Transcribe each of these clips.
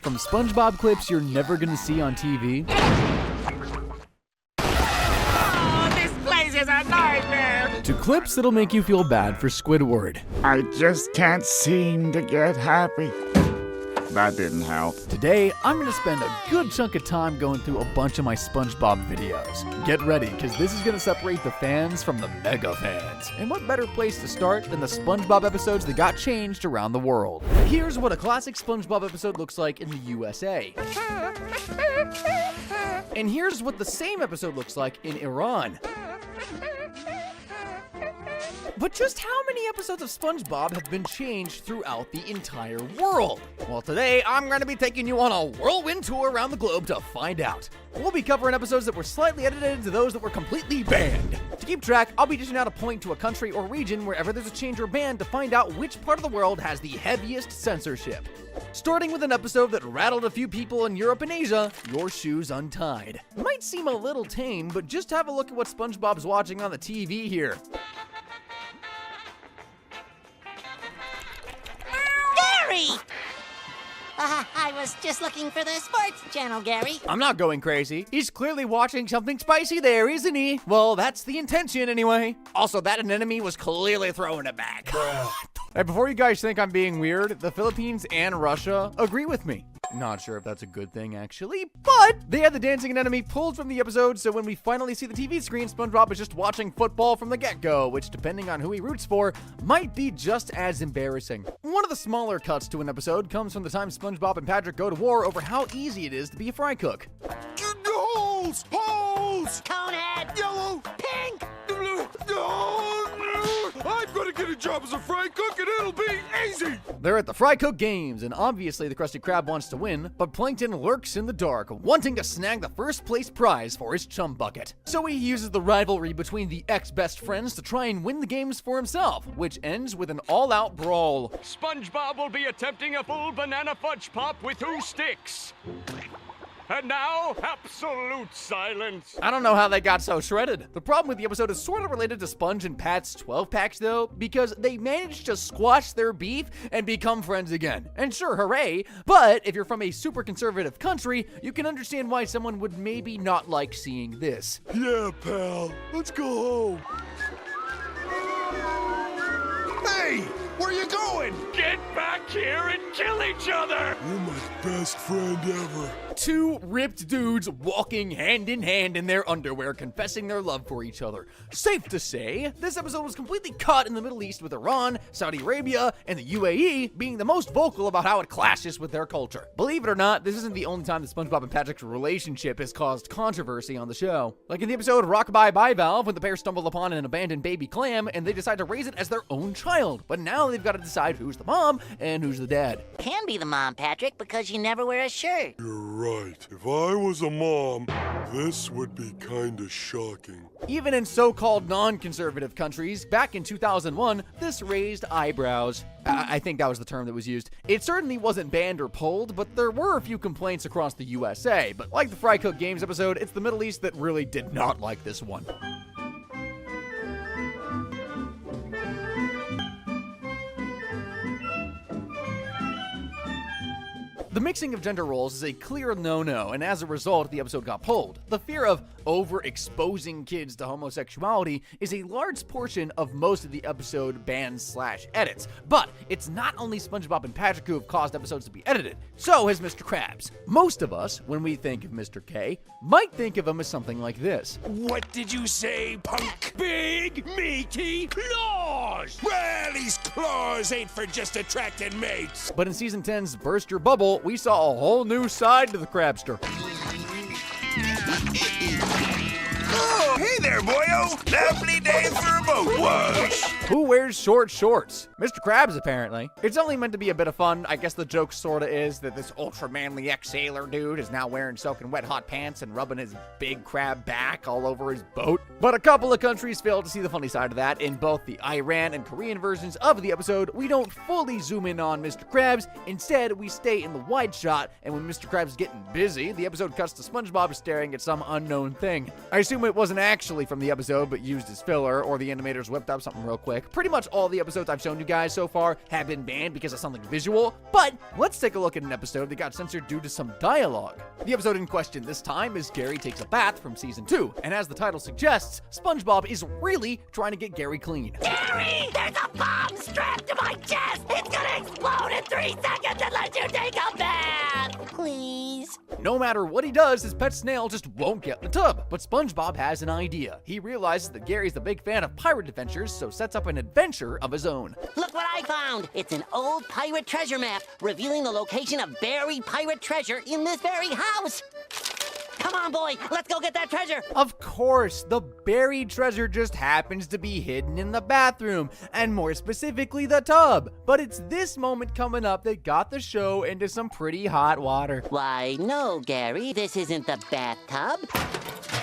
From SpongeBob clips you're never gonna see on TV, This place is a nightmare! to clips that'll make you feel bad for Squidward. I just can't seem to get happy. That didn't help. Today, I'm gonna spend a good chunk of time going through a bunch of my SpongeBob videos. Get ready, because this is gonna separate the fans from the mega fans. And what better place to start than the SpongeBob episodes that got changed around the world? Here's what a classic SpongeBob episode looks like in the USA. And here's what the same episode looks like in Iran. But just how many episodes of SpongeBob have been changed throughout the entire world? Well, today I'm going to be taking you on a whirlwind tour around the globe to find out. We'll be covering episodes that were slightly edited to those that were completely banned. To keep track, I'll be dishing out a point to a country or region wherever there's a change or ban to find out which part of the world has the heaviest censorship. Starting with an episode that rattled a few people in Europe and Asia, Your Shoes Untied. It might seem a little tame, but just have a look at what SpongeBob's watching on the TV here. I was just looking for the sports channel, Gary. I'm not going crazy. He's clearly watching something spicy there, isn't he? Well, that's the intention anyway. Also, that anemone was clearly throwing it back. Hey, before you guys think I'm being weird, the Philippines and Russia agree with me. Not sure if that's a good thing, actually, but they had the dancing anemone pulled from the episode, so when we finally see the TV screen, SpongeBob is just watching football from the get-go, which, depending on who he roots for, might be just as embarrassing. One of the smaller cuts to an episode comes from the time SpongeBob and Patrick go to war over how easy it is to be a fry cook. Holes! Holes! Conehead! Yellow! Pink! Blue! I'm gonna get a job as a fry cook and it'll be easy! They're at the Fry Cook Games, and obviously the Krusty Krab wants to win, but Plankton lurks in the dark, wanting to snag the first place prize for his chum bucket. So he uses the rivalry between the ex-best friends to try and win the games for himself, which ends with an all-out brawl. SpongeBob will be attempting a full banana fudge pop with 2 sticks. And now, absolute silence. I don't know how they got so shredded. The problem with the episode is sort of related to Sponge and Pat's 12-packs, though, because they managed to squash their beef and become friends again. And sure, hooray, but if you're from a super conservative country, you can understand why someone would maybe not like seeing this. Yeah, pal. Let's go home. Hey! Where you going? Get back here and kill each other. You're my best friend ever. 2 ripped dudes walking hand in hand in their underwear, confessing their love for each other. Safe to say, this episode was completely cut in the Middle East, with Iran, Saudi Arabia, and the UAE being the most vocal about how it clashes with their culture. Believe it or not, this isn't the only time that SpongeBob and Patrick's relationship has caused controversy on the show. Like in the episode Rockabye Bivalve, when the pair stumble upon an abandoned baby clam and they decide to raise it as their own child. But now they've got to decide who's the mom and who's the dad. Can be the mom, Patrick, because you never wear a shirt. You're right. If I was a mom, this would be kinda shocking. Even in so-called non-conservative countries, back in 2001, this raised eyebrows. I think that was the term that was used. It certainly wasn't banned or pulled, but there were a few complaints across the USA. But like the Fry Cook Games episode, it's the Middle East that really did not like this one. The mixing of gender roles is a clear no-no, and as a result, the episode got pulled. The fear of overexposing kids to homosexuality is a large portion of most of the episode bans/edits. But it's not only SpongeBob and Patrick who have caused episodes to be edited. So has Mr. Krabs. Most of us, when we think of Mr. K, might think of him as something like this. What did you say, punk? Big, meaty claws! Well, these claws ain't for just attracting mates. But in Season 10's Burst Your Bubble, we saw a whole new side to the Crabster. Oh, hey there, boyo. Lovely day for a boat wash. Who wears short shorts? Mr. Krabs, apparently. It's only meant to be a bit of fun. I guess the joke sorta is that this ultra-manly ex-sailor dude is now wearing soaking wet hot pants and rubbing his big crab back all over his boat. But a couple of countries failed to see the funny side of that. In both the Iran and Korean versions of the episode, we don't fully zoom in on Mr. Krabs. Instead, we stay in the wide shot, and when Mr. Krabs is getting busy, the episode cuts to SpongeBob staring at some unknown thing. I assume moment wasn't actually from the episode, but used as filler, or the animators whipped up something real quick. Pretty much all the episodes I've shown you guys so far have been banned because of something visual, but let's take a look at an episode that got censored due to some dialogue. The episode in question this time is Gary Takes a Bath from Season 2, and as the title suggests, SpongeBob is really trying to get Gary clean. Gary, there's a bomb strapped to my chest! It's gonna explode in 3 seconds unless you take a bath! Please? No matter what he does, his pet snail just won't get in the tub. But SpongeBob has an idea. He realizes that Gary's a big fan of pirate adventures, so sets up an adventure of his own. Look what I found! It's an old pirate treasure map revealing the location of buried pirate treasure in this very house! Come on, boy, let's go get that treasure! Of course, the buried treasure just happens to be hidden in the bathroom, and more specifically, the tub. But it's this moment coming up that got the show into some pretty hot water. Why, no, Gary, this isn't the bathtub.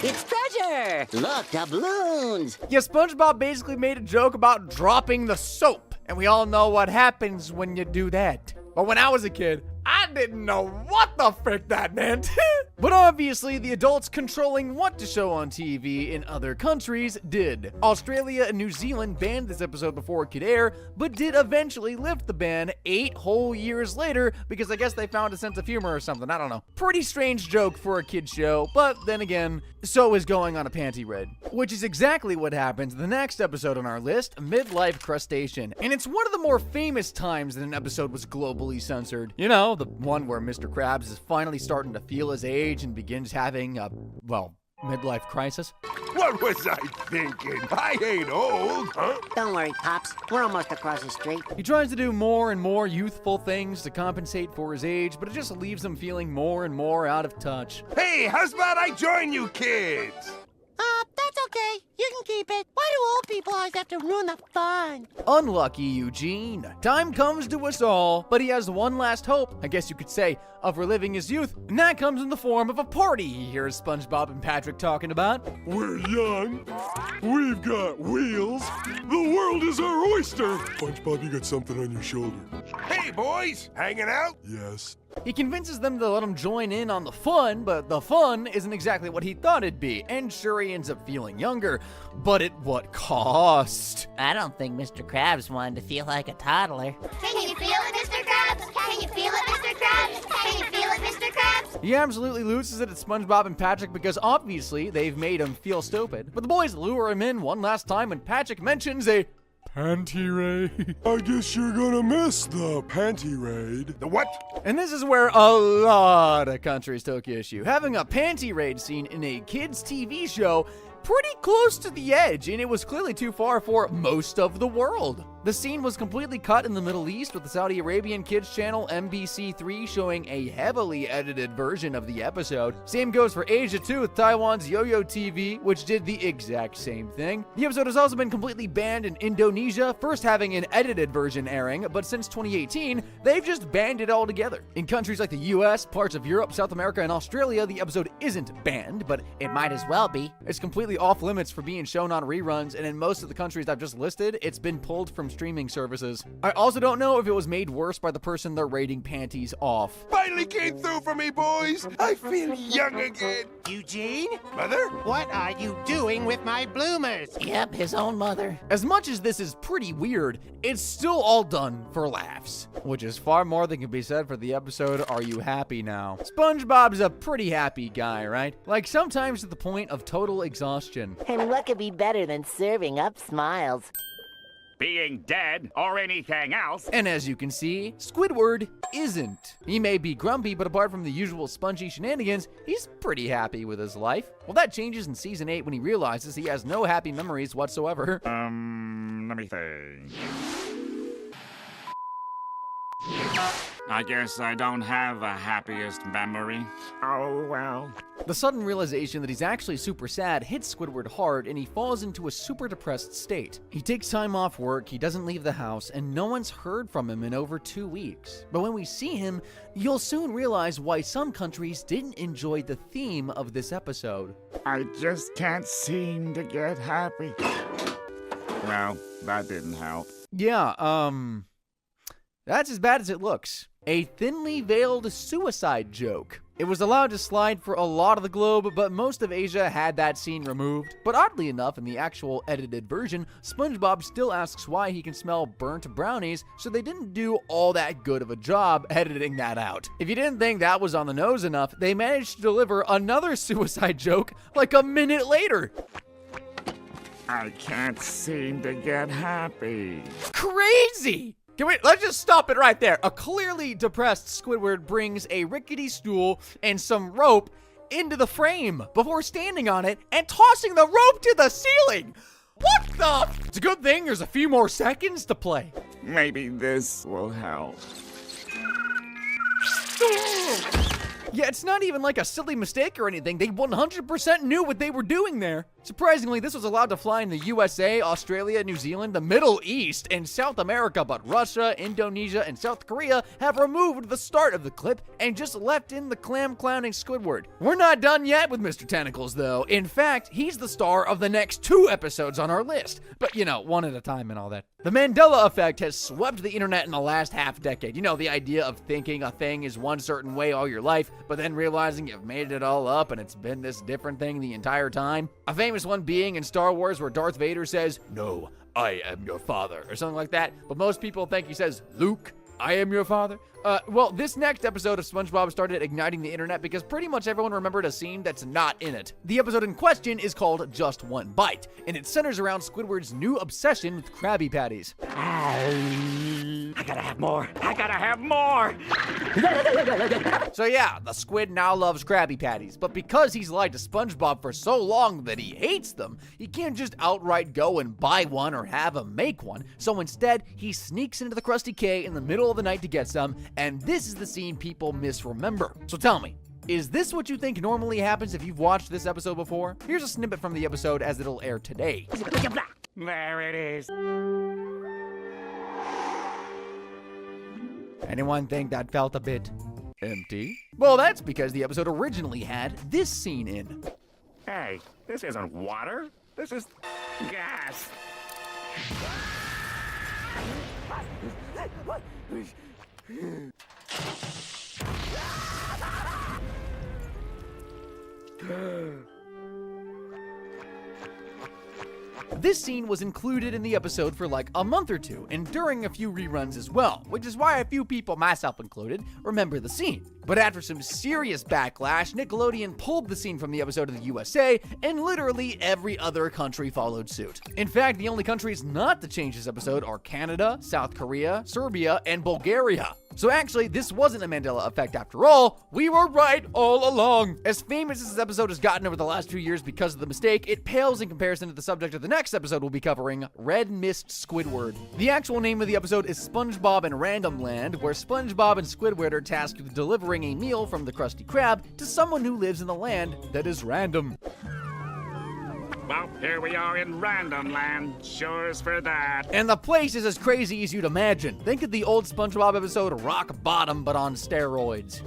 It's treasure! Look, doubloons! Yeah, SpongeBob basically made a joke about dropping the soap, and we all know what happens when you do that. But when I was a kid, I didn't know what the frick that meant. But obviously, the adults controlling what to show on TV in other countries did. Australia and New Zealand banned this episode before it could air, but did eventually lift the ban 8 whole years later because I guess they found a sense of humor or something, I don't know. Pretty strange joke for a kid's show, but then again, so is going on a panty raid. Which is exactly what happens in the next episode on our list, Midlife Crustacean. And it's one of the more famous times that an episode was globally censored. You know, the one where Mr. Krabs is finally starting to feel his age and begins having a, well, midlife crisis. What was I thinking? I ain't old, huh? Don't worry, Pops. We're almost across the street. He tries to do more and more youthful things to compensate for his age, but it just leaves him feeling more and more out of touch. Hey, how's about I join you kids? That's okay. You can keep it. Why do old people always have to ruin the fun? Unlucky Eugene. Time comes to us all, but he has one last hope, I guess you could say, of reliving his youth, and that comes in the form of a party he hears SpongeBob and Patrick talking about. We're young. We've got wheels. The world is our oyster. SpongeBob, you got something on your shoulder. Hey, boys. Hanging out? Yes. He convinces them to let him join in on the fun, but the fun isn't exactly what he thought it'd be, and sure, he ends up feeling younger, but at what cost? I don't think Mr. Krabs wanted to feel like a toddler. Can you feel it, Mr. Krabs? Can you feel it, Mr. Krabs? Can you feel it, Mr. Krabs? He absolutely loses it at SpongeBob and Patrick because obviously they've made him feel stupid, but the boys lure him in one last time when Patrick mentions a panty raid. I guess you're gonna miss the panty raid. The what? And this is where a lot of countries took issue. Having a panty raid scene in a kids' TV show pretty close to the edge, and it was clearly too far for most of the world. The scene was completely cut in the Middle East, with the Saudi Arabian kids channel MBC3 showing a heavily edited version of the episode. Same goes for Asia too, with Taiwan's Yo-Yo TV, which did the exact same thing. The episode has also been completely banned in Indonesia, first having an edited version airing, but since 2018, they've just banned it altogether. In countries like the US, parts of Europe, South America, and Australia, the episode isn't banned, but it might as well be. It's completely off limits for being shown on reruns, and in most of the countries I've just listed, it's been pulled from streaming services. I also don't know if it was made worse by the person they're rating panties off. Finally came through for me, boys. I feel young again. Eugene? Mother? What are you doing with my bloomers? Yep, his own mother. As much as this is pretty weird, it's still all done for laughs, which is far more than can be said for the episode Are You Happy Now? SpongeBob's a pretty happy guy, right? Like sometimes to the point of total exhaustion. And what could be better than serving up smiles? Being dead or anything else. And as you can see, Squidward isn't. He may be grumpy, but apart from the usual spongy shenanigans, he's pretty happy with his life. Well, that changes in Season 8 when he realizes he has no happy memories whatsoever. Let me think. I guess I don't have a happiest memory. Oh, well. The sudden realization that he's actually super sad hits Squidward hard, and he falls into a super depressed state. He takes time off work, he doesn't leave the house, and no one's heard from him in over 2 weeks. But when we see him, you'll soon realize why some countries didn't enjoy the theme of this episode. I just can't seem to get happy. Well, that didn't help. Yeah, that's as bad as it looks. A thinly veiled suicide joke. It was allowed to slide for a lot of the globe, but most of Asia had that scene removed. But oddly enough, in the actual edited version, SpongeBob still asks why he can smell burnt brownies, so they didn't do all that good of a job editing that out. If you didn't think that was on the nose enough, they managed to deliver another suicide joke like a minute later. I can't seem to get happy. Crazy! Let's just stop it right there. A clearly depressed Squidward brings a rickety stool and some rope into the frame before standing on it and tossing the rope to the ceiling. What the? It's a good thing there's a few more seconds to play. Maybe this will help. Yeah, it's not even like a silly mistake or anything. They 100% knew what they were doing there. Surprisingly, this was allowed to fly in the USA, Australia, New Zealand, the Middle East, and South America, but Russia, Indonesia, and South Korea have removed the start of the clip and just left in the clam-clowning Squidward. We're not done yet with Mr. Tentacles, though. In fact, he's the star of the next 2 episodes on our list. But, you know, one at a time and all that. The Mandela effect has swept the internet in the last half-decade. You know, the idea of thinking a thing is one certain way all your life, but then realizing you've made it all up and it's been this different thing the entire time. A famous one being in Star Wars where Darth Vader says, "No, I am your father," or something like that, but most people think he says, "Luke, I am your father." Well, this next episode of SpongeBob started igniting the internet because pretty much everyone remembered a scene that's not in it. The episode in question is called Just One Bite, and it centers around Squidward's new obsession with Krabby Patties. I gotta have more. I gotta have more. So yeah, the squid now loves Krabby Patties, but because he's lied to SpongeBob for so long that he hates them, he can't just outright go and buy one or have him make one. So instead, he sneaks into the Krusty K in the middle of the night to get some, and this is the scene people misremember. So tell me, is this what you think normally happens if you've watched this episode before? Here's a snippet from the episode as it'll air today. There it is. Anyone think that felt a bit empty? Well, that's because the episode originally had this scene in. Hey, this isn't water. This is gas. This scene was included in the episode for like a month or two, and during a few reruns as well, which is why a few people, myself included, remember the scene. But after some serious backlash, Nickelodeon pulled the scene from the episode of the USA, and literally every other country followed suit. In fact, the only countries not to change this episode are Canada, South Korea, Serbia, and Bulgaria. So actually, this wasn't a Mandela effect after all. We were right all along. As famous as this episode has gotten over the last 2 years because of the mistake, it pales in comparison to the subject of the next episode we'll be covering, Red Mist Squidward. The actual name of the episode is SpongeBob in Random Land, where SpongeBob and Squidward are tasked with delivering a meal from the Krusty Krab to someone who lives in the land that is random. Well, here we are in Random Land. Sure is for that. And the place is as crazy as you'd imagine. Think of the old SpongeBob episode Rock Bottom, but on steroids.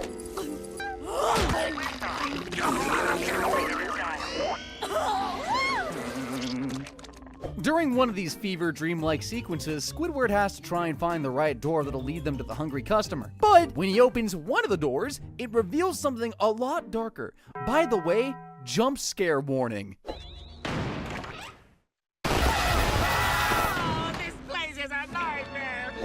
During one of these fever dream-like sequences, Squidward has to try and find the right door that'll lead them to the hungry customer. But when he opens one of the doors, it reveals something a lot darker. By the way, jump scare warning.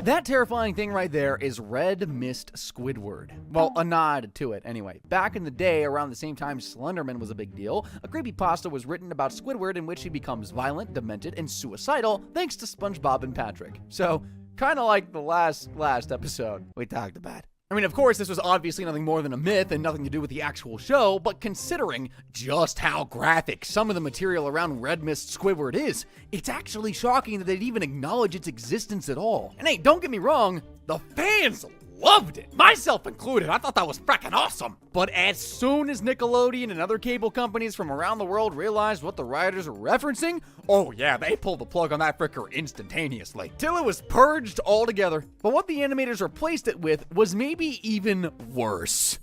That terrifying thing right there is Red Mist Squidward. Well, a nod to it, anyway. Back in the day, around the same time Slenderman was a big deal, a creepypasta was written about Squidward in which he becomes violent, demented, and suicidal thanks to SpongeBob and Patrick. So, kind of like the last episode we talked about. I mean, of course, this was obviously nothing more than a myth and nothing to do with the actual show, but considering just how graphic some of the material around Red Mist Squidward is, it's actually shocking that they'd even acknowledge its existence at all. And hey, don't get me wrong, the fans loved it, myself included. I thought that was frickin' awesome. But as soon as Nickelodeon and other cable companies from around the world realized what the writers were referencing, oh yeah, they pulled the plug on that fricker instantaneously, till it was purged altogether. But what the animators replaced it with was maybe even worse.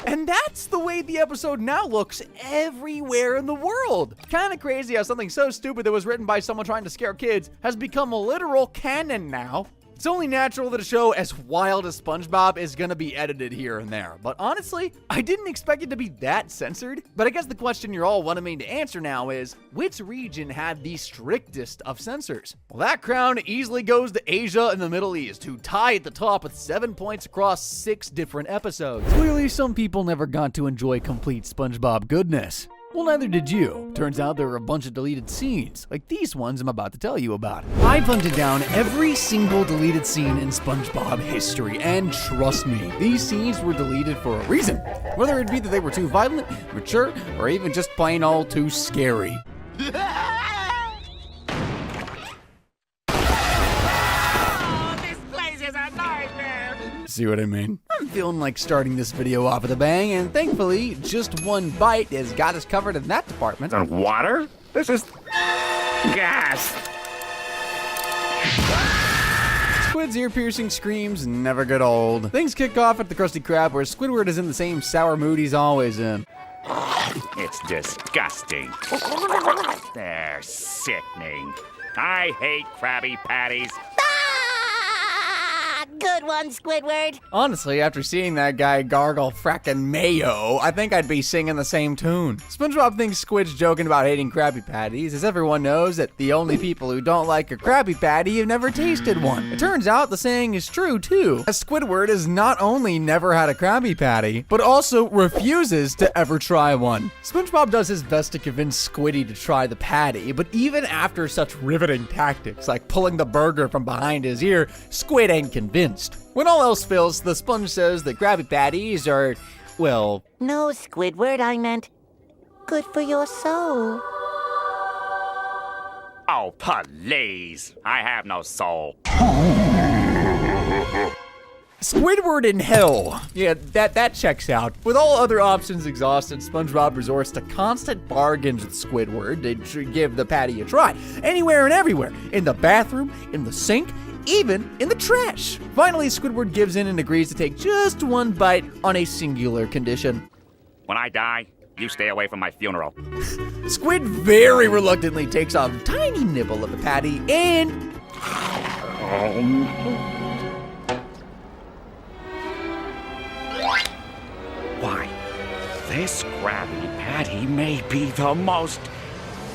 And that's the way the episode now looks everywhere in the world. Kinda crazy how something so stupid that was written by someone trying to scare kids has become a literal canon now. It's only natural that a show as wild as SpongeBob is gonna be edited here and there. But honestly, I didn't expect it to be that censored. But I guess the question you're all wanting me to answer now is, which region had the strictest of censors? Well, that crown easily goes to Asia and the Middle East, who tie at the top with 7 points across 6 different episodes. Clearly, some people never got to enjoy complete SpongeBob goodness. Well, neither did you. Turns out there were a bunch of deleted scenes, like these ones I'm about to tell you about. I've hunted down every single deleted scene in SpongeBob history, and trust me, these scenes were deleted for a reason. Whether it be that they were too violent, mature, or even just plain old too scary. See what I mean? I'm feeling like starting this video off with a bang, and thankfully, just one bite has got us covered in that department. And water? This is gas. Squid's ear-piercing screams never get old. Things kick off at the Krusty Krab, where Squidward is in the same sour mood he's always in. It's disgusting. They're sickening. I hate Krabby Patties. Good one, Squidward. Honestly, after seeing that guy gargle frackin' mayo, I think I'd be singing the same tune. SpongeBob thinks Squid's joking about hating Krabby Patties, as everyone knows that the only people who don't like a Krabby Patty have never tasted one. It turns out the saying is true, too, as Squidward has not only never had a Krabby Patty, but also refuses to ever try one. SpongeBob does his best to convince Squiddy to try the patty, but even after such riveting tactics, like pulling the burger from behind his ear, Squid ain't convinced. When all else fails, the sponge says that Krabby Patties are, well... No, Squidward, I meant good for your soul. Oh, please. I have no soul. Squidward in hell. Yeah, that checks out. With all other options exhausted, SpongeBob resorts to constant bargains with Squidward to give the patty a try. Anywhere and everywhere. In the bathroom, in the sink, even in the trash. Finally, Squidward gives in and agrees to take just one bite on a singular condition. When I die, you stay away from my funeral. Squid very reluctantly takes a tiny nibble of the patty and... Why, this Krabby Patty may be the most...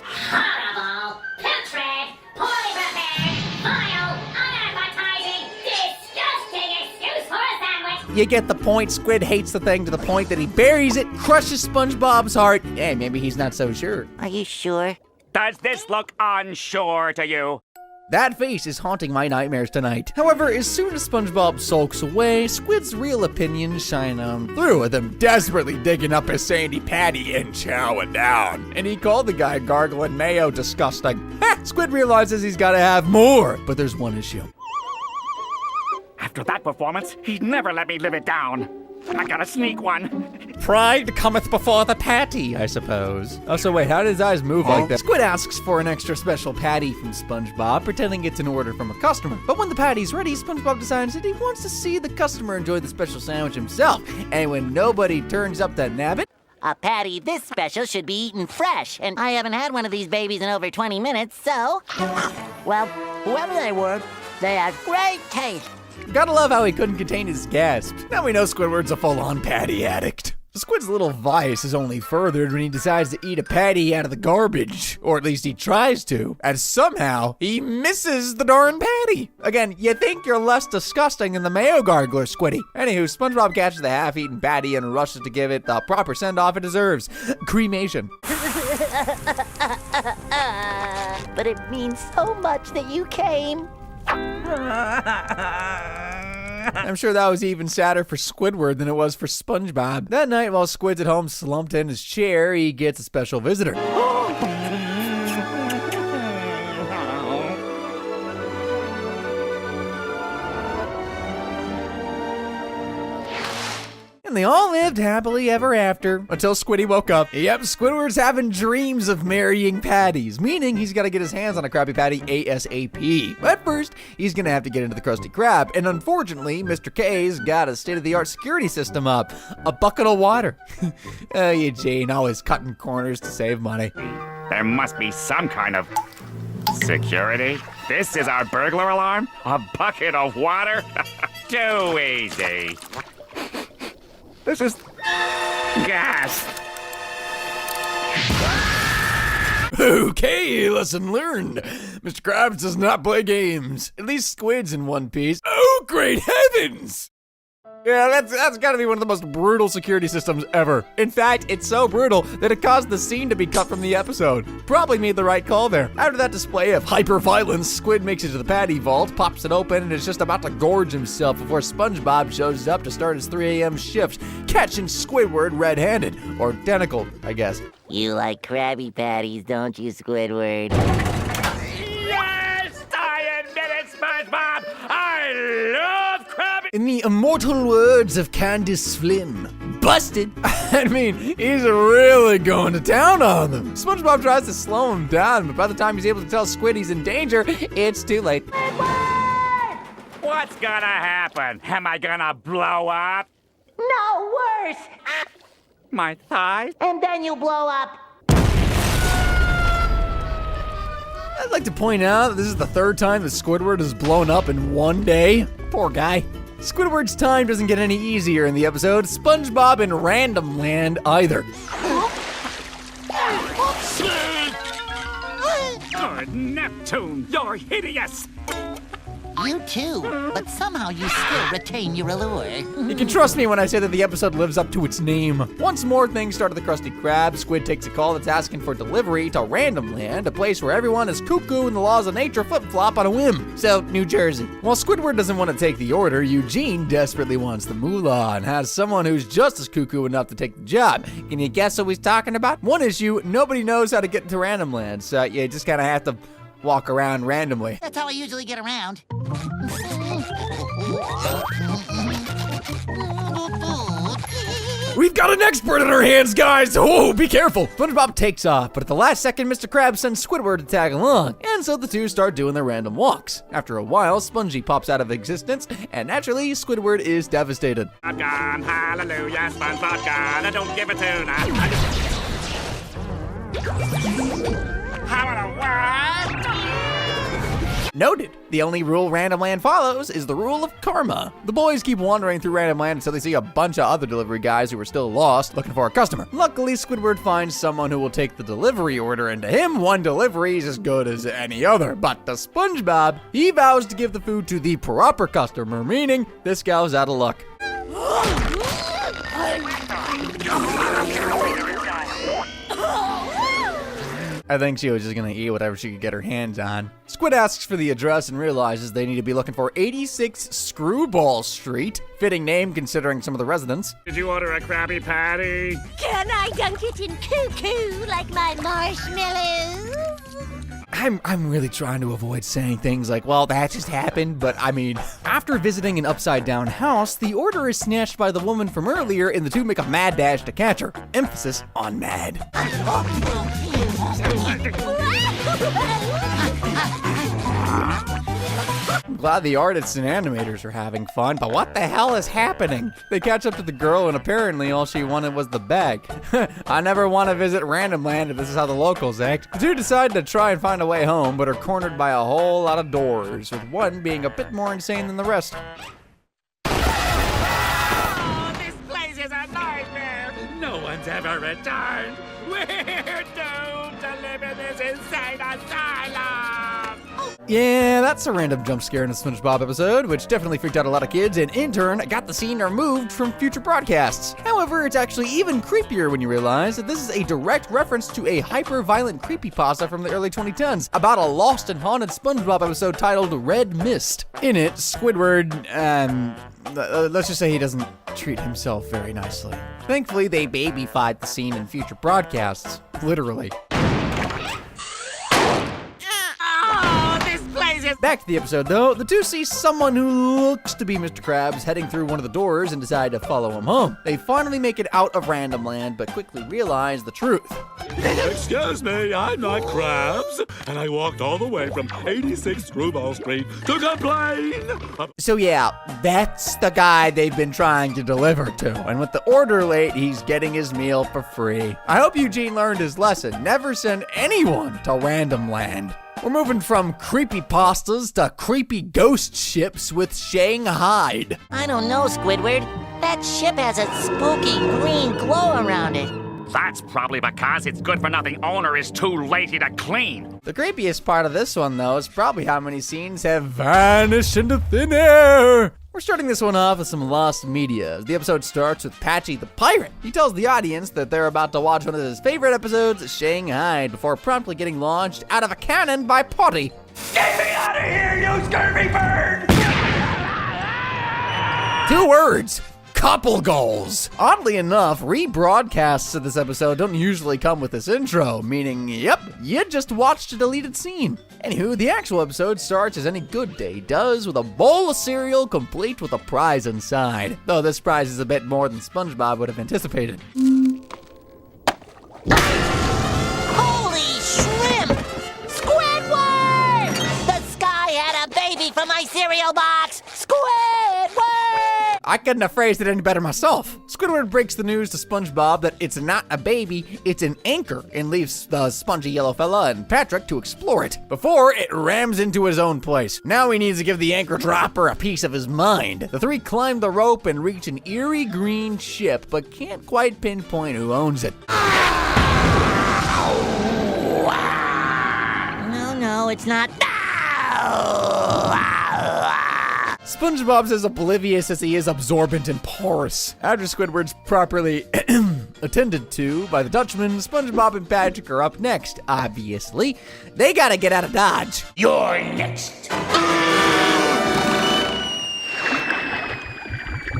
Horrible, putrid, poorly prepared, vile, unappetizing, disgusting excuse for a sandwich. You get the point. Squid hates the thing to the point that he buries it, crushes SpongeBob's heart. Hey, maybe he's not so sure. Are you sure? Does this look unsure to you? That face is haunting my nightmares tonight. However, as soon as SpongeBob sulks away, Squid's real opinions shine through, with him desperately digging up his sandy patty and chowing down. And he called the guy gargling mayo disgusting. Ha! Squid realizes he's gotta have more, but there's one issue. After that performance, he'd never let me live it down. I gotta sneak one. Pride cometh before the patty, I suppose. Oh, so wait, how did his eyes move like that? Squid asks for an extra special patty from SpongeBob, pretending it's an order from a customer. But when the patty's ready, SpongeBob decides that he wants to see the customer enjoy the special sandwich himself. And when nobody turns up to nab it, A patty this special should be eaten fresh, and I haven't had one of these babies in over 20 minutes, so... Well, whoever they were, they had great taste. gotta love how he couldn't contain his gasps. Now we know Squidward's a full-on patty addict. Squid's little vice is only furthered when he decides to eat a patty out of the garbage. Or at least he tries to. And somehow, he misses the darn patty. Again, you think you're less disgusting than the mayo gargler, Squiddy. Anywho, SpongeBob catches the half-eaten patty and rushes to give it the proper send-off it deserves. Cremation. But it means so much that you came. I'm sure that was even sadder for Squidward than it was for SpongeBob. That night, while Squid's at home slumped in his chair, he gets a special visitor. And they all lived happily ever after, until Squiddy woke up. Yep, Squidward's having dreams of marrying patties, meaning he's gotta get his hands on a Krabby Patty ASAP. But first, he's gonna have to get into the Krusty Krab, and unfortunately, Mr. K's got a state-of-the-art security system up. A bucket of water. Oh, Eugene, always cutting corners to save money. There must be some kind of security. This is our burglar alarm? A bucket of water? Too easy. This is gas. Okay, lesson learned. Mr. Krabs does not play games. At least Squid's in one piece. Oh, great heavens! Yeah, that's gotta be one of the most brutal security systems ever. In fact, it's so brutal that it caused the scene to be cut from the episode. Probably made the right call there. After that display of hyper-violence, Squid makes it to the patty vault, pops it open, and is just about to gorge himself before SpongeBob shows up to start his 3 a.m. shift, catching Squidward red-handed. Or tentacled, I guess. You like Krabby Patties, don't you, Squidward? Yes, I admit it, SpongeBob. I love Krabby. In the immortal words of Candace Flynn, busted. I mean, he's really going to town on them. SpongeBob tries to slow him down, but by the time he's able to tell Squid he's in danger, it's too late. What's gonna happen? Am I gonna blow up? No, worse! My thighs? And then you blow up. I'd like to point out that this is the 3rd time that Squidward has blown up in one day. Poor guy. Squidward's time doesn't get any easier in the episode. SpongeBob in Random Land either. Oh, Neptune, you're hideous! You too, but somehow you still retain your allure. You can trust me when I say that the episode lives up to its name. Once more things start at the Krusty Krab. Squid takes a call that's asking for delivery to Random Land, a place where everyone is cuckoo and the laws of nature flip-flop on a whim. So, New Jersey. While Squidward doesn't want to take the order, Eugene desperately wants the moolah and has someone who's just as cuckoo enough to take the job. Can you guess what he's talking about? One issue, nobody knows how to get to Random Land, so you just kind of have to walk around randomly. That's how I usually get around. We've got an expert in our hands, guys! Oh, be careful! SpongeBob takes off, but at the last second, Mr. Krabs sends Squidward to tag along, and so the two start doing their random walks. After a while, Spongy pops out of existence, and naturally, Squidward is devastated. I'm gone, hallelujah, SpongeBob gone, I don't give a tune. How in the world? Noted. The only rule Random Land follows is the rule of karma. The boys keep wandering through Random Land until they see a bunch of other delivery guys who are still lost, looking for a customer. Luckily, Squidward finds someone who will take the delivery order, and to him, one delivery is as good as any other. But to SpongeBob, he vows to give the food to the proper customer, meaning this gal's out of luck. I think she was just gonna eat whatever she could get her hands on. Squid asks for the address and realizes they need to be looking for 86 Screwball Street. Fitting name considering some of the residents. Did you order a Krabby Patty? Can I dunk it in cuckoo like my marshmallows? I'm really trying to avoid saying things like, well, that just happened, but I mean, after visiting an upside-down house, the order is snatched by the woman from earlier and the two make a mad dash to catch her. Emphasis on mad. I'm glad the artists and animators are having fun, but what the hell is happening? They catch up to the girl and apparently all she wanted was the bag. I never want to visit Random Land if this is how the locals act. The two decide to try and find a way home, but are cornered by a whole lot of doors, with one being a bit more insane than the rest. Oh, this place is a nightmare. No one's ever returned. We're doomed to live in this insane asylum. Yeah, that's a random jump scare in a SpongeBob episode, which definitely freaked out a lot of kids and in turn got the scene removed from future broadcasts. However, it's actually even creepier when you realize that this is a direct reference to a hyper-violent creepypasta from the early 2010s about a lost and haunted SpongeBob episode titled Red Mist. In it, Squidward, let's just say he doesn't treat himself very nicely. Thankfully, they babyfied the scene in future broadcasts. Literally. Back to the episode, though. The two see someone who looks to be Mr. Krabs heading through one of the doors and decide to follow him home. They finally make it out of Random Land, but quickly realize the truth. Excuse me, I'm not Krabs, and I walked all the way from 86 Screwball Street to complain. So yeah, that's the guy they've been trying to deliver to, and with the order late, he's getting his meal for free. I hope Eugene learned his lesson. Never send anyone to Random Land. We're moving from creepy pastas to creepy ghost ships with Shanghaied. I don't know, Squidward. That ship has a spooky green glow around it. That's probably because its good-for-nothing owner is too lazy to clean. The creepiest part of this one, though, is probably how many scenes have vanished into thin air. We're starting this one off with some lost media. The episode starts with Patchy the Pirate. He tells the audience that they're about to watch one of his favorite episodes, Shanghaied, before promptly getting launched out of a cannon by Potty. Get me out of here, you scurvy bird! 2 words. Couple goals. Oddly enough, rebroadcasts of this episode don't usually come with this intro, meaning, yep, you just watched a deleted scene. Anywho, the actual episode starts as any good day does, with a bowl of cereal complete with a prize inside. Though this prize is a bit more than SpongeBob would have anticipated. Holy shrimp! Squidward! The sky had a baby from my cereal box! Squidward! I couldn't have phrased it any better myself. Squidward breaks the news to SpongeBob that it's not a baby, it's an anchor, and leaves the spongy yellow fella and Patrick to explore it, before it rams into his own place. Now he needs to give the anchor dropper a piece of his mind. The 3 climb the rope and reach an eerie green ship, but can't quite pinpoint who owns it. No, it's not. SpongeBob's as oblivious as he is absorbent and porous. After Squidward's properly attended to by the Dutchman, SpongeBob and Patrick are up next, obviously. They gotta get out of Dodge. You're next.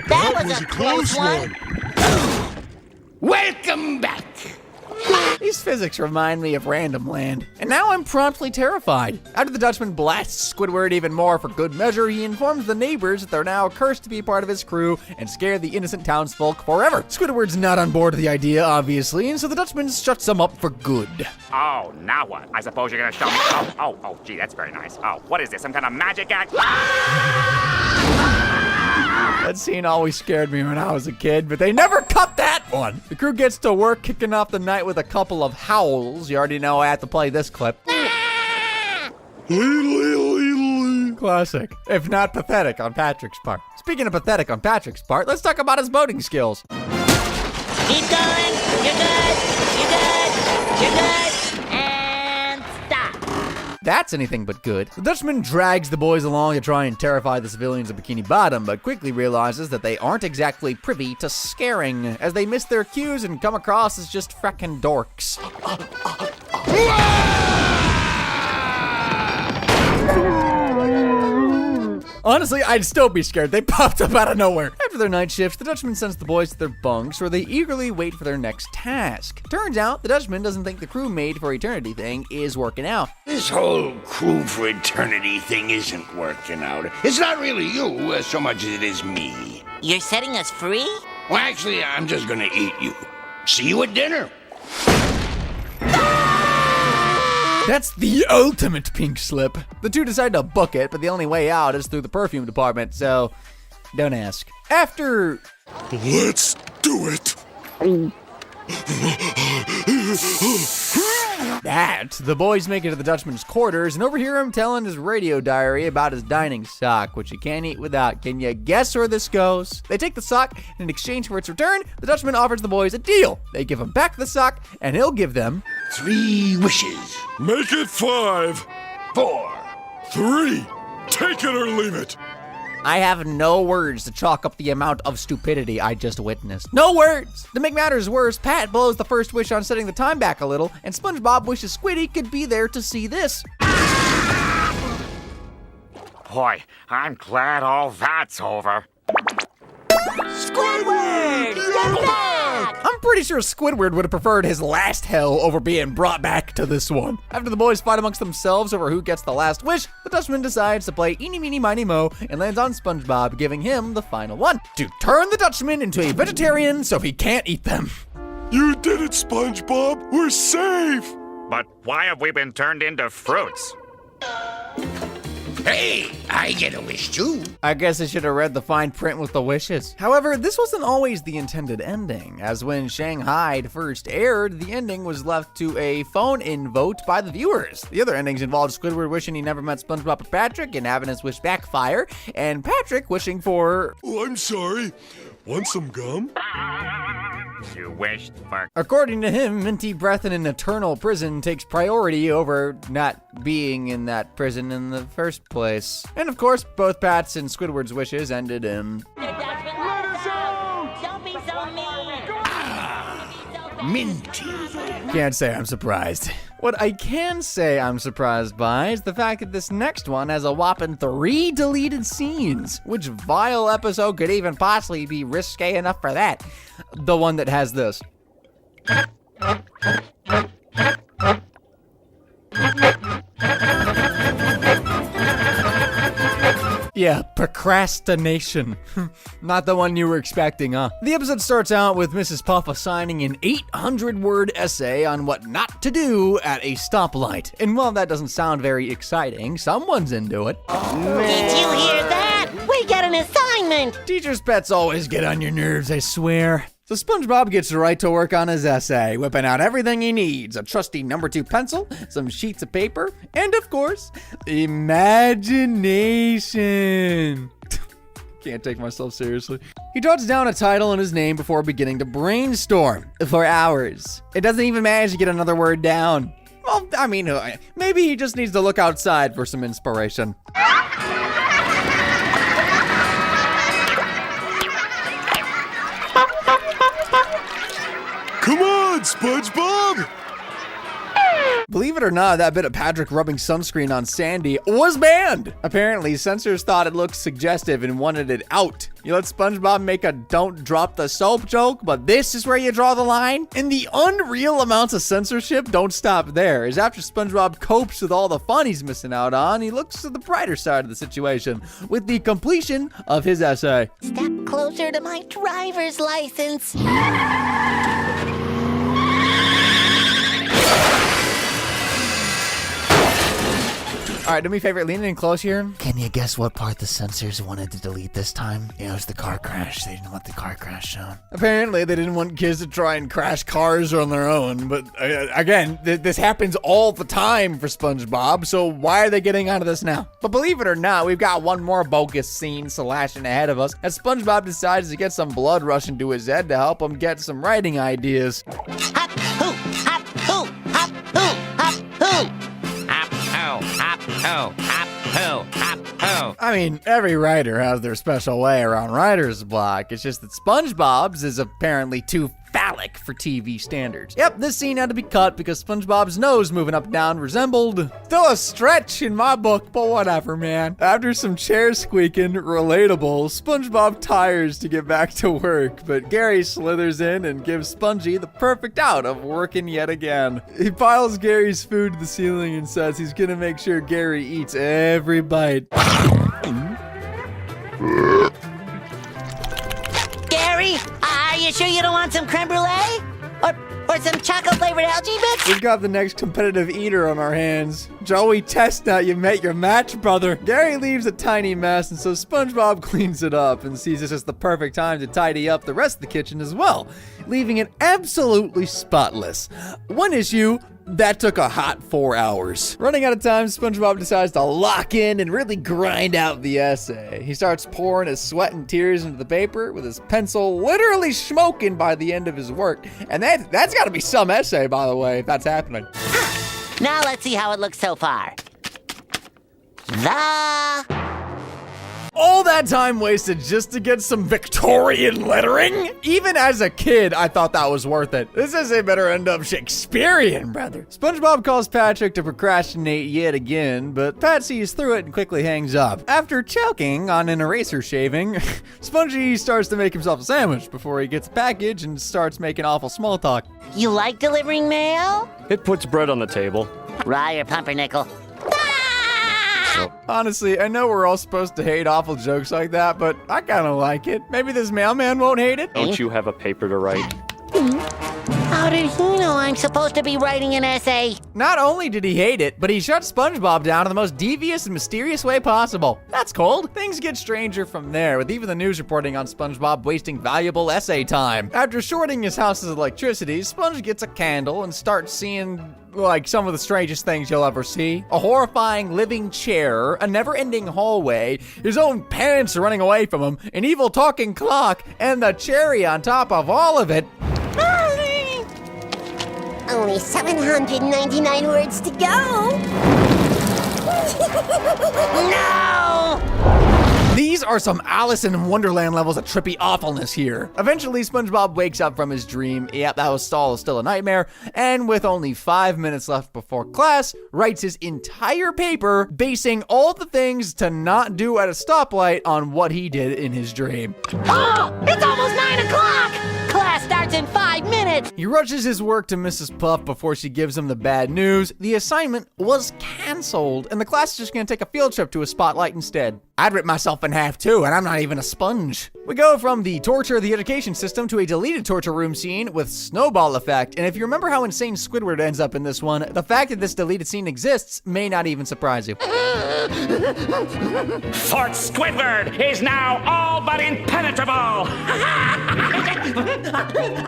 That was a close one. Welcome back. These physics remind me of Random Land, and now I'm promptly terrified. After the Dutchman blasts Squidward even more for good measure, he informs the neighbors that they're now cursed to be part of his crew and scare the innocent townsfolk forever. Squidward's not on board with the idea, obviously, and so the Dutchman shuts them up for good. Oh, now what? I suppose you're gonna show me. Oh, gee, that's very nice. Oh, what is this? Some kind of magic act? That scene always scared me when I was a kid, but they never cut that one. The crew gets to work kicking off the night with a couple of howls. You already know I have to play this clip. Classic, if not pathetic on Patrick's part. Speaking of pathetic on Patrick's part, let's talk about his boating skills. Keep going. You're good. You're good. You're good. And stop. That's anything but good. The Dutchman drags the boys along to try and terrify the civilians of Bikini Bottom, but quickly realizes that they aren't exactly privy to scaring, as they miss their cues and come across as just freckin' dorks. Honestly, I'd still be scared. They popped up out of nowhere. After their night shifts, the Dutchman sends the boys to their bunks, where they eagerly wait for their next task. Turns out, the Dutchman doesn't think the crew made for eternity thing is working out. This whole crew for eternity thing isn't working out. It's not really you so much as it is me. You're setting us free? Well, actually, I'm just gonna eat you. See you at dinner. That's the ultimate pink slip. The two decide to book it, but the only way out is through the perfume department, so don't ask. After... Let's do it. that, the boys make it to the Dutchman's quarters and overhear him telling his radio diary about his dining sock, which you can't eat without. Can you guess where this goes? They take the sock, and in exchange for its return, the Dutchman offers the boys a deal. They give him back the sock, and he'll give them 3 wishes. Make it 5. 4. 3. Take it or leave it. I have no words to chalk up the amount of stupidity I just witnessed. No words! To make matters worse, Pat blows the first wish on setting the time back a little, and SpongeBob wishes Squiddy could be there to see this. Boy, I'm glad all that's over. Squidward! You're back! I'm pretty sure Squidward would have preferred his last hell over being brought back to this one. After the boys fight amongst themselves over who gets the last wish, the Dutchman decides to play eeny, meeny, miny, mo, and lands on SpongeBob, giving him the final one, to turn the Dutchman into a vegetarian so he can't eat them. You did it, SpongeBob. We're safe. But why have we been turned into fruits? Hey, I get a wish too. I guess I should have read the fine print with the wishes. However, this wasn't always the intended ending, as when Shanghaied first aired, the ending was left to a phone-in vote by the viewers. The other endings involved Squidward wishing he never met SpongeBob and Patrick and having his wish backfire, and Patrick wishing for... Oh, I'm sorry. Want some gum? You wished for... According to him, minty breath in an eternal prison takes priority over not being in that prison in the first place. And of course, both Pat's and Squidward's wishes ended in... Let us out! Don't be so mean! Minty. Can't say I'm surprised. What I can say I'm surprised by is the fact that this next one has a whopping 3 deleted scenes. Which vile episode could even possibly be risque enough for that? The one that has this. Yeah, Procrastination. Not the one you were expecting, huh? The episode starts out with Mrs. Puff assigning an 800-word essay on what not to do at a stoplight. And while that doesn't sound very exciting, someone's into it. Did you hear that? We got an assignment! Teacher's pets always get on your nerves, I swear. So SpongeBob gets right to work on his essay, whipping out everything he needs. A trusty number 2 pencil, some sheets of paper, and of course, imagination. Can't take myself seriously. He jots down a title and his name before beginning to brainstorm for hours. It doesn't even manage to get another word down. Well, I mean, maybe he just needs to look outside for some inspiration. Come on, SpongeBob! Believe it or not, that bit of Patrick rubbing sunscreen on Sandy was banned. Apparently, censors thought it looked suggestive and wanted it out. You let SpongeBob make a don't drop the soap joke, but this is where you draw the line? And the unreal amounts of censorship don't stop there, as after SpongeBob copes with all the fun he's missing out on, he looks to the brighter side of the situation with the completion of his essay. Step closer to my driver's license. All right, do me a favor, lean in close here. Can you guess what part the censors wanted to delete this time? It was the car crash. They didn't want the car crash shown. Apparently, they didn't want kids to try and crash cars on their own. But again, this happens all the time for SpongeBob, so why are they getting out of this now? But believe it or not, we've got one more bogus scene slashing ahead of us as SpongeBob decides to get some blood rushing to his head to help him get some writing ideas. Hop, hoo, hop, hoo, hop, hoo, hop, hoo. Hop, ho, hop, ho, hop, ho, hop, ho. I mean, every writer has their special way around writer's block. It's just that SpongeBob's is apparently too phallic for TV standards. Yep, this scene had to be cut because SpongeBob's nose moving up and down resembled still a stretch in my book, but whatever, man. After some chair squeaking, relatable, SpongeBob tires to get back to work, but Gary slithers in and gives Spongy the perfect out of working yet again. He piles Gary's food to the ceiling and says he's gonna make sure Gary eats every bite. Gary, are you sure you don't want some creme brulee? Or some chocolate-flavored algae bits? We've got the next competitive eater on our hands. Joey Chestnut, you met your match, brother. Gary leaves a tiny mess, and so SpongeBob cleans it up and sees this as the perfect time to tidy up the rest of the kitchen as well, leaving it absolutely spotless. One issue, that took a hot 4 hours. Running out of time, SpongeBob decides to lock in and really grind out the essay. He starts pouring his sweat and tears into the paper with his pencil literally smoking by the end of his work. And that's gotta be some essay, by the way, if that's happening. Now let's see how it looks so far. All that time wasted just to get some Victorian lettering? Even as a kid, I thought that was worth it. This essay better end up Shakespearean, brother. SpongeBob calls Patrick to procrastinate yet again, but Pat sees through it and quickly hangs up. After choking on an eraser shaving, Spongy starts to make himself a sandwich before he gets a package and starts making awful small talk. You like delivering mail? It puts bread on the table. Rye or pumpernickel? Honestly, I know we're all supposed to hate awful jokes like that, but I kind of like it. Maybe this mailman won't hate it. Don't you have a paper to write? How did he know I'm supposed to be writing an essay? Not only did he hate it, but he shut SpongeBob down in the most devious and mysterious way possible. That's cold. Things get stranger from there, with even the news reporting on SpongeBob wasting valuable essay time. After shorting his house's electricity, Sponge gets a candle and starts seeing like some of the strangest things you'll ever see. A horrifying living chair, a never-ending hallway, his own parents running away from him, an evil talking clock, and the cherry on top of all of it. Only 799 words to go. No! These are some Alice in Wonderland levels of trippy awfulness here. Eventually, SpongeBob wakes up from his dream. Yep, that was still a nightmare. And with only 5 minutes left before class, writes his entire paper basing all the things to not do at a stoplight on what he did in his dream. Oh, it's almost 9 o'clock! Class starts in 5 minutes! He rushes his work to Mrs. Puff before she gives him the bad news. The assignment was canceled, and the class is just gonna take a field trip to a spotlight instead. I'd rip myself in half too, and I'm not even a sponge. We go from the torture of the education system to a deleted torture room scene with Snowball effect, and if you remember how insane Squidward ends up in this one, the fact that this deleted scene exists may not even surprise you. Fort Squidward is now all but impenetrable!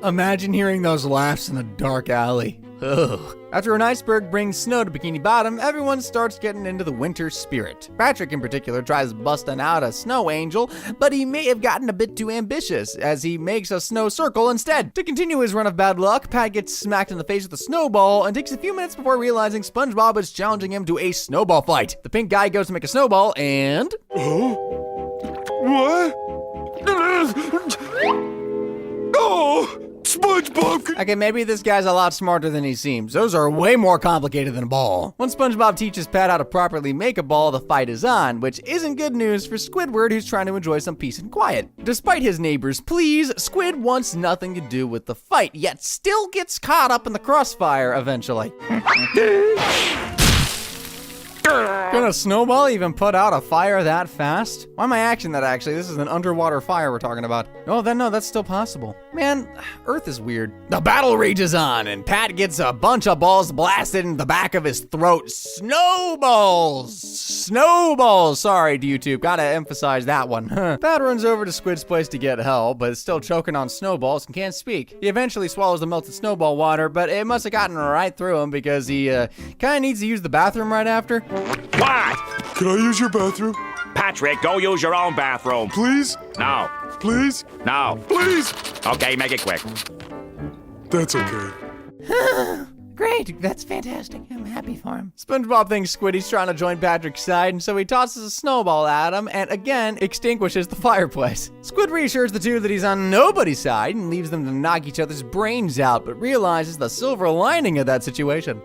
Imagine hearing those laughs in a dark alley. Ugh. After an iceberg brings snow to Bikini Bottom, everyone starts getting into the winter spirit. Patrick in particular tries busting out a snow angel, but he may have gotten a bit too ambitious as he makes a snow circle instead. To continue his run of bad luck, Pat gets smacked in the face with a snowball and takes a few minutes before realizing SpongeBob is challenging him to a snowball fight. The pink guy goes to make a snowball and... What? Oh! SpongeBob! Okay, maybe this guy's a lot smarter than he seems. Those are way more complicated than a ball. When SpongeBob teaches Pat how to properly make a ball, the fight is on, which isn't good news for Squidward, who's trying to enjoy some peace and quiet. Despite his neighbor's pleas, Squid wants nothing to do with the fight, yet still gets caught up in the crossfire eventually. Can a snowball even put out a fire that fast? Why am I acting that actually? This is an underwater fire we're talking about. Oh, then no, that's still possible. Man, Earth is weird. The battle rages on, and Pat gets a bunch of balls blasted in the back of his throat. Snowballs! Snowballs! Sorry, YouTube, gotta emphasize that one. Pat runs over to Squid's place to get help, but is still choking on snowballs and can't speak. He eventually swallows the melted snowball water, but it must have gotten right through him because he kinda needs to use the bathroom right after. What? Can I use your bathroom? Patrick, go use your own bathroom. Please? No. Please? No. Please? Okay, make it quick. That's okay. Great, that's fantastic. I'm happy for him. SpongeBob thinks Squiddy's trying to join Patrick's side, and so he tosses a snowball at him and again extinguishes the fireplace. Squid reassures the two that he's on nobody's side and leaves them to knock each other's brains out, but realizes the silver lining of that situation.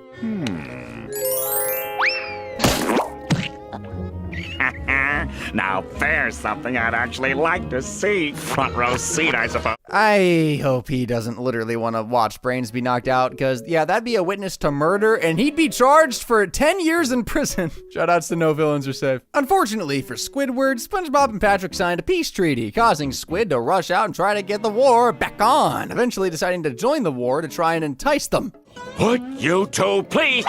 Now there's something I'd actually like to see. Front row seat, I suppose. I hope he doesn't literally want to watch brains be knocked out, because, yeah, that'd be a witness to murder, and he'd be charged for 10 years in prison. Shoutouts to No Villains Are Safe. Unfortunately for Squidward, SpongeBob and Patrick signed a peace treaty, causing Squid to rush out and try to get the war back on, eventually deciding to join the war to try and entice them. Would you two please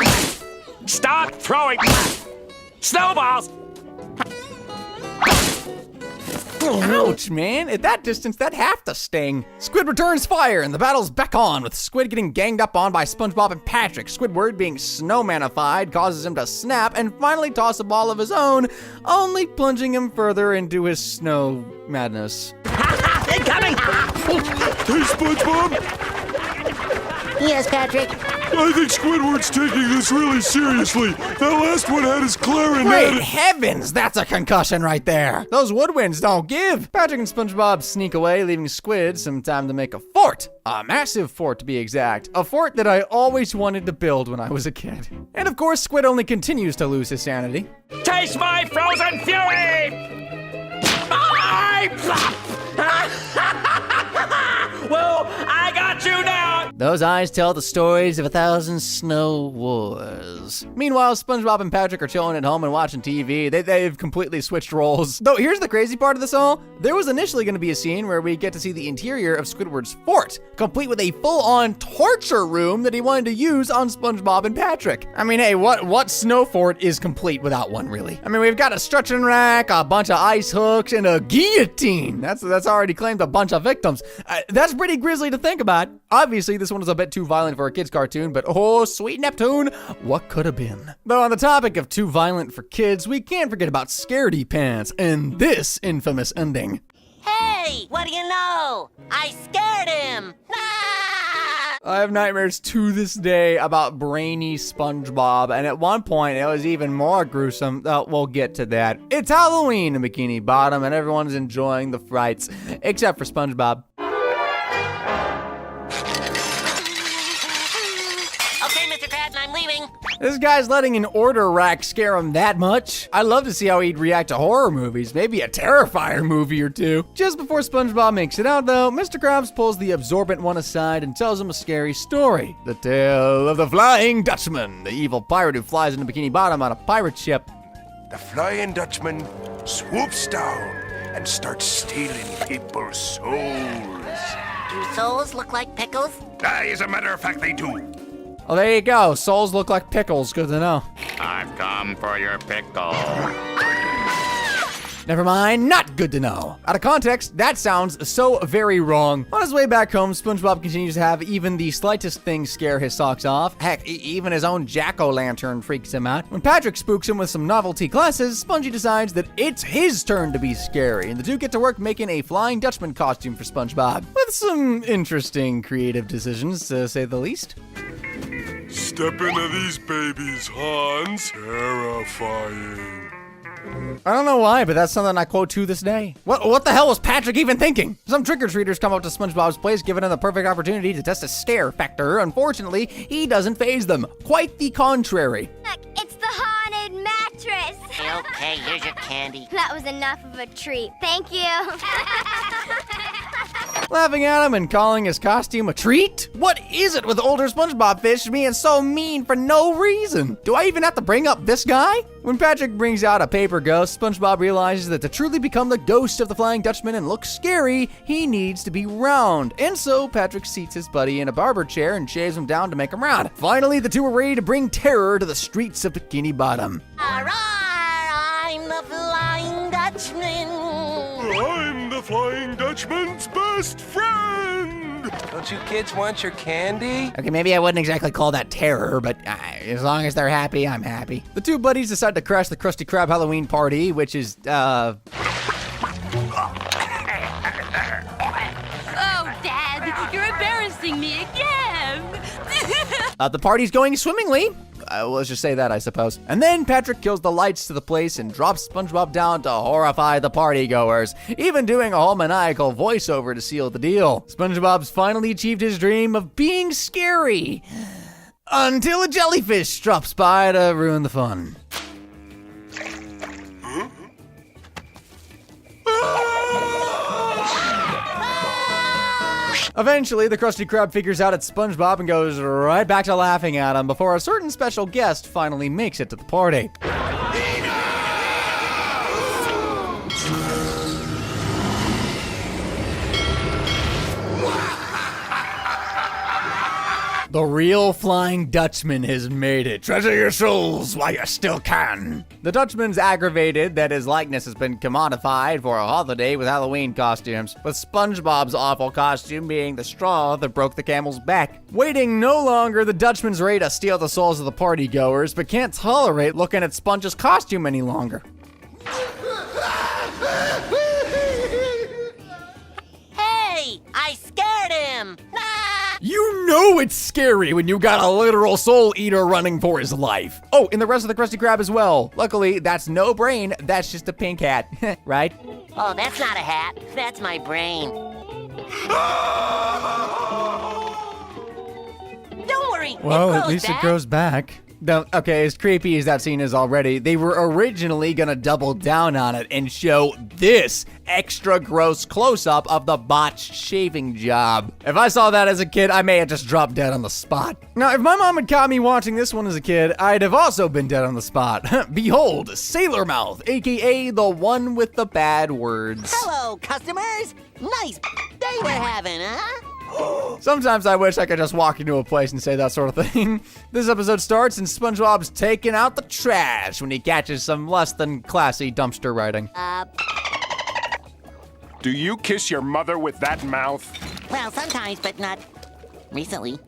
stop throwing snowballs? Ouch, man. At that distance, that'd have to sting. Squid returns fire, and the battle's back on, with Squid getting ganged up on by SpongeBob and Patrick. Squidward, being snowmanified, causes him to snap and finally toss a ball of his own, only plunging him further into his snow madness. Incoming! Hey, SpongeBob! Yes, Patrick? I think Squidward's taking this really seriously. That last one had his clarinet. Great heavens, that's a concussion right there. Those woodwinds don't give. Patrick and SpongeBob sneak away, leaving Squid some time to make a fort. A massive fort, to be exact. A fort that I always wanted to build when I was a kid. And of course, Squid only continues to lose his sanity. Taste my frozen fury! Well, I got you now! Those eyes tell the stories of 1,000 snow wars. Meanwhile, SpongeBob and Patrick are chilling at home and watching TV. They've completely switched roles. Though here's the crazy part of this all. There was initially going to be a scene where we get to see the interior of Squidward's fort, complete with a full-on torture room that he wanted to use on SpongeBob and Patrick. I mean, hey, what snow fort is complete without one, really? I mean, we've got a stretching rack, a bunch of ice hooks, and a guillotine. That's already claimed a bunch of victims. That's pretty grisly to think about. Obviously, this one is a bit too violent for a kid's cartoon, but oh, sweet Neptune, what could have been? Though on the topic of too violent for kids, we can't forget about Scaredy Pants and this infamous ending. Hey, what do you know? I scared him. Ah! I have nightmares to this day about brainy SpongeBob, and at one point it was even more gruesome. We'll get to that. It's Halloween in Bikini Bottom, and everyone's enjoying the frights, except for SpongeBob. Okay, Mr. Krabs, I'm leaving. This guy's letting an order rack scare him that much. I'd love to see how he'd react to horror movies, maybe a Terrifier movie or two. Just before SpongeBob makes it out though, Mr. Krabs pulls the absorbent one aside and tells him a scary story. The tale of the Flying Dutchman, the evil pirate who flies into Bikini Bottom on a pirate ship. The Flying Dutchman swoops down and starts stealing people's souls. Do souls look like pickles? As a matter of fact, they do. Oh, there you go. Souls look like pickles. Good to know. I've come for your pickle. Never mind, not good to know. Out of context, that sounds so very wrong. On his way back home, SpongeBob continues to have even the slightest thing scare his socks off. Heck, even his own jack-o'-lantern freaks him out. When Patrick spooks him with some novelty glasses, Spongy decides that it's his turn to be scary, and the two get to work making a Flying Dutchman costume for SpongeBob, with some interesting creative decisions, to say the least. Step into these babies, Hans. Terrifying. I don't know why, but that's something I quote to this day. What the hell was Patrick even thinking? Some trick-or-treaters come up to SpongeBob's place, giving him the perfect opportunity to test his stare factor. Unfortunately, he doesn't faze them. Quite the contrary. Look, it's the haunted mattress. Okay, here's your candy. That was enough of a treat. Thank you. Laughing at him and calling his costume a treat? What is it with older SpongeBob fish being so mean for no reason? Do I even have to bring up this guy? When Patrick brings out a paper ghost, SpongeBob realizes that to truly become the ghost of the Flying Dutchman and look scary, he needs to be round. And so Patrick seats his buddy in a barber chair and shaves him down to make him round. Finally, the two are ready to bring terror to the streets of Bikini Bottom. I'm the Flying Dutchman. I'm the Flying Dutchman's best friend! Don't you kids want your candy? Okay, maybe I wouldn't exactly call that terror, but as long as they're happy, I'm happy. The two buddies decide to crash the Krusty Krab Halloween party, which is, Oh, Dad, you're embarrassing me again. the party's going swimmingly. Let's just say that, I suppose. And then Patrick kills the lights to the place and drops SpongeBob down to horrify the partygoers, even doing a whole maniacal voiceover to seal the deal. SpongeBob's finally achieved his dream of being scary, until a jellyfish drops by to ruin the fun. Eventually, the Krusty Krab figures out it's SpongeBob and goes right back to laughing at him before a certain special guest finally makes it to the party. The real Flying Dutchman has made it. Treasure your souls while you still can. The Dutchman's aggravated that his likeness has been commodified for a holiday with Halloween costumes, with SpongeBob's awful costume being the straw that broke the camel's back. Waiting no longer, the Dutchman's ready to steal the souls of the partygoers, but can't tolerate looking at Sponge's costume any longer. Hey, I scared him. You know it's scary when you got a literal soul eater running for his life. Oh, and the rest of the Krusty Krab as well. Luckily, that's no brain, that's just a pink hat, right? Oh, that's not a hat. That's my brain. Don't worry. Well, it at grows least back. it grows back. Okay, as creepy as that scene is already, they were originally gonna double down on it and show this extra gross close-up of the botched shaving job. If I saw that as a kid, I may have just dropped dead on the spot. Now, if my mom had caught me watching this one as a kid, I'd have also been dead on the spot. Behold, Sailor Mouth, aka the one with the bad words. Hello, customers. Nice day we're having, huh? Sometimes I wish I could just walk into a place and say that sort of thing. This episode starts and SpongeBob's taking out the trash when he catches some less than classy dumpster writing. Do you kiss your mother with that mouth? Well, sometimes, but not recently.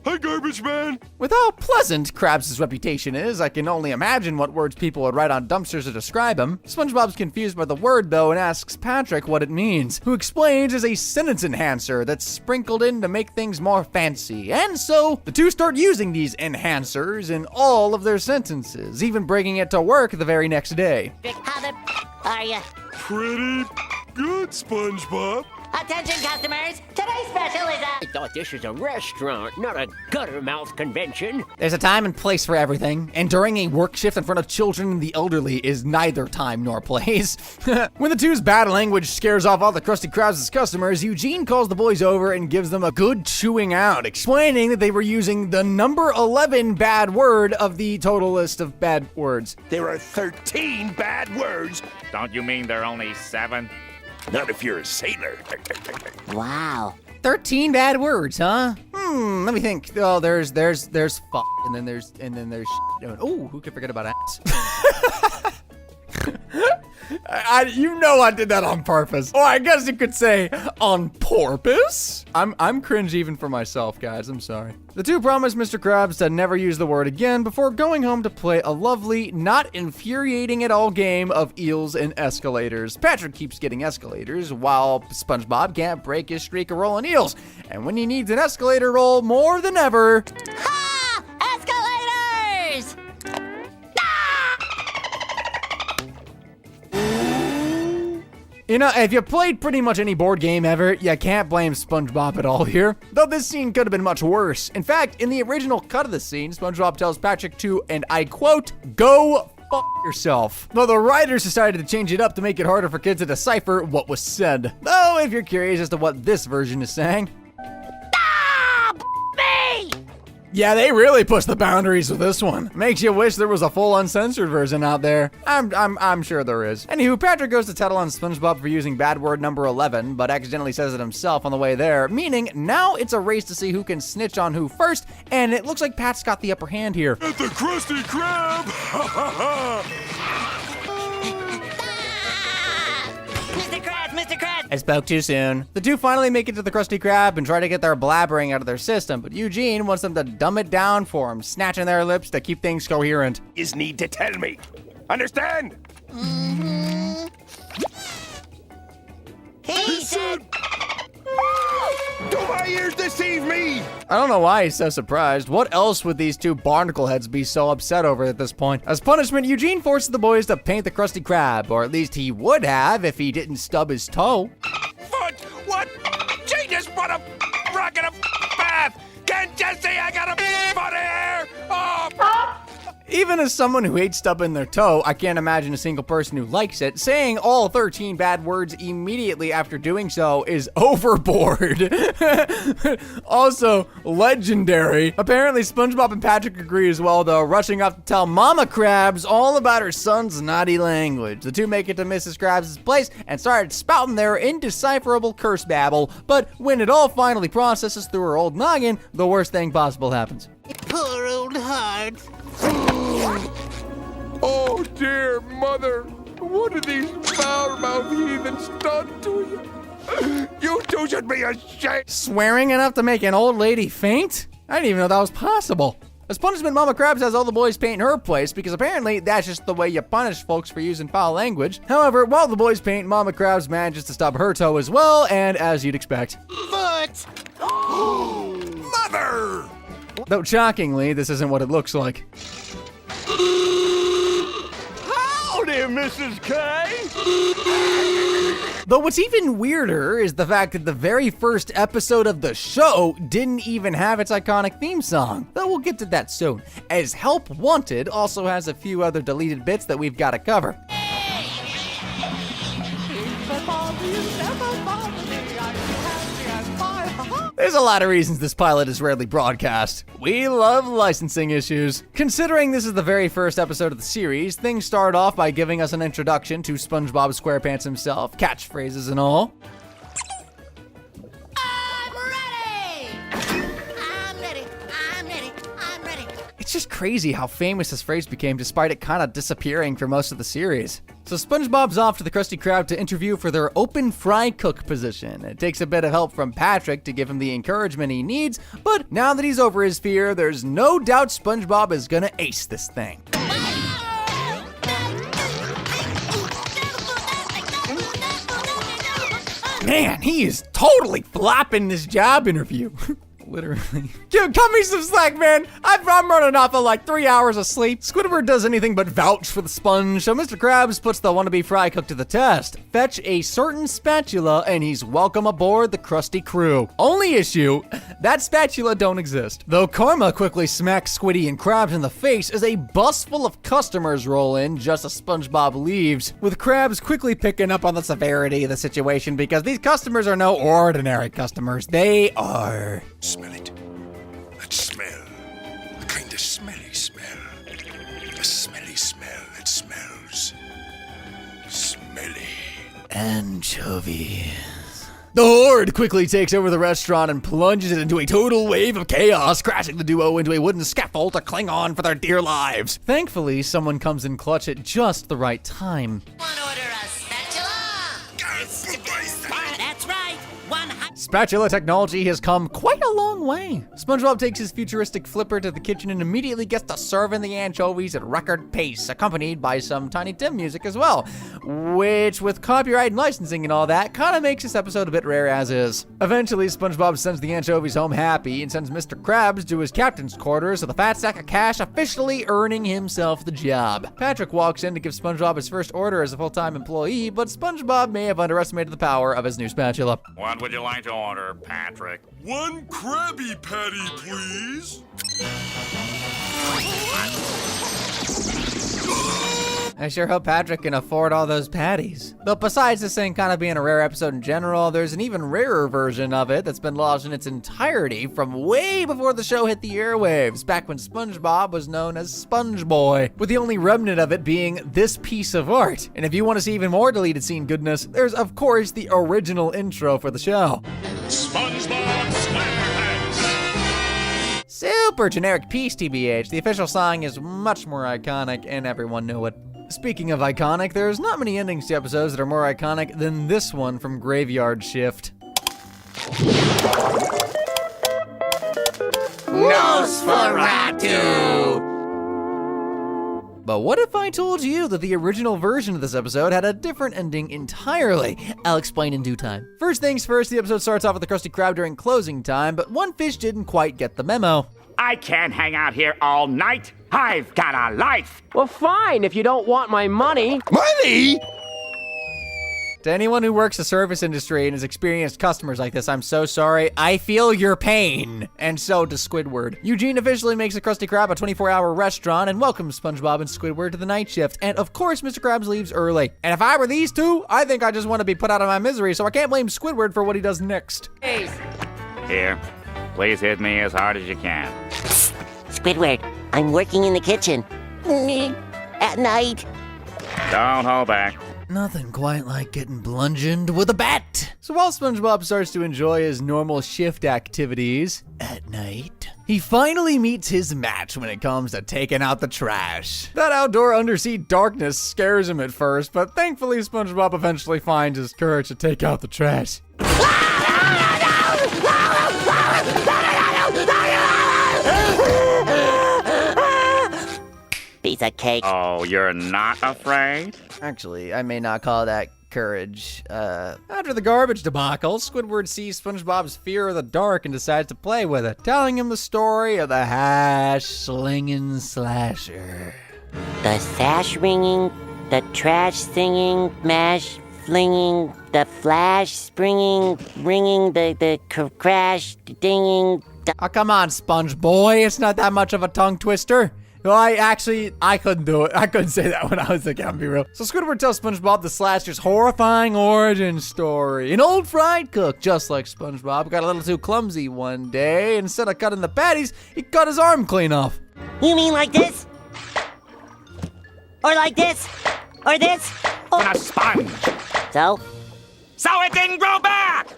Hi, garbage man. With how pleasant Krabs' reputation is, I can only imagine what words people would write on dumpsters to describe him. SpongeBob's confused by the word, though, and asks Patrick what it means, who explains it's a sentence enhancer that's sprinkled in to make things more fancy. And so, the two start using these enhancers in all of their sentences, even bringing it to work the very next day. How the are you? Pretty good, SpongeBob. Attention, customers! Today's special is I thought this was a restaurant, not a gutter mouth convention. There's a time and place for everything, and during a work shift in front of children and the elderly is neither time nor place. When the two's bad language scares off all the Krusty Krabs' customers, Eugene calls the boys over and gives them a good chewing out, explaining that they were using the number 11 bad word of the total list of bad words. There are 13 bad words. Don't you mean there are only 7? Not if you're a sailor. wow. 13 bad words, huh? Let me think. Oh, there's fuck, and then there's shit. Oh, who could forget about ass? You know I did that on purpose. Or I guess you could say on porpoise. I'm cringe even for myself, guys. I'm sorry. The two promise Mr. Krabs to never use the word again before going home to play a lovely, not infuriating at all game of eels and escalators. Patrick keeps getting escalators while SpongeBob can't break his streak of rolling eels. And when he needs an escalator roll more than ever, Ha! Escalators! you know, if you played pretty much any board game ever, you can't blame SpongeBob at all here. Though this scene could have been much worse. In fact, in the original cut of the scene, SpongeBob tells Patrick to, and I quote, "Go fuck yourself." Though the writers decided to change it up to make it harder for kids to decipher what was said. Though, if you're curious as to what this version is saying, yeah, they really pushed the boundaries with this one. Makes you wish there was a full uncensored version out there. I'm sure there is. Anywho, Patrick goes to tattle on SpongeBob for using bad word number 11, but accidentally says it himself on the way there, meaning now it's a race to see who can snitch on who first, and it looks like Pat's got the upper hand here. At the Krusty Krab! Ha ha ha! Mr. Krabs! I spoke too soon. The two finally make it to the Krusty Krab and try to get their blabbering out of their system, but Eugene wants them to dumb it down for him, snatching their lips to keep things coherent. Is need to tell me. Understand? He said... Do my ears deceive me? I don't know why he's so surprised. What else would these two barnacle heads be so upset over at this point? As punishment, Eugene forces the boys to paint the Krusty Krab, or at least he would have if he didn't stub his toe. What? She just put a rock in a bath. Can't you see I got a foot hair? Oh. Even as someone who hates stubbing their toe, I can't imagine a single person who likes it. Saying all 13 bad words immediately after doing so is overboard. Also, legendary. Apparently, SpongeBob and Patrick agree as well, though, rushing up to tell Mama Krabs all about her son's naughty language. The two make it to Mrs. Krabs' place and start spouting their indecipherable curse babble, but when it all finally processes through her old noggin, the worst thing possible happens. Poor old heart. Oh, dear mother. What have these foul-mouthed heathens done to you? You two should be ashamed. Swearing enough to make an old lady faint? I didn't even know that was possible. As punishment, Mama Krabs has all the boys paint her place because apparently that's just the way you punish folks for using foul language. However, while the boys paint, Mama Krabs manages to stub her toe as well, and as you'd expect. Foot! Mother! Though shockingly, this isn't what it looks like. Howdy, Mrs. K? Though what's even weirder is the fact that the very first episode of the show didn't even have its iconic theme song. Though we'll get to that soon, as Help Wanted also has a few other deleted bits that we've got to cover. There's a lot of reasons this pilot is rarely broadcast. We love licensing issues. Considering this is the very first episode of the series, things start off by giving us an introduction to SpongeBob SquarePants himself, catchphrases and all. I'm ready! I'm ready, I'm ready, I'm ready. It's just crazy how famous this phrase became despite it kind of disappearing for most of the series. So SpongeBob's off to the Krusty Krab to interview for their open fry cook position. It takes a bit of help from Patrick to give him the encouragement he needs, but now that he's over his fear, there's no doubt SpongeBob is gonna ace this thing. Man, he is totally flopping this job interview. Literally. Dude, cut me some slack, man. I'm running off of like 3 hours of sleep. Squidward does anything but vouch for the sponge, so Mr. Krabs puts the wannabe fry cook to the test. Fetch a certain spatula, and he's welcome aboard the Krusty crew. Only issue, that spatula don't exist. Though karma quickly smacks Squiddy and Krabs in the face as a bus full of customers roll in just as SpongeBob leaves, with Krabs quickly picking up on the severity of the situation because these customers are no ordinary customers. They are... Smell it. That smell. A kind of smelly smell. A smelly smell that smells smelly. Anchovy. The Horde quickly takes over the restaurant and plunges it into a total wave of chaos, crashing the duo into a wooden scaffold to cling on for their dear lives. Thankfully, someone comes in clutch at just the right time. One order a spatula. That's right. One hot. Spatula technology has come quite a long way. SpongeBob takes his futuristic flipper to the kitchen and immediately gets to serving the anchovies at record pace, accompanied by some Tiny Tim music as well, which, with copyright and licensing and all that, kind of makes this episode a bit rare as is. Eventually, SpongeBob sends the anchovies home happy and sends Mr. Krabs to his captain's quarters with a fat sack of cash, officially earning himself the job. Patrick walks in to give SpongeBob his first order as a full-time employee, but SpongeBob may have underestimated the power of his new spatula. What would you like to order, Patrick? One Krabby Patty, please. I sure hope Patrick can afford all those patties. Though besides this thing kind of being a rare episode in general, there's an even rarer version of it that's been lost in its entirety from way before the show hit the airwaves, back when SpongeBob was known as Sponge Boy, with the only remnant of it being this piece of art. And if you want to see even more deleted scene goodness, there's of course the original intro for the show. SpongeBob SquarePants. Super generic piece, TBH. The official song is much more iconic and everyone knew it. Speaking of iconic, there's not many endings to episodes that are more iconic than this one from Graveyard Shift. Nosferatu! But what if I told you that the original version of this episode had a different ending entirely? I'll explain in due time. First things first, the episode starts off with the Krusty Krab during closing time, but one fish didn't quite get the memo. I can't hang out here all night. I've got a life. Well, fine, if you don't want my money. Money? To anyone who works the service industry and has experienced customers like this, I'm so sorry. I feel your pain. And so does Squidward. Eugene officially makes the Krusty Krab a 24-hour restaurant and welcomes SpongeBob and Squidward to the night shift. And of course, Mr. Krabs leaves early. And if I were these two, I think I just want to be put out of my misery, so I can't blame Squidward for what he does next. Here, please hit me as hard as you can. Squidward, I'm working in the kitchen. At night. Don't hold back. Nothing quite like getting bludgeoned with a bat. So while SpongeBob starts to enjoy his normal shift activities at night, he finally meets his match when it comes to taking out the trash. That outdoor undersea darkness scares him at first, but thankfully SpongeBob eventually finds his courage to take out the trash. Piece of cake. Oh, you're not afraid? Actually, I may not call that courage. After the garbage debacle, Squidward sees SpongeBob's fear of the dark and decides to play with it, telling him the story of the hash-slinging slasher. The sash-ringing, The trash singing, mash flinging, the flash springing, ringing, the crash dinging. Oh, come on, Sponge Boy. It's not that much of a tongue twister. Well, I couldn't do it. I couldn't say that when I was a kid, I'll be real. So Squidward tells SpongeBob the Slasher's horrifying origin story. An old fried cook, just like SpongeBob, got a little too clumsy one day. Instead of cutting the patties, he cut his arm clean off. You mean like this? Or like this? Or this? On a sponge. So? So it didn't grow back!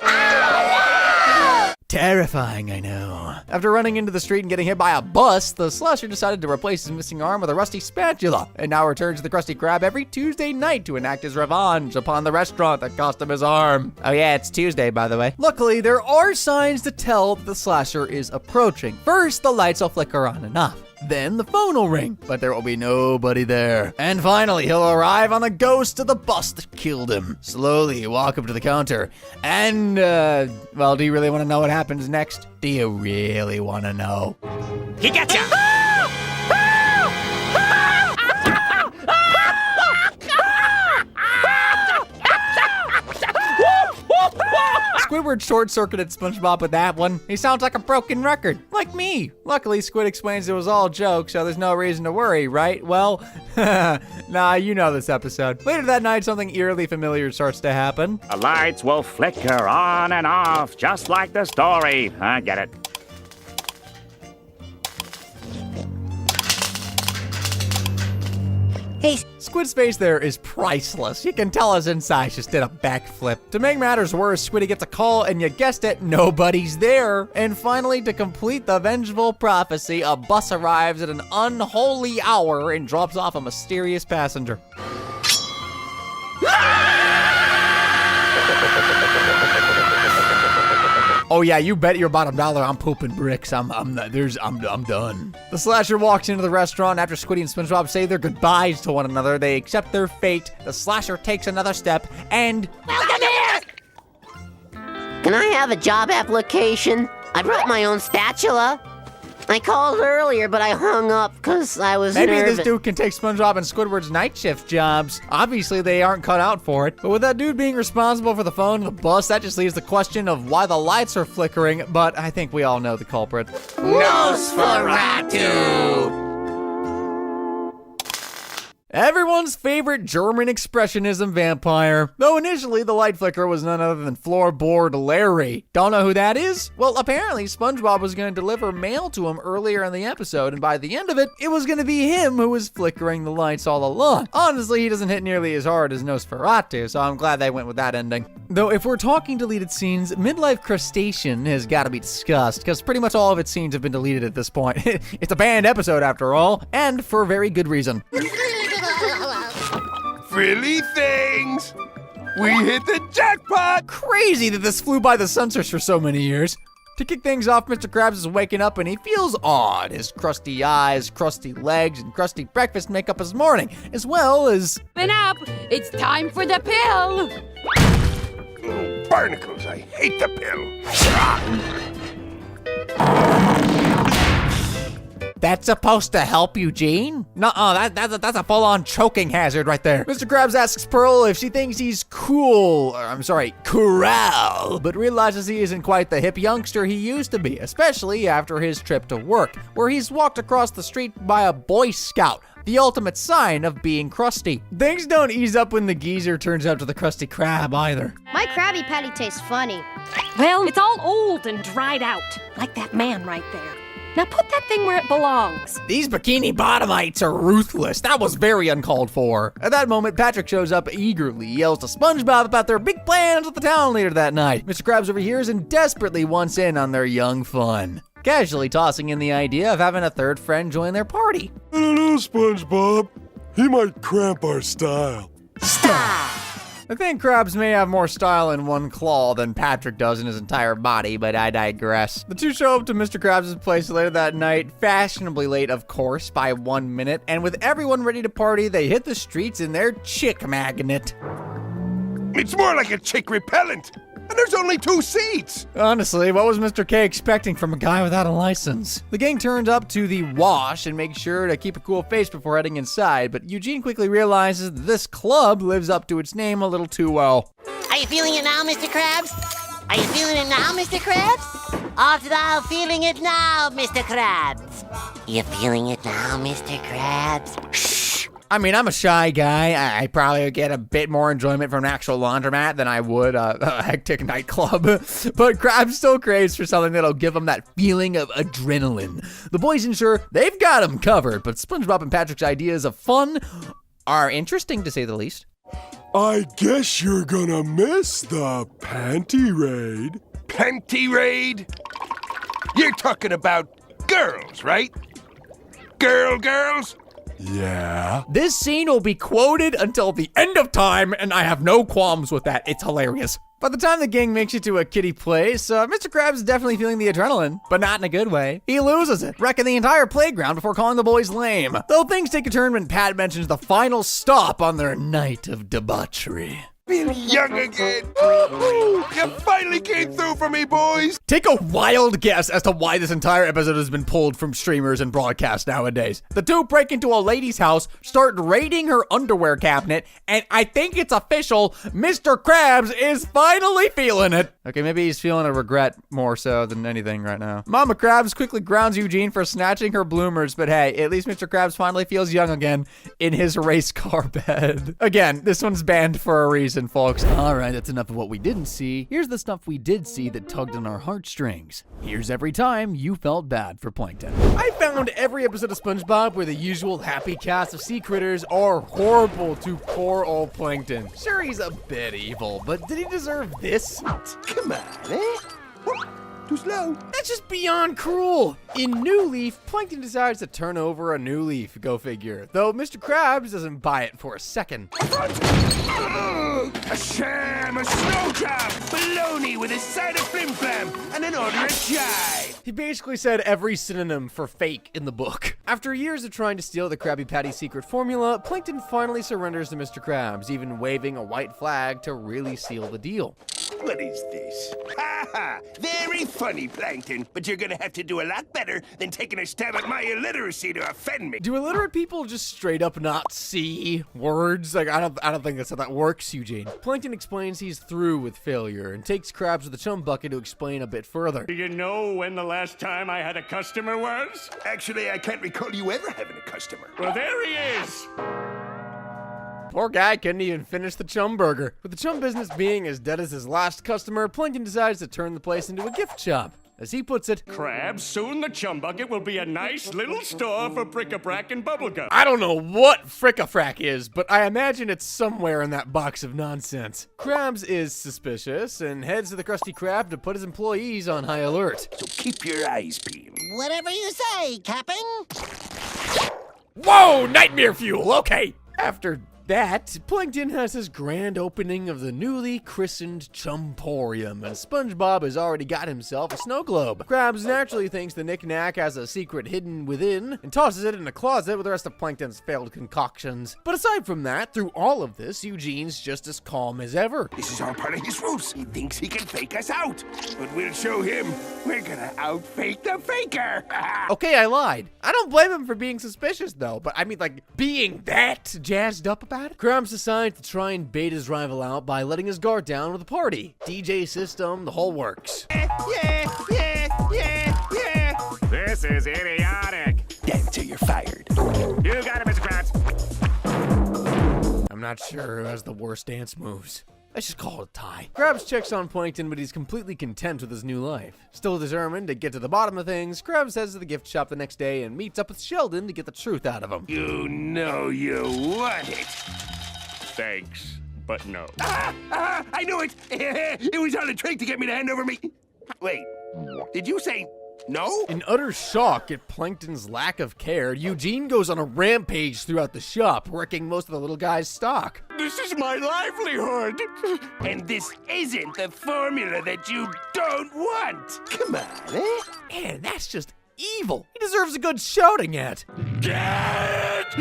Terrifying, I know. After running into the street and getting hit by a bus, the Slasher decided to replace his missing arm with a rusty spatula, and now returns to the Krusty Krab every Tuesday night to enact his revenge upon the restaurant that cost him his arm. Oh yeah, it's Tuesday, by the way. Luckily, there are signs to tell that the Slasher is approaching. First, the lights will flicker on and off. Then the phone will ring, but there will be nobody there. And finally, he'll arrive on the ghost of the bus that killed him. Slowly walk up to the counter. And, well, do you really want to know what happens next? Do you really want to know? He gets ya! Squidward short-circuited SpongeBob with that one. He sounds like a broken record, like me. Luckily, Squid explains it was all a joke, so there's no reason to worry, right? Well, nah, you know this episode. Later that night, something eerily familiar starts to happen. The lights will flicker on and off, just like the story. I get it. Hey, Squid's face there is priceless. You can tell his insides just did a backflip. To make matters worse, Squiddy gets a call, and you guessed it, nobody's there. And finally, to complete the vengeful prophecy, a bus arrives at an unholy hour and drops off a mysterious passenger. Oh yeah, you bet your bottom dollar I'm pooping bricks. I'm done. The Slasher walks into the restaurant after Squiddy and SpongeBob say their goodbyes to one another. They accept their fate. The Slasher takes another step and... Welcome here! Can I have a job application? I brought my own spatula. I called earlier, but I hung up because I was Maybe nervous. this dude can take SpongeBob and Squidward's night shift jobs. Obviously, they aren't cut out for it. But with that dude being responsible for the phone and the bus, that just leaves the question of why the lights are flickering. But I think we all know the culprit. Nosferatu! Everyone's favorite German expressionism vampire. Though initially the light flicker was none other than Floorboard Larry. Don't know who that is? Well, apparently SpongeBob was going to deliver mail to him earlier in the episode, and by the end of it, it was going to be him who was flickering the lights all along. Honestly, he doesn't hit nearly as hard as Nosferatu, so I'm glad they went with that ending. Though if we're talking deleted scenes, Midlife Crustacean has got to be discussed, because pretty much all of its scenes have been deleted at this point. It's a banned episode after all, and for a very good reason. Frilly things! We hit the jackpot! Crazy that this flew by the censors for so many years. To kick things off, Mr. Krabs is waking up and he feels odd. His crusty eyes, crusty legs, and crusty breakfast make up his morning, as well as... Open up! It's time for the pill! Oh, barnacles, I hate the pill. That's supposed to help you, Gene? Nuh-uh, that's a full-on choking hazard right there. Mr. Krabs asks Pearl if she thinks he's cool, but realizes he isn't quite the hip youngster he used to be, especially after his trip to work, where he's walked across the street by a Boy Scout, the ultimate sign of being crusty. Things don't ease up when the geezer turns out to the Krusty Krab either. My Krabby Patty tastes funny. Well, it's all old and dried out, like that man right there. Now put that thing where it belongs. These Bikini Bottomites are ruthless. That was very uncalled for. At that moment, Patrick shows up eagerly, yells to SpongeBob about their big plans with the town leader that night. Mr. Krabs overhears and desperately wants in on their young fun, casually tossing in the idea of having a third friend join their party. I don't know, SpongeBob. He might cramp our style. I think Krabs may have more style in one claw than Patrick does in his entire body, but I digress. The two show up to Mr. Krabs' place later that night, fashionably late, of course, by 1 minute, and with everyone ready to party, they hit the streets in their chick magnet. It's more like a chick repellent. And there's only 2 seats. Honestly, what was Mr. K expecting from a guy without a license? The gang turns up to the wash and makes sure to keep a cool face before heading inside, but Eugene quickly realizes that this club lives up to its name a little too well. Are you feeling it now, Mr. Krabs? Are you feeling it now, Mr. Krabs? Art thou feeling it now, Mr. Krabs? You feeling it now, Mr. Krabs? Shh. I mean, I'm a shy guy. I probably would get a bit more enjoyment from an actual laundromat than I would a hectic nightclub. But Krabs still craves for something that'll give him that feeling of adrenaline. The boys ensure they've got him covered, but SpongeBob and Patrick's ideas of fun are interesting, to say the least. I guess you're gonna miss the panty raid. Panty raid? You're talking about girls, right? Girls? Yeah. This scene will be quoted until the end of time, and I have no qualms with that. It's hilarious. By the time the gang makes it to a kiddie place, Mr. Krabs is definitely feeling the adrenaline, but not in a good way. He loses it, wrecking the entire playground before calling the boys lame. Though things take a turn when Pat mentions the final stop on their night of debauchery. Feel young again. Woo-hoo. You finally came through for me, boys. Take a wild guess as to why this entire episode has been pulled from streamers and broadcast nowadays. The two break into a lady's house, start raiding her underwear cabinet, and I think it's official, Mr. Krabs is finally feeling it. Okay, maybe he's feeling a regret more so than anything right now. Mama Krabs quickly grounds Eugene for snatching her bloomers, but hey, at least Mr. Krabs finally feels young again in his race car bed. Again, this one's banned for a reason, folks. All right, that's enough of what we didn't see. Here's the stuff we did see that tugged on our heartstrings. Here's every time you felt bad for Plankton. I found every episode of SpongeBob where the usual happy cast of sea critters are horrible to poor old Plankton. Sure, he's a bit evil, but did he deserve this? Come on, eh? Whoop. Too slow. That's just beyond cruel. In New Leaf, Plankton decides to turn over a new leaf, go figure. Though Mr. Krabs doesn't buy it for a second. A sham, a snow job, baloney with a side of flim flam, and an order of chai. He basically said every synonym for fake in the book. After years of trying to steal the Krabby Patty's secret formula, Plankton finally surrenders to Mr. Krabs, even waving a white flag to really seal the deal. What is this? Ha ha! Very funny, Plankton, but you're gonna have to do a lot better than taking a stab at my illiteracy to offend me. Do illiterate people just straight up not see words? Like, I don't think that's how that works, Eugene. Plankton explains he's through with failure and takes Krabs with the chum bucket to explain a bit further. Do you know when the last time I had a customer was? Actually, I can't recall you ever having a customer. Well, there he is. Poor guy couldn't even finish the chum burger. With the chum business being as dead as his last customer, Plankton decides to turn the place into a gift shop. As he puts it, Krabs, soon the chum bucket will be a nice little store for bric-a-brac and bubblegum. I don't know what frick-a-frack is, but I imagine it's somewhere in that box of nonsense. Krabs is suspicious and heads to the Krusty Krab to put his employees on high alert. So keep your eyes peeled. Whatever you say, Captain. Whoa, nightmare fuel, okay. After that, Plankton has his grand opening of the newly christened Chumporium, and SpongeBob has already got himself a snow globe. Krabs naturally thinks the knick-knack has a secret hidden within, and tosses it in a closet with the rest of Plankton's failed concoctions. But aside from that, through all of this, Eugene's just as calm as ever. This is all part of his ruse. He thinks he can fake us out, but we'll show him we're gonna out-fake the faker. Okay, I lied. I don't blame him for being suspicious, though, but I mean, like, being that jazzed up about it? Krabs decides to try and bait his rival out by letting his guard down with a party. DJ system, the whole works. Yeah. This is idiotic. Damn till you're fired. You got it, Mr. Krabs. I'm not sure who has the worst dance moves. Let's just call it a tie. Krabs checks on Plankton, but he's completely content with his new life. Still determined to get to the bottom of things, Krabs heads to the gift shop the next day and meets up with Sheldon to get the truth out of him. You know you want it. Thanks, but no. I knew it. It was all a trick to get me to hand over me. Wait, did you say no? In utter shock at Plankton's lack of care, Eugene goes on a rampage throughout the shop, wrecking most of the little guy's stock. This is my livelihood. And this isn't the formula that you don't want. Come on, eh? Man, that's just evil. He deserves a good shouting at. Get out!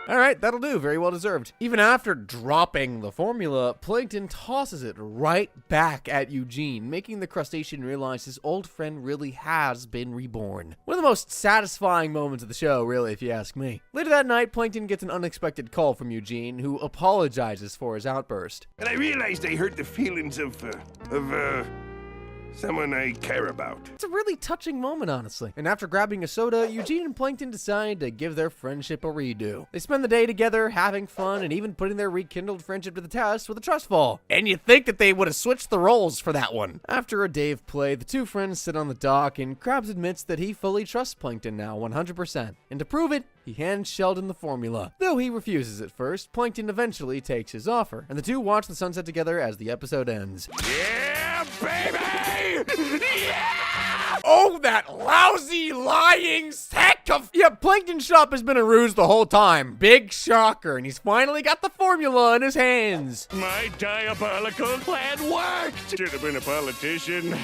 All right, that'll do. Very well deserved. Even after dropping the formula, Plankton tosses it right back at Eugene, making the crustacean realize his old friend really has been reborn. One of the most satisfying moments of the show, really, if you ask me. Later that night, Plankton gets an unexpected call from Eugene, who apologizes for his outburst. And I realized I hurt the feelings of someone I care about. It's a really touching moment, honestly. And after grabbing a soda, Eugene and Plankton decide to give their friendship a redo. They spend the day together, having fun, and even putting their rekindled friendship to the test with a trust fall. And you'd think that they would have switched the roles for that one. After a day of play, the two friends sit on the dock, and Krabs admits that he fully trusts Plankton now, 100%. And to prove it, he hands Sheldon the formula. Though he refuses at first, Plankton eventually takes his offer, and the two watch the sunset together as the episode ends. Yeah, baby! Yeah! Oh, that lousy, lying sack of... Yeah, Plankton's shop has been a ruse the whole time. Big shocker, and he's finally got the formula in his hands. My diabolical plan worked! Should have been a politician.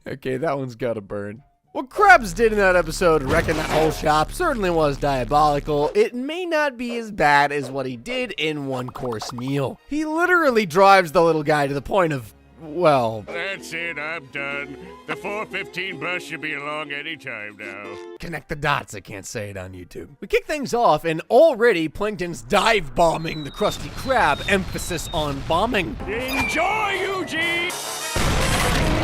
Okay, that one's gotta burn. What Krabs did in that episode, wrecking that whole shop, certainly was diabolical. It may not be as bad as what he did in One Course Meal. He literally drives the little guy to the point of, well... That's it, I'm done. The 4:15 bus should be along any time now. Connect the dots, I can't say it on YouTube. We kick things off, and already Plankton's dive bombing the Krusty Krab, emphasis on bombing. Enjoy, Eugene!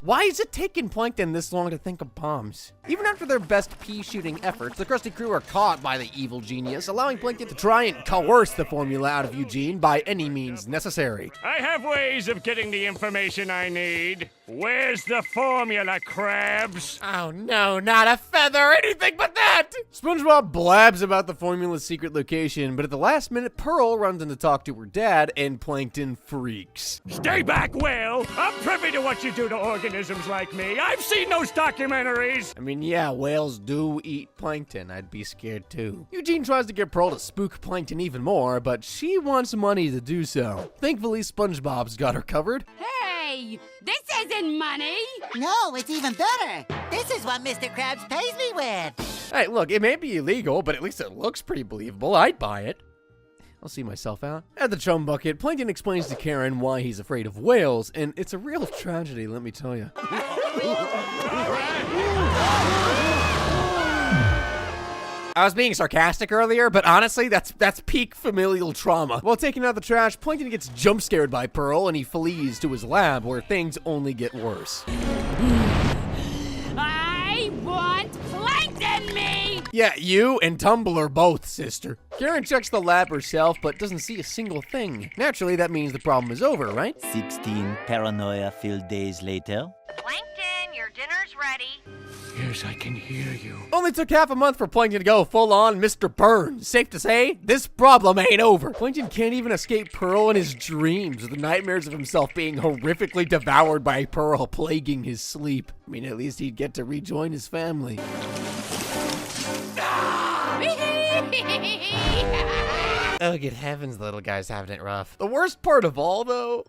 Why is it taking Plankton this long to think of bombs? Even after their best pea-shooting efforts, the Krusty crew are caught by the evil genius, allowing Plankton to try and coerce the formula out of Eugene by any means necessary. I have ways of getting the information I need. Where's the formula, Krabs? Oh no, not a feather, anything but that! SpongeBob blabs about the formula's secret location, but at the last minute, Pearl runs in to talk to her dad, and Plankton freaks. Stay back, Whale! I'm privy to what you do to organisms like me. I've seen those documentaries! I mean, yeah, whales do eat plankton. I'd be scared too. Eugene tries to get Pearl to spook Plankton even more, but she wants money to do so. Thankfully, SpongeBob's got her covered. Hey, this isn't money. No, it's even better. This is what Mr. Krabs pays me with. Hey, look, it may be illegal, but at least it looks pretty believable. I'd buy it. I'll see myself out. At the chum bucket, Plankton explains to Karen why he's afraid of whales, and it's a real tragedy, let me tell you. I was being sarcastic earlier, but honestly, that's peak familial trauma. While taking out the trash, Plankton gets jump scared by Pearl, and he flees to his lab, where things only get worse. I want Plankton me! Yeah, you and Tumblr both, sister. Karen checks the lab herself, but doesn't see a single thing. Naturally, that means the problem is over, right? 16 paranoia-filled days later. Plankton, your dinner's ready. Yes, I can hear you. Only took half a month for Plankton to go full-on Mr. Burns. Safe to say, this problem ain't over. Plankton can't even escape Pearl in his dreams, with the nightmares of himself being horrifically devoured by Pearl plaguing his sleep. I mean, at least he'd get to rejoin his family. Oh, good heavens, the little guy's having it rough. The worst part of all, though,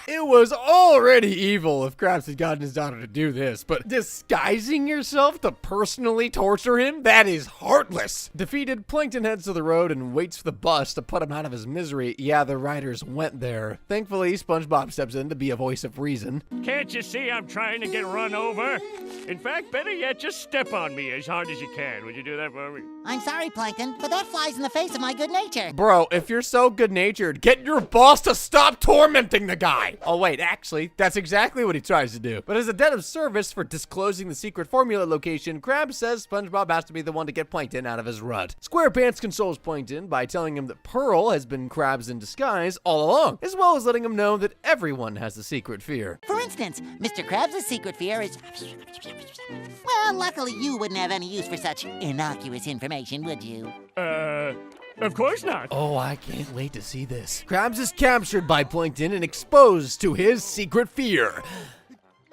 it was already evil if Krabs had gotten his daughter to do this, but disguising yourself to personally torture him? That is heartless. Defeated, Plankton heads to the road and waits for the bus to put him out of his misery. Yeah, the riders went there. Thankfully, SpongeBob steps in to be a voice of reason. Can't you see I'm trying to get run over? In fact, better yet, just step on me as hard as you can. Would you do that for me? I'm sorry, Plankton, but that flies in the face of my good nature. Bro, if you're so good-natured, get your boss to stop tormenting the guy. Oh, wait, actually, that's exactly what he tries to do. But as a debt of service for disclosing the secret formula location, Krabs says SpongeBob has to be the one to get Plankton out of his rut. SquarePants consoles Plankton by telling him that Pearl has been Krabs in disguise all along, as well as letting him know that everyone has a secret fear. For instance, Mr. Krabs' secret fear is... Well, luckily you wouldn't have any use for such innocuous information, would you? Of course not. Oh, I can't wait to see this. Krabs is captured by Plankton and exposed to his secret fear.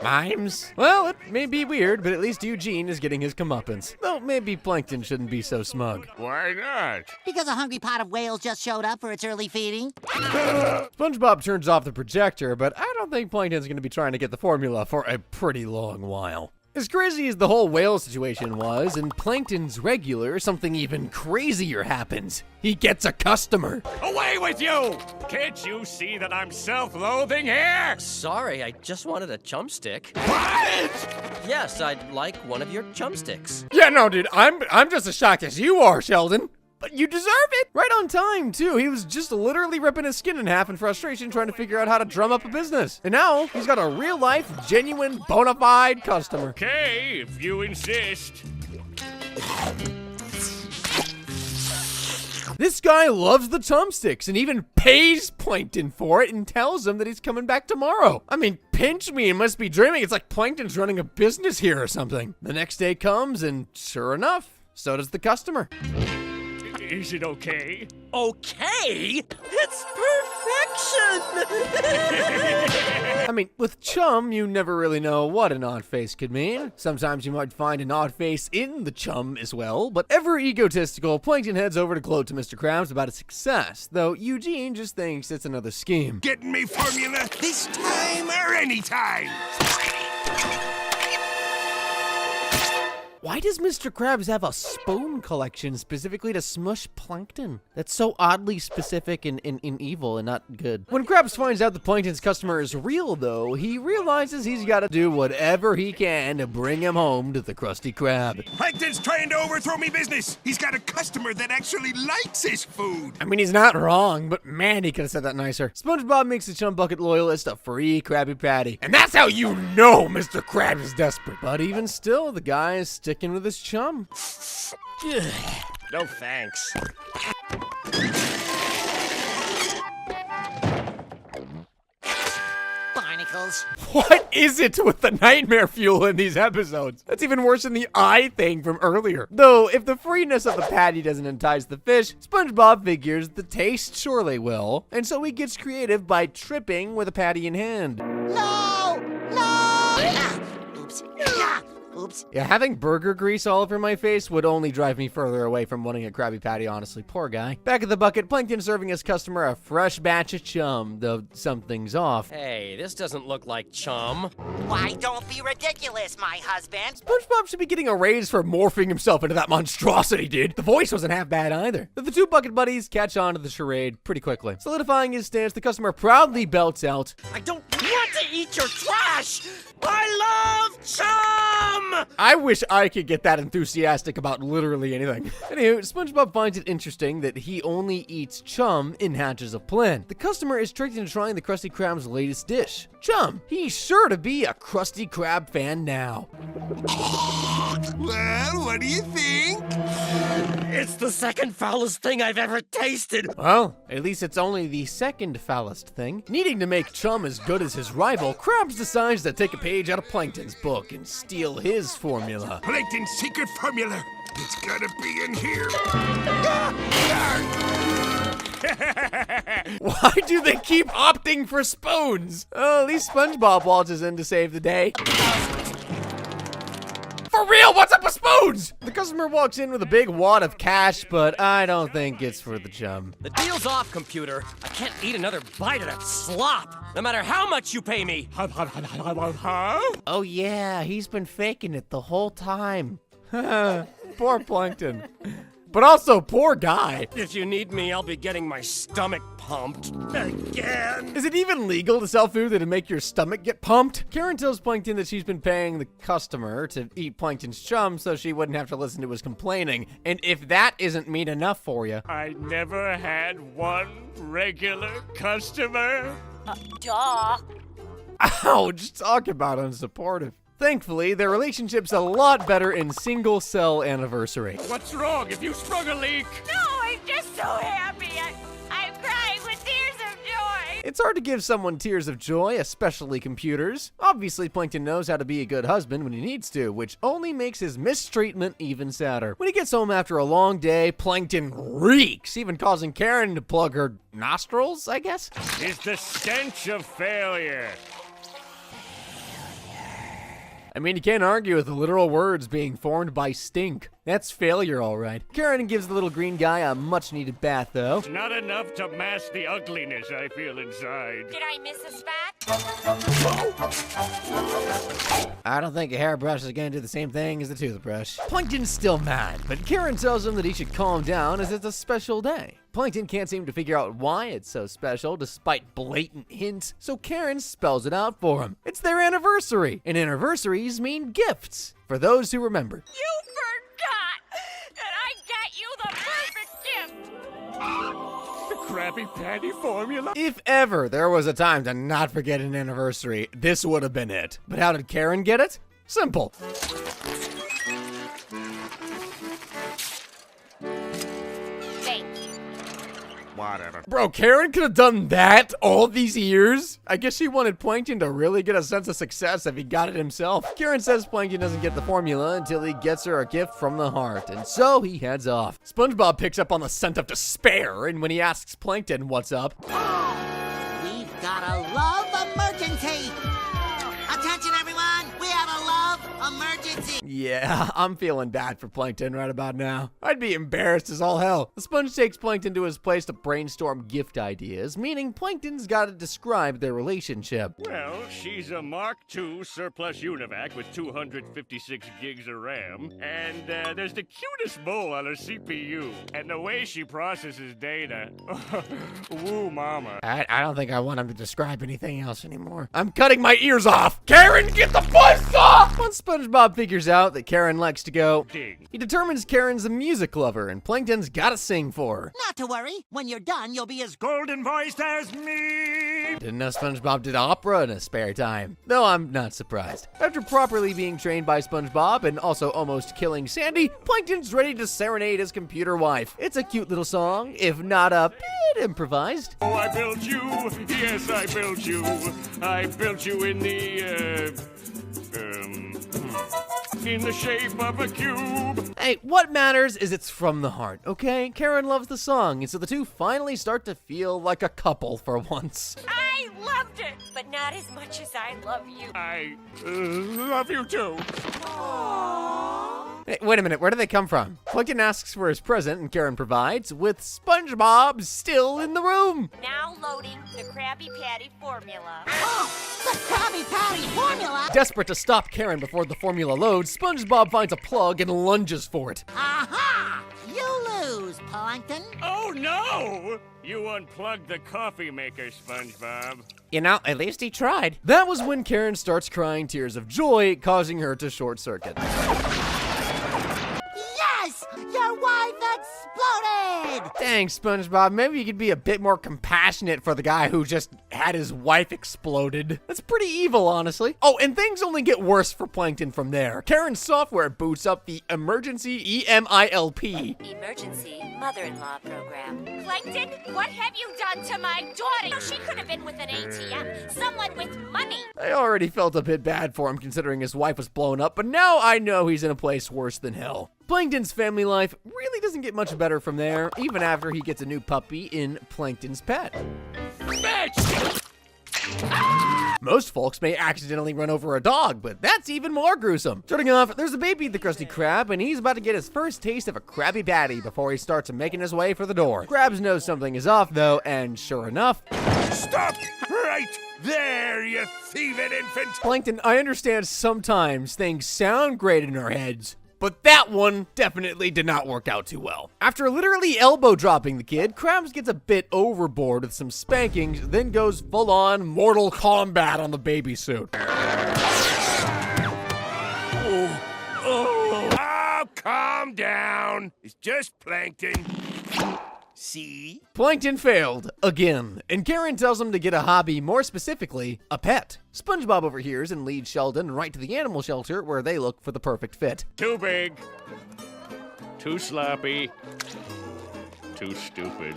Mimes? Well, it may be weird, but at least Eugene is getting his comeuppance. Though maybe Plankton shouldn't be so smug. Why not? Because a hungry pot of whales just showed up for its early feeding. SpongeBob turns off the projector, but I don't think Plankton's going to be trying to get the formula for a pretty long while. As crazy as the whole whale situation was, in Plankton's regular, something even crazier happens. He gets a customer. Away with you! Can't you see that I'm self-loathing here? Sorry, I just wanted a chumstick. What? Yes, I'd like one of your chumsticks. Yeah, no, dude, I'm just as shocked as you are, Sheldon. But you deserve it! Right on time, too. He was just literally ripping his skin in half in frustration trying to figure out how to drum up a business. And now, he's got a real-life, genuine, bona fide customer. Okay, if you insist. This guy loves the chumsticks and even pays Plankton for it and tells him that he's coming back tomorrow. I mean, pinch me and must be dreaming. It's like Plankton's running a business here or something. The next day comes and sure enough, so does the customer. Is it okay? Okay? It's perfection! I mean, with chum, you never really know what an odd face could mean. Sometimes you might find an odd face in the chum as well, but ever egotistical, Plankton heads over to gloat to Mr. Krabs about his success, though Eugene just thinks it's another scheme. Getting me formula this time or any time. Why does Mr. Krabs have a spoon collection specifically to smush Plankton? That's so oddly specific and evil and not good. When Krabs finds out that Plankton's customer is real, though, he realizes he's got to do whatever he can to bring him home to the Krusty Krab. Plankton's trying to overthrow me business. He's got a customer that actually likes his food. I mean, he's not wrong, but man, he could have said that nicer. SpongeBob makes the Chum Bucket loyalist a free Krabby Patty. And that's how you know Mr. Krabs is desperate. But even still, the guy is sticking with his chum. No thanks. Barnacles. What is it with the nightmare fuel in these episodes? That's even worse than the eye thing from earlier. Though, if the freeness of the patty doesn't entice the fish, SpongeBob figures the taste surely will, and so he gets creative by tripping with a patty in hand. No! No! Ah! Oops. Ah! Oops. Yeah, having burger grease all over my face would only drive me further away from wanting a Krabby Patty, honestly. Poor guy. Back at the bucket, Plankton serving his customer a fresh batch of chum, though something's off. Hey, this doesn't look like chum. Why, don't be ridiculous, my husband. SpongeBob should be getting a raise for morphing himself into that monstrosity, dude. The voice wasn't half bad either. But the two bucket buddies catch on to the charade pretty quickly. Solidifying his stance, the customer proudly belts out, I don't want to eat your trash! I love chum! I wish I could get that enthusiastic about literally anything. Anywho, SpongeBob finds it interesting that he only eats chum in hatches of Plin. The customer is tricked into trying the Krusty Krab's latest dish, chum. He's sure to be a Krusty Krab fan now. Well, what do you think? It's the second foulest thing I've ever tasted. Well, at least it's only the second foulest thing. Needing to make chum as good as his rival, Krabs decides to take a page out of Plankton's book and steal his formula. Plankton's secret formula. It's gotta be in here. Why do they keep opting for spoons? Oh, at least SpongeBob waltzes in to save the day. For real, what's up with spoons? The customer walks in with a big wad of cash, but I don't think it's for the chum. The deal's off, computer. I can't eat another bite of that slop, no matter how much you pay me. Huh? Oh yeah, he's been faking it the whole time. Poor Plankton. But also, poor guy. If you need me, I'll be getting my stomach pumped. Again. Is it even legal to sell food that'll make your stomach get pumped? Karen tells Plankton that she's been paying the customer to eat Plankton's chum so she wouldn't have to listen to his complaining. And if that isn't mean enough for you. I never had one regular customer. Duh. Ouch, talk about unsupportive. Thankfully, their relationship's a lot better in single-cell anniversary. What's wrong? If you sprung a leak? No, I'm just so happy. I'm crying with tears of joy. It's hard to give someone tears of joy, especially computers. Obviously, Plankton knows how to be a good husband when he needs to, which only makes his mistreatment even sadder. When he gets home after a long day, Plankton reeks, even causing Karen to plug her nostrils, I guess? Is the stench of failure. I mean, you can't argue with the literal words being formed by stink. That's failure, all right. Karen gives the little green guy a much-needed bath, though. It's not enough to mask the ugliness I feel inside. Did I miss a spot? I don't think a hairbrush is gonna do the same thing as the toothbrush. Plankton's still mad, but Karen tells him that he should calm down as it's a special day. Plankton can't seem to figure out why it's so special despite blatant hints, so Karen spells it out for him. It's their anniversary, and anniversaries mean gifts, for those who remember. You forgot that I got you the perfect gift! The Krabby Patty formula? If ever there was a time to not forget an anniversary, this would have been it. But how did Karen get it? Simple. Whatever. Bro, Karen could have done that all these years? I guess she wanted Plankton to really get a sense of success if he got it himself. Karen says Plankton doesn't get the formula until he gets her a gift from the heart, and so he heads off. SpongeBob picks up on the scent of despair, and when he asks Plankton what's up, We've got a love emergency! Attention everyone, we have a love emergency! yeah, I'm feeling bad for Plankton right about now. I'd be embarrassed as all hell. The sponge takes Plankton to his place to brainstorm gift ideas, meaning Plankton's gotta describe their relationship. Well, she's a Mark II surplus univac with 256 gigs of RAM, and there's the cutest mole on her CPU, and the way she processes data. Woo mama. I don't think I want him to describe anything else anymore. I'm cutting my ears off! Karen, get the buzz off! Once SpongeBob figures out that Karen likes to go Ding. he determines Karen's a music lover, and Plankton's gotta sing for her. Not to worry, when you're done, you'll be as Golden voiced as me. Didn't know SpongeBob did opera in his spare time, though I'm not surprised. After properly being trained by SpongeBob and also almost killing Sandy, Plankton's ready to serenade his computer wife. It's a cute little song, if not a bit improvised. Oh, I built you. Yes, I built you. I built you in the shape of a cube. Hey, what matters is it's from the heart, okay? Karen loves the song, and so the two finally start to feel like a couple for once. I loved it, but not as much as I love you. I love you too. Hey, wait a minute, where do they come from? Plankton asks for his present, and Karen provides, with SpongeBob still in the room. Now loading the Krabby Patty formula. Oh, the Krabby Patty formula! Desperate to stop Karen before the formula loads, SpongeBob finds a plug and lunges for it. Aha! You lose, Plankton. Oh no! You unplugged the coffee maker, SpongeBob. You know, at least he tried. That was when Karen starts crying tears of joy, causing her to short circuit. Yes! Your wife exploded! Thanks, SpongeBob. Maybe you could be a bit more compassionate for the guy who just had his wife exploded. That's pretty evil, honestly. Oh, and things only get worse for Plankton from there. Karen's software boots up the emergency EMILP. Emergency mother-in-law program. Plankton, what have you done to my daughter? She could have been with an ATM. Someone with money. I already felt a bit bad for him considering his wife was blown up, but now I know he's in a place worse than hell. Plankton's family life really doesn't get much better from there, even after he gets a new puppy in Plankton's pet. Most folks may accidentally run over a dog, but that's even more gruesome. Starting off, there's a baby, the Krusty Krab, and he's about to get his first taste of a Krabby Patty before he starts making his way for the door. Krabs knows something is off, though, and sure enough... Stop right there, you thieving infant! Plankton, I understand sometimes things sound great in our heads, but that one definitely did not work out too well. After literally elbow dropping the kid, Krabs gets a bit overboard with some spankings, then goes full-on Mortal Kombat on the baby suit. Oh, calm down. It's just Plankton. See? Plankton failed, again, and Karen tells him to get a hobby, more specifically, a pet. SpongeBob overhears and leads Sheldon right to the animal shelter where they look for the perfect fit. Too big. Too sloppy. Too stupid.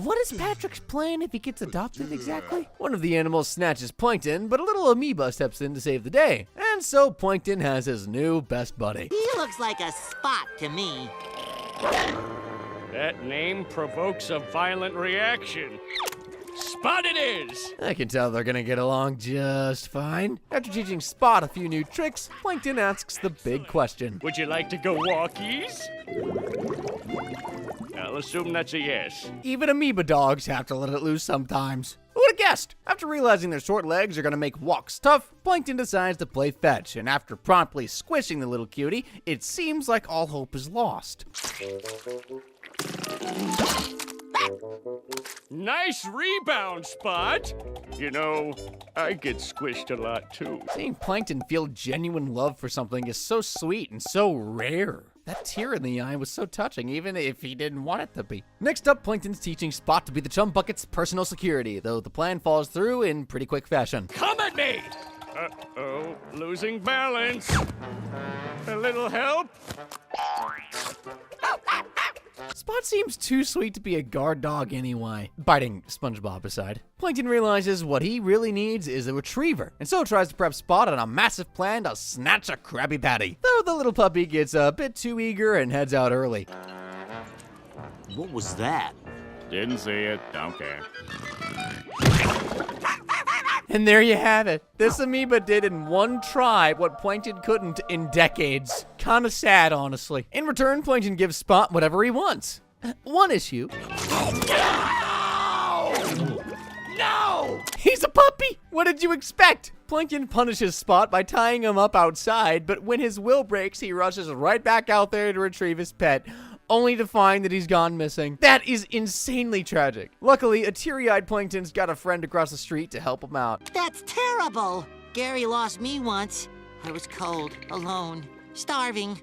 What is Patrick's plan if he gets adopted exactly? One of the animals snatches Plankton, but a little amoeba steps in to save the day. And so Plankton has his new best buddy. He looks like a spot to me. That name provokes a violent reaction. Spot it is! I can tell they're gonna get along just fine. After teaching Spot a few new tricks, Plankton asks the big question. Would you like to go walkies? I'll assume that's a yes. Even amoeba dogs have to let it loose sometimes. Who would have guessed? After realizing their short legs are gonna make walks tough, Plankton decides to play fetch, and after promptly squishing the little cutie, it seems like all hope is lost. Nice rebound, Spot! You know, I get squished a lot too. Seeing Plankton feel genuine love for something is so sweet and so rare. That tear in the eye was so touching, even if he didn't want it to be. Next up, Plankton's teaching Spot to be the Chum Bucket's personal security, though the plan falls through in pretty quick fashion. Come at me! Uh-oh, losing balance. A little help? Spot seems too sweet to be a guard dog anyway. Biting SpongeBob aside, Plankton realizes what he really needs is a retriever, and so tries to prep Spot on a massive plan to snatch a Krabby Patty. Though the little puppy gets a bit too eager and heads out early. What was that? Didn't see it, don't care. And there you have it. This amoeba did in one try what Plankton couldn't in decades. Kinda sad, honestly. In return, Plankton gives Spot whatever he wants. One issue. No! He's a puppy! What did you expect? Plankton punishes Spot by tying him up outside, but when his will breaks, he rushes right back out there to retrieve his pet, only to find that he's gone missing. That is insanely tragic. Luckily, a teary-eyed Plankton's got a friend across the street to help him out. That's terrible. Gary lost me once. I was cold, alone, starving.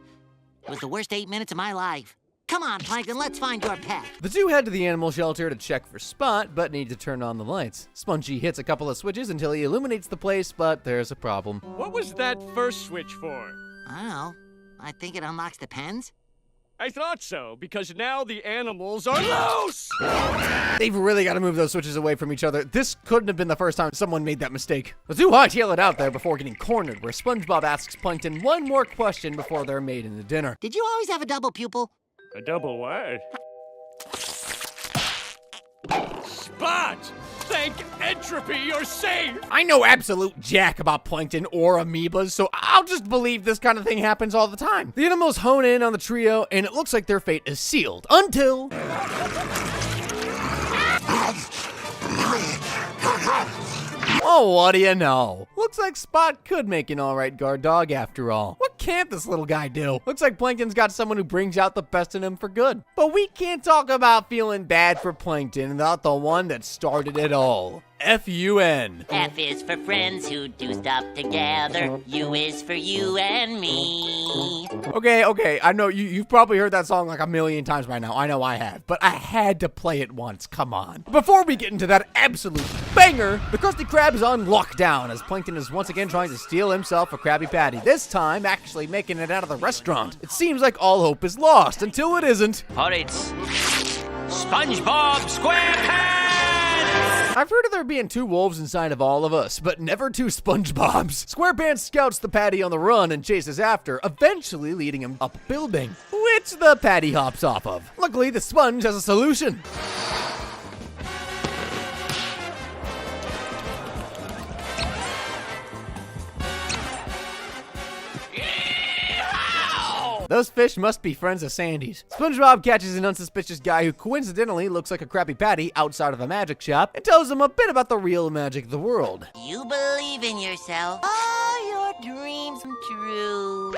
It was the worst 8 minutes of my life. Come on, Plankton, let's find your pet. The two head to the animal shelter to check for Spot, but need to turn on the lights. Spongy hits a couple of switches until he illuminates the place, but there's a problem. What was that first switch for? I don't know. I think it unlocks the pens. I thought so, because now the animals are loose! They've really got to move those switches away from each other. This couldn't have been the first time someone made that mistake. The two hightail it out there before getting cornered, where SpongeBob asks Plankton one more question before they're made into dinner. Did you always have a double pupil? A double what? Spot! Thank entropy, you're safe! I know absolute jack about Plankton or amoebas, so I'll just believe this kind of thing happens all the time. The animals hone in on the trio, and it looks like their fate is sealed until... Oh, what do you know? Looks like Spot could make an alright guard dog after all. What can't this little guy do? Looks like Plankton's got someone who brings out the best in him for good. But we can't talk about feeling bad for Plankton without the one that started it all. F-U-N. F is for friends who do stuff together. U is for you and me. Okay, I know you've probably heard that song like a million times by now. I know I have, but I had to play it once, come on. Before we get into that absolute banger, the Krusty Krab is on lockdown as Plankton is once again trying to steal himself a Krabby Patty, this time actually making it out of the restaurant. It seems like all hope is lost until it isn't. Alright, SpongeBob SquarePants! I've heard of there being two wolves inside of all of us, but never two SpongeBobs. SquarePants scouts the patty on the run and chases after, eventually leading him up a building, which the patty hops off of. Luckily, the sponge has a solution. Those fish must be friends of Sandy's. SpongeBob catches an unsuspicious guy who coincidentally looks like a Krabby Patty outside of a magic shop and tells him a bit about the real magic of the world. You believe in yourself. All your dreams come true.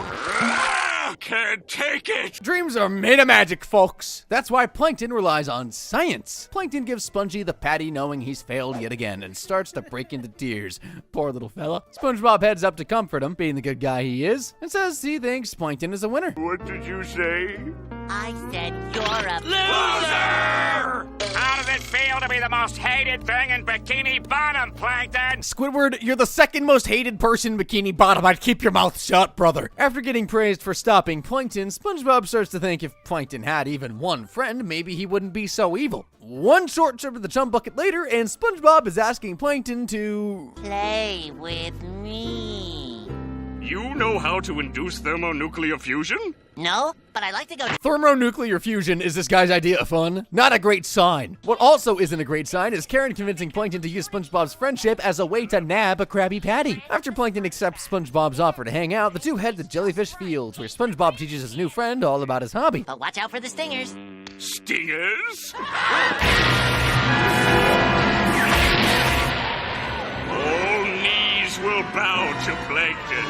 Can't take it! Dreams are made of magic, folks. That's why Plankton relies on science. Plankton gives Spongy the patty knowing he's failed yet again and starts to break into tears. Poor little fella. SpongeBob heads up to comfort him, being the good guy he is, and says he thinks Plankton is a winner. What did you say? I said you're a Loser! How does it feel to be the most hated thing in Bikini Bottom, Plankton? Squidward, you're the second most hated person in Bikini Bottom. I'd keep your mouth shut, brother. After getting praised for stopping Plankton, SpongeBob starts to think if Plankton had even one friend, maybe he wouldn't be so evil. One short trip to the chum bucket later, and SpongeBob is asking Plankton to... play with me. You know how to induce thermonuclear fusion? No, but I like to go. Thermonuclear fusion is this guy's idea of fun. Not a great sign. What also isn't a great sign is Karen convincing Plankton to use SpongeBob's friendship as a way to nab a Krabby Patty. After Plankton accepts SpongeBob's offer to hang out, the two head to Jellyfish Fields, where SpongeBob teaches his new friend all about his hobby. But watch out for the stingers. Stingers? All knees will bow to Plankton.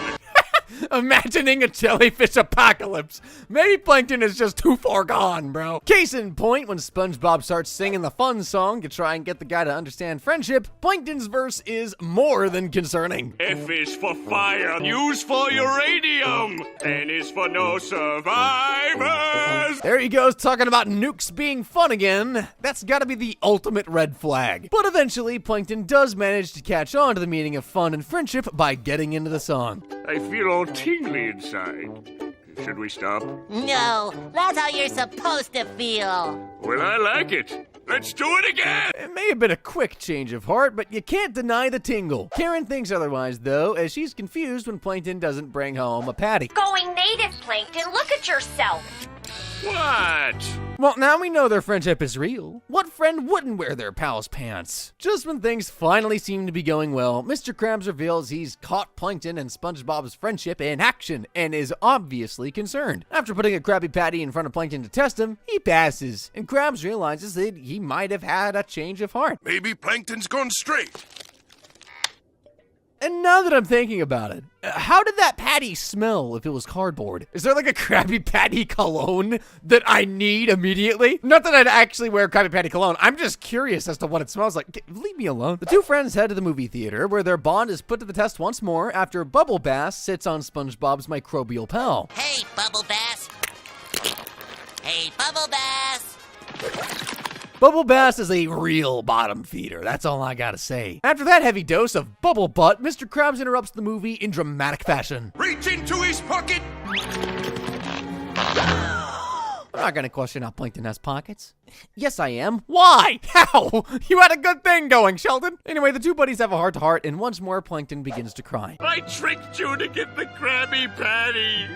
Imagining a jellyfish apocalypse. Maybe Plankton is just too far gone, bro. Case in point, when SpongeBob starts singing the fun song to try and get the guy to understand friendship, Plankton's verse is more than concerning. F is for fire, U is for uranium, N is for no survivors. There he goes, talking about nukes being fun again. That's gotta be the ultimate red flag. But eventually, Plankton does manage to catch on to the meaning of fun and friendship by getting into the song. I feel all tingly inside. Should we stop? No, that's how you're supposed to feel. Well, I like it. Let's do it again! It may have been a quick change of heart, but you can't deny the tingle. Karen thinks otherwise, though, as she's confused when Plankton doesn't bring home a patty. Going native, Plankton. Look at yourself. What? Well, now we know their friendship is real. What friend wouldn't wear their pal's pants? Just when things finally seem to be going well, Mr. Krabs reveals he's caught Plankton and SpongeBob's friendship in action and is obviously concerned. After putting a Krabby Patty in front of Plankton to test him, he passes, and Krabs realizes that he might have had a change of heart. Maybe Plankton's gone straight. And now that I'm thinking about it, how did that patty smell if it was cardboard? Is there like a Krabby Patty cologne that I need immediately? Not that I'd actually wear Krabby Patty cologne. I'm just curious as to what it smells like. Leave me alone. The two friends head to the movie theater where their bond is put to the test once more after Bubble Bass sits on SpongeBob's microbial pal. Hey, Bubble Bass. Hey, Bubble Bass. Bubble Bass is a real bottom feeder, that's all I gotta say. After that heavy dose of bubble butt, Mr. Krabs interrupts the movie in dramatic fashion. Reach into his pocket! I'm not gonna question how Plankton has pockets. Yes, I am. Why? How? You had a good thing going, Sheldon. Anyway, the two buddies have a heart-to-heart, and once more, Plankton begins to cry. I tricked you to get the Krabby Patty,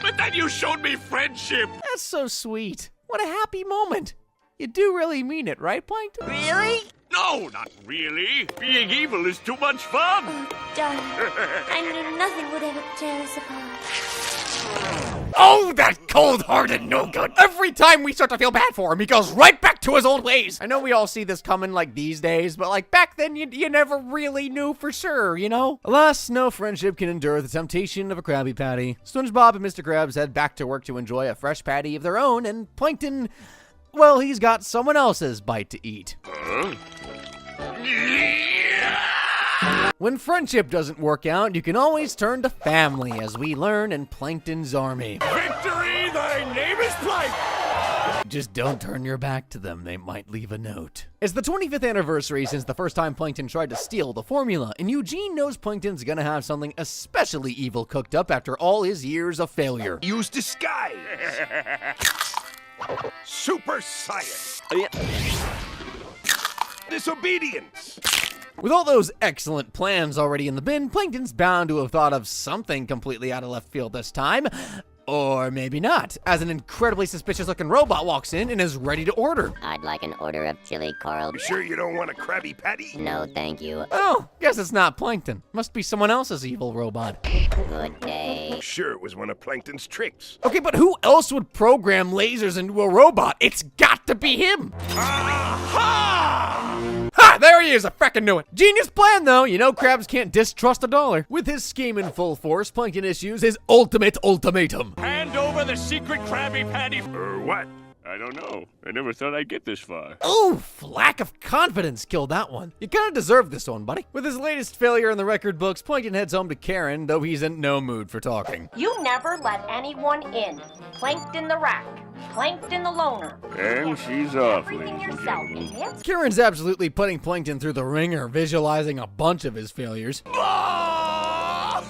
but then you showed me friendship. That's so sweet. What a happy moment. You do really mean it, right, Plankton? Really? No, not really. Being evil is too much fun. Darling, I knew nothing would ever tear us apart. Oh, that cold-hearted no-good. Every time we start to feel bad for him, he goes right back to his old ways. I know we all see this coming like these days, but like back then, you never really knew for sure, you know? Alas, no friendship can endure the temptation of a Krabby Patty. SpongeBob and Mr. Krabs head back to work to enjoy a fresh patty of their own, and Plankton, well, he's got someone else's bite to eat. When friendship doesn't work out, you can always turn to family, as we learn in Plankton's army. Victory, thy name is Plank! Just don't turn your back to them, they might leave a note. It's the 25th anniversary since the first time Plankton tried to steal the formula, and Eugene knows Plankton's gonna have something especially evil cooked up after all his years of failure. Use disguise. Super science. Disobedience. With all those excellent plans already in the bin, Plankton's bound to have thought of something completely out of left field this time. Or maybe not, as an incredibly suspicious-looking robot walks in and is ready to order. I'd like an order of chili coral. You sure you don't want a Krabby Patty? No, thank you. Oh, guess it's not Plankton. Must be someone else's evil robot. Good day. Sure, it was one of Plankton's tricks. Okay, but who else would program lasers into a robot? It's got to be him! Aha! Ha! There he is! I frickin' knew it! Genius plan, though! You know Krabs can't distrust a dollar. With his scheme in full force, Plankton issues his ultimate ultimatum. Hand over the secret Krabby Patty. Or what? I don't know. I never thought I'd get this far. Oof! Lack of confidence killed that one. You kinda deserved this one, buddy. With his latest failure in the record books, Plankton heads home to Karen, though he's in no mood for talking. You never let anyone in. Plankton the rat. Plankton the loner. And she's off, Everything ladies and yourself. gentlemen. It's Karen's absolutely putting Plankton through the ringer, visualizing a bunch of his failures. I'm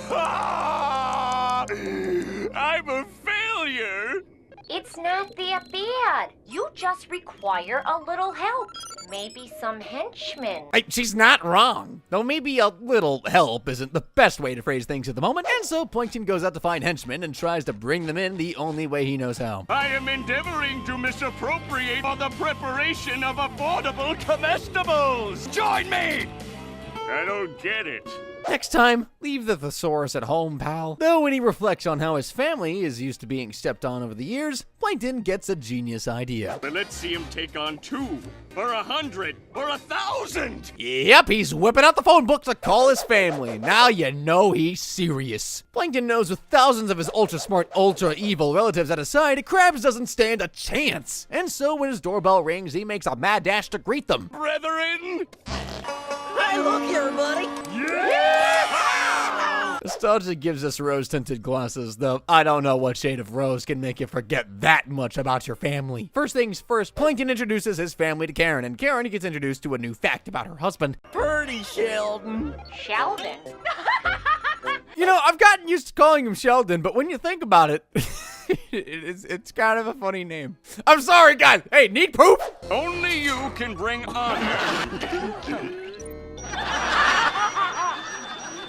a failure. It's not that bad. You just require a little help. Maybe some henchmen. She's not wrong. Though maybe a little help isn't the best way to phrase things at the moment. And so Plankton goes out to find henchmen and tries to bring them in the only way he knows how. I am endeavoring to misappropriate for the preparation of affordable comestibles. Join me! I don't get it. Next time, leave the thesaurus at home, pal. Though when he reflects on how his family is used to being stepped on over the years, Plankton gets a genius idea. But let's see him take on 2, or 100, or 1,000. Yep, he's whipping out the phone book to call his family. Now you know he's serious. Plankton knows with thousands of his ultra-smart, ultra-evil relatives at his side, Krabs doesn't stand a chance. And so when his doorbell rings, he makes a mad dash to greet them. Brethren! Hey, look here, buddy. Nostalgia gives us rose-tinted glasses, though I don't know what shade of rose can make you forget that much about your family. First things first, Plankton introduces his family to Karen, and Karen gets introduced to a new fact about her husband. Purdy Sheldon. Sheldon? You know, I've gotten used to calling him Sheldon, but when you think about it, it's kind of a funny name. I'm sorry, guys. Hey, need proof? Only you can bring honor.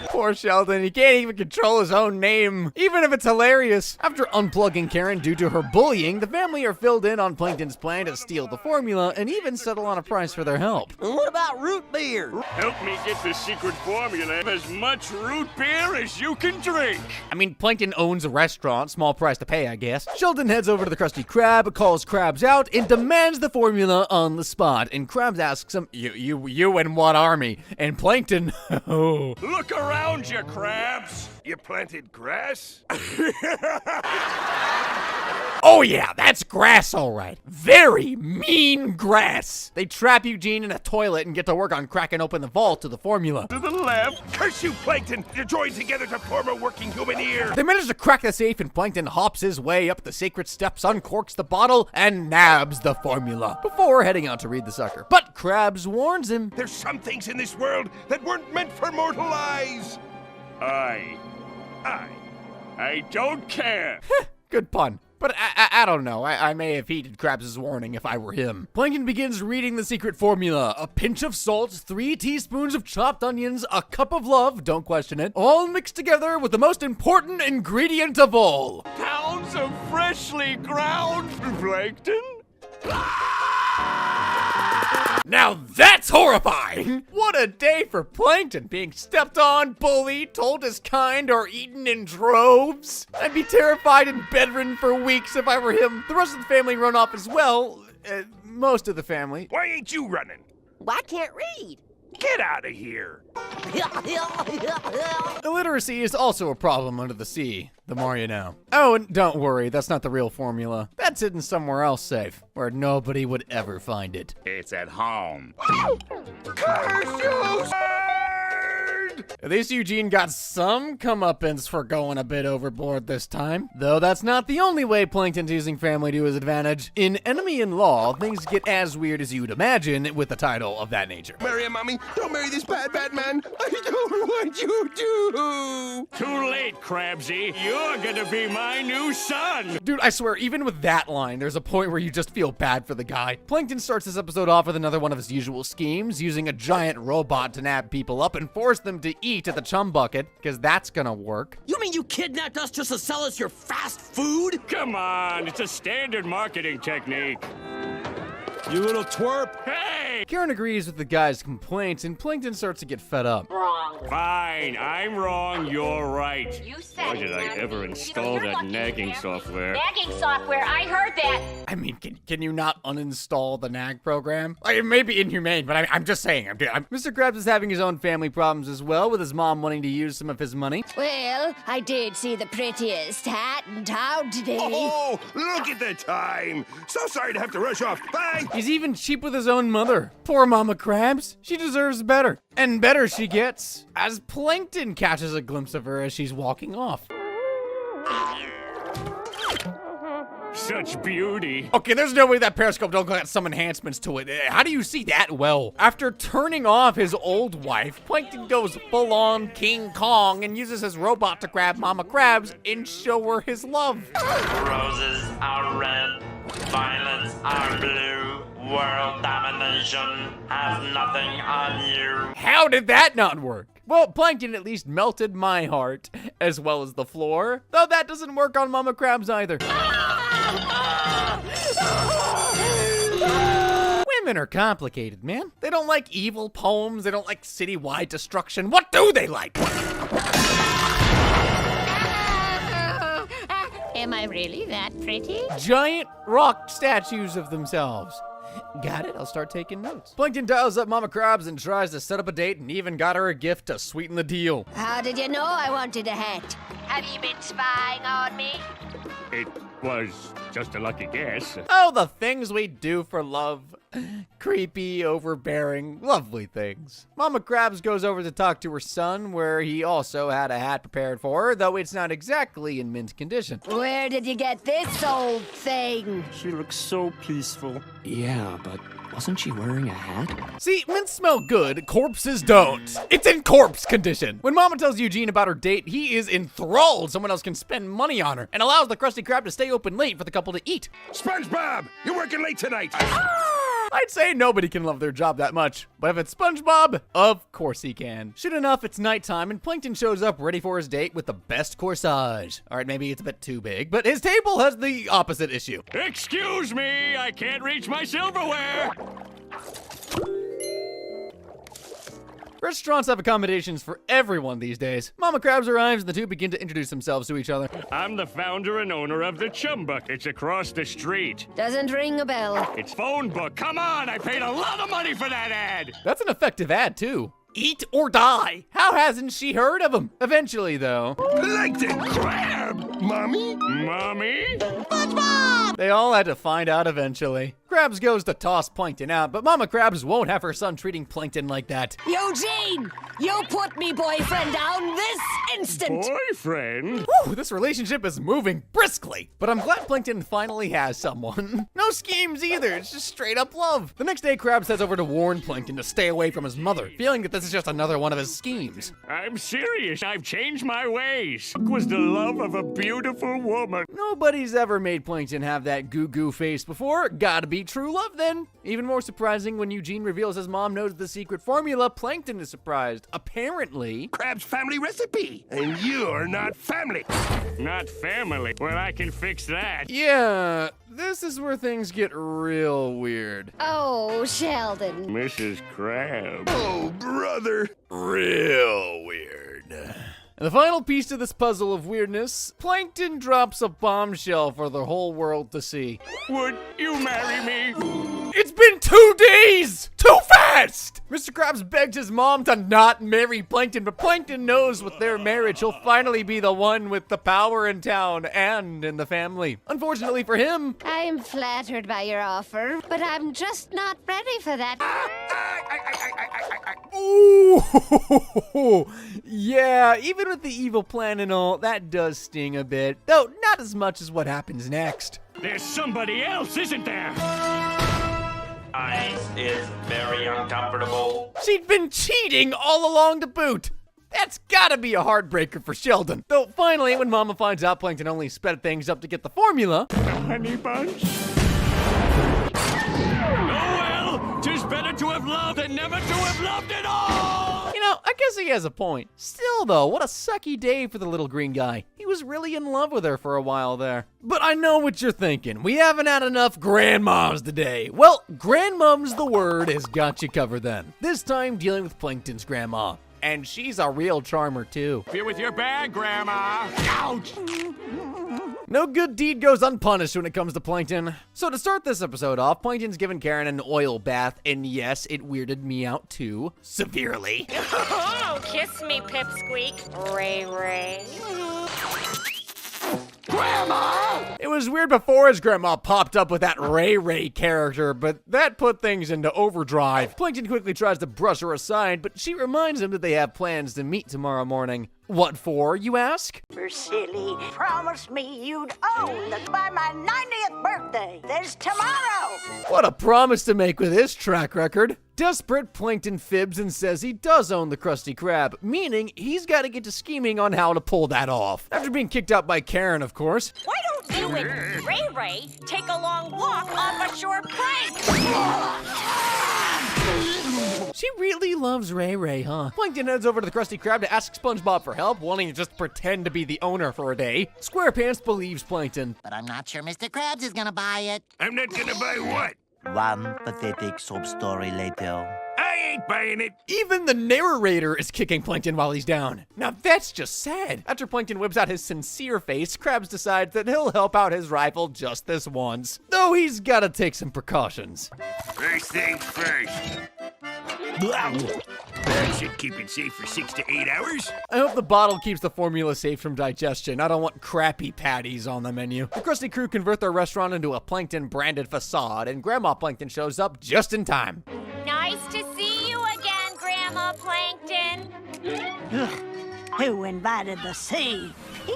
Poor Sheldon, he can't even control his own name, even if it's hilarious. After unplugging Karen due to her bullying, the family are filled in on Plankton's plan to steal the formula and even settle on a price for their help. What about root beer? Help me get the secret formula of as much root beer as you can drink. I mean, Plankton owns a restaurant, small price to pay, I guess. Sheldon heads over to the Krusty Krab, calls Krabs out, and demands the formula on the spot. And Krabs asks him, you and what army? And Plankton, oh. Look around you, Krabs. You planted grass? Oh yeah, that's grass all right. Very mean grass. They trap Eugene in a toilet and get to work on cracking open the vault to the formula. To the left. Curse you, Plankton! You're joined together to form a working human ear! They manage to crack the safe and Plankton hops his way up the sacred steps, uncorks the bottle, and nabs the formula before heading out to read the sucker. But Krabs warns him. There's some things in this world that weren't meant for mortal eyes! I don't care. Good pun. But I don't know. I may have heeded Krabs' warning if I were him. Plankton begins reading the secret formula. A pinch of salt, 3 teaspoons of chopped onions, a cup of love, don't question it, all mixed together with the most important ingredient of all. Pounds of freshly ground plankton? Now that's horrifying! What a day for Plankton, being stepped on, bullied, told his kind, or eaten in droves. I'd be terrified and bedridden for weeks if I were him. The rest of the family run off as well. Most of the family. Why ain't you running? Well, I can't read. Get out of here! Illiteracy is also a problem under the sea, the more you know. Oh, and don't worry, that's not the real formula. That's hidden somewhere else safe, where nobody would ever find it. It's at home. Curse you, At least Eugene got some comeuppance for going a bit overboard this time. Though that's not the only way Plankton's using family to his advantage. In Enemy in Law, things get as weird as you'd imagine with a title of that nature. Marry him, Mommy. Don't marry this bad man. I don't want you to. Too late, Krabsy. You're gonna be my new son. Dude, I swear, even with that line, there's a point where you just feel bad for the guy. Plankton starts this episode off with another one of his usual schemes, using a giant robot to nab people up and force them to eat at the chum bucket, because that's gonna work. You mean you kidnapped us just to sell us your fast food? Come on, it's a standard marketing technique. You little twerp. Hey! Karen agrees with the guy's complaints, and Plankton starts to get fed up. Wrong. Fine, I'm wrong, you're right. You said Why did I ever install that nagging software? Nagging software, I heard that. I mean, can you not uninstall the nag program? Like, it may be inhumane, but I'm just saying. Mr. Krabs is having his own family problems as well, with his mom wanting to use some of his money. Well, I did see the prettiest hat in town today. Oh, look at the time. So sorry to have to rush off. Bye. He's even cheap with his own mother. Poor Mama Krabs. She deserves better. And better she gets, as Plankton catches a glimpse of her as she's walking off. Such beauty. Okay, there's no way that periscope don't got some enhancements to it. How do you see that well? After turning off his old wife, Plankton goes full-on King Kong and uses his robot to grab Mama Krabs and show her his love. Roses are red, violets are blue. World domination has nothing on you. How did that not work? Well, Plankton at least melted my heart, as well as the floor. Though that doesn't work on Mama Krabs either. Women are complicated, man. They don't like evil poems. They don't like citywide destruction. What do they like? Am I really that pretty? Giant rock statues of themselves. Got it? I'll start taking notes. Plankton dials up Mama Krabs and tries to set up a date and even got her a gift to sweeten the deal. How did you know I wanted a hat? Have you been spying on me? It was just a lucky guess. Oh, the things we do for love. Creepy, overbearing, lovely things. Mama Krabs goes over to talk to her son, where he also had a hat prepared for her, though it's not exactly in mint condition. Where did you get this old thing? She looks so peaceful. Yeah, but wasn't she wearing a hat? See, mints smell good, corpses don't. It's in corpse condition. When Mama tells Eugene about her date, he is enthralled someone else can spend money on her and allows the Krusty Krab to stay open late for the couple to eat. SpongeBob, you're working late tonight. I'd say nobody can love their job that much, but if it's SpongeBob, of course he can. Soon enough, it's nighttime, and Plankton shows up ready for his date with the best corsage. All right, maybe it's a bit too big, but his table has the opposite issue. Excuse me, I can't reach my silverware. Restaurants have accommodations for everyone these days. Mama Krabs arrives and the two begin to introduce themselves to each other. I'm the founder and owner of the Chum Buck. It's across the street. Doesn't ring a bell. It's phone book. Come on, I paid a lot of money for that ad. That's an effective ad, too. Eat or die. How hasn't she heard of him? Eventually, though. Plankton Crab! Mommy? Mommy? SpongeBob! They all had to find out eventually. Krabs goes to toss Plankton out, but Mama Krabs won't have her son treating Plankton like that. Eugene! You put me boyfriend down this instant! Boyfriend? Whew, this relationship is moving briskly. But I'm glad Plankton finally has someone. No schemes either, it's just straight up love. The next day, Krabs heads over to warn Plankton to stay away from his mother, feeling that this is just another one of his schemes. I'm serious, I've changed my ways. It was the love of a beautiful woman. Nobody's ever made Plankton have that goo-goo face before. Gotta be true love then. Even more surprising when Eugene reveals his mom knows the secret formula, Plankton is surprised. Apparently, Krabs' family recipe, and you're not family. Not family? Well, I can fix that. Yeah, this is where things get real weird. Oh, Sheldon. Mrs. Krabs. Oh, brother. Real weird. And the final piece to this puzzle of weirdness, Plankton drops a bombshell for the whole world to see. Would you marry me? It's been 2 days! Too fast! Mr. Krabs begs his mom to not marry Plankton, but Plankton knows with their marriage, he'll finally be the one with the power in town and in the family. Unfortunately for him, I am flattered by your offer, but I'm just not ready for that. ooh, yeah, even with the evil plan and all, that does sting a bit. Though, not as much as what happens next. There's somebody else, isn't there? Ice is very uncomfortable. She'd been cheating all along to boot. That's gotta be a heartbreaker for Sheldon. Though finally, when Mama finds out Plankton only sped things up to get the formula. Honey bunch? Oh well, 'tis better to have loved than never to have loved at all! You know, I guess he has a point. Still though, what a sucky day for the little green guy. He was really in love with her for a while there. But I know what you're thinking. We haven't had enough grandmoms today. Well, grandmom's the word has got you covered then. This time dealing with Plankton's grandma. And she's a real charmer too. Be with your bag, Grandma. Ouch! No good deed goes unpunished when it comes to Plankton. So to start this episode off, Plankton's given Karen an oil bath, and yes, it weirded me out too. Severely. Oh, kiss me, Pipsqueak. Ray Ray. Grandma! It was weird before his grandma popped up with that Ray Ray character, but that put things into overdrive. Plankton quickly tries to brush her aside, but she reminds him that they have plans to meet tomorrow morning. What for, you ask? For silly. Promised me you'd own us by my 90th birthday. There's tomorrow. What a promise to make with his track record. Desperate, Plankton fibs and says he does own the Krusty Krab, meaning he's got to get to scheming on how to pull that off. After being kicked out by Karen, of course. Why don't You and Ray Ray take a long walk off a shore plank. She really loves Ray Ray, huh? Plankton heads over to the Krusty Krab to ask SpongeBob for help, wanting to just pretend to be the owner for a day. SquarePants believes Plankton. But I'm not sure Mr. Krabs is gonna buy it. I'm not gonna buy what? One pathetic sob story later. I ain't buying it. Even the narrator is kicking Plankton while he's down. Now that's just sad. After Plankton whips out his sincere face, Krabs decides that he'll help out his rival just this once. Though he's gotta take some precautions. First things first. That should keep it safe for 6 to 8 hours. I hope the bottle keeps the formula safe from digestion. I don't want crappy patties on the menu. The Krusty crew convert their restaurant into a Plankton-branded facade, and Grandma Plankton shows up just in time. Nice to see you again, Grandma Plankton. Who invited the sea?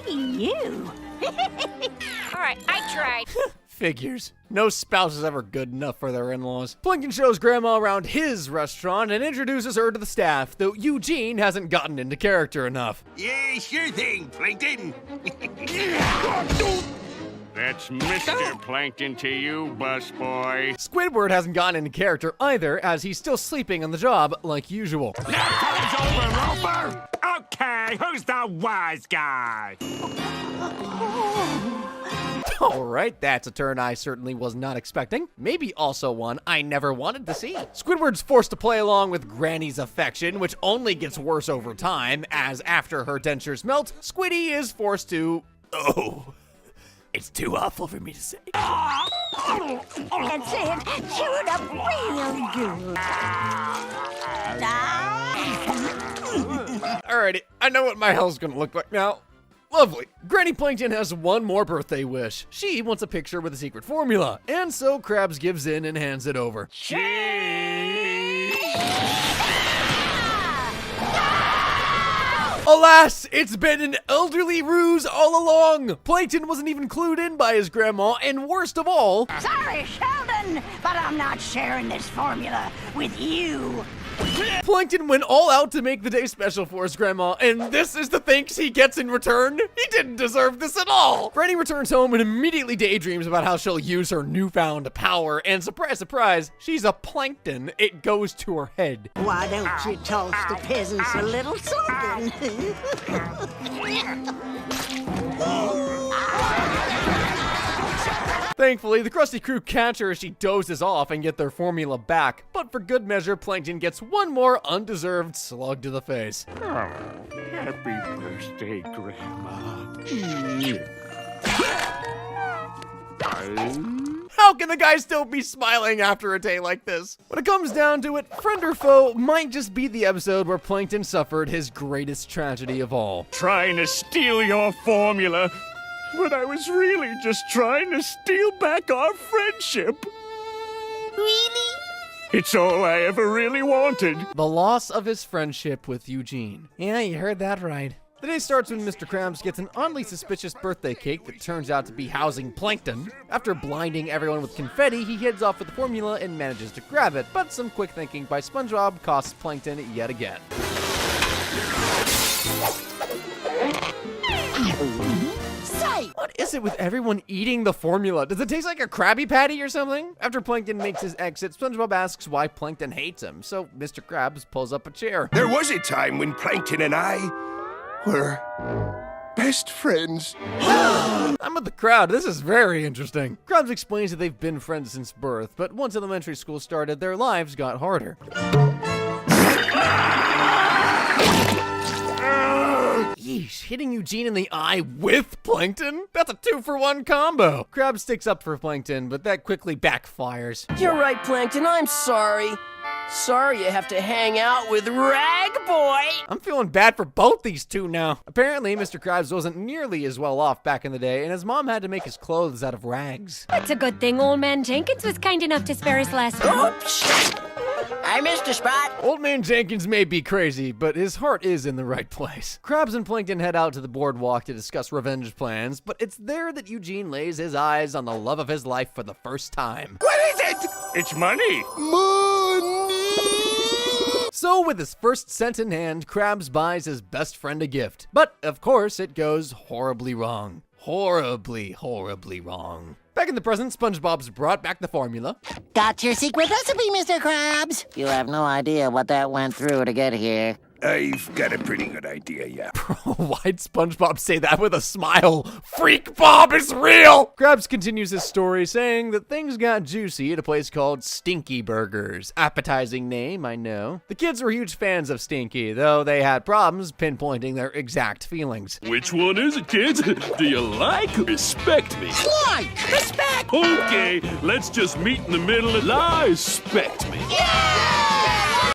You. All right, I tried. Figures. No spouse is ever good enough for their in-laws. Plankton shows Grandma around his restaurant and introduces her to the staff, though Eugene hasn't gotten into character enough. Yeah, sure thing, Plankton. That's Mr. Plankton to you, busboy. Squidward hasn't gotten into character either, as he's still sleeping on the job like usual. Time's over, Roper! Okay, who's the wise guy? Alright, that's a turn I certainly was not expecting. Maybe also one I never wanted to see. Squidward's forced to play along with Granny's affection, which only gets worse over time, as after her dentures melt, Squiddy is forced to... Oh, it's too awful for me to say. That's it. Chew it up real good. Alrighty, I know what my hell's gonna look like now. Lovely. Granny Plankton has one more birthday wish. She wants a picture with a secret formula, and so Krabs gives in and hands it over. Alas, it's been an elderly ruse all along. Plankton wasn't even clued in by his grandma, and worst of all... Sorry, Sheldon, but I'm not sharing this formula with you. Plankton went all out to make the day special for his grandma, and this is the thanks he gets in return? He didn't deserve this at all! Granny returns home and immediately daydreams about how she'll use her newfound power, and surprise, surprise, she's a plankton. It goes to her head. Why don't you toss the peasants a little something? Thankfully, the Krusty crew catch her as she dozes off and get their formula back, but for good measure, Plankton gets one more undeserved slug to the face. Oh, happy birthday, Grandma. How can the guy still be smiling after a day like this? When it comes down to it, Friend or Foe might just be the episode where Plankton suffered his greatest tragedy of all. Trying to steal your formula, but I was really just trying to steal back our friendship. Really? It's all I ever really wanted. The loss of his friendship with Eugene. Yeah, you heard that right. The day starts when Mr. Krabs gets an oddly suspicious birthday cake that turns out to be housing Plankton. After blinding everyone with confetti, he heads off with the formula and manages to grab it, but some quick thinking by SpongeBob costs Plankton yet again. What is it with everyone eating the formula? Does it taste like a Krabby Patty or something? After Plankton makes his exit, SpongeBob asks why Plankton hates him, so Mr. Krabs pulls up a chair. There was a time when Plankton and I were best friends. I'm with the crowd. This is very interesting. Krabs explains that they've been friends since birth, but once elementary school started, their lives got harder. Yeesh, hitting Eugene in the eye with Plankton? That's a 2-for-1 combo. Krabs sticks up for Plankton, but that quickly backfires. You're right, Plankton. I'm sorry. Sorry you have to hang out with Rag Boy. I'm feeling bad for both these two now. Apparently, Mr. Krabs wasn't nearly as well off back in the day, and his mom had to make his clothes out of rags. It's a good thing Old Man Jenkins was kind enough to spare his last Oops. I missed a spot. Old Man Jenkins may be crazy, but his heart is in the right place. Krabs and Plankton head out to the boardwalk to discuss revenge plans, but it's there that Eugene lays his eyes on the love of his life for the first time. What is it? It's money. Money! So with his first cent in hand, Krabs buys his best friend a gift. But, of course, it goes horribly wrong. horribly, horribly wrong. Back in the present, SpongeBob's brought back the formula. Got your secret recipe, Mr. Krabs? You have no idea what that went through to get here. I've got a pretty good idea, yeah. Why'd SpongeBob say that with a smile? Freak Bob is real! Krabs continues his story saying that things got juicy at a place called Stinky Burgers. Appetizing name, I know. The kids were huge fans of Stinky, though they had problems pinpointing their exact feelings. Which one is it, kids? Do you like or respect me? Like, respect. Okay, let's just meet in the middle and respect me.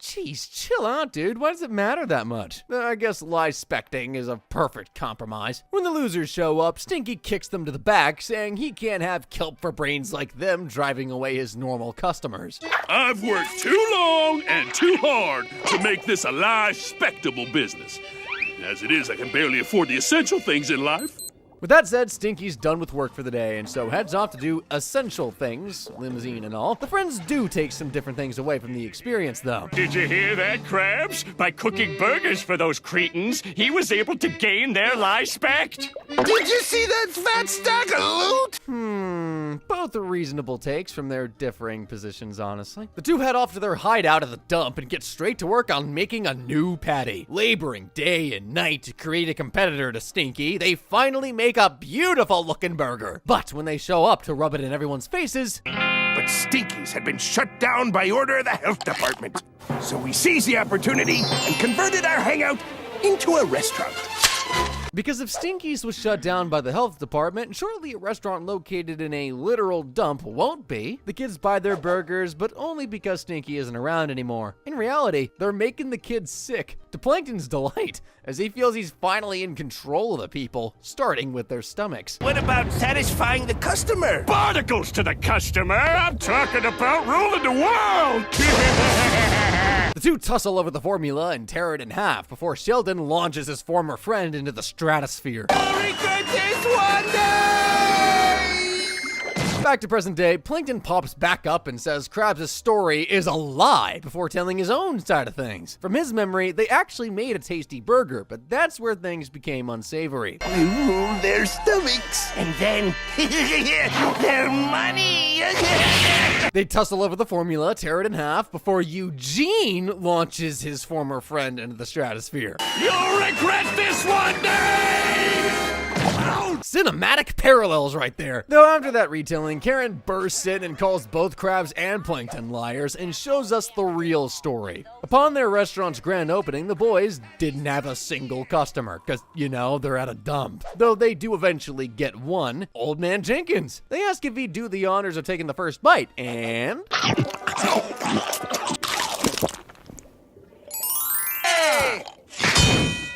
Jeez, chill out, dude. Why does it matter that much? I guess lie-specting is a perfect compromise. When the losers show up, Stinky kicks them to the back, saying he can't have kelp for brains like them driving away his normal customers. I've worked too long and too hard to make this a lie-spectable business. As it is, I can barely afford the essential things in life. With that said, Stinky's done with work for the day, and so heads off to do essential things, limousine and all. The friends do take some different things away from the experience, though. Did you hear that, Krabs? By cooking burgers for those cretins, he was able to gain their lie-spect. Did you see that fat stack of loot? Both are reasonable takes from their differing positions, honestly. The two head off to their hideout at the dump and get straight to work on making a new patty. Laboring day and night to create a competitor to Stinky, they finally make a beautiful looking burger. But when they show up to rub it in everyone's faces... But Stinky's had been shut down by order of the health department. So we seized the opportunity and converted our hangout into a restaurant. Because if Stinky's was shut down by the health department, surely a restaurant located in a literal dump won't be. The kids buy their burgers, but only because Stinky isn't around anymore. In reality, they're making the kids sick, to Plankton's delight, as he feels he's finally in control of the people, starting with their stomachs. What about satisfying the customer? Barnacles to the customer! I'm talking about ruling the world! The two tussle over the formula and tear it in half before Sheldon launches his former friend into the stratosphere. Back to present day, Plankton pops back up and says Krabs' story is a lie before telling his own side of things. From his memory, they actually made a tasty burger, but that's where things became unsavory. We ruled their stomachs, and then their money. They tussle over the formula, tear it in half, before Eugene launches his former friend into the stratosphere. You'll regret this one day! Cinematic parallels right there. Though after that retelling, Karen bursts in and calls both Krabs and Plankton liars and shows us the real story. Upon their restaurant's grand opening, the boys didn't have a single customer, because, you know, they're at a dump. Though they do eventually get one, Old Man Jenkins. They ask if he'd do the honors of taking the first bite, and...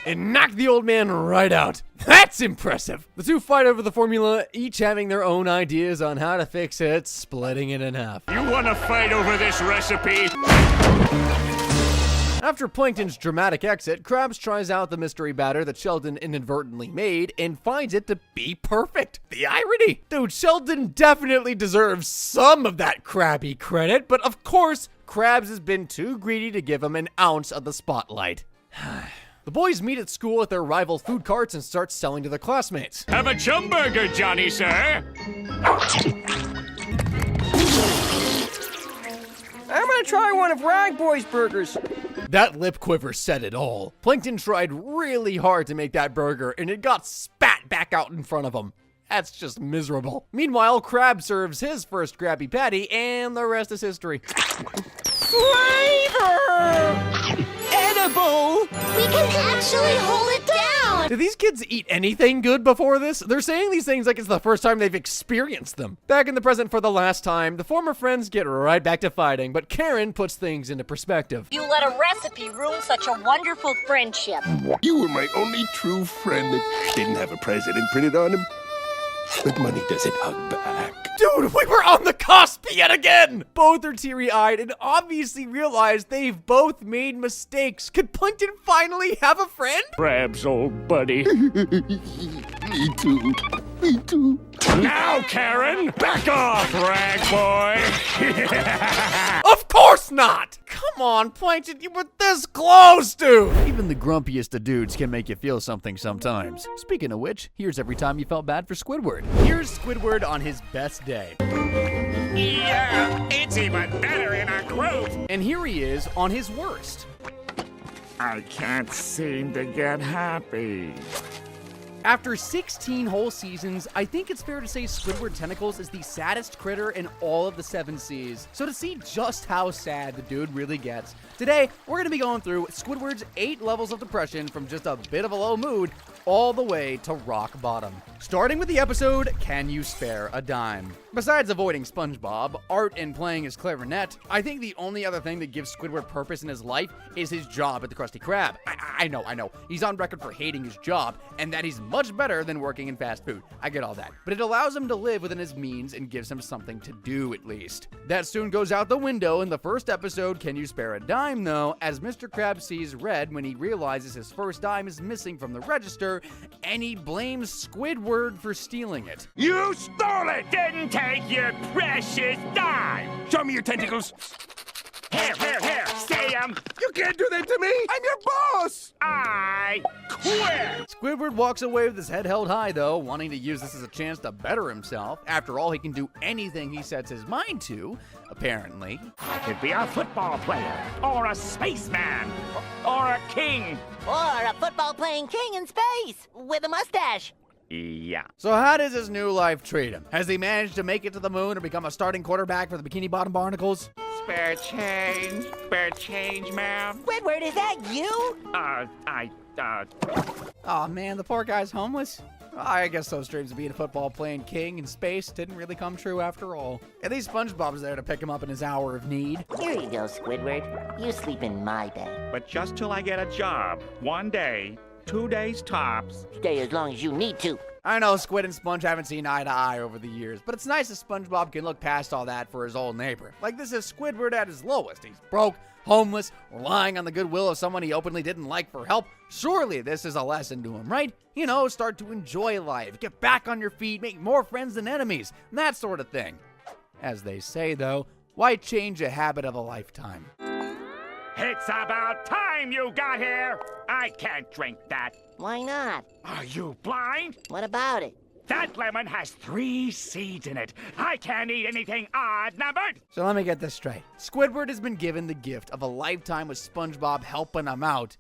and knock the old man right out. That's impressive. The two fight over the formula, each having their own ideas on how to fix it, splitting it in half. You want to fight over this recipe? After Plankton's dramatic exit, Krabs tries out the mystery batter that Sheldon inadvertently made and finds it to be perfect. The irony! Dude, Sheldon definitely deserves some of that Krabby credit, but of course, Krabs has been too greedy to give him an ounce of the spotlight. The boys meet at school at their rival food carts and start selling to their classmates. Have a chum burger, Johnny, sir. I'm gonna try one of Rag Boy's burgers. That lip quiver said it all. Plankton tried really hard to make that burger, and it got spat back out in front of him. That's just miserable. Meanwhile, Krabs serves his first Krabby Patty, and the rest is history. Flavor! Edible! We can actually hold it down! Did these kids eat anything good before this? They're saying these things like it's the first time they've experienced them. Back in the present for the last time, the former friends get right back to fighting, but Karen puts things into perspective. You let a recipe ruin such a wonderful friendship. You were my only true friend that didn't have a president printed on him. But money doesn't hug back. Dude, we were on the cusp yet again! Both are teary-eyed and obviously realize they've both made mistakes. Could Plankton finally have a friend? Krabs, old buddy. Me too. Me too. Now, Karen, back off, rag boy. Of course not! Come on, Plankton, you were this close, dude! Even the grumpiest of dudes can make you feel something sometimes. Speaking of which, here's every time you felt bad for Squidward. Here's Squidward on his best day. Yeah, it's even better in a group. And here he is on his worst. I can't seem to get happy. After 16 whole seasons, I think it's fair to say Squidward Tentacles is the saddest critter in all of the 7 seas. So to see just how sad the dude really gets, today we're going to be going through Squidward's 8 levels of depression from just a bit of a low mood all the way to rock bottom. Starting with the episode, Can You Spare a Dime? Besides avoiding SpongeBob, art, and playing his clarinet, I think the only other thing that gives Squidward purpose in his life is his job at the Krusty Krab. I know. He's on record for hating his job, and that he's much better than working in fast food. I get all that. But it allows him to live within his means and gives him something to do, at least. That soon goes out the window in the first episode, Can You Spare a Dime, though, as Mr. Krabs sees red when he realizes his first dime is missing from the register, and he blames Squidward for stealing it. You stole it! Didn't take your precious dime! Show me your tentacles. Here, see 'em! You can't do that to me! I'm your boss! I quit! Squidward walks away with his head held high, though, wanting to use this as a chance to better himself. After all, he can do anything he sets his mind to, apparently. I could be a football player, or a spaceman, or a king. Or a football-playing king in space with a mustache. Yeah. So how does his new life treat him? Has he managed to make it to the moon or become a starting quarterback for the Bikini Bottom Barnacles? Spare change, ma'am. Squidward, is that you? Aw, man, the poor guy's homeless. I guess those dreams of being a football-playing king in space didn't really come true after all. At least SpongeBob's there to pick him up in his hour of need. Here you go, Squidward. You sleep in my bed. But just till I get a job. 1 day, 2 days tops. Stay as long as you need to. I know Squid and Sponge haven't seen eye to eye over the years, but it's nice that SpongeBob can look past all that for his old neighbor. Like, this is Squidward at his lowest. He's broke, homeless, relying on the goodwill of someone he openly didn't like for help. Surely this is a lesson to him, right? You know, start to enjoy life, get back on your feet, make more friends than enemies, that sort of thing. As they say, though, why change a habit of a lifetime? It's about time you got here! I can't drink that. Why not? Are you blind? What about it? That lemon has 3 seeds in it. I can't eat anything odd-numbered. So let me get this straight. Squidward has been given the gift of a lifetime with SpongeBob helping him out,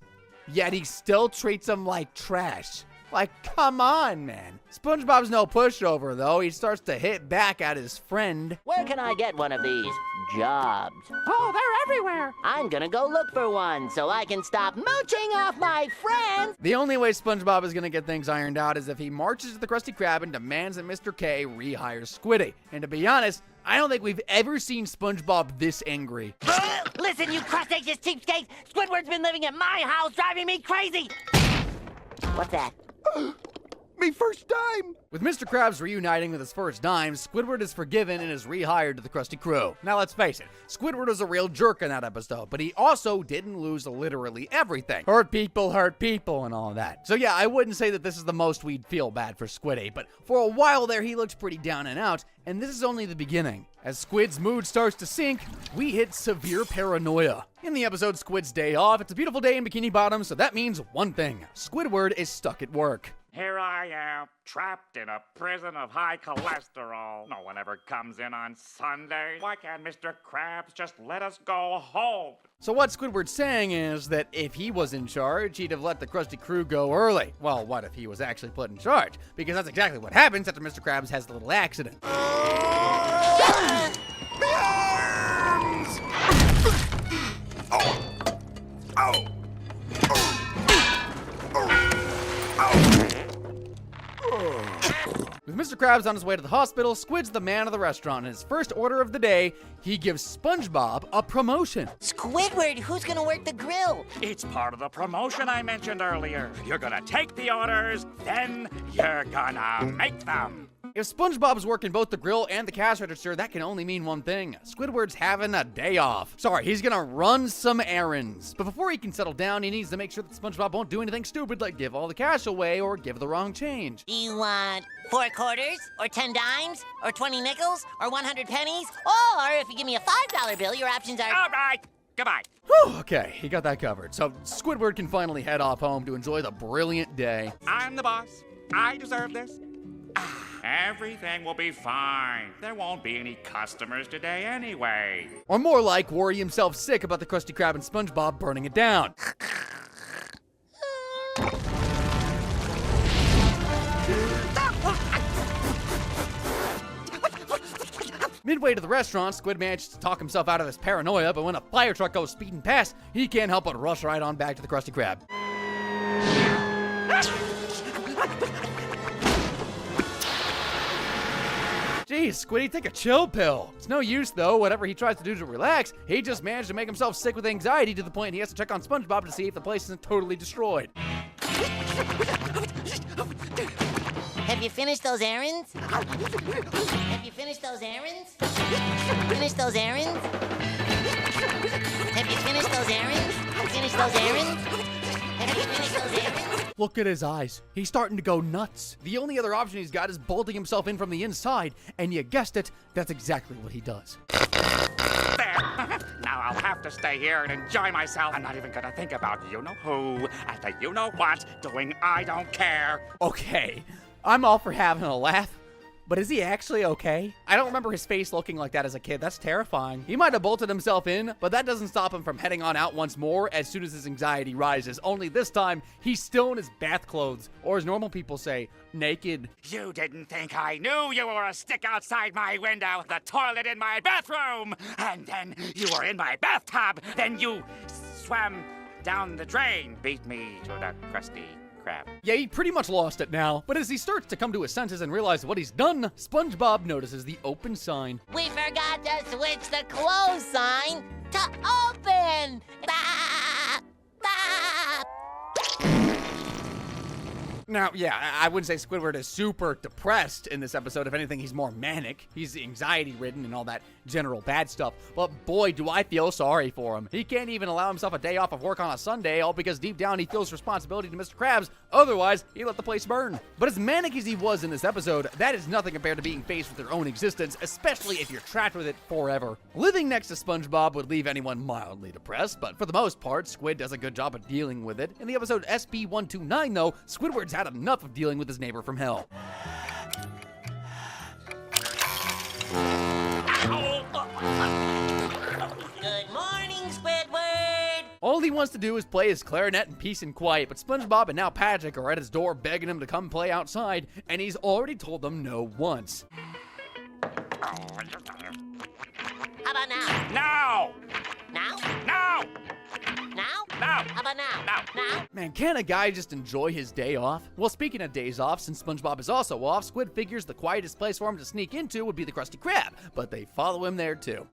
yet he still treats him like trash. Like, come on, man. SpongeBob's no pushover, though. He starts to hit back at his friend. Where can I get one of these jobs? Oh, they're everywhere. I'm gonna go look for one so I can stop mooching off my friends. The only way SpongeBob is gonna get things ironed out is if he marches to the Krusty Krab and demands that Mr. K rehires Squiddy. And to be honest, I don't think we've ever seen SpongeBob this angry. Listen, you crustaceous cheapskates! Squidward's been living at my house, driving me crazy! What's that? Me first dime! With Mr. Krabs reuniting with his first dime, Squidward is forgiven and is rehired to the Krusty Crew. Now let's face it, Squidward was a real jerk in that episode, but he also didn't lose literally everything. Hurt people, and all that. So yeah, I wouldn't say that this is the most we'd feel bad for Squiddy, but for a while there he looked pretty down and out, and this is only the beginning. As Squid's mood starts to sink, we hit severe paranoia. In the episode Squid's Day Off, it's a beautiful day in Bikini Bottom, so that means one thing. Squidward is stuck at work. Here I am, trapped in a prison of high cholesterol. No one ever comes in on Sunday. Why can't Mr. Krabs just let us go home? So what Squidward's saying is that if he was in charge, he'd have let the Krusty Crew go early. Well, what if he was actually put in charge? Because that's exactly what happens after Mr. Krabs has the little accident. With Mr. Krabs on his way to the hospital, Squid's the man of the restaurant. In his first order of the day, he gives SpongeBob a promotion. Squidward, who's gonna work the grill? It's part of the promotion I mentioned earlier. You're gonna take the orders, then you're gonna make them. If SpongeBob's working both the grill and the cash register, that can only mean one thing. Squidward's having a day off. Sorry, he's gonna run some errands. But before he can settle down, he needs to make sure that SpongeBob won't do anything stupid like give all the cash away or give the wrong change. Do you want 4 quarters, or 10 dimes, or 20 nickels, or 100 pennies? Or if you give me a $5 bill, your options are... All right, goodbye. Whew, okay, he got that covered. So Squidward can finally head off home to enjoy the brilliant day. I'm the boss. I deserve this. Everything will be fine. There won't be any customers today anyway. Or more like worry himself sick about the Krusty Krab and SpongeBob burning it down. Midway to the restaurant, Squid manages to talk himself out of his paranoia, but when a fire truck goes speeding past, he can't help but rush right on back to the Krusty Krab. Jeez, Squiddy, take a chill pill. It's no use, though. Whatever he tries to do to relax, he just managed to make himself sick with anxiety to the point he has to check on SpongeBob to see if the place isn't totally destroyed. Have you finished those errands? Have you finished those errands? Finished those errands? Have you finished those errands? Finished those errands? Have you finished those errands? Look at his eyes. He's starting to go nuts. The only other option he's got is bolting himself in from the inside, and you guessed it, that's exactly what he does. There. Now I'll have to stay here and enjoy myself. I'm not even gonna think about you-know-who and the you-know-what doing I don't care. Okay, I'm all for having a laugh, but is he actually okay? I don't remember his face looking like that as a kid. That's terrifying. He might have bolted himself in, but that doesn't stop him from heading on out once more as soon as his anxiety rises. Only this time, he's still in his bath clothes, or as normal people say, naked. You didn't think I knew you were a stick outside my window, the toilet in my bathroom, and then you were in my bathtub, then you swam down the drain, beat me to the Krusty Krab. Yeah, he pretty much lost it now, but as he starts to come to his senses and realize what he's done, SpongeBob notices the open sign. We forgot to switch the close sign to open! Bah! Bah! Now, yeah, I wouldn't say Squidward is super depressed in this episode. If anything, he's more manic. He's anxiety-ridden and all that general bad stuff. But boy, do I feel sorry for him. He can't even allow himself a day off of work on a Sunday, all because deep down he feels responsibility to Mr. Krabs. Otherwise, he let the place burn. But as manic as he was in this episode, that is nothing compared to being faced with their own existence, especially if you're trapped with it forever. Living next to SpongeBob would leave anyone mildly depressed, but for the most part, Squid does a good job of dealing with it. In the episode SB129, though, Squidward's had enough of dealing with his neighbor from hell. Good morning, Squidward! All he wants to do is play his clarinet in peace and quiet, but SpongeBob and now Patrick are at his door begging him to come play outside, and he's already told them no once. How about now? No! Now? No! Now? No! How about now? No! Now? Man, can a guy just enjoy his day off? Well, speaking of days off, since SpongeBob is also off, Squid figures the quietest place for him to sneak into would be the Krusty Krab, but they follow him there too.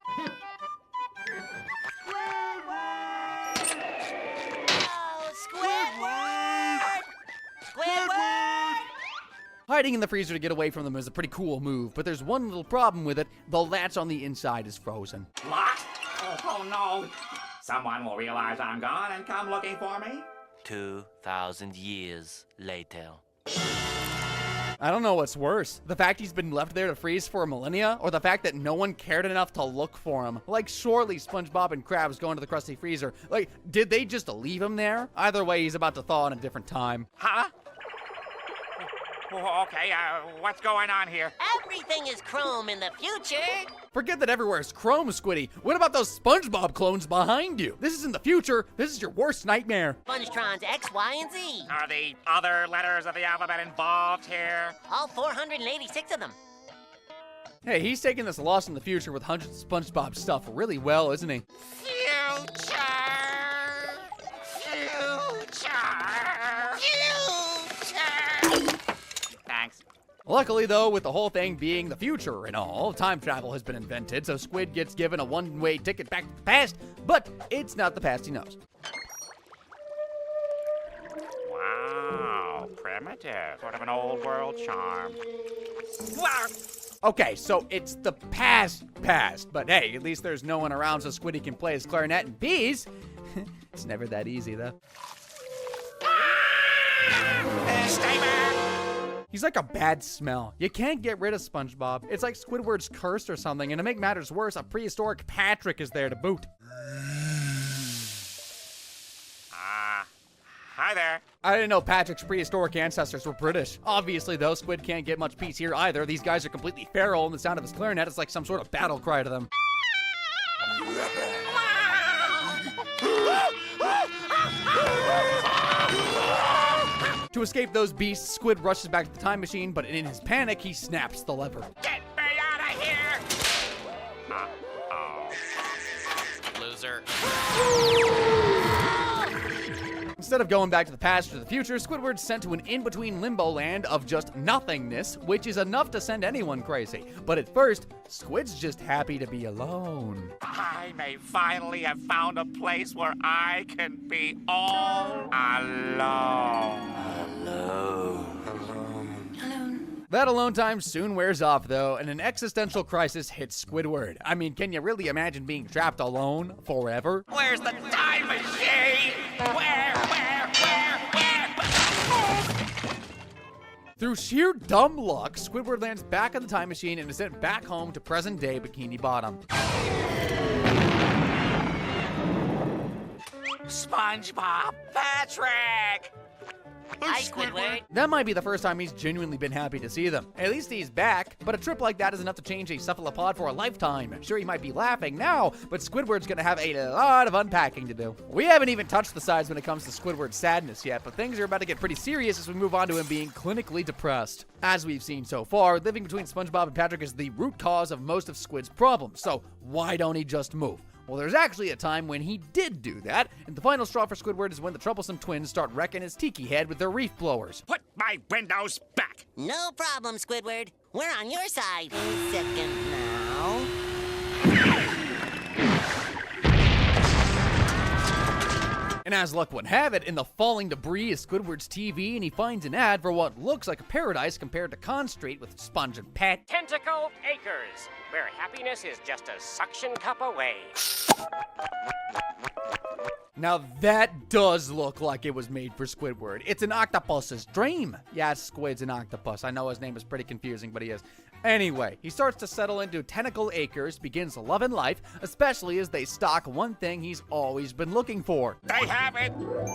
Squidward! Squidward! Hiding in the freezer to get away from them is a pretty cool move, but there's one little problem with it. The latch on the inside is frozen. Locked? Oh no! Someone will realize I'm gone and come looking for me? 2,000 years later. I don't know what's worse. The fact he's been left there to freeze for a millennia, or the fact that no one cared enough to look for him. Like, surely SpongeBob and Krabs go into the Krusty freezer. Like, did they just leave him there? Either way, he's about to thaw in a different time. Huh? Okay, what's going on here? Everything is chrome in the future. Forget that everywhere is chrome, Squiddy. What about those SpongeBob clones behind you? This isn't the future. This is your worst nightmare. SpongeTron's X, Y, and Z. Are the other letters of the alphabet involved here? All 486 of them. Hey, he's taking this loss in the future with hundreds of SpongeBob stuff really well, isn't he? Future! Thanks. Luckily, though, with the whole thing being the future and all, time travel has been invented, so Squid gets given a one-way ticket back to the past, but it's not the past he knows. Wow, primitive. Sort of an old world charm. Okay, so it's the past, but hey, at least there's no one around so Squiddy can play his clarinet in peace. It's never that easy, though. Stay back! He's like a bad smell. You can't get rid of SpongeBob. It's like Squidward's cursed or something, and to make matters worse, a prehistoric Patrick is there to boot. Hi there. I didn't know Patrick's prehistoric ancestors were British. Obviously, though, Squid can't get much peace here either. These guys are completely feral, and the sound of his clarinet is like some sort of battle cry to them. To escape those beasts, Squid rushes back to the time machine, but in his panic, he snaps the lever. Get me out of here! Loser. Instead of going back to the past or the future, Squidward's sent to an in-between limbo land of just nothingness, which is enough to send anyone crazy. But at first, Squid's just happy to be alone. I may finally have found a place where I can be all alone. That alone time soon wears off, though, and an existential crisis hits Squidward. I mean, can you really imagine being trapped alone forever? Where's the time machine? Where? Through sheer dumb luck, Squidward lands back on the time machine and is sent back home to present-day Bikini Bottom. SpongeBob Patrick! Hi, Squidward. That might be the first time he's genuinely been happy to see them. At least he's back, but a trip like that is enough to change a cephalopod for a lifetime. Sure, he might be laughing now, but Squidward's gonna have a lot of unpacking to do. We haven't even touched the sides when it comes to Squidward's sadness yet, but things are about to get pretty serious as we move on to him being clinically depressed. As we've seen so far, living between SpongeBob and Patrick is the root cause of most of Squid's problems, so why don't he just move? Well, there's actually a time when he did do that, and the final straw for Squidward is when the troublesome twins start wrecking his tiki head with their reef blowers. Put my windows back! No problem, Squidward. We're on your side. A second now. And as luck would have it, in the falling debris is Squidward's TV, and he finds an ad for what looks like a paradise compared to Constraight with Sponge and Pat. Tentacle Acres, where happiness is just a suction cup away. Now that does look like it was made for Squidward. It's an octopus's dream. Yeah, Squid's an octopus. I know his name is pretty confusing, but he is. Anyway, he starts to settle into Tentacle Acres, begins loving life, especially as they stock one thing he's always been looking for. They have it!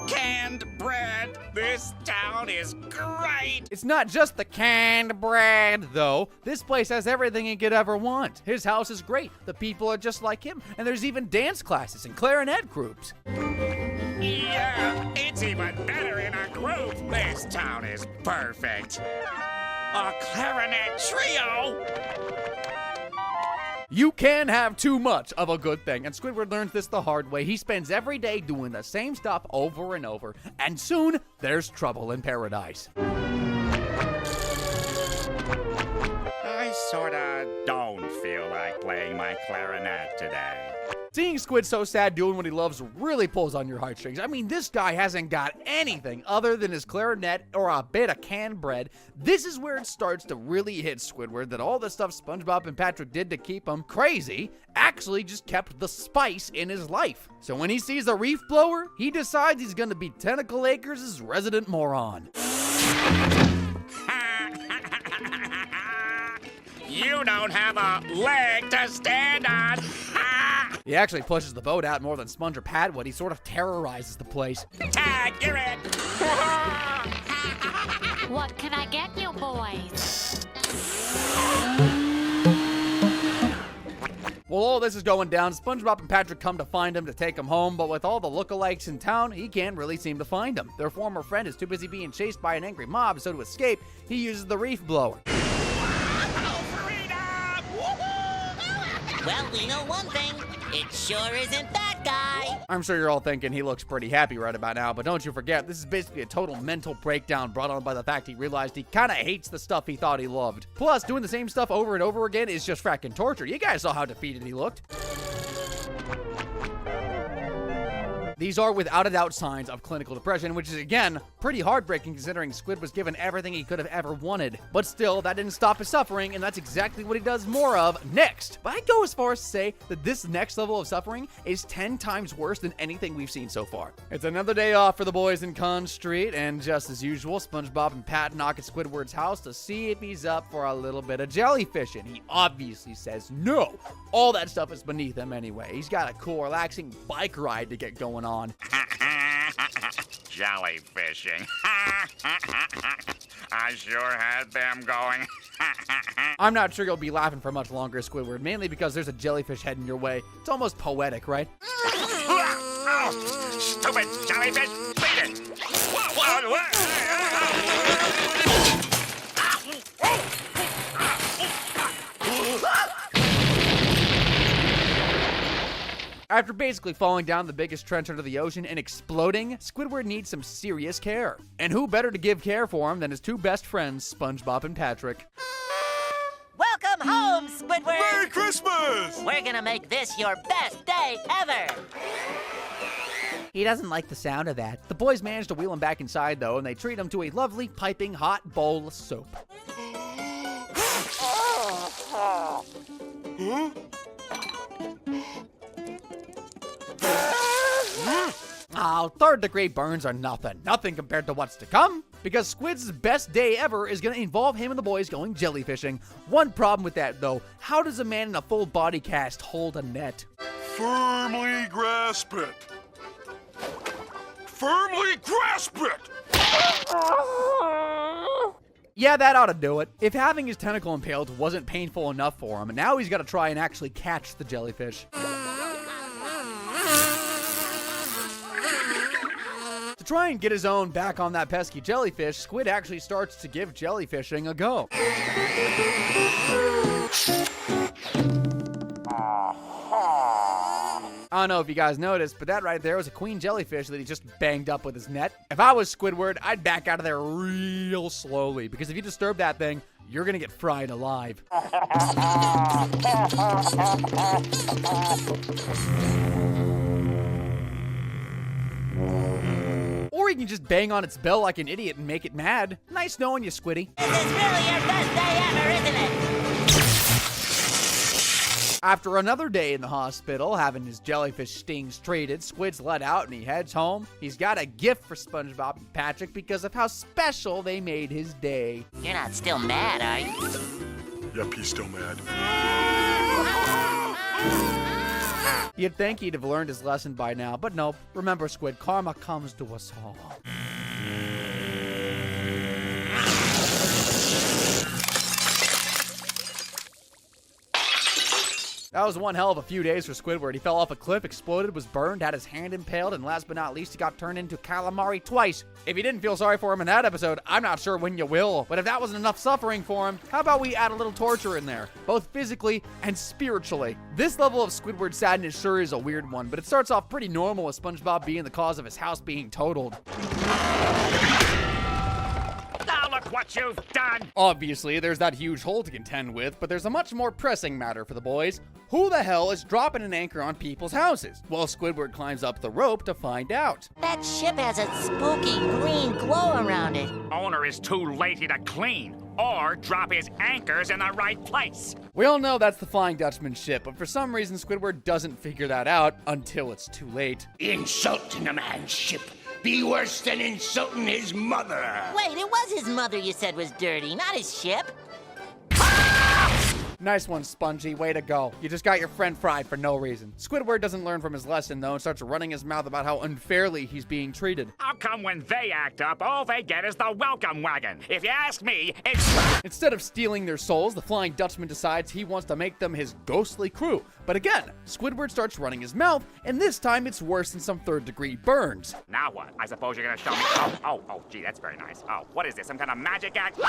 Canned bread! This town is great! It's not just the canned bread, though. This place has everything he could ever want. His house is great, the people are just like him, and there's even dance classes and clarinet groups. Yeah, it's even better in a group. This town is perfect. A clarinet trio! You can have too much of a good thing, and Squidward learns this the hard way. He spends every day doing the same stuff over and over, and soon there's trouble in paradise. I sorta don't feel like playing my clarinet today. Seeing Squid so sad doing what he loves really pulls on your heartstrings. I mean, this guy hasn't got anything other than his clarinet or a bit of canned bread. This is where it starts to really hit Squidward that all the stuff SpongeBob and Patrick did to keep him crazy actually just kept the spice in his life. So when he sees a reef blower, he decides he's gonna be Tentacle Acres' resident moron. You don't have a leg to stand on! He actually pushes the boat out more than Sponge or Pat would. He sort of terrorizes the place. Tag, you're in! What can I get you boys? While all this is going down, SpongeBob and Patrick come to find him to take him home, but with all the lookalikes in town, he can't really seem to find him. Their former friend is too busy being chased by an angry mob, so to escape, he uses the reef blower. Well, we know one thing. It sure isn't that guy. I'm sure you're all thinking he looks pretty happy right about now, but don't you forget, this is basically a total mental breakdown brought on by the fact he realized he kind of hates the stuff he thought he loved. Plus, doing the same stuff over and over again is just fracking torture. You guys saw how defeated he looked. These are without a doubt signs of clinical depression, which is again pretty heartbreaking considering Squid was given everything he could have ever wanted. But still, that didn't stop his suffering, and that's exactly what he does more of next. But I'd go as far as to say that this next level of suffering is 10 times worse than anything we've seen so far. It's another day off for the boys in Con Street, and just as usual, SpongeBob and Pat knock at Squidward's house to see if he's up for a little bit of jellyfishing. He obviously says no. All that stuff is beneath him anyway. He's got a cool, relaxing bike ride to get going on. Jellyfishing. I sure had them going. I'm not sure you'll be laughing for much longer, Squidward, mainly because there's a jellyfish heading your way. It's almost poetic, right? Oh, stupid jellyfish! Beat it! After basically falling down the biggest trench under the ocean and exploding, Squidward needs some serious care. And who better to give care for him than his two best friends, SpongeBob and Patrick. Welcome home, Squidward! Merry Christmas! We're gonna make this your best day ever! He doesn't like the sound of that. The boys manage to wheel him back inside, though, and they treat him to a lovely, piping hot bowl of soup. Oh, third-degree burns are nothing. Nothing compared to what's to come. Because Squid's best day ever is going to involve him and the boys going jellyfishing. One problem with that, though. How does a man in a full body cast hold a net? Firmly grasp it. Firmly grasp it! Yeah, that ought to do it. If having his tentacle impaled wasn't painful enough for him, now he's got to try and actually catch the jellyfish. To try and get his own back on that pesky jellyfish, Squid actually starts to give jellyfishing a go. I don't know if you guys noticed, but that right there was a queen jellyfish that he just banged up with his net. If I was Squidward, I'd back out of there real slowly, because if you disturb that thing, you're gonna get fried alive. Or you can just bang on its bell like an idiot and make it mad. Nice knowing you, Squiddy. This is really your best day ever, isn't it? After another day in the hospital, having his jellyfish stings treated, Squid's let out and he heads home. He's got a gift for SpongeBob and Patrick because of how special they made his day. You're not still mad, are you? Yep, he's still mad. You'd think he'd have learned his lesson by now, but nope. Remember, Squid, karma comes to us all. That was one hell of a few days for Squidward. He fell off a cliff, exploded, was burned, had his hand impaled, and last but not least, he got turned into calamari twice. If you didn't feel sorry for him in that episode, I'm not sure when you will. But if that wasn't enough suffering for him, how about we add a little torture in there, both physically and spiritually? This level of Squidward sadness sure is a weird one, but it starts off pretty normal with SpongeBob being the cause of his house being totaled. Look what you've done! Obviously, there's that huge hole to contend with, but there's a much more pressing matter for the boys. Who the hell is dropping an anchor on people's houses? Well, Squidward climbs up the rope to find out. That ship has a spooky green glow around it. Owner is too lazy to clean or drop his anchors in the right place. We all know that's the Flying Dutchman ship, but for some reason Squidward doesn't figure that out until it's too late. Insulting a man's ship be worse than insulting his mother. Wait, it was his mother you said was dirty, not his ship. Nice one, Spongy. Way to go. You just got your friend fried for no reason. Squidward doesn't learn from his lesson, though, and starts running his mouth about how unfairly he's being treated. How come when they act up, all they get is the welcome wagon? If you ask me, it's... Instead of stealing their souls, the Flying Dutchman decides he wants to make them his ghostly crew. But again, Squidward starts running his mouth, and this time it's worse than some third-degree burns. Now what? I suppose you're gonna show me... Oh, gee, that's very nice. Oh, what is this, some kind of magic act?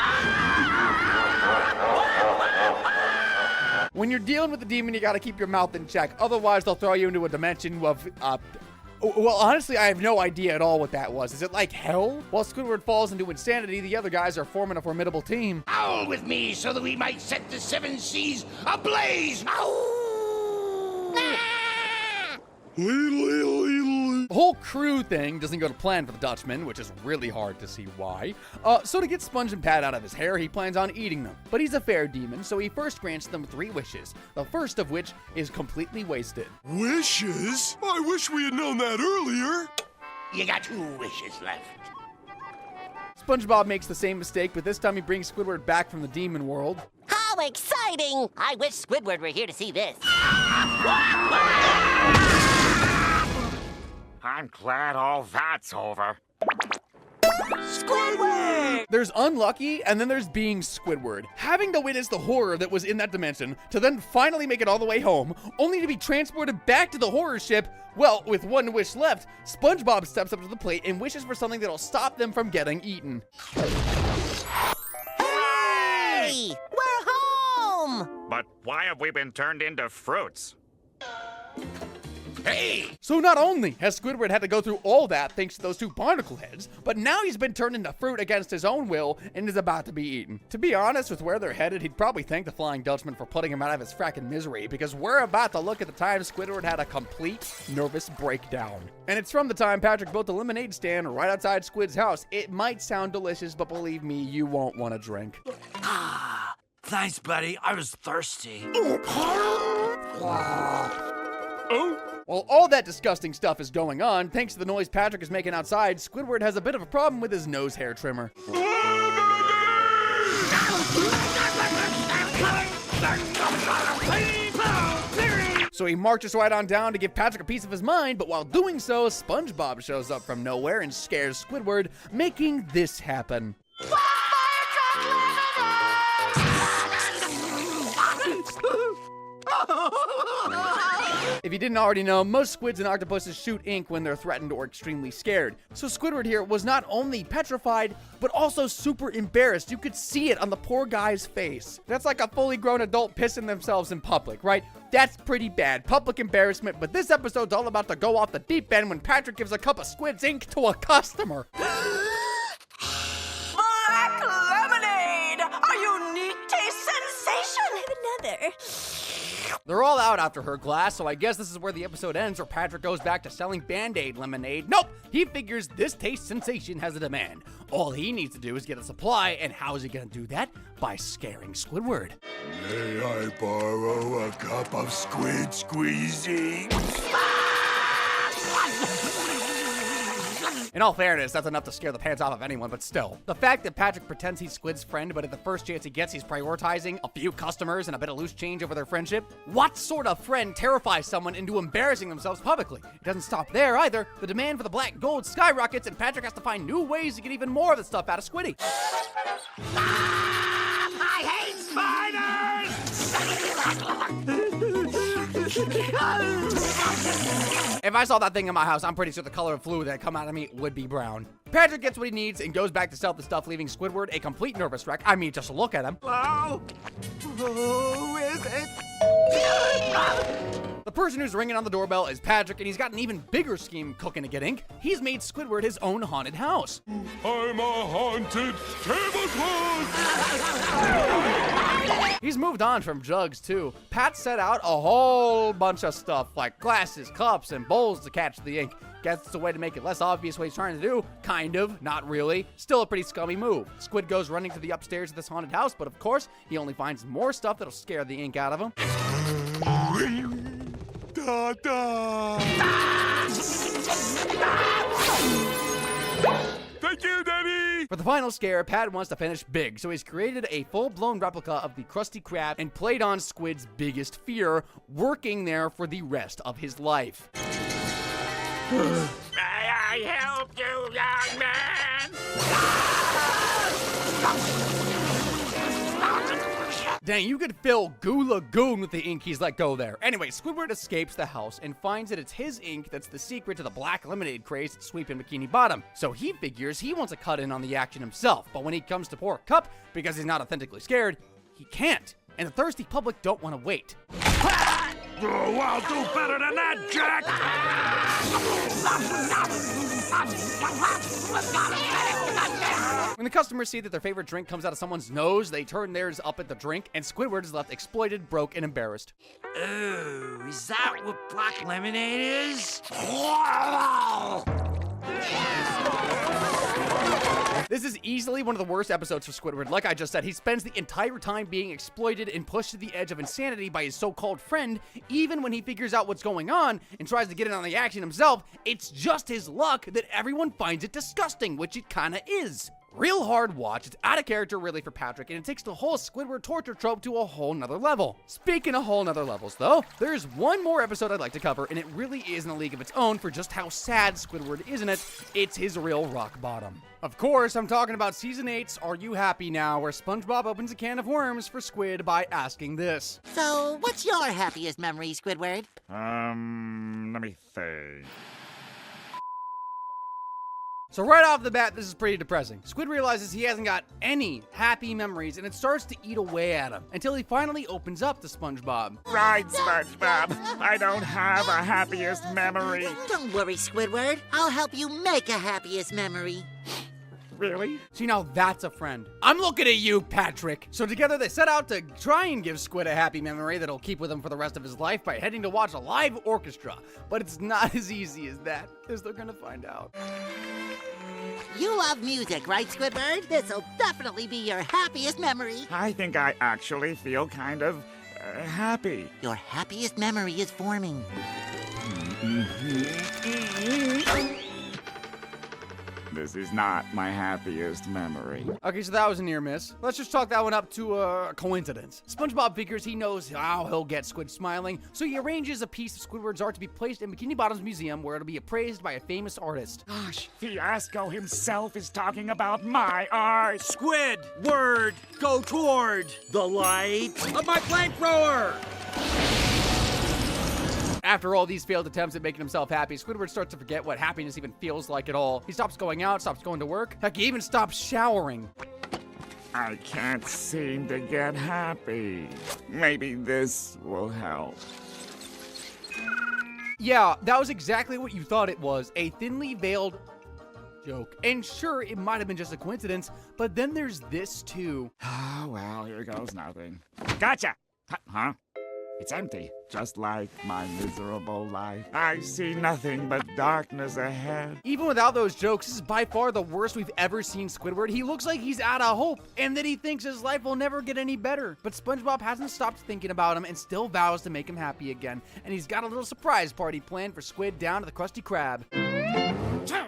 When you're dealing with the demon, you gotta keep your mouth in check. Otherwise, they'll throw you into a dimension of, well, honestly, I have no idea at all what that was. Is it like hell? While Squidward falls into insanity, the other guys are forming a formidable team. Howl with me so that we might set the seven seas ablaze. Ow! Dutchman. The whole crew thing doesn't go to plan for the Dutchman, which is really hard to see why. So to get Sponge and Pat out of his hair, he plans on eating them. But he's a fair demon, so he first grants them 3 wishes, the first of which is completely wasted. Wishes? I wish we had known that earlier. You got 2 wishes left. SpongeBob makes the same mistake, but this time he brings Squidward back from the demon world. How exciting! I wish Squidward were here to see this. I'm glad all that's over. Squidward! There's unlucky, and then there's being Squidward. Having to witness the horror that was in that dimension, to then finally make it all the way home, only to be transported back to the horror ship. Well, with 1 wish left, SpongeBob steps up to the plate and wishes for something that'll stop them from getting eaten. Hey! We're home! But why have we been turned into fruits? Hey! So not only has Squidward had to go through all that thanks to those 2 barnacle heads, but now he's been turned into fruit against his own will and is about to be eaten. To be honest, with where they're headed, he'd probably thank the Flying Dutchman for putting him out of his frackin' misery, because we're about to look at the time Squidward had a complete nervous breakdown. And it's from the time Patrick built a lemonade stand right outside Squid's house. It might sound delicious, but believe me, you won't want to drink. Ah, thanks, buddy. I was thirsty. While all that disgusting stuff is going on, thanks to the noise Patrick is making outside, Squidward has a bit of a problem with his nose hair trimmer. So he marches right on down to give Patrick a piece of his mind, but while doing so, SpongeBob shows up from nowhere and scares Squidward, making this happen. If you didn't already know, most squids and octopuses shoot ink when they're threatened or extremely scared. So Squidward here was not only petrified, but also super embarrassed. You could see it on the poor guy's face. That's like a fully grown adult pissing themselves in public, right? That's pretty bad. Public embarrassment, but this episode's all about to go off the deep end when Patrick gives a cup of Squid's ink to a customer. Black lemonade! A unique taste sensation! Another. They're all out after her glass, so I guess this is where the episode ends, where Patrick goes back to selling Band-Aid lemonade. Nope! He figures this taste sensation has a demand. All he needs to do is get a supply, and how is he gonna do that? By scaring Squidward. May I borrow a cup of squid squeezy? In all fairness, that's enough to scare the pants off of anyone, but still. The fact that Patrick pretends he's Squid's friend, but at the first chance he gets, he's prioritizing a few customers and a bit of loose change over their friendship. What sort of friend terrifies someone into embarrassing themselves publicly? It doesn't stop there either. The demand for the black gold skyrockets, and Patrick has to find new ways to get even more of the stuff out of Squiddy. I hate spiders! If I saw that thing in my house, I'm pretty sure the color of fluid that come out of me would be brown. Patrick gets what he needs and goes back to sell the stuff, leaving Squidward a complete nervous wreck. I mean, just look at him. Hello? Who is it? The person who's ringing on the doorbell is Patrick, and he's got an even bigger scheme cooking to get ink. He's made Squidward his own haunted house. I'm a haunted tablecloth! He's moved on from drugs, too. Pat set out a whole bunch of stuff, like glasses, cups, and bowls to catch the ink. Guess it's a way to make it less obvious what he's trying to do. Kind of, not really. Still a pretty scummy move. Squid goes running to the upstairs of this haunted house, but of course, he only finds more stuff that'll scare the ink out of him. Thank you, Daddy! For the final scare, Pat wants to finish big, so he's created a full-blown replica of the Krusty Krab and played on Squid's biggest fear, working there for the rest of his life. May I help you, young man? Dang, you could fill Goo Lagoon with the ink he's let go there. Anyway, Squidward escapes the house and finds that it's his ink that's the secret to the black lemonade craze that's sweeping Bikini Bottom. So he figures he wants to cut in on the action himself, but when he comes to pour a cup, because he's not authentically scared, he can't. And the thirsty public don't want to wait. Oh, I'll do better than that, Jack! When the customers see that their favorite drink comes out of someone's nose, they turn theirs up at the drink, and Squidward is left exploited, broke, and embarrassed. Ooh, is that what black lemonade is? This is easily one of the worst episodes for Squidward. Like I just said, he spends the entire time being exploited and pushed to the edge of insanity by his so-called friend. Even when he figures out what's going on and tries to get in on the action himself, it's just his luck that everyone finds it disgusting, which it kinda is. Real hard watch, it's out of character really for Patrick, and it takes the whole Squidward torture trope to a whole nother level. Speaking of whole nother levels though, there's one more episode I'd like to cover, and it really is in a league of its own for just how sad Squidward is in it. It's his real rock bottom. Of course, I'm talking about Season 8's Are You Happy Now?, where SpongeBob opens a can of worms for Squid by asking this. So, what's your happiest memory, Squidward? Let me think. So right off the bat, this is pretty depressing. Squid realizes he hasn't got any happy memories, and it starts to eat away at him, until he finally opens up to SpongeBob. Right, SpongeBob. I don't have a happiest memory. Don't worry, Squidward. I'll help you make a happiest memory. Really? See, now that's a friend. I'm looking at you, Patrick. So together they set out to try and give Squid a happy memory that'll keep with him for the rest of his life by heading to watch a live orchestra. But it's not as easy as that, as they're gonna find out. You love music, right, Squidward? This'll definitely be your happiest memory. I think I actually feel kind of happy. Your happiest memory is forming. This is not my happiest memory. Okay, so that was a near miss. Let's just chalk that one up to a coincidence. SpongeBob figures he knows how he'll get Squid smiling, so he arranges a piece of Squidward's art to be placed in Bikini Bottom's museum, where it'll be appraised by a famous artist. Gosh, Fiasco himself is talking about my art. Squid, word, go toward the light of my flamethrower. After all these failed attempts at making himself happy, Squidward starts to forget what happiness even feels like at all. He stops going out, stops going to work. Heck, he even stops showering. I can't seem to get happy. Maybe this will help. Yeah, that was exactly what you thought it was. A thinly veiled joke. And sure, it might have been just a coincidence, but then there's this too. Oh, well, here goes nothing. Gotcha! Huh? It's empty, just like my miserable life. I see nothing but darkness ahead. Even without those jokes, this is by far the worst we've ever seen Squidward. He looks like he's out of hope, and that he thinks his life will never get any better. But SpongeBob hasn't stopped thinking about him and still vows to make him happy again. And he's got a little surprise party planned for Squid down to the Krusty Krab.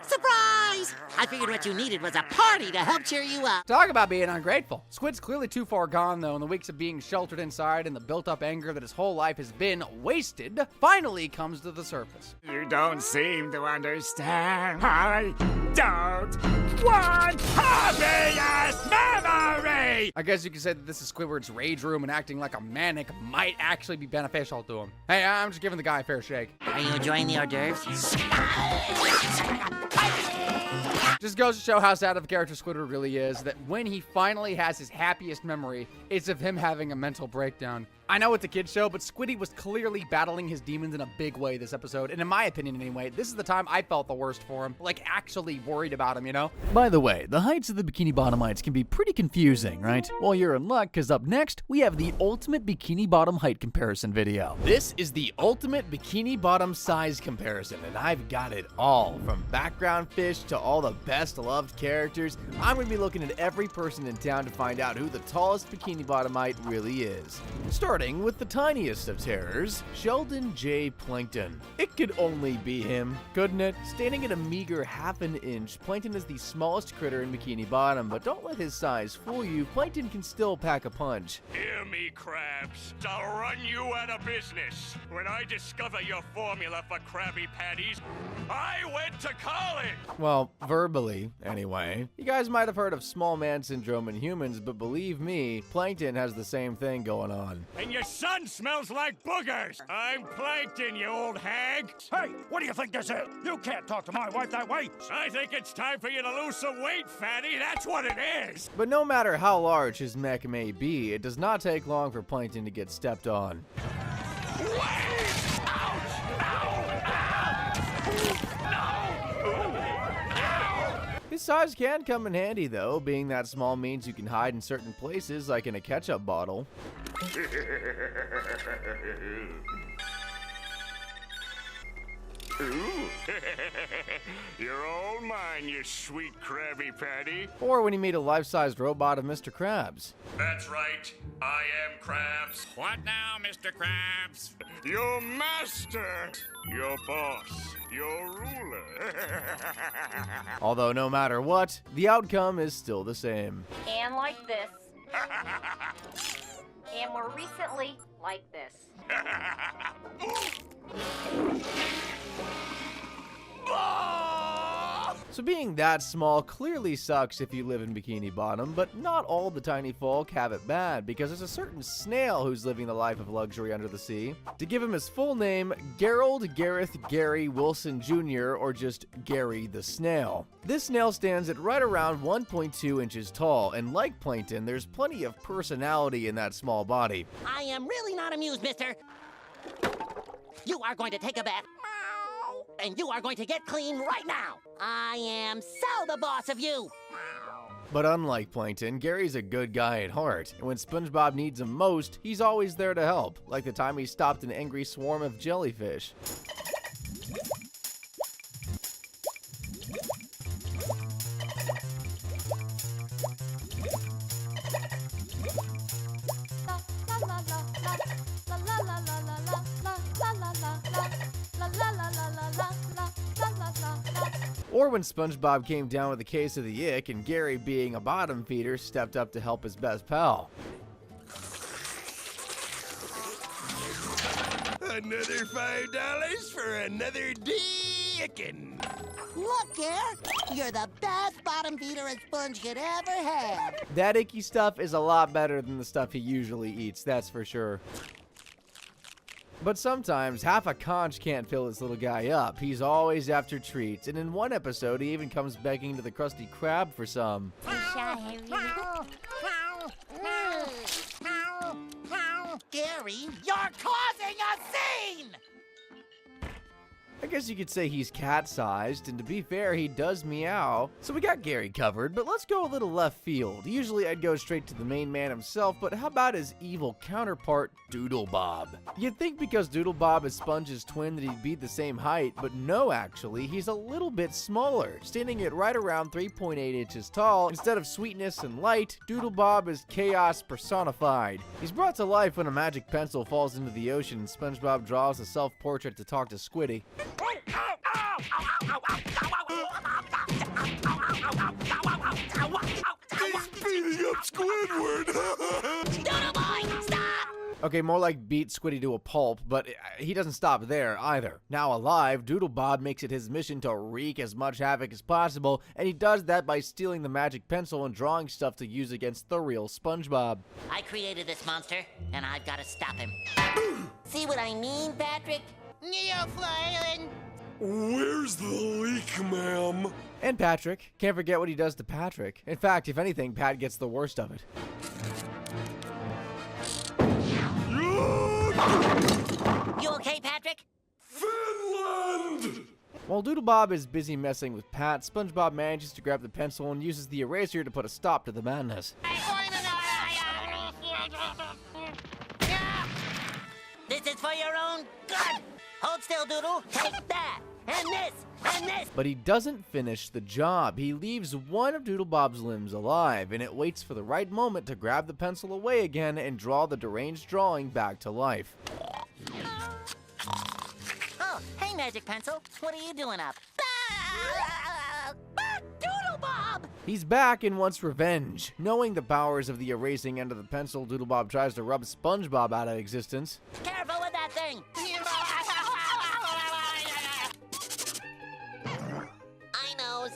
Surprise! I figured what you needed was a party to help cheer you up. Talk about being ungrateful. Squid's clearly too far gone, though, in the weeks of being sheltered inside, and the built-up anger that his whole life has been wasted finally comes to the surface. You don't seem to understand. I don't want happiest memory! I guess you could say that this is Squidward's rage room, and acting like a manic might actually be beneficial to him. Hey, I'm just giving the guy a fair shake. Are you enjoying the hors d'oeuvres? Just goes to show how sad of a character Squidward really is, that when he finally has his happiest memory, it's of him having a mental breakdown. I know it's a kid's show, but Squiddy was clearly battling his demons in a big way this episode, and in my opinion anyway, this is the time I felt the worst for him, like actually worried about him, you know? By the way, the heights of the Bikini Bottomites can be pretty confusing, right? Well, you're in luck, because up next, we have the ultimate Bikini Bottom height comparison video. This is the ultimate Bikini Bottom size comparison, and I've got it all, from background fish to all the best loved characters. I'm going to be looking at every person in town to find out who the tallest Bikini Bottomite really is. Starting with the tiniest of terrors, Sheldon J. Plankton. It could only be him, couldn't it? Standing at a meager half an inch, Plankton is the smallest critter in Bikini Bottom, but don't let his size fool you. Plankton can still pack a punch. Hear me, Krabs. I'll run you out of business. When I discover your formula for Krabby Patties, I went to college. Well, verbally, anyway. You guys might have heard of small man syndrome in humans, but believe me, Plankton has the same thing going on. And your son smells like boogers. I'm Plankton, you old hag. Hey, what do you think this is? You can't talk to my wife that way. I think it's time for you to lose some weight, fatty. That's what it is. But no matter how large his mech may be, it does not take long for Plankton to get stepped on. His size can come in handy though, being that small means you can hide in certain places like in a ketchup bottle. Ooh. You're all mine, you sweet Krabby Patty. Or when he made a life-sized robot of Mr. Krabs. That's right, I am Krabs. What now, Mr. Krabs? Your master, your boss, your ruler. Although no matter what, the outcome is still the same. And like this. And more recently, like this. So being that small clearly sucks if you live in Bikini Bottom, but not all the tiny folk have it bad, because there's a certain snail who's living the life of luxury under the sea. To give him his full name, Gerald Gareth Gary Wilson Jr., or just Gary the Snail. This snail stands at right around 1.2 inches tall, and like Plankton, there's plenty of personality in that small body. I am really not amused, mister. You are going to take a bath. And you are going to get clean right now. I am so the boss of you. But unlike Plankton, Gary's a good guy at heart, and when SpongeBob needs him most, he's always there to help, like the time he stopped an angry swarm of jellyfish. Or when SpongeBob came down with a case of the ick and Gary, being a bottom feeder, stepped up to help his best pal. Another $5 for another dickin'. Look, Gare, you're the best bottom feeder a sponge could ever have. That icky stuff is a lot better than the stuff he usually eats, that's for sure. But sometimes, half a conch can't fill this little guy up. He's always after treats, and in one episode, he even comes begging to the Krusty Krab for some. Gary, you're causing a scene! I guess you could say he's cat-sized, and to be fair, he does meow. So we got Gary covered, but let's go a little left field. Usually I'd go straight to the main man himself, but how about his evil counterpart, DoodleBob? You'd think because DoodleBob is Sponge's twin that he'd be the same height, but no actually, he's a little bit smaller, standing at right around 3.8 inches tall. Instead of sweetness and light, DoodleBob is chaos personified. He's brought to life when a magic pencil falls into the ocean and SpongeBob draws a self-portrait to talk to Squiddy. He's beating up Squidward! DoodleBoy, stop! Okay, more like beat Squiddy to a pulp, but he doesn't stop there either. Now alive, DoodleBob makes it his mission to wreak as much havoc as possible, and he does that by stealing the magic pencil and drawing stuff to use against the real SpongeBob. I created this monster, and I've got to stop him. See what I mean, Patrick? You're flying. Where's the leak, ma'am? And Patrick. Can't forget what he does to Patrick. In fact, if anything, Pat gets the worst of it. You okay, Patrick? Finland! While DoodleBob is busy messing with Pat, SpongeBob manages to grab the pencil and uses the eraser to put a stop to the madness. This is for your own good. Hold still, Doodle. Take that. And this. And this. But he doesn't finish the job. He leaves one of DoodleBob's limbs alive, and it waits for the right moment to grab the pencil away again and draw the deranged drawing back to life. Oh, hey, Magic Pencil. What are you doing up? DoodleBob! He's back and wants revenge. Knowing the powers of the erasing end of the pencil, DoodleBob tries to rub SpongeBob out of existence. Careful with that thing. I knows.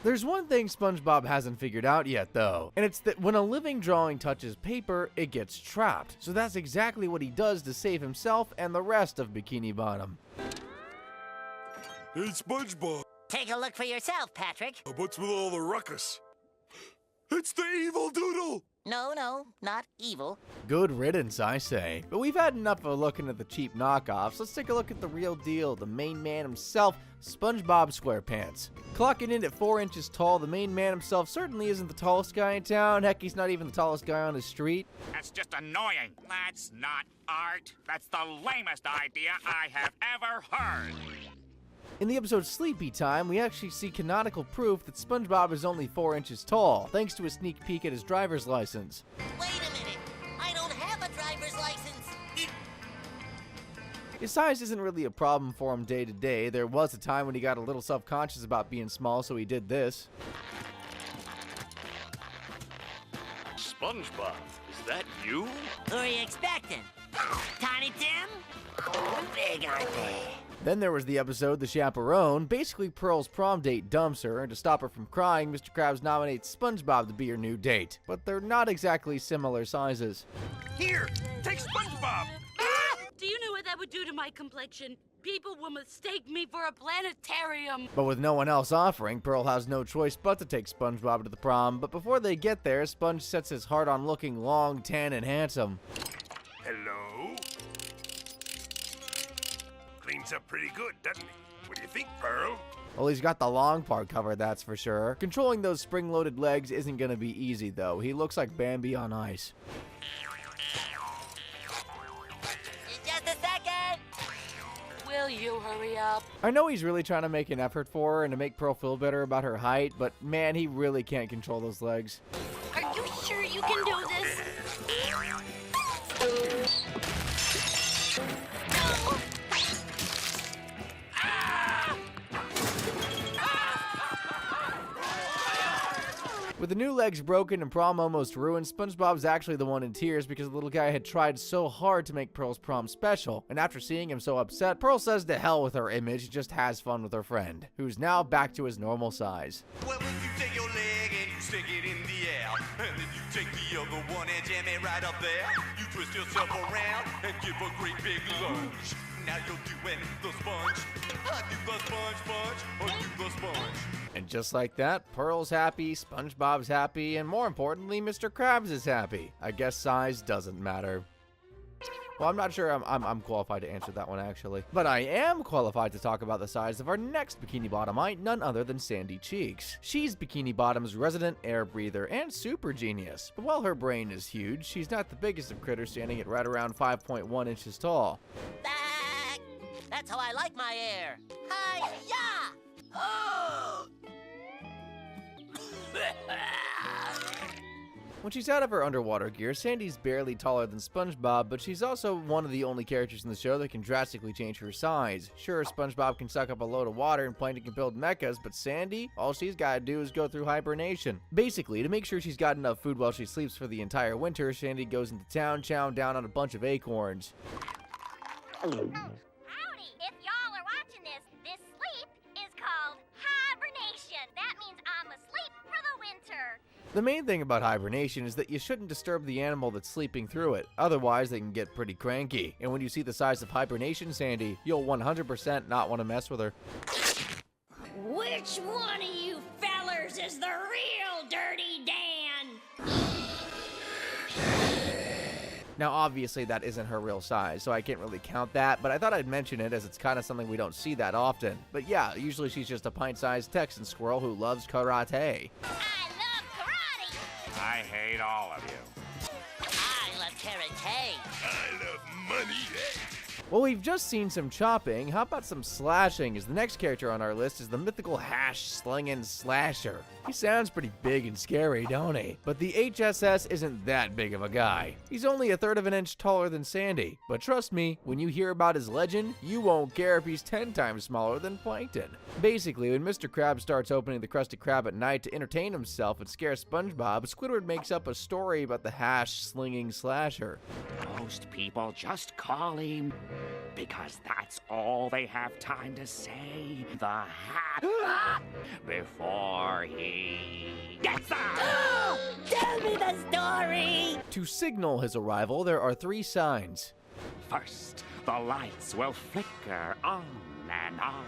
There's one thing SpongeBob hasn't figured out yet, though, and it's that when a living drawing touches paper, it gets trapped. So that's exactly what he does to save himself and the rest of Bikini Bottom. Hey, SpongeBob. Take a look for yourself, Patrick. What's with all the ruckus? It's the evil Doodle! No, not evil. Good riddance, I say. But we've had enough of looking at the cheap knockoffs. Let's take a look at the real deal, the main man himself, SpongeBob SquarePants. Clocking in at 4 inches tall, the main man himself certainly isn't the tallest guy in town. Heck, he's not even the tallest guy on the street. That's just annoying. That's not art. That's the lamest idea I have ever heard. In the episode Sleepy Time, we actually see canonical proof that SpongeBob is only 4 inches tall, thanks to a sneak peek at his driver's license. Wait a minute. I don't have a driver's license. His size isn't really a problem for him day to day. There was a time when he got a little self-conscious about being small, so he did this. SpongeBob, is that you? Who are you expecting? Tiny Tim? Big, aren't they? Then there was the episode The Chaperone. Basically, Pearl's prom date dumps her, and to stop her from crying, Mr. Krabs nominates SpongeBob to be her new date. But they're not exactly similar sizes. Here, take SpongeBob. Do you know what that would do to my complexion? People will mistake me for a planetarium. But with no one else offering, Pearl has no choice but to take SpongeBob to the prom. But before they get there, Sponge sets his heart on looking long, tan, and handsome. Hello? Cleans up pretty good, doesn't he? What do you think, Pearl? Well, he's got the long part covered, that's for sure. Controlling those spring-loaded legs isn't gonna be easy, though. He looks like Bambi on ice. Just a second! Will you hurry up? I know he's really trying to make an effort for her and to make Pearl feel better about her height, but man, he really can't control those legs. Are you sure you can do this? With the new legs broken and prom almost ruined, SpongeBob's actually the one in tears because the little guy had tried so hard to make Pearl's prom special. And after seeing him so upset, Pearl says to hell with her image and just has fun with her friend, who's now back to his normal size. Well, if you take your leg and you stick it in the air, and then you take the other one and jam it right up there, you twist yourself around and give a great big lunge. Now you're doing the sponge. I do the sponge, or do the sponge. And just like that, Pearl's happy, SpongeBob's happy, and more importantly, Mr. Krabs is happy. I guess size doesn't matter. Well, I'm not sure I'm qualified to answer that one, actually. But I am qualified to talk about the size of our next Bikini Bottomite, none other than Sandy Cheeks. She's Bikini Bottom's resident air breather and super genius. But while her brain is huge, she's not the biggest of critters, standing at right around 5.1 inches tall. Back! That's how I like my air. Hi-ya! Oh! When she's out of her underwater gear, Sandy's barely taller than SpongeBob, but she's also one of the only characters in the show that can drastically change her size. Sure, SpongeBob can suck up a load of water and Plankton can build mechas, but Sandy, all she's gotta do is go through hibernation. Basically, to make sure she's got enough food while she sleeps for the entire winter, Sandy goes into town chowing down on a bunch of acorns. Howdy! If y'all are watching this, this sleep is called hibernation. That means I'm asleep for the winter. The main thing about hibernation is that you shouldn't disturb the animal that's sleeping through it, otherwise they can get pretty cranky. And when you see the size of hibernation Sandy, you'll 100% not want to mess with her. Which one of you fellers is the real Dirty Dan? Now obviously that isn't her real size, so I can't really count that, but I thought I'd mention it as it's kind of something we don't see that often. But yeah, usually she's just a pint-sized Texan squirrel who loves karate. I hate all of you. I love karate. I love money. Well, we've just seen some chopping. How about some slashing? As the next character on our list is the mythical hash-slinging slasher. He sounds pretty big and scary, don't he? But the HSS isn't that big of a guy. He's only 1/3 of an inch taller than Sandy. But trust me, when you hear about his legend, you won't care if he's 10 times smaller than Plankton. Basically, when Mr. Krabs starts opening the Krusty Krab at night to entertain himself and scare SpongeBob, Squidward makes up a story about the hash-slinging slasher. Most people just call him, because that's all they have time to say, the hat, before he gets out. Tell me the story! To signal his arrival, there are 3 signs. First, the lights will flicker on and off.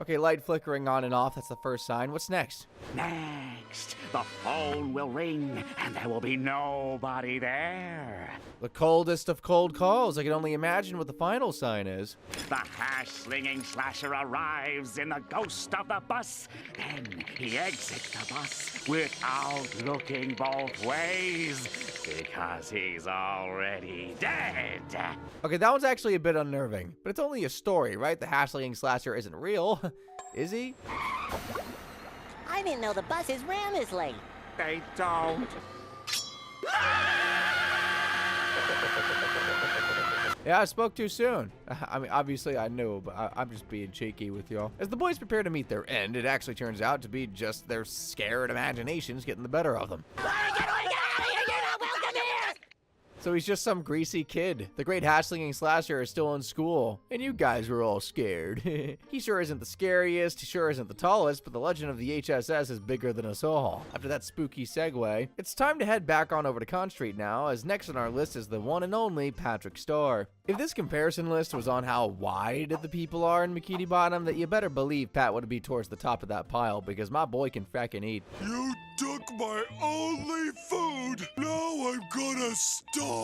Okay, light flickering on and off, that's the first sign. What's next? Next, the phone will ring and there will be nobody there. The coldest of cold calls. I can only imagine what the final sign is. The hash-slinging slasher arrives in the ghost of the bus. Then he exits the bus without looking both ways because he's already dead. Okay, that one's actually a bit unnerving, but it's only a story, right? The hash-slinging slasher isn't real. Is he? I didn't know the buses ran this late. They don't. Yeah, I spoke too soon. I mean, obviously I knew, but I'm just being cheeky with y'all. As the boys prepare to meet their end, it actually turns out to be just their scared imaginations getting the better of them. So he's just some greasy kid. The great hash-slinging slasher is still in school, and you guys were all scared. He sure isn't the scariest, he sure isn't the tallest, but the legend of the HSS is bigger than us all. After that spooky segue, it's time to head back on over to Con Street now, as next on our list is the one and only Patrick Star. If this comparison list was on how wide the people are in Bikini Bottom, that you better believe Pat would be towards the top of that pile, because my boy can frackin' eat. You took my only food! Now I'm gonna starve!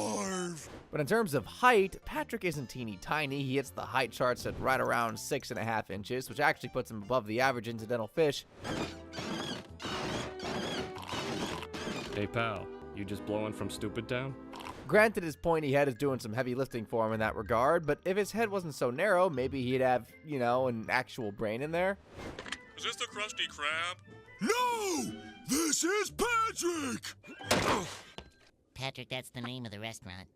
But in terms of height, Patrick isn't teeny tiny. He hits the height charts at right around 6.5 inches, which actually puts him above the average incidental fish. Hey pal, you just blowing from Stupid Town? Granted, his pointy head is doing some heavy lifting for him in that regard, but if his head wasn't so narrow, maybe he'd have, you know, an actual brain in there. Is this the Krusty Krab? No! This is Patrick! Patrick, that's the name of the restaurant.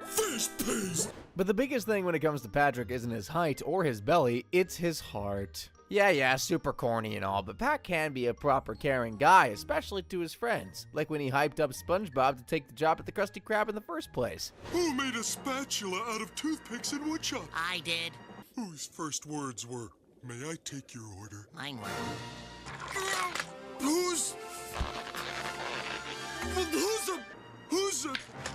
Fish paste! But the biggest thing when it comes to Patrick isn't his height or his belly, it's his heart. Yeah, super corny and all, but Pat can be a proper caring guy, especially to his friends. Like when he hyped up SpongeBob to take the job at the Krusty Krab in the first place. Who made a spatula out of toothpicks and woodchuck? I did. Whose first words were, "May I take your order"? Mine were. Who's a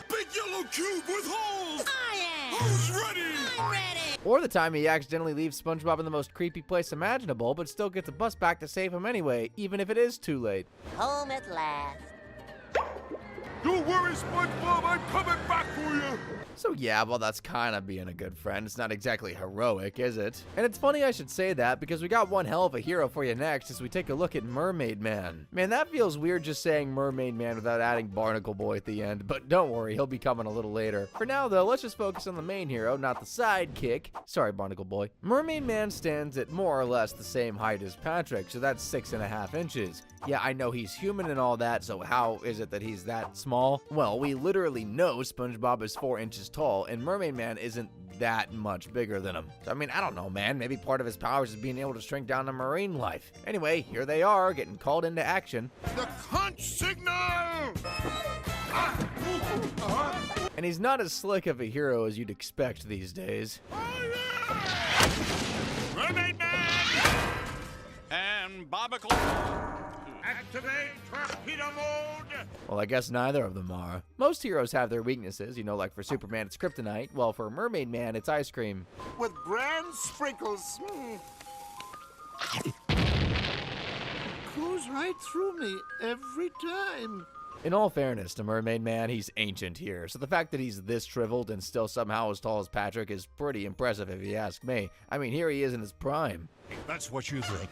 big yellow cube with holes? I am! Who's ready? I'm ready! Or the time he accidentally leaves SpongeBob in the most creepy place imaginable, but still gets a bus back to save him anyway, even if it is too late. Home at last. Don't worry, SpongeBob, I'm coming back for you! So yeah, well, that's kind of being a good friend. It's not exactly heroic, is it? And it's funny I should say that, because we got one hell of a hero for you next as we take a look at Mermaid Man. Man, that feels weird just saying Mermaid Man without adding Barnacle Boy at the end, but don't worry, he'll be coming a little later. For now, though, let's just focus on the main hero, not the sidekick. Sorry, Barnacle Boy. Mermaid Man stands at more or less the same height as Patrick, so that's 6.5 inches. Yeah, I know he's human and all that, so how is it that he's that small? Well, we literally know SpongeBob is 4 inches tall, and Mermaid Man isn't that much bigger than him. So, I mean, I don't know, man. Maybe part of his powers is being able to shrink down to marine life. Anyway, here they are, getting called into action. The conch signal! And he's not as slick of a hero as you'd expect these days. Mermaid Man! And Barnacle. Activate torpedo mode! Well, I guess neither of them are. Most heroes have their weaknesses, you know, like for Superman it's kryptonite, well, for Mermaid Man it's ice cream. With bran sprinkles. Goes right through me every time. In all fairness to Mermaid Man, he's ancient here, so the fact that he's this shriveled and still somehow as tall as Patrick is pretty impressive if you ask me. I mean, here he is in his prime. That's what you think.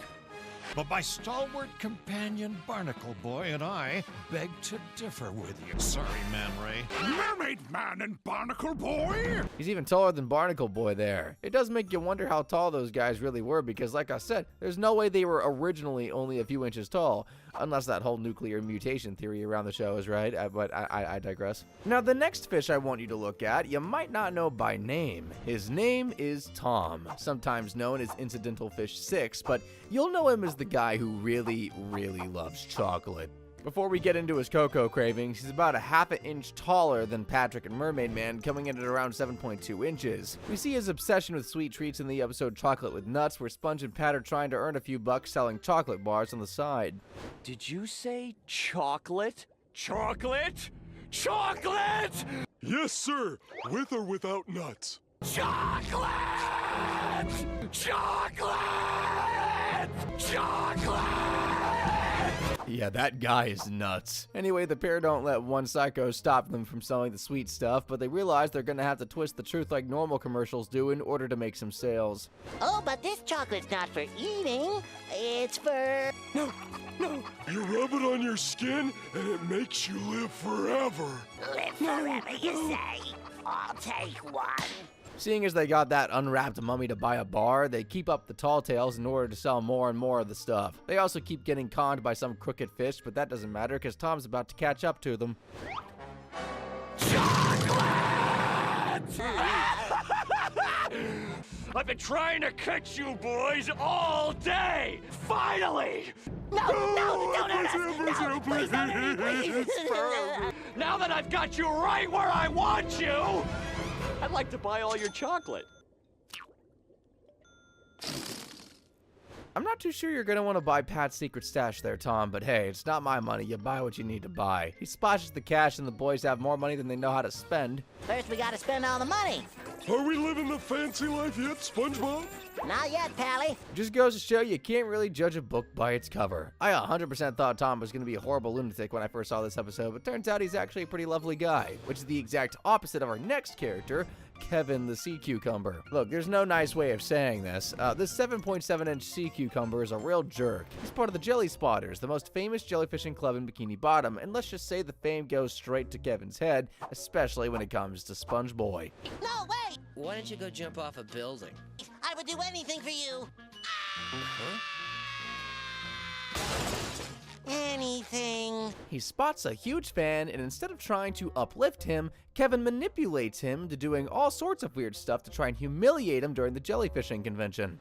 But my stalwart companion Barnacle Boy and I beg to differ with you. Sorry, Man Ray. Mermaid Man and Barnacle Boy? He's even taller than Barnacle Boy there. It does make you wonder how tall those guys really were because, like I said, there's no way they were originally only a few inches tall. Unless that whole nuclear mutation theory around the show is right, but I digress. Now, the next fish I want you to look at, you might not know by name. His name is Tom, sometimes known as Incidental Fish 6, but you'll know him as the guy who really, really loves chocolate. Before we get into his cocoa cravings, he's about 1/2 inch taller than Patrick and Mermaid Man, coming in at around 7.2 inches. We see his obsession with sweet treats in the episode Chocolate with Nuts, where Sponge and Pat are trying to earn a few bucks selling chocolate bars on the side. Did you say chocolate? Chocolate? Chocolate! Yes, sir. With or without nuts. Chocolate! Chocolate! Chocolate! Yeah, that guy is nuts. Anyway, the pair don't let one psycho stop them from selling the sweet stuff, but they realize they're gonna have to twist the truth like normal commercials do in order to make some sales. Oh, but this chocolate's not for eating. It's for... No. You rub it on your skin, and it makes you live forever. Live forever, you say? I'll take one. Seeing as they got that unwrapped mummy to buy a bar, they keep up the tall tales in order to sell more and more of the stuff. They also keep getting conned by some crooked fish, but that doesn't matter because Tom's about to catch up to them. I've been trying to catch you boys all day! Finally! No, don't hurt us! No, please don't hurt me, please! Now that I've got you right where I want you, I'd like to buy all your chocolate. I'm not too sure you're gonna want to buy Pat's secret stash there, Tom, but hey, it's not my money. You buy what you need to buy. He splashes the cash and the boys have more money than they know how to spend. First, we gotta spend all the money. Are we living the fancy life yet, SpongeBob? Not yet, Pally. Just goes to show you can't really judge a book by its cover. I 100% thought Tom was going to be a horrible lunatic when I first saw this episode, but turns out he's actually a pretty lovely guy, which is the exact opposite of our next character, Kevin the Sea Cucumber. Look, there's no nice way of saying this. This 7.7-inch sea cucumber is a real jerk. He's part of the Jelly Spotters, the most famous jellyfishing club in Bikini Bottom, and let's just say the fame goes straight to Kevin's head, especially when it comes to SpongeBoy. No, wait! Why don't you go jump off a building? I would do anything for you. Anything. He spots a huge fan, and instead of trying to uplift him, Kevin manipulates him to doing all sorts of weird stuff to try and humiliate him during the jellyfishing convention.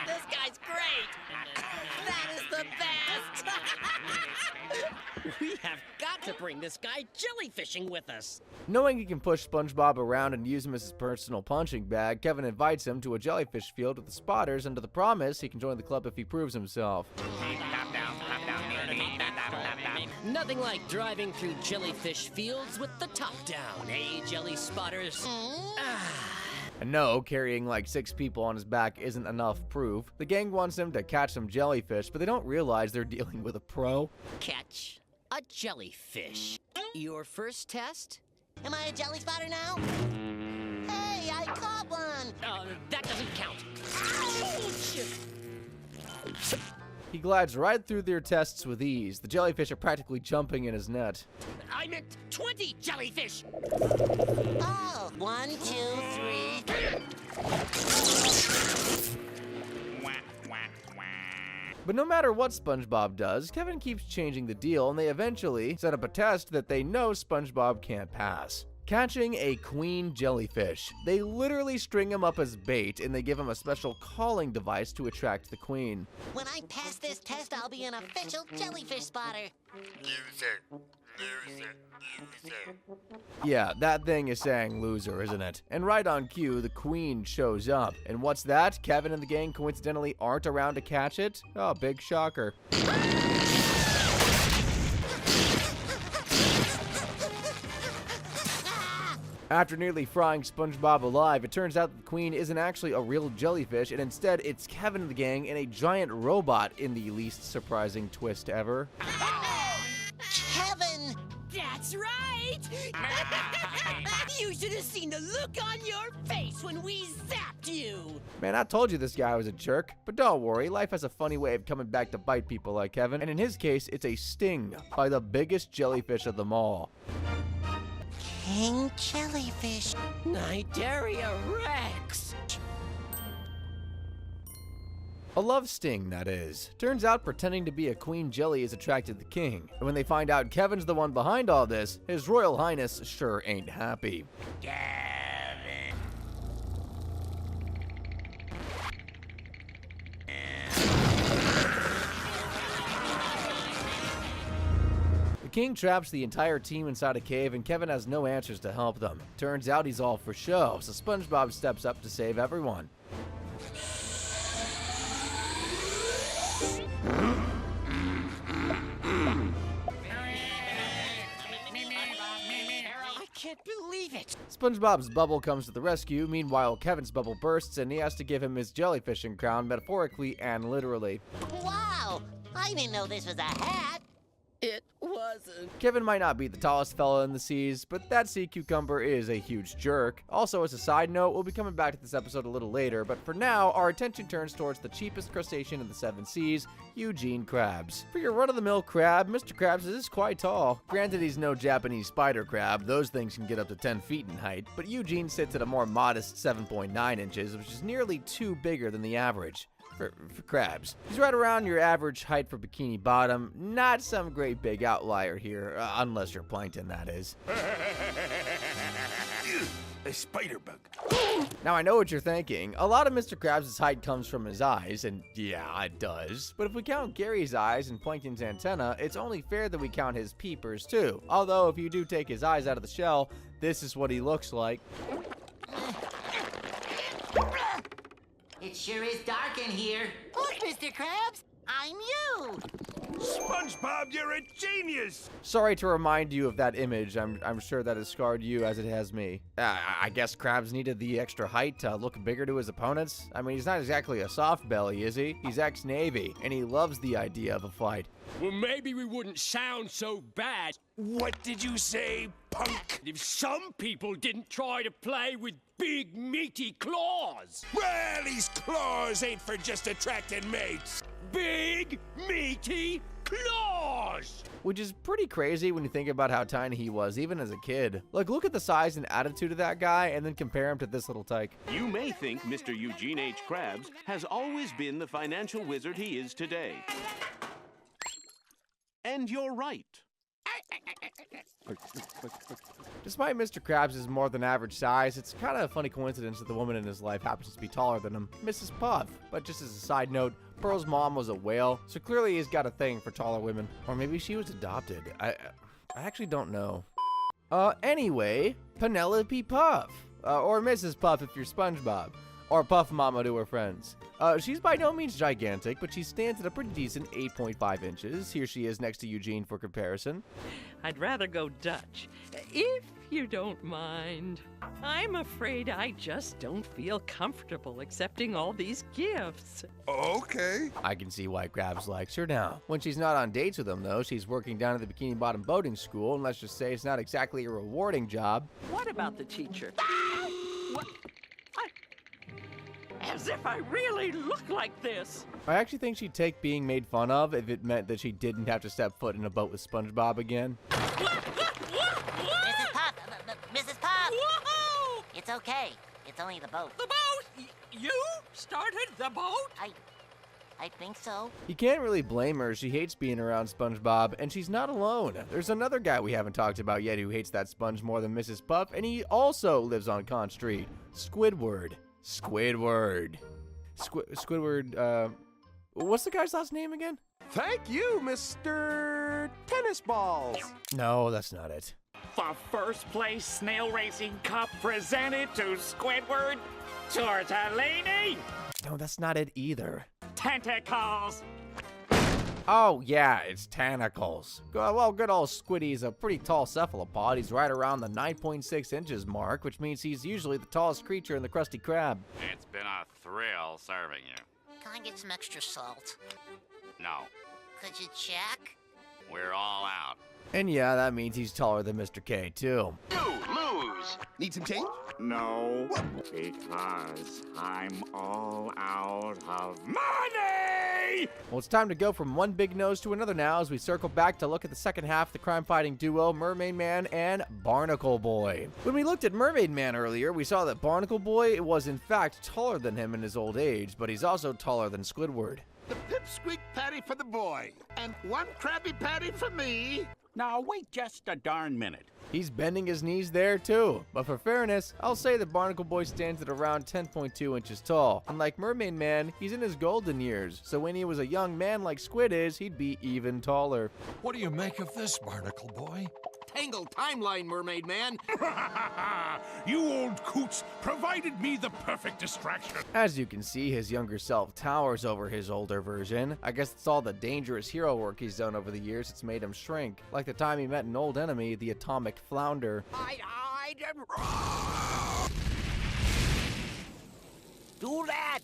This guy's great! That is the best! We have got to bring this guy jellyfishing with us. Knowing he can push SpongeBob around and use him as his personal punching bag, Kevin invites him to a jellyfish field with the spotters under the promise he can join the club if he proves himself. Nothing like driving through jellyfish fields with the top down, eh, jelly spotters? And no, carrying like 6 people on his back isn't enough proof. The gang wants him to catch some jellyfish, but they don't realize they're dealing with a pro. Catch a jellyfish. Your first test? Am I a jelly spotter now? Hey, I caught one! That doesn't count. Ouch! He glides right through their tests with ease. The jellyfish are practically jumping in his net. I meant 20 jellyfish! Oh, 1, 2, 3. But no matter what SpongeBob does, Kevin keeps changing the deal, and they eventually set up a test that they know SpongeBob can't pass. Catching a queen jellyfish. They literally string him up as bait, and they give him a special calling device to attract the queen. When I pass this test, I'll be an official jellyfish spotter. Loser. Yeah, that thing is saying loser, isn't it? And right on cue, the queen shows up. And what's that? Kevin and the gang coincidentally aren't around to catch it? Oh, big shocker. After nearly frying SpongeBob alive, it turns out that the queen isn't actually a real jellyfish, and instead it's Kevin and the gang and a giant robot in the least surprising twist ever. Kevin! That's right! You should have seen the look on your face when we zapped you! Man, I told you this guy was a jerk. But don't worry, life has a funny way of coming back to bite people like Kevin, and in his case, it's a sting by the biggest jellyfish of them all. King Jellyfish. Nidaria Rex! A love sting, that is. Turns out pretending to be a queen jelly has attracted the king. And when they find out Kevin's the one behind all this, His Royal Highness sure ain't happy. The king traps the entire team inside a cave, and Kevin has no answers to help them. Turns out he's all for show, so SpongeBob steps up to save everyone. I can't believe it! SpongeBob's bubble comes to the rescue. Meanwhile, Kevin's bubble bursts and he has to give him his jellyfishing crown, metaphorically and literally. Wow! I didn't know this was a hat. It wasn't. Kevin might not be the tallest fella in the seas, but that sea cucumber is a huge jerk. Also, as a side note, we'll be coming back to this episode a little later, but for now, our attention turns towards the cheapest crustacean in the 7 seas, Eugene Krabs. For your run-of-the-mill crab, Mr. Krabs is quite tall. Granted, he's no Japanese spider crab, those things can get up to 10 feet in height, but Eugene sits at a more modest 7.9 inches, which is nearly 2 bigger than the average. For crabs. He's right around your average height for Bikini Bottom. Not some great big outlier here, unless you're Plankton, that is. A spider bug. Now I know what you're thinking. A lot of Mr. Krabs' height comes from his eyes, and yeah, it does. But if we count Gary's eyes and Plankton's antenna, it's only fair that we count his peepers too. Although, if you do take his eyes out of the shell, this is what he looks like. It sure is dark in here. Look, Mr. Krabs, I'm you. SpongeBob, you're a genius! Sorry to remind you of that image. I'm sure that has scarred you as it has me. I guess Krabs needed the extra height to look bigger to his opponents. I mean, he's not exactly a soft belly, is he? He's ex-Navy, and he loves the idea of a fight. Well, maybe we wouldn't sound so bad. What did you say, punk? If some people didn't try to play with big, meaty claws. Well, these claws ain't for just attracting mates. Big, meaty claws! Which is pretty crazy when you think about how tiny he was, even as a kid. Like, look at the size and attitude of that guy, and then compare him to this little tyke. You may think Mr. Eugene H. Krabs has always been the financial wizard he is today. And you're right. Despite Mr. Krabs' more than average size, it's kind of a funny coincidence that the woman in his life happens to be taller than him, Mrs. Puff. But just as a side note, Pearl's mom was a whale, so clearly he's got a thing for taller women. Or maybe she was adopted. I actually don't know. Anyway, Penelope Puff. Or Mrs. Puff if you're SpongeBob. Or Puff Mama to her friends. She's by no means gigantic, but she stands at a pretty decent 8.5 inches. Here she is next to Eugene for comparison. I'd rather go Dutch, if you don't mind. I'm afraid I just don't feel comfortable accepting all these gifts. Okay. I can see why Krabs likes her now. When she's not on dates with him, though, she's working down at the Bikini Bottom boating school, and let's just say it's not exactly a rewarding job. What about the teacher? What? As if I really look like this. I actually think she'd take being made fun of if it meant that she didn't have to step foot in a boat with SpongeBob again. Mrs. Puff! Mrs. Puff! Whoa! It's okay. It's only the boat. The boat? You started the boat? I think so. You can't really blame her. She hates being around SpongeBob, and she's not alone. There's another guy we haven't talked about yet who hates that sponge more than Mrs. Puff, and he also lives on Con Street. Squidward. Squidward. What's the guy's last name again? Thank you, Mr. Tennis Balls. No, that's not it. The first place snail racing cup presented to Squidward, Tortellini, No, that's not it either. Tentacles. Oh, yeah, it's Tentacles. Well, good old Squiddy's a pretty tall cephalopod. He's right around the 9.6 inches mark, which means he's usually the tallest creature in the Krusty Krab. It's been a thrill serving you. Can I get some extra salt? No, Could you check? we're all out. And yeah, that means he's taller than Mr. K, too. You lose. Need some change? No, because I'm all out of money! Well, it's time to go from one big nose to another now as we circle back to look at the second half of the crime-fighting duo, Mermaid Man and Barnacle Boy. When we looked at Mermaid Man earlier, we saw that Barnacle Boy was in fact taller than him in his old age, but he's also taller than Squidward. The pipsqueak patty for the boy, and one Krabby Patty for me. Now, wait just a darn minute. He's bending his knees there too. But for fairness, I'll say that Barnacle Boy stands at around 10.2 inches tall. Unlike Mermaid Man, he's in his golden years, so when he was a young man like Squid is, he'd be even taller. What do you make of this, Barnacle Boy? Tangled timeline, Mermaid Man. You old coots provided me the perfect distraction. As you can see, his younger self towers over his older version. I guess it's all the dangerous hero work he's done over the years that's made him shrink. Like the time he met an old enemy, the atomic flounder. I him. Do that!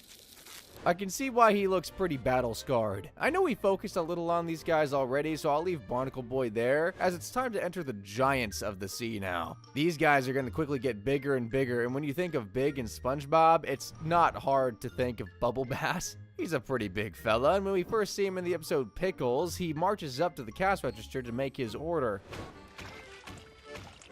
I can see why he looks pretty battle-scarred. I know we focused a little on these guys already, so I'll leave Barnacle Boy there, as it's time to enter the giants of the sea now. These guys are going to quickly get bigger and bigger, and when you think of big and SpongeBob, it's not hard to think of Bubble Bass. He's a pretty big fella, and when we first see him in the episode Pickles, he marches up to the cash register to make his order.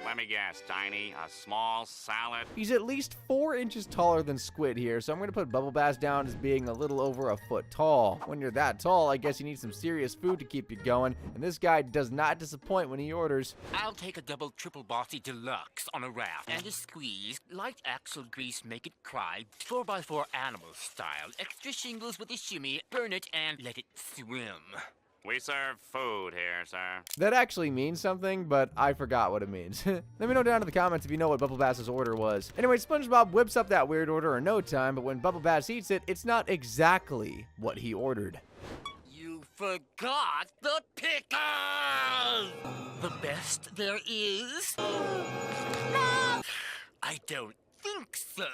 Let me guess, Tiny, a small salad? He's at least 4 inches taller than Squid here, so I'm going to put Bubble Bass down as being a little over a foot tall. When you're that tall, I guess you need some serious food to keep you going, and this guy does not disappoint when he orders. I'll take a double triple bossy deluxe on a raft and a squeeze. Light axle grease, make it cry. 4x4 animal style. Extra shingles with a shimmy. Burn it and let it swim. We serve food here, sir. That actually means something, but I forgot what it means. Let me know down in the comments if you know what Bubble Bass's order was. Anyway, SpongeBob whips up that weird order in no time, but when Bubble Bass eats it, it's not exactly what he ordered. You forgot the pickles! The best there is? No! I don't think so.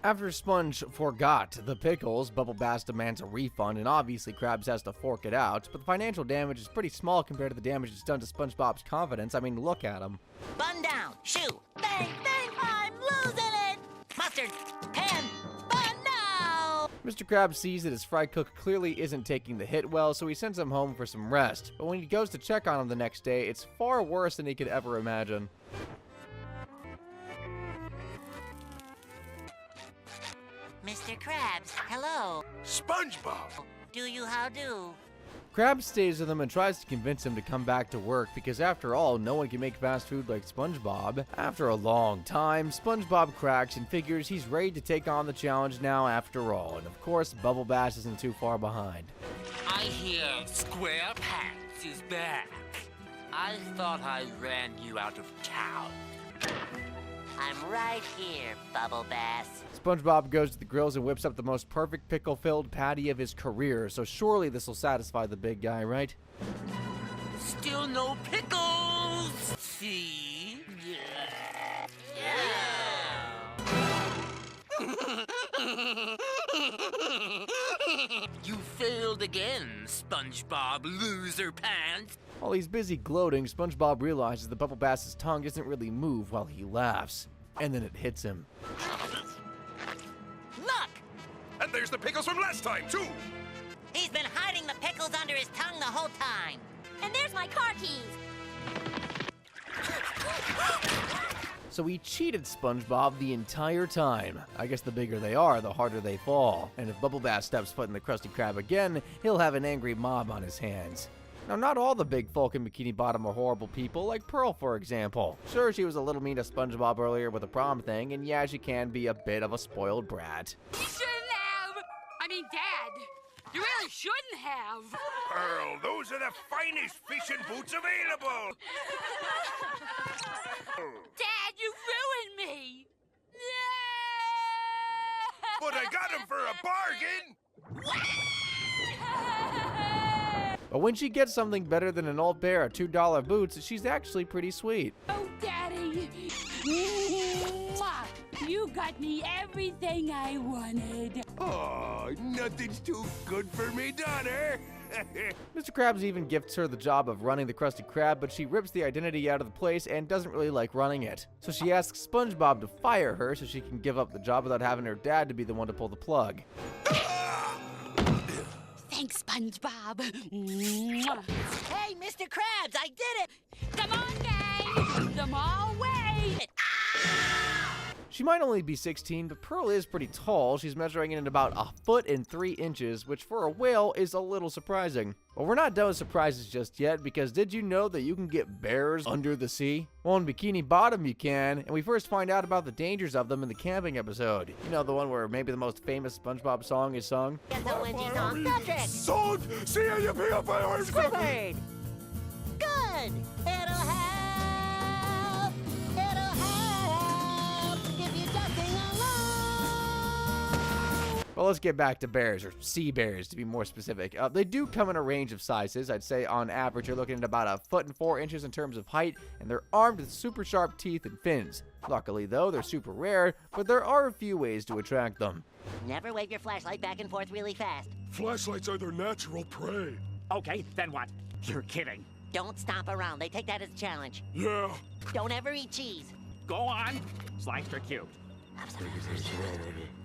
After Sponge forgot the pickles, Bubble Bass demands a refund, and obviously Krabs has to fork it out, but the financial damage is pretty small compared to the damage it's done to SpongeBob's confidence. I mean, look at him. Bun down, shoe, bang, bang, I'm losing it! Mustard, pan, bun, no! Mr. Krabs sees that his fry cook clearly isn't taking the hit well, so he sends him home for some rest. But when he goes to check on him the next day, it's far worse than he could ever imagine. Mr. Krabs, hello. SpongeBob! Do you how do? Krabs stays with him and tries to convince him to come back to work because after all, no one can make fast food like SpongeBob. After a long time, SpongeBob cracks and figures he's ready to take on the challenge now after all. And of course, Bubble Bass isn't too far behind. I hear SquarePants is back. I thought I ran you out of town. I'm right here, Bubble Bass. SpongeBob goes to the grills and whips up the most perfect pickle-filled patty of his career, so surely this will satisfy the big guy, right? Still no pickles! See? You failed again, SpongeBob Loser Pants. While he's busy gloating, SpongeBob realizes that Bubble Bass's tongue doesn't really move while he laughs. And then it hits him. Look! And there's the pickles from last time, too! He's been hiding the pickles under his tongue the whole time. And there's my car keys. So he cheated SpongeBob the entire time. I guess the bigger they are, the harder they fall. And if Bubble Bass steps foot in the Krusty Krab again, he'll have an angry mob on his hands. Now, not all the big folk in Bikini Bottom are horrible people, like Pearl, for example. Sure, she was a little mean to SpongeBob earlier with the prom thing, and yeah, she can be a bit of a spoiled brat. You shouldn't have! I mean, Dad, you really shouldn't have! Pearl, those are the finest fishing boots available! Dad, you ruined me! But I got them for a bargain! But when she gets something better than an old pair of $2 boots, she's actually pretty sweet. Oh, Daddy! Mwah! You got me everything I wanted. Oh, nothing's too good for me, daughter. Mr. Krabs even gifts her the job of running the Krusty Krab, but she rips the identity out of the place and doesn't really like running it. So she asks SpongeBob to fire her so she can give up the job without having her dad to be the one to pull the plug. Thanks, SpongeBob. Mwah. Hey, Mr. Krabs, I did it! Come on, gang! Come all way! She might only be 16, but Pearl is pretty tall. She's measuring in at about 1'3" which for a whale is a little surprising. But we're not done with surprises just yet, because did you know that you can get bears under the sea? Well, in Bikini Bottom you can, and we first find out about the dangers of them in the camping episode. You know, the one where maybe the most famous SpongeBob song is sung? Get the windies on Patrick! Son, see how you pay up my arms! Squidward! Good! It'll help! It'll help! If you just sing along! Well, let's get back to bears, or sea bears to be more specific. They do come in a range of sizes. I'd say on average you're looking at about 1'4" in terms of height, and they're armed with super sharp teeth and fins. Luckily though, they're super rare, but there are a few ways to attract them. Never wave your flashlight back and forth really fast. Flashlights are their natural prey. Okay, then what? You're kidding. Don't stomp around. They take that as a challenge. Yeah. Don't ever eat cheese. Go on. Sliced or cubed?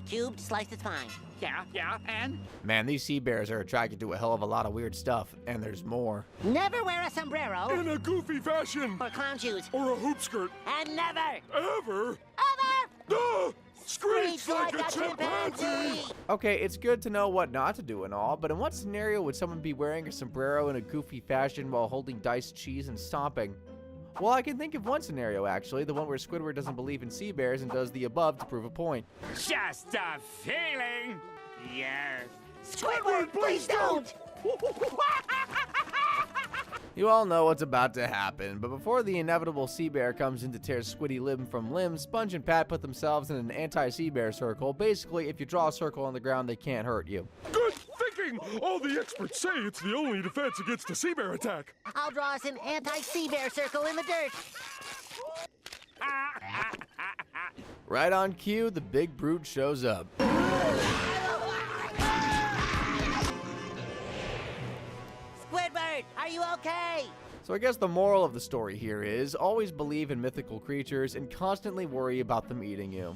Cubed, sliced is fine. Yeah, and? Man, these sea bears are attracted to a hell of a lot of weird stuff, and there's more. Never wear a sombrero. In a goofy fashion. Or clown shoes. Or a hoop skirt. And never. Ever. Ever. Screech like a chimpanzee! Okay, it's good to know what not to do and all, but in what scenario would someone be wearing a sombrero in a goofy fashion while holding diced cheese and stomping? Well, I can think of one scenario, actually, the one where Squidward doesn't believe in sea bears and does the above to prove a point. Just a feeling. Yes. Squidward, please don't! You all know what's about to happen, but before the inevitable sea bear comes in to tear Squiddy limb from limb, Sponge and Pat put themselves in an anti-sea bear circle. Basically, if you draw a circle on the ground, they can't hurt you. Good thinking! All the experts say it's the only defense against a sea bear attack. I'll draw us an anti-sea bear circle in the dirt. Right on cue, the big brute shows up. Squidward, are you okay? So I guess the moral of the story here is, always believe in mythical creatures and constantly worry about them eating you.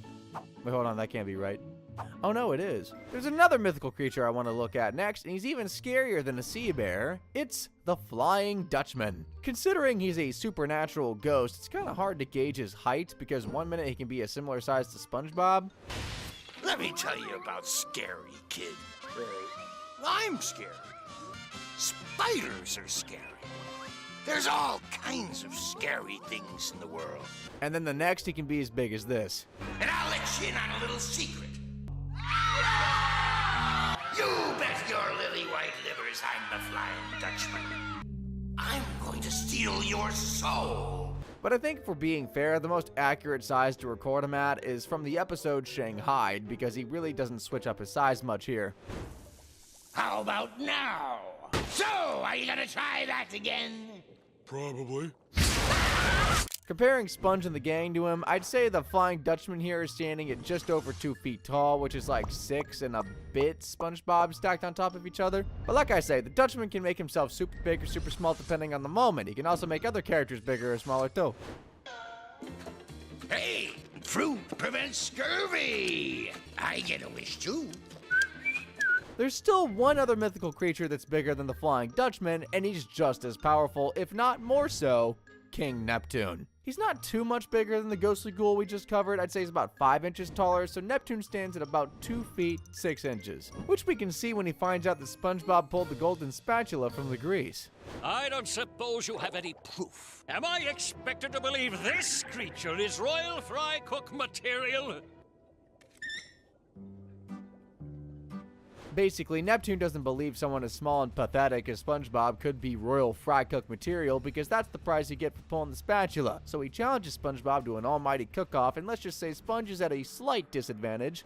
Wait, hold on, that can't be right. Oh no, it is. There's another mythical creature I want to look at next, and he's even scarier than a sea bear. It's the Flying Dutchman. Considering he's a supernatural ghost, it's kind of hard to gauge his height, because one minute he can be a similar size to SpongeBob. Let me tell you about Scary, kid. I'm scary. Spiders are scary. There's all kinds of scary things in the world. And then the next he can be as big as this. And I'll let you in on a little secret. You bet your lily white livers I'm the Flying Dutchman. I'm going to steal your soul. But I think if we're being fair, the most accurate size to record him at is from the episode Shanghaied, because he really doesn't switch up his size much here. How about now? So, are you gonna try that again? Probably. Comparing Sponge and the gang to him, I'd say the Flying Dutchman here is standing at just over 2 feet tall, which is like 6 and a bit SpongeBob stacked on top of each other. But like I say, the Dutchman can make himself super big or super small depending on the moment. He can also make other characters bigger or smaller too. Hey, fruit prevents scurvy. I get a wish too. There's still one other mythical creature that's bigger than the Flying Dutchman, and he's just as powerful, if not more so, King Neptune. He's not too much bigger than the ghostly ghoul we just covered. I'd say he's about 5 inches taller, so Neptune stands at about 2 feet 6 inches, which we can see when he finds out that SpongeBob pulled the golden spatula from the grease. I don't suppose you have any proof. Am I expected to believe this creature is royal fry cook material? Basically, Neptune doesn't believe someone as small and pathetic as SpongeBob could be royal fry cook material, because that's the prize you get for pulling the spatula. So he challenges SpongeBob to an almighty cook-off, and let's just say Sponge is at a slight disadvantage.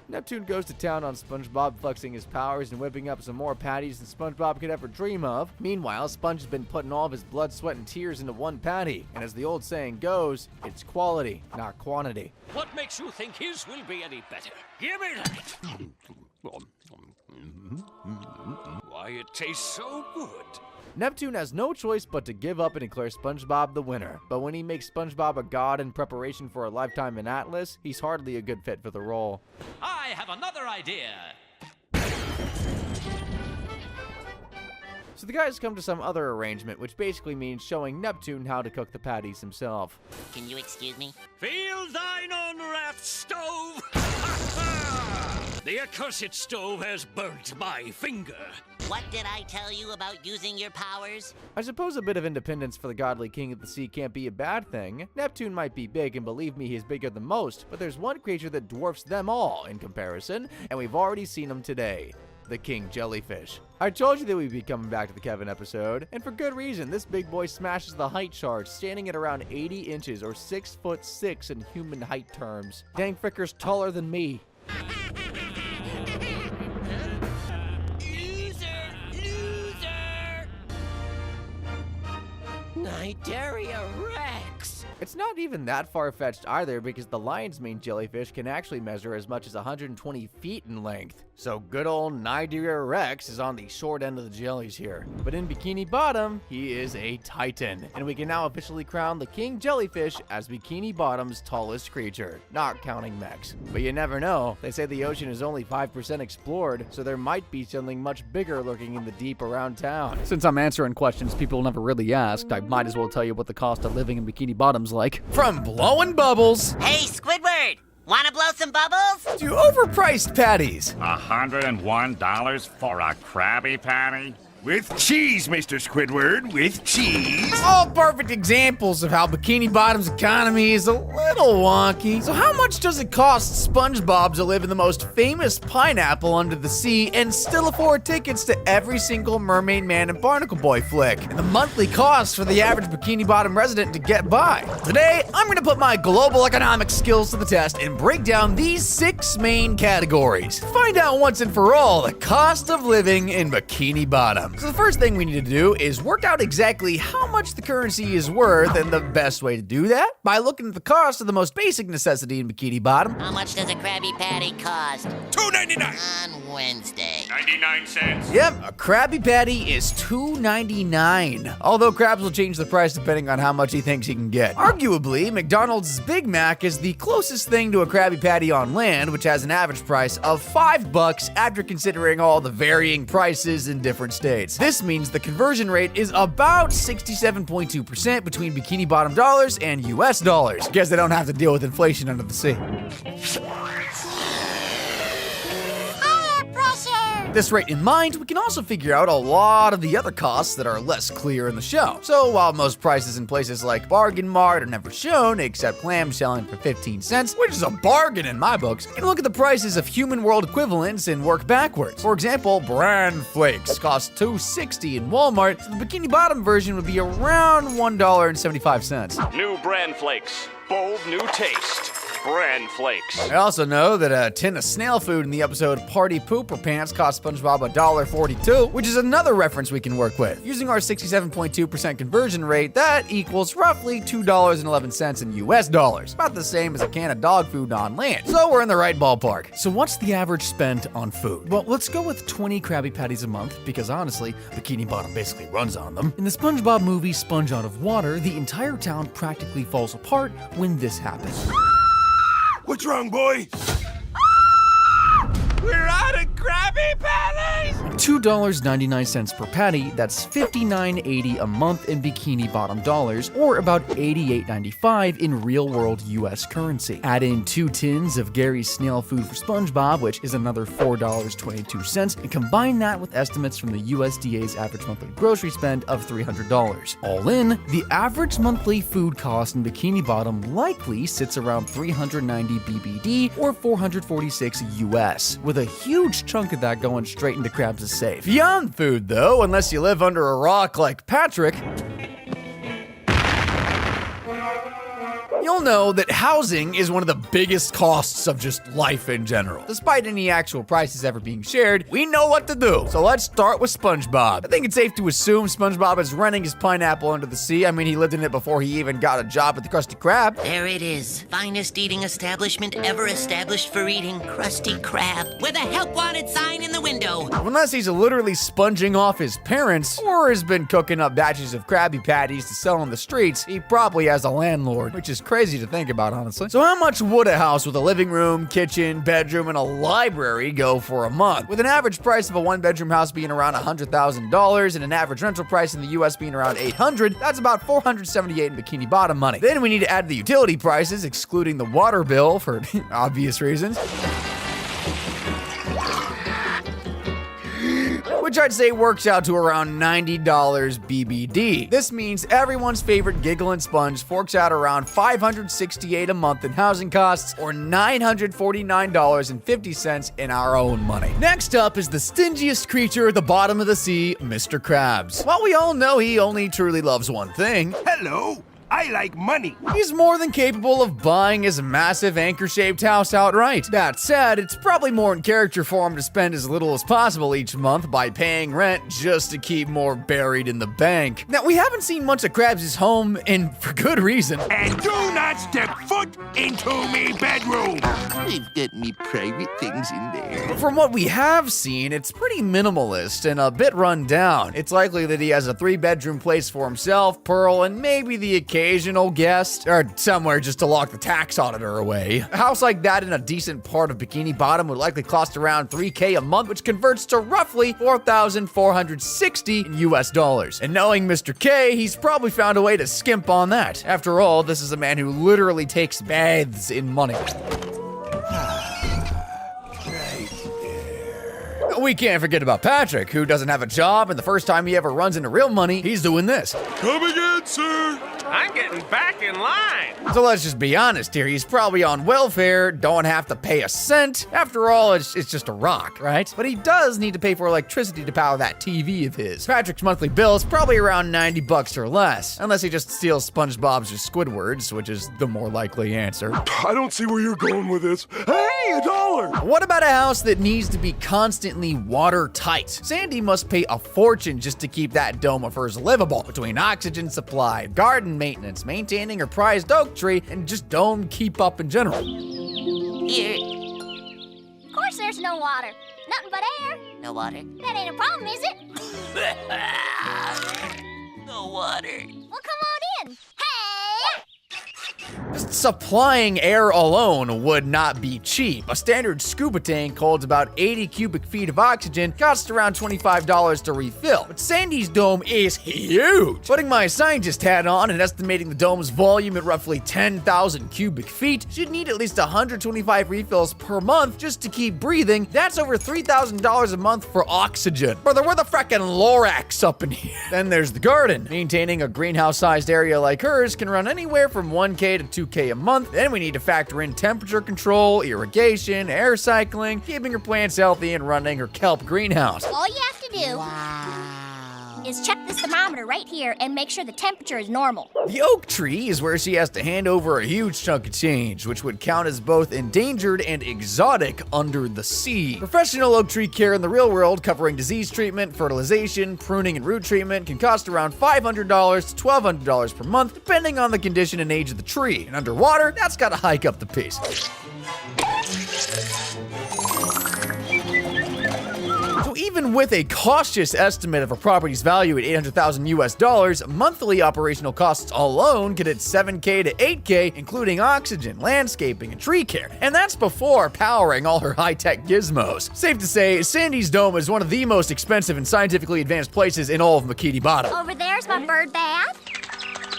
Neptune goes to town on SpongeBob, flexing his powers and whipping up some more patties than SpongeBob could ever dream of. Meanwhile, Sponge has been putting all of his blood, sweat, and tears into one patty. And as the old saying goes, it's quality, not quantity. What makes you think his will be any better? Give me that! Why, it tastes so good. Neptune has no choice but to give up and declare SpongeBob the winner. But when he makes SpongeBob a god in preparation for a lifetime in Atlas, he's hardly a good fit for the role. I have another idea. So the guys come to some other arrangement, which basically means showing Neptune how to cook the patties himself. Can you excuse me? Feel thine own wrath, stove! The accursed stove has burnt my finger. What did I tell you about using your powers? I suppose a bit of independence for the godly king of the sea can't be a bad thing. Neptune might be big, and believe me, he's bigger than most, but there's one creature that dwarfs them all in comparison, and we've already seen him today. the king jellyfish. I told you that we'd be coming back to the Kevin episode, and for good reason. This big boy smashes the height chart, standing at around 80 inches or 6'6" in human height terms. Dang fricker's taller than me. Nidaria Rex! It's not even that far-fetched either, because the lion's mane jellyfish can actually measure as much as 120 feet in length. So good old Nidaria Rex is on the short end of the jellies here. But in Bikini Bottom, he is a titan, and we can now officially crown the king jellyfish as Bikini Bottom's tallest creature, not counting mechs. But you never know. They say the ocean is only 5% explored, so there might be something much bigger lurking in the deep around town. Since I'm answering questions people never really asked, I might as well tell you what the cost of living in Bikini Bottom's like. From blowing bubbles, Hey, Squidward! Wanna blow some bubbles? to overpriced patties, $101 for a Krabby Patty? With cheese, Mr. Squidward, with cheese. all perfect examples of how Bikini Bottom's economy is a little wonky. So how much does it cost SpongeBob to live in the most famous pineapple under the sea and still afford tickets to every single Mermaid Man and Barnacle Boy flick? And the monthly cost for the average Bikini Bottom resident to get by. Today, I'm gonna put my global economic skills to the test and break down these 6 main categories. Find out once and for all the cost of living in Bikini Bottom. So the first thing we need to do is work out exactly how much the currency is worth, and the best way to do that? By looking at the cost of the most basic necessity in Bikini Bottom. How much does a Krabby Patty cost? $2.99 on Wednesday. 99 cents. Yep, a Krabby Patty is $2.99. Although Krabs will change the price depending on how much he thinks he can get. Arguably, McDonald's Big Mac is the closest thing to a Krabby Patty on land, which has an average price of $5 after considering all the varying prices in different states. This means the conversion rate is about 67.2% between Bikini Bottom dollars and US dollars. Guess they don't have to deal with inflation under the sea. This rate in mind, we can also figure out a lot of the other costs that are less clear in the show. So while most prices in places like Bargain Mart are never shown, except clam selling for 15 cents, which is a bargain in my books, you can look at the prices of human world equivalents and work backwards. For example, bran flakes cost $2.60 in Walmart, so the Bikini Bottom version would be around $1.75. New bran flakes. Bold new taste. Bran flakes. I also know that a tin of snail food in the episode Party Pooper Pants cost SpongeBob $1.42, which is another reference we can work with. Using our 67.2% conversion rate, that equals roughly $2.11 in US dollars. About the same as a can of dog food on land. So we're in the right ballpark. So what's the average spend on food? Well, let's go with 20 Krabby Patties a month, because honestly, Bikini Bottom basically runs on them. In the SpongeBob movie Sponge Out of Water, the entire town practically falls apart when this happens. What's wrong, boy? We're out of Krabby Patties! $2.99 per patty, that's $59.80 a month in Bikini Bottom dollars, or about $88.95 in real-world US currency. Add in 2 tins of Gary's snail food for SpongeBob, which is another $4.22, and combine that with estimates from the USDA's average monthly grocery spend of $300. All in, the average monthly food cost in Bikini Bottom likely sits around 390 BBD or 446 US, with a huge chunk of that going straight into Krabs' safe. Beyond food, though, unless you live under a rock like Patrick, you'll know that housing is one of the biggest costs of just life in general. Despite any actual prices ever being shared, we know what to do. So let's start with SpongeBob. I think it's safe to assume SpongeBob is renting his pineapple under the sea. I mean, he lived in it before he even got a job at the Krusty Krab. There it is. Finest eating establishment ever established for eating Krusty Krab. With a help wanted sign in the window. Unless he's literally sponging off his parents, or has been cooking up batches of Krabby Patties to sell on the streets, he probably has a landlord, which is crazy to think about, honestly. So how much would a house with a living room, kitchen, bedroom, and a library go for a month? With an average price of a 1-bedroom house being around $100,000 and an average rental price in the US being around $800, that's about $478 in Bikini Bottom money. Then we need to add the utility prices, excluding the water bill for obvious reasons, which which I'd say works out to around $90 BBD. This means everyone's favorite Giggle and Sponge forks out around $568 a month in housing costs, or $949.50 in our own money. Next up is the stingiest creature at the bottom of the sea, Mr. Krabs. While we all know he only truly loves one thing, hello, I like money. He's more than capable of buying his massive anchor-shaped house outright. That said, it's probably more in character for him to spend as little as possible each month by paying rent just to keep more buried in the bank. Now, we haven't seen much of Krabs' home, and for good reason. And do not step foot into me bedroom. They've got me private things in there. But from what we have seen, it's pretty minimalist and a bit run down. It's likely that he has a 3-bedroom place for himself, Pearl, and maybe the occasional guest, or somewhere just to lock the tax auditor away. A house like that in a decent part of Bikini Bottom would likely cost around $3K a month, which converts to roughly $4,460 in US dollars. And knowing Mr. K, he's probably found a way to skimp on that. After all, this is a man who literally takes baths in money. We can't forget about Patrick, who doesn't have a job, and the first time he ever runs into real money, he's doing this. Come again, sir. I'm getting back in line. So let's just be honest here, he's probably on welfare, don't have to pay a cent. After all, it's just a rock, right? But he does need to pay for electricity to power that TV of his. Patrick's monthly bill is probably around $90 or less, unless he just steals SpongeBob's or Squidward's, which is the more likely answer. I don't see where you're going with this. Hey, $1! What about a house that needs to be constantly watertight? Sandy must pay a fortune just to keep that dome of hers livable, between oxygen supply, garden maintenance, maintaining her prized oak tree, and just dome keep up in general. Here. Of course there's no water. Nothing but air. No water. That ain't a problem, is it? No water. Well, come on in. Hey! Just supplying air alone would not be cheap. A standard scuba tank holds about 80 cubic feet of oxygen, costs around $25 to refill. But Sandy's dome is huge. Putting my scientist hat on and estimating the dome's volume at roughly 10,000 cubic feet, she'd need at least 125 refills per month just to keep breathing. That's over $3,000 a month for oxygen. Brother, we're the frickin' Lorax up in here. Then there's the garden. Maintaining a greenhouse-sized area like hers can run anywhere from $1K to $2K a month. Then we need to factor in temperature control, irrigation, air cycling, keeping her plants healthy, and running her kelp greenhouse. All you have to do is check this thermometer right here and make sure the temperature is normal. The oak tree is where she has to hand over a huge chunk of change, which would count as both endangered and exotic under the sea. Professional oak tree care in the real world, covering disease treatment, fertilization, pruning, and root treatment, can cost around $500 to $1,200 per month, depending on the condition and age of the tree. And underwater, that's gotta hike up the pace. So even with a cautious estimate of a property's value at $800,000 US dollars, monthly operational costs alone could hit $7K to $8K, including oxygen, landscaping, and tree care. And that's before powering all her high-tech gizmos. Safe to say, Sandy's dome is one of the most expensive and scientifically advanced places in all of Bikini Bottom. Over there's my bird bath.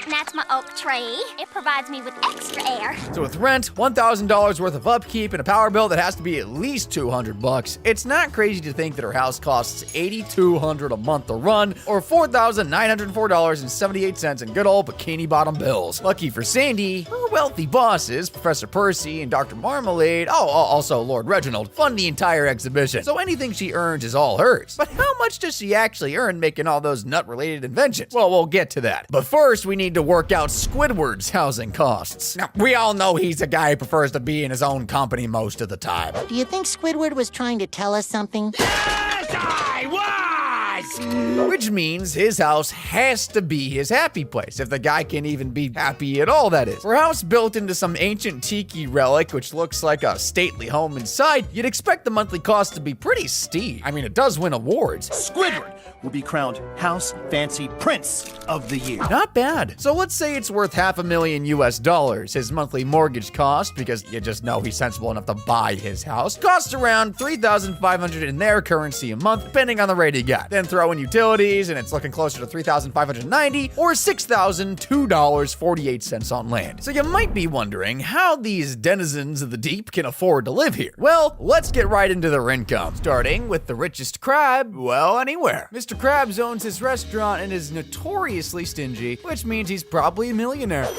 And that's my oak tree. It provides me with extra air. So with rent, $1,000 worth of upkeep, and a power bill that has to be at least $200, it's not crazy to think that her house costs $8,200 a month to run, or $4,904.78 in good old Bikini Bottom bills. Lucky for Sandy, her wealthy bosses, Professor Percy and Dr. Marmalade, also Lord Reginald, fund the entire exhibition. So anything she earns is all hers. But how much does she actually earn making all those nut-related inventions? Well, we'll get to that. But first, we need to work out Squidward's housing costs. Now, we all know he's a guy who prefers to be in his own company most of the time. Do you think Squidward was trying to tell us something? Yes, I was! Which means his house has to be his happy place, if the guy can even be happy at all, that is. For a house built into some ancient tiki relic, which looks like a stately home inside, you'd expect the monthly cost to be pretty steep. I mean, it does win awards. Squidward will be crowned House Fancy Prince of the Year. Not bad. So let's say it's worth $500,000 US dollars. His monthly mortgage cost, because you just know he's sensible enough to buy his house, costs around $3,500 in their currency a month, depending on the rate he got. Then throw in utilities, seas and it's looking closer to $3,590 or $6,002.48 on land. So you might be wondering how these denizens of the deep can afford to live here. Well, let's get right into their income, starting with the richest crab, well, anywhere. Mr. Krabs owns his restaurant and is notoriously stingy, which means he's probably a millionaire.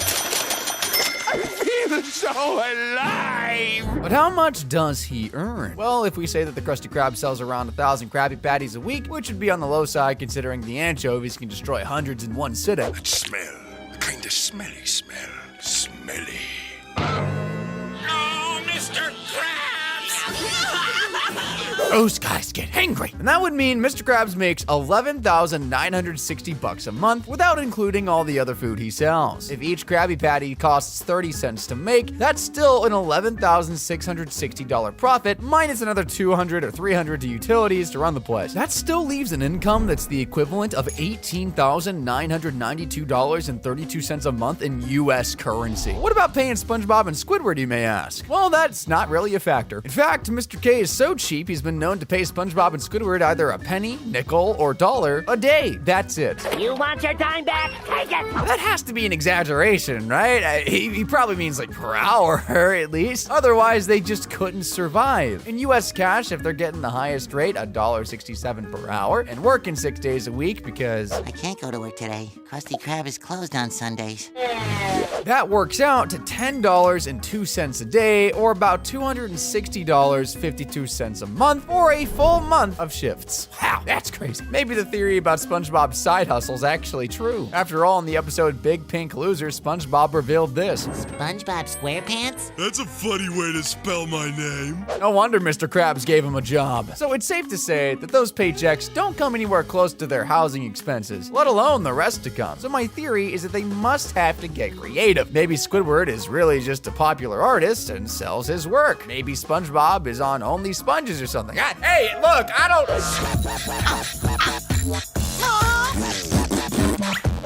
I feel so alive! But how much does he earn? Well, if we say that the Krusty Krab sells around 1,000 Krabby Patties a week, which would be on the low side considering the anchovies can destroy hundreds in one sitting. That smell, a kind of smelly smell. Smelly. Oh, Mr. Krabs! Those guys get hangry. And that would mean Mr. Krabs makes $11,960 a month without including all the other food he sells. If each Krabby Patty costs 30 cents to make, that's still an $11,660 profit minus another $200 or $300 to utilities to run the place. That still leaves an income that's the equivalent of $18,992.32 a month in US currency. What about paying SpongeBob and Squidward, you may ask? Well, that's not really a factor. In fact, Mr. K is so cheap he's been known to pay SpongeBob and Squidward either a penny, nickel, or dollar a day. That's it. You want your dime back? Take it! That has to be an exaggeration, right? He probably means like per hour, at least. Otherwise, they just couldn't survive. In US cash, if they're getting the highest rate, $1.67 per hour, and working 6 days a week because... I can't go to work today. Krusty Krab is closed on Sundays. That works out to $10.02 a day, or about $260.52 a month, or a full month of shifts. Wow, that's crazy. Maybe the theory about SpongeBob's side hustle's actually true. After all, in the episode Big Pink Loser, SpongeBob revealed this. SpongeBob SquarePants? That's a funny way to spell my name. No wonder Mr. Krabs gave him a job. So it's safe to say that those paychecks don't come anywhere close to their housing expenses, let alone the rest to come. So my theory is that they must have to get creative. Maybe Squidward is really just a popular artist and sells his work. Maybe SpongeBob is on Only Sponges or something. Hey, look, I don't...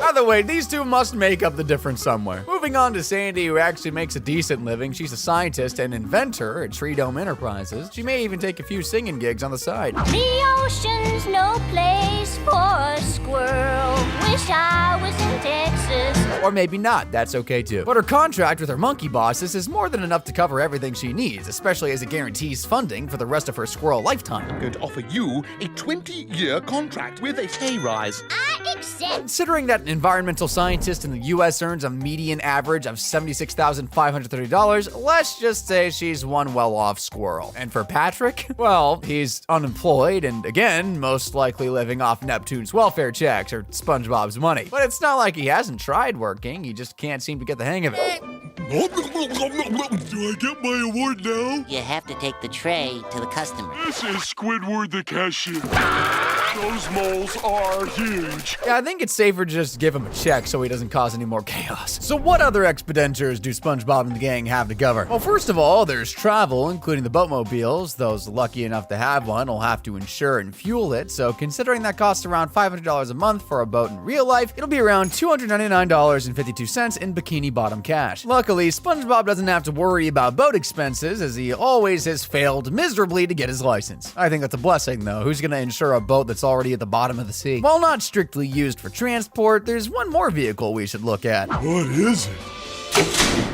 Either way, these two must make up the difference somewhere. Moving on to Sandy, who actually makes a decent living. She's a scientist and inventor at Tree Dome Enterprises. She may even take a few singing gigs on the side. The ocean's no place for a squirrel. Wish I was in Texas. Or maybe not, that's okay too. But her contract with her monkey bosses is more than enough to cover everything she needs, especially as it guarantees funding for the rest of her squirrel lifetime. I'm going to offer you a 20-year contract with a pay rise. I accept. Considering that an environmental scientist in the US earns a median average of $76,530, let's just say she's one well-off squirrel. And for Patrick, well, he's unemployed and again, most likely living off Neptune's welfare checks or SpongeBob's money. But it's not like he hasn't tried working, he just can't seem to get the hang of it. Do I get my award now? You have to take the tray to the customer. This is Squidward the cashier. Those moles are huge. Yeah, I think it's safer to just give him a check so he doesn't cause any more chaos. So what other expenditures do SpongeBob and the gang have to cover? Well, first of all, there's travel, including the boatmobiles. Those lucky enough to have one will have to insure and fuel it, so considering that costs around $500 a month for a boat in real life, it'll be around $299.52 in Bikini Bottom cash. Luckily, SpongeBob doesn't have to worry about boat expenses, as he always has failed miserably to get his license. I think that's a blessing, though. Who's gonna insure a boat that's already at the bottom of the sea? While not strictly used for transport, there's one more vehicle we should look at. What is it?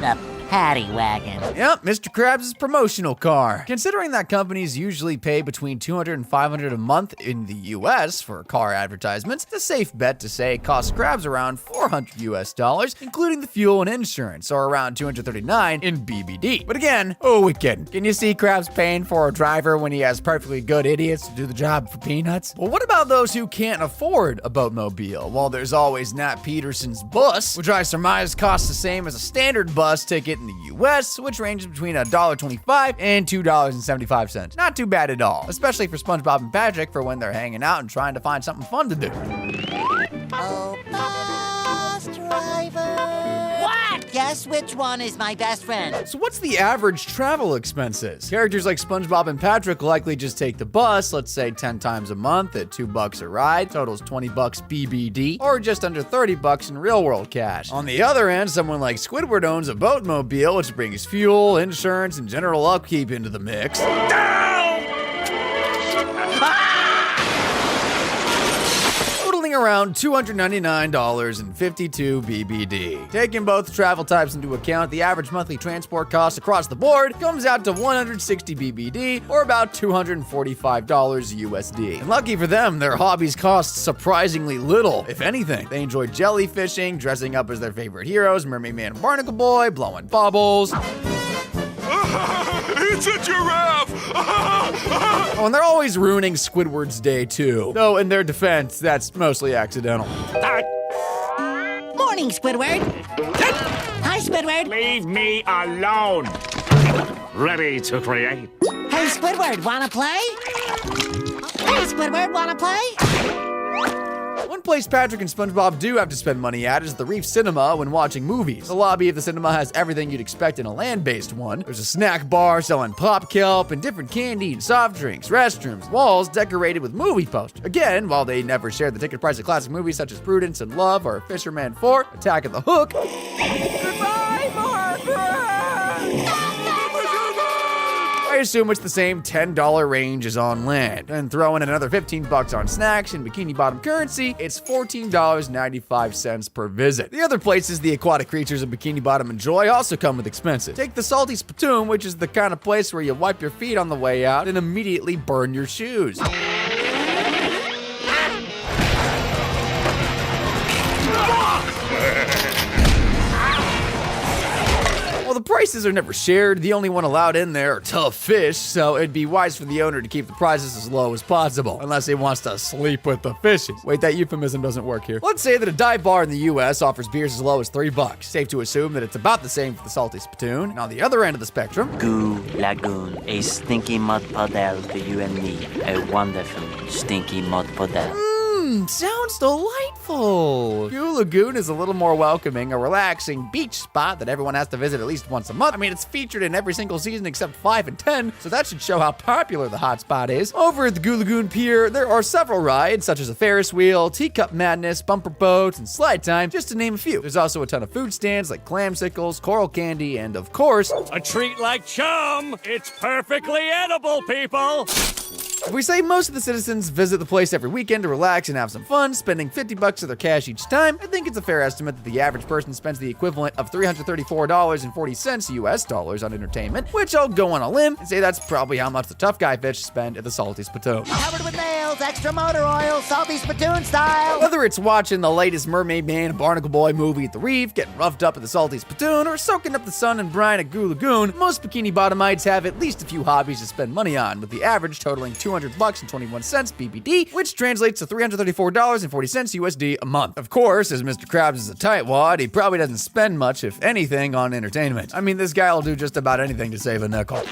The Patty Wagon. Yep, Mr. Krabs' promotional car. Considering that companies usually pay between $200 and $500 a month in the US for car advertisements, it's a safe bet to say it costs Krabs around $400 US, including the fuel and insurance, or around $239 in BBD. But again, who are we kidding? Can you see Krabs paying for a driver when he has perfectly good idiots to do the job for peanuts? Well, what about those who can't afford a boatmobile? Well, there's always Nat Peterson's bus, which I surmise costs the same as a standard bus ticket in the US, which ranges between $1.25 and $2.75. Not too bad at all, especially for SpongeBob and Patrick for when they're hanging out and trying to find something fun to do. Oh, bus driver. What? Guess which one is my best friend? So what's the average travel expenses? Characters like SpongeBob and Patrick likely just take the bus, let's say 10 times a month at $2 a ride, totals $20 BBD, or just under $30 in real world cash. On the other end, someone like Squidward owns a boatmobile, which brings fuel, insurance, and general upkeep into the mix. totaling around $299.52 BBD. Taking both travel types into account, the average monthly transport cost across the board comes out to 160 BBD, or about $245 USD. And lucky for them, their hobbies cost surprisingly little, if anything. They enjoy jellyfishing, dressing up as their favorite heroes, Mermaid Man and Barnacle Boy, blowing bubbles. It's a giraffe! Oh, and they're always ruining Squidward's day too. Though in their defense, that's mostly accidental. Morning, Squidward. Hi, Squidward. Leave me alone. Ready to create. Hey, Squidward, wanna play? Hey, Squidward, wanna play? One place Patrick and SpongeBob do have to spend money at is the Reef Cinema when watching movies. The lobby of the cinema has everything you'd expect in a land-based one. There's a snack bar selling pop kelp and different candy and soft drinks, restrooms, walls decorated with movie posters. Again, while they never share the ticket price of classic movies such as Prudence and Love or Fisherman 4, Attack of the Hook. Goodbye, Margaret! I assume it's the same $10 range as on land. And throw in another $15 on snacks and Bikini Bottom currency, it's $14.95 per visit. The other places the aquatic creatures of Bikini Bottom enjoy also come with expenses. Take the Salty Spittoon, which is the kind of place where you wipe your feet on the way out and immediately burn your shoes. The prices are never shared. The only one allowed in there are tough fish, so it'd be wise for the owner to keep the prices as low as possible, unless he wants to sleep with the fishes. Wait, that euphemism doesn't work here. Let's say that a dive bar in the US offers beers as low as $3. Safe to assume that it's about the same for the Salty Spittoon. And on the other end of the spectrum, Goo Lagoon, a stinky mud puddle for you and me. A wonderful stinky mud puddle. Sounds delightful. Goo Lagoon is a little more welcoming, a relaxing beach spot that everyone has to visit at least once a month. I mean, it's featured in every single season except 5 and 10, so that should show how popular the hot spot is. Over at the Goo Lagoon Pier, there are several rides, such as a Ferris wheel, Teacup Madness, bumper boats, and slide time, just to name a few. There's also a ton of food stands like clamsicles, coral candy, and of course, a treat like chum. It's perfectly edible, people. If we say most of the citizens visit the place every weekend to relax and have some fun, spending $50 of their cash each time, I think it's a fair estimate that the average person spends the equivalent of $334.40 US dollars on entertainment, which I'll go on a limb and say that's probably how much the tough guy fish spend at the Salty Spittoon. Covered with nails, extra motor oil, Salty Spittoon style. Whether it's watching the latest Mermaid Man and Barnacle Boy movie at the Reef, getting roughed up at the Salty Spittoon, or soaking up the sun and brine at Goo Lagoon, most Bikini Bottomites have at least a few hobbies to spend money on, with the average totaling $200.21 BBD, which translates to $334.40 USD a month. Of course, as Mr. Krabs is a tightwad, he probably doesn't spend much, if anything, on entertainment. I mean, this guy will do just about anything to save a nickel.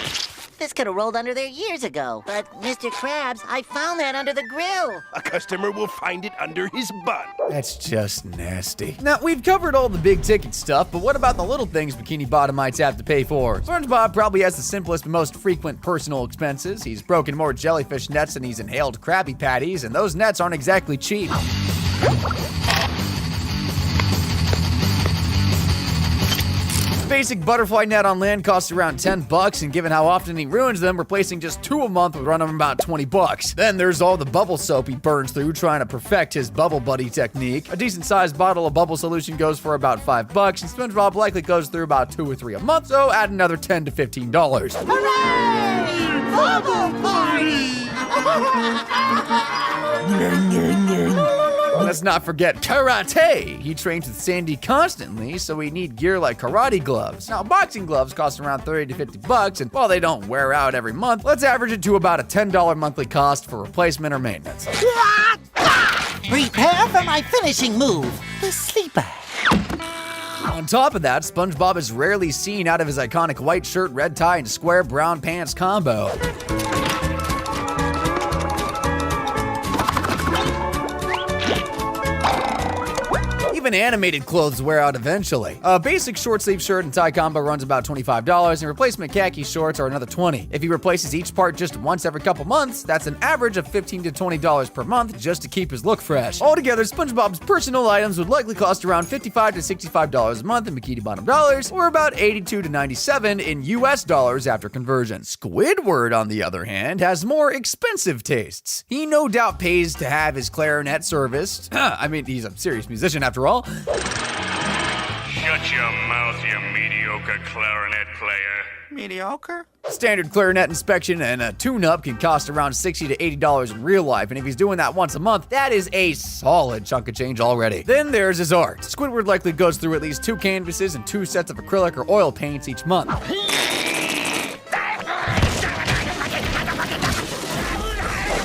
This could have rolled under there years ago. But, Mr. Krabs, I found that under the grill. A customer will find it under his bun. That's just nasty. Now, we've covered all the big ticket stuff, but what about the little things Bikini Bottomites have to pay for? SpongeBob probably has the simplest but most frequent personal expenses. He's broken more jellyfish nets than he's inhaled Krabby Patties, and those nets aren't exactly cheap. Basic butterfly net on land costs around $10, and given how often he ruins them, replacing just 2 a month would run him about $20. Then there's all the bubble soap he burns through trying to perfect his bubble buddy technique. A decent sized bottle of bubble solution goes for about $5, and SpongeBob likely goes through about 2 or 3 a month, so add another $10 to $15. Hooray! Bubble party! Let's not forget karate. He trains with Sandy constantly, so we need gear like karate gloves. Now, boxing gloves cost around $30 to $50, and while they don't wear out every month, let's average it to about a $10 monthly cost for replacement or maintenance. Prepare for my finishing move, the sleeper. On top of that, SpongeBob is rarely seen out of his iconic white shirt, red tie, and square brown pants combo. Even animated clothes wear out eventually. A basic short sleeve shirt and tie combo runs about $25, and replacement khaki shorts are another $20. If he replaces each part just once every couple months, that's an average of $15 to $20 per month just to keep his look fresh. Altogether, SpongeBob's personal items would likely cost around $55 to $65 a month in Bikini Bottom dollars, or about $82 to $97 in US dollars after conversion. Squidward, on the other hand, has more expensive tastes. He no doubt pays to have his clarinet serviced. I mean, he's a serious musician after all. Shut your mouth, you mediocre clarinet player. Mediocre? Standard clarinet inspection and a tune-up can cost around $60 to $80 in real life, and if he's doing that once a month, that is a solid chunk of change already. Then there's his art. Squidward likely goes through at least 2 canvases and 2 sets of acrylic or oil paints each month.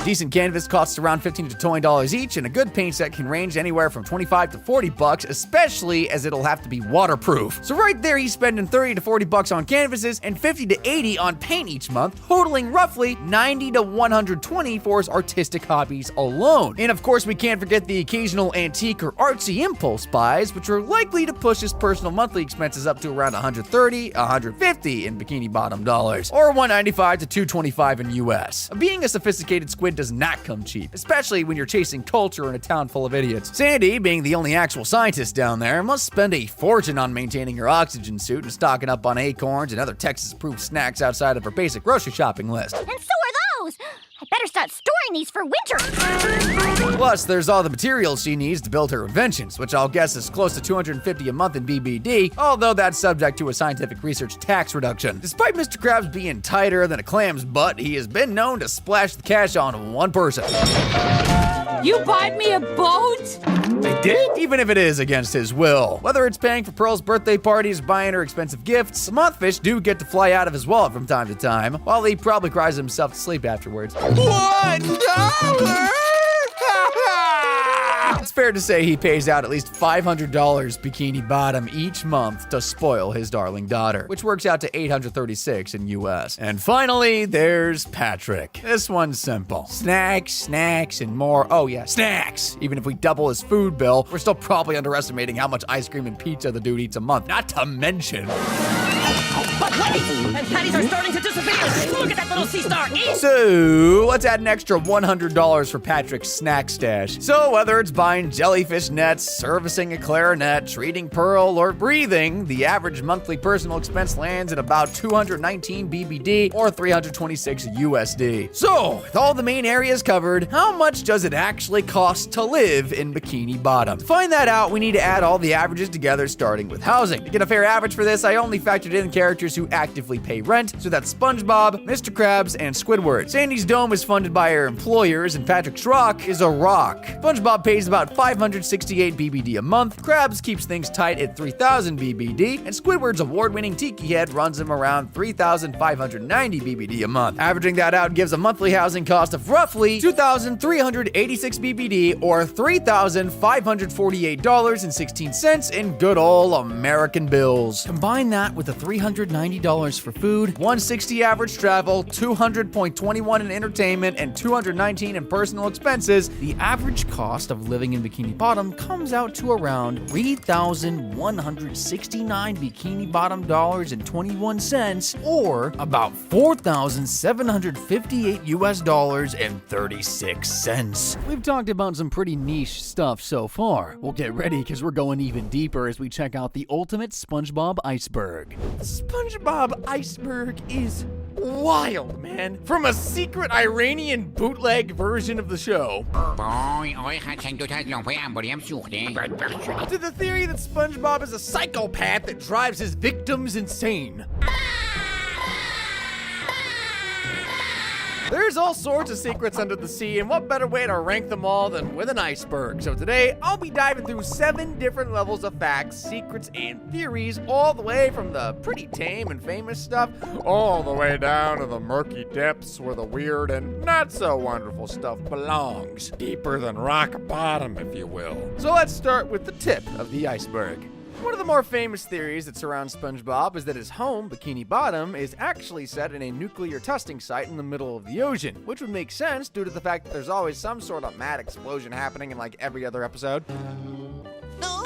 Decent canvas costs around $15 to $20 each, and a good paint set can range anywhere from $25 to $40, especially as it'll have to be waterproof. So right there, he's spending $30 to $40 on canvases and $50 to $80 on paint each month, totaling roughly $90 to $120 for his artistic hobbies alone. And of course, we can't forget the occasional antique or artsy impulse buys, which are likely to push his personal monthly expenses up to around $130, $150 in Bikini Bottom dollars, or $195 to $225 in US. Being a sophisticated squid does not come cheap, especially when you're chasing culture in a town full of idiots. Sandy, being the only actual scientist down there, must spend a fortune on maintaining her oxygen suit and stocking up on acorns and other Texas-approved snacks outside of her basic grocery shopping list. And so are those! I better start storing these for winter! Plus, there's all the materials she needs to build her inventions, which I'll guess is close to $250 a month in BBD, although that's subject to a scientific research tax reduction. Despite Mr. Krabs being tighter than a clam's butt, he has been known to splash the cash on one person. You bought me a boat? I did? Even if it is against his will. Whether it's paying for Pearl's birthday parties, buying her expensive gifts, Mothfish do get to fly out of his wallet from time to time, while he probably cries himself to sleep afterwards. $1! It's fair to say he pays out at least $500 Bikini Bottom each month to spoil his darling daughter, which works out to $836 in US. And finally, there's Patrick. This one's simple. Snacks, snacks, and more. Oh yeah, snacks! Even if we double his food bill, we're still probably underestimating how much ice cream and pizza the dude eats a month. Not to mention... But wait! And patties are starting to disappear! Look at that little sea star! So, let's add an extra $100 for Patrick's snack stash. So, whether it's buying jellyfish nets, servicing a clarinet, treating Pearl, or breathing, the average monthly personal expense lands at about 219 BBD or 326 USD. So, with all the main areas covered, how much does it actually cost to live in Bikini Bottom? To find that out, we need to add all the averages together, starting with housing. To get a fair average for this, I only factored in characters who actively pay rent, so that's SpongeBob, Mr. Krabs, and Squidward. Sandy's dome is funded by her employers, and Patrick's rock is a rock. SpongeBob pays about 568 BBD a month, Krabs keeps things tight at 3,000 BBD, and Squidward's award-winning Tiki Head runs him around 3,590 BBD a month. Averaging that out gives a monthly housing cost of roughly 2,386 BBD, or $3,548.16 in good ol' American bills. Combine that with the $390 for food, $160 average travel, $200.21 in entertainment, and $219 in personal expenses, the average cost of living in Bikini Bottom comes out to around $3,169 Bikini Bottom dollars and 21 cents, or about $4,758 US dollars and 36 cents. We've talked about some pretty niche stuff so far. Well, get ready because we're going even deeper as we check out the ultimate SpongeBob Iceberg. SpongeBob Iceberg is wild, man. From a secret Iranian bootleg version of the show to the theory that SpongeBob is a psychopath that drives his victims insane. There's all sorts of secrets under the sea, and what better way to rank them all than with an iceberg? So today, I'll be diving through 7 different levels of facts, secrets, and theories, all the way from the pretty tame and famous stuff, all the way down to the murky depths where the weird and not so wonderful stuff belongs. Deeper than rock bottom, if you will. So let's start with the tip of the iceberg. One of the more famous theories that surrounds SpongeBob is that his home, Bikini Bottom, is actually set in a nuclear testing site in the middle of the ocean, which would make sense due to the fact that there's always some sort of mad explosion happening in like every other episode. No,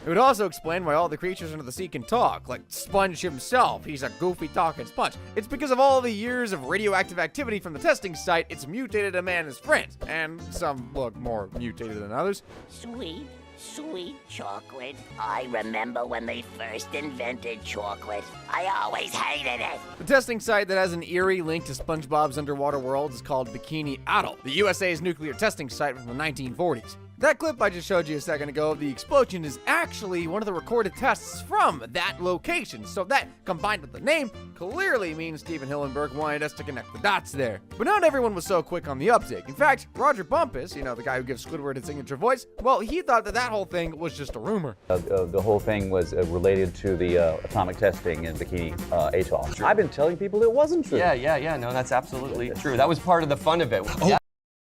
It would also explain why all the creatures under the sea can talk, like Sponge himself. He's a goofy talking sponge. It's because of all the years of radioactive activity from the testing site, it's mutated a man and his friends. And some look more mutated than others. Sweet, sweet chocolate. I remember when they first invented chocolate. I always hated it. The testing site that has an eerie link to SpongeBob's underwater world is called Bikini Bottom, the USA's nuclear testing site from the 1940s. That clip I just showed you a second ago of the explosion is actually one of the recorded tests from that location, so that, combined with the name, clearly means Steven Hillenburg wanted us to connect the dots there. But not everyone was so quick on the uptake. In fact, Roger Bumpus, the guy who gives Squidward its signature voice, well, he thought that whole thing was just a rumor. The whole thing was related to the atomic testing in Bikini Atoll. I've been telling people it wasn't true. Yeah, no, that's absolutely true. That was part of the fun of it. Yeah.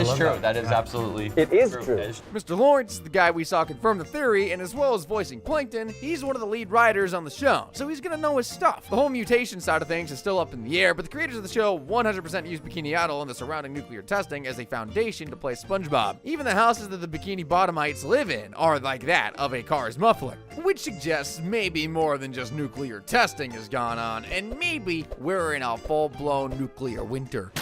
It's true. That is absolutely It is true. Mr. Lawrence is the guy we saw confirm the theory, and as well as voicing Plankton, he's one of the lead writers on the show, so he's gonna know his stuff. The whole mutation side of things is still up in the air, but the creators of the show 100% use Bikini Atoll and the surrounding nuclear testing as a foundation to play SpongeBob. Even the houses that the Bikini Bottomites live in are like that of a car's muffler, which suggests maybe more than just nuclear testing has gone on, and maybe we're in a full-blown nuclear winter.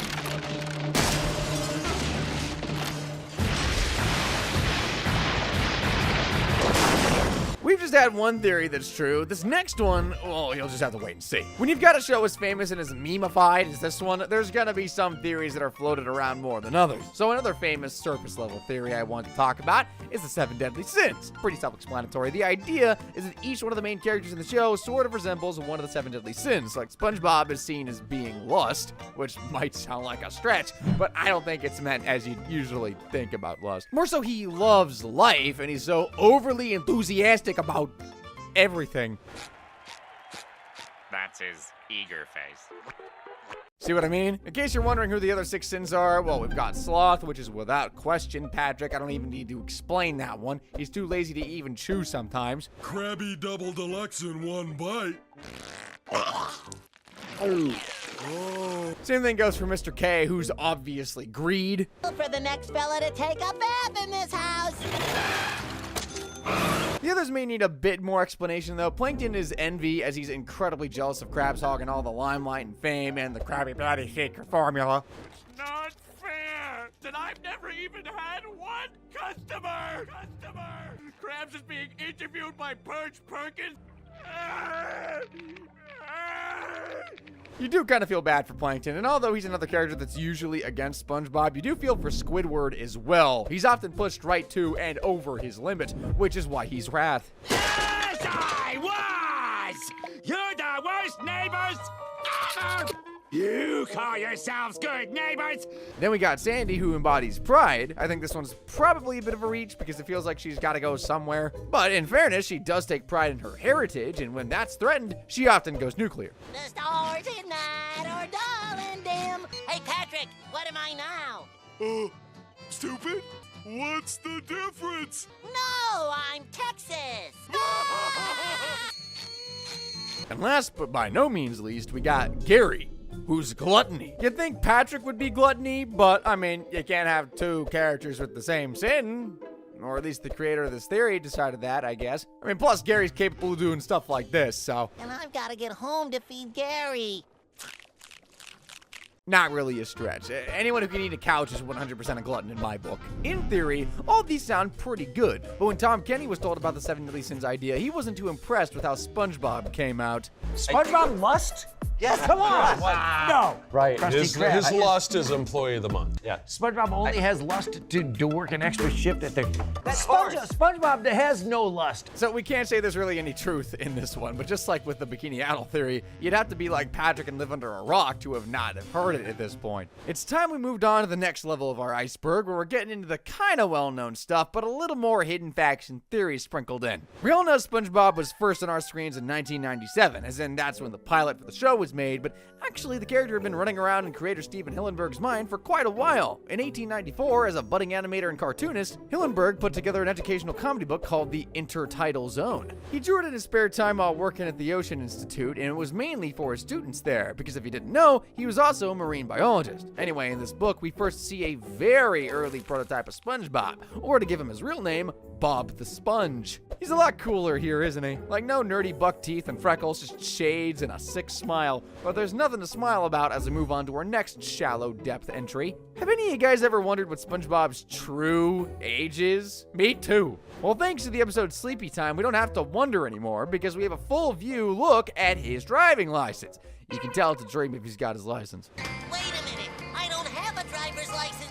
We've just had one theory that's true. This next one, well, you'll just have to wait and see. When you've got a show as famous and as meme-ified as this one, there's gonna be some theories that are floated around more than others. So another famous surface-level theory I want to talk about is the 7 deadly sins. Pretty self-explanatory. The idea is that each one of the main characters in the show sort of resembles one of the 7 deadly sins. Like SpongeBob is seen as being lust, which might sound like a stretch, but I don't think it's meant as you usually think about lust. More so, he loves life, and he's so overly enthusiastic about everything. That's his eager face. See what I mean? In case you're wondering who the other 6 sins are, well, we've got sloth, which is without question Patrick. I don't even need to explain that one. He's too lazy to even chew sometimes. Krabby Double Deluxe in one bite. Same thing goes for Mr. K, who's obviously greed. For the next fella to take a bath in this house. The others may need a bit more explanation, though. Plankton is envy, as he's incredibly jealous of Krabs hogging all the limelight and fame and the Krabby Patty shaker formula. Not fair that I've never even had one customer! Krabs is being interviewed by Perch Perkins. You do kind of feel bad for Plankton, and although he's another character that's usually against SpongeBob, you do feel for Squidward as well. He's often pushed right to and over his limits, which is why he's wrath. Yes, I was! You're the worst neighbors ever! You call yourselves good neighbors? Then we got Sandy, who embodies pride. I think this one's probably a bit of a reach because it feels like she's got to go somewhere. But in fairness, she does take pride in her heritage, and when that's threatened, she often goes nuclear. The stars at night are dull and dim. Hey, Patrick, what am I now? Stupid? What's the difference? No, I'm Texas. And last but by no means least, we got Gary, who's gluttony. You'd think Patrick would be gluttony, but I mean, you can't have 2 characters with the same sin. Or at least the creator of this theory decided that, I guess. I mean, plus Gary's capable of doing stuff like this, so. And I've got to get home to feed Gary. Not really a stretch. Anyone who can eat a couch is 100% a glutton in my book. In theory, all these sound pretty good, but when Tom Kenny was told about the 7 deadly sins idea, he wasn't too impressed with how SpongeBob came out. SpongeBob lust? Yes, come on! No! Right, Krusty his Krab. lust is Employee of the Month. Yeah. SpongeBob only has lust to work an extra shift at the... SpongeBob has no lust. So we can't say there's really any truth in this one, but just like with the Bikini Atoll theory, you'd have to be like Patrick and live under a rock to have not have heard it at this point. It's time we moved on to the next level of our iceberg, where we're getting into the kind of well-known stuff, but a little more hidden facts and theories sprinkled in. We all know SpongeBob was first on our screens in 1997, as in that's when the pilot for the show was was made, but actually the character had been running around in creator Steven Hillenburg's mind for quite a while. In 1894, as a budding animator and cartoonist, Hillenburg put together an educational comedy book called The Intertidal Zone. He drew it in his spare time while working at the Ocean Institute, and it was mainly for his students there, because if you didn't know, he was also a marine biologist. Anyway, in this book, we first see a very early prototype of SpongeBob, or to give him his real name, Bob the Sponge. He's a lot cooler here, isn't he? Like, no nerdy buck teeth and freckles, just shades and a sick smile. But there's nothing to smile about as we move on to our next shallow depth entry. Have any of you guys ever wondered what SpongeBob's true age is? Me too. Well, thanks to the episode Sleepy Time, we don't have to wonder anymore because we have a full view look at his driving license. You can tell it's a dream if he's got his license. Wait a minute, I don't have a driver's license.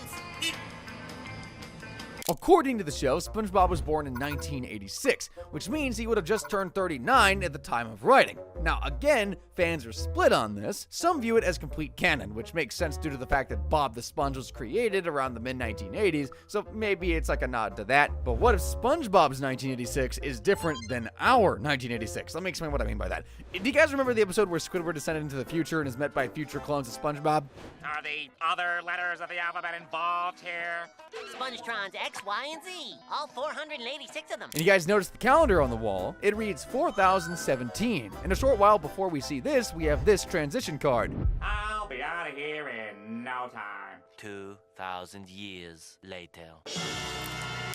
According to the show, SpongeBob was born in 1986, which means he would have just turned 39 at the time of writing. Now, again, fans are split on this. Some view it as complete canon, which makes sense due to the fact that Bob the Sponge was created around the mid-1980s, so maybe it's like a nod to that. But what if SpongeBob's 1986 is different than our 1986? Let me explain what I mean by that. Do you guys remember the episode where Squidward descended into the future and is met by future clones of SpongeBob? Are the other letters of the alphabet involved here? Spongetrons X, Y, and Z. All 486 of them. And you guys notice the calendar on the wall? It reads 4017. And a short while before we see this, we have this transition card. I'll be out of here in no time. 2,000 years later.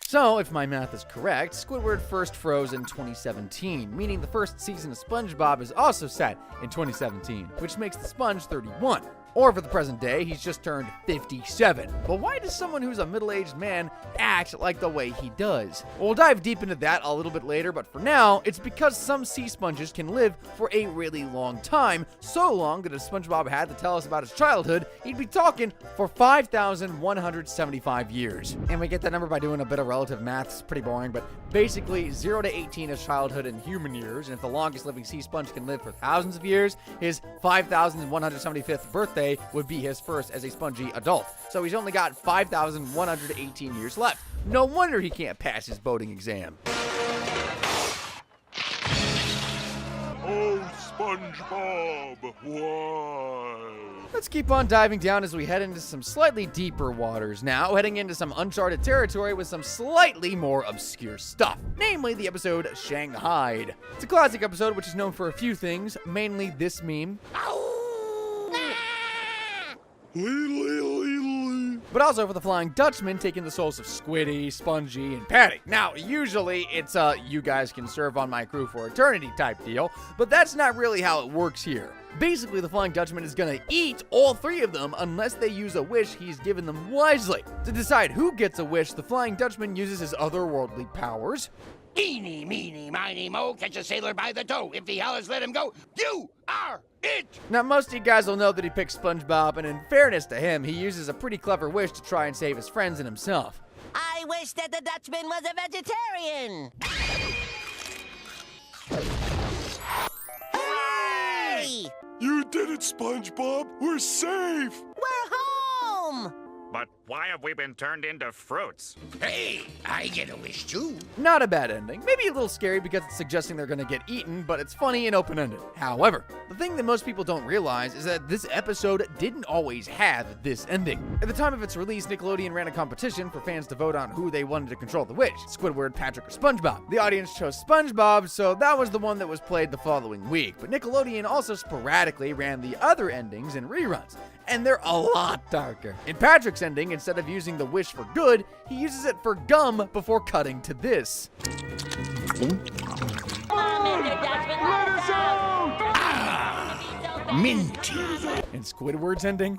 So, if my math is correct, Squidward first froze in 2017, meaning the first season of SpongeBob is also set in 2017, which makes the Sponge 31. Or for the present day, he's just turned 57. But why does someone who's a middle-aged man act like the way he does? Well, we'll dive deep into that a little bit later, but for now, it's because some sea sponges can live for a really long time, so long that if SpongeBob had to tell us about his childhood, he'd be talking for 5,175 years. And we get that number by doing a bit of relative math. It's pretty boring, but basically 0 to 18 is childhood in human years, and if the longest living sea sponge can live for thousands of years, his 5,175th birthday would be his first as a spongy adult. So he's only got 5,118 years left. No wonder he can't pass his boating exam. Oh, SpongeBob, why? Let's keep on diving down as we head into some slightly deeper waters now, heading into some uncharted territory with some slightly more obscure stuff, namely the episode Shanghaied. It's a classic episode which is known for a few things, mainly this meme. But also for the Flying Dutchman taking the souls of Squiddy, Spongy, and Patty. Now, usually it's a you guys can serve on my crew for eternity type deal, but that's not really how it works here. Basically, the Flying Dutchman is gonna eat all three of them unless they use a wish he's given them wisely. To decide who gets a wish, the Flying Dutchman uses his otherworldly powers. Eeny, meeny, miny, mo, catch a sailor by the toe. If he hollers, let him go. You are it! Now, most of you guys will know that he picked SpongeBob, and in fairness to him, he uses a pretty clever wish to try and save his friends and himself. I wish that the Dutchman was a vegetarian. Hooray! You did it, SpongeBob. We're safe. We're home! But why have we been turned into fruits? Hey, I get a wish too. Not a bad ending. Maybe a little scary because it's suggesting they're gonna get eaten, but it's funny and open-ended. However, the thing that most people don't realize is that this episode didn't always have this ending. At the time of its release, Nickelodeon ran a competition for fans to vote on who they wanted to control the wish, Squidward, Patrick, or SpongeBob. The audience chose SpongeBob, so that was the one that was played the following week. But Nickelodeon also sporadically ran the other endings in reruns, and they're a lot darker. In Patrick's ending, instead of using the wish for good, he uses it for gum before cutting to this. Minty. In Squidward's ending,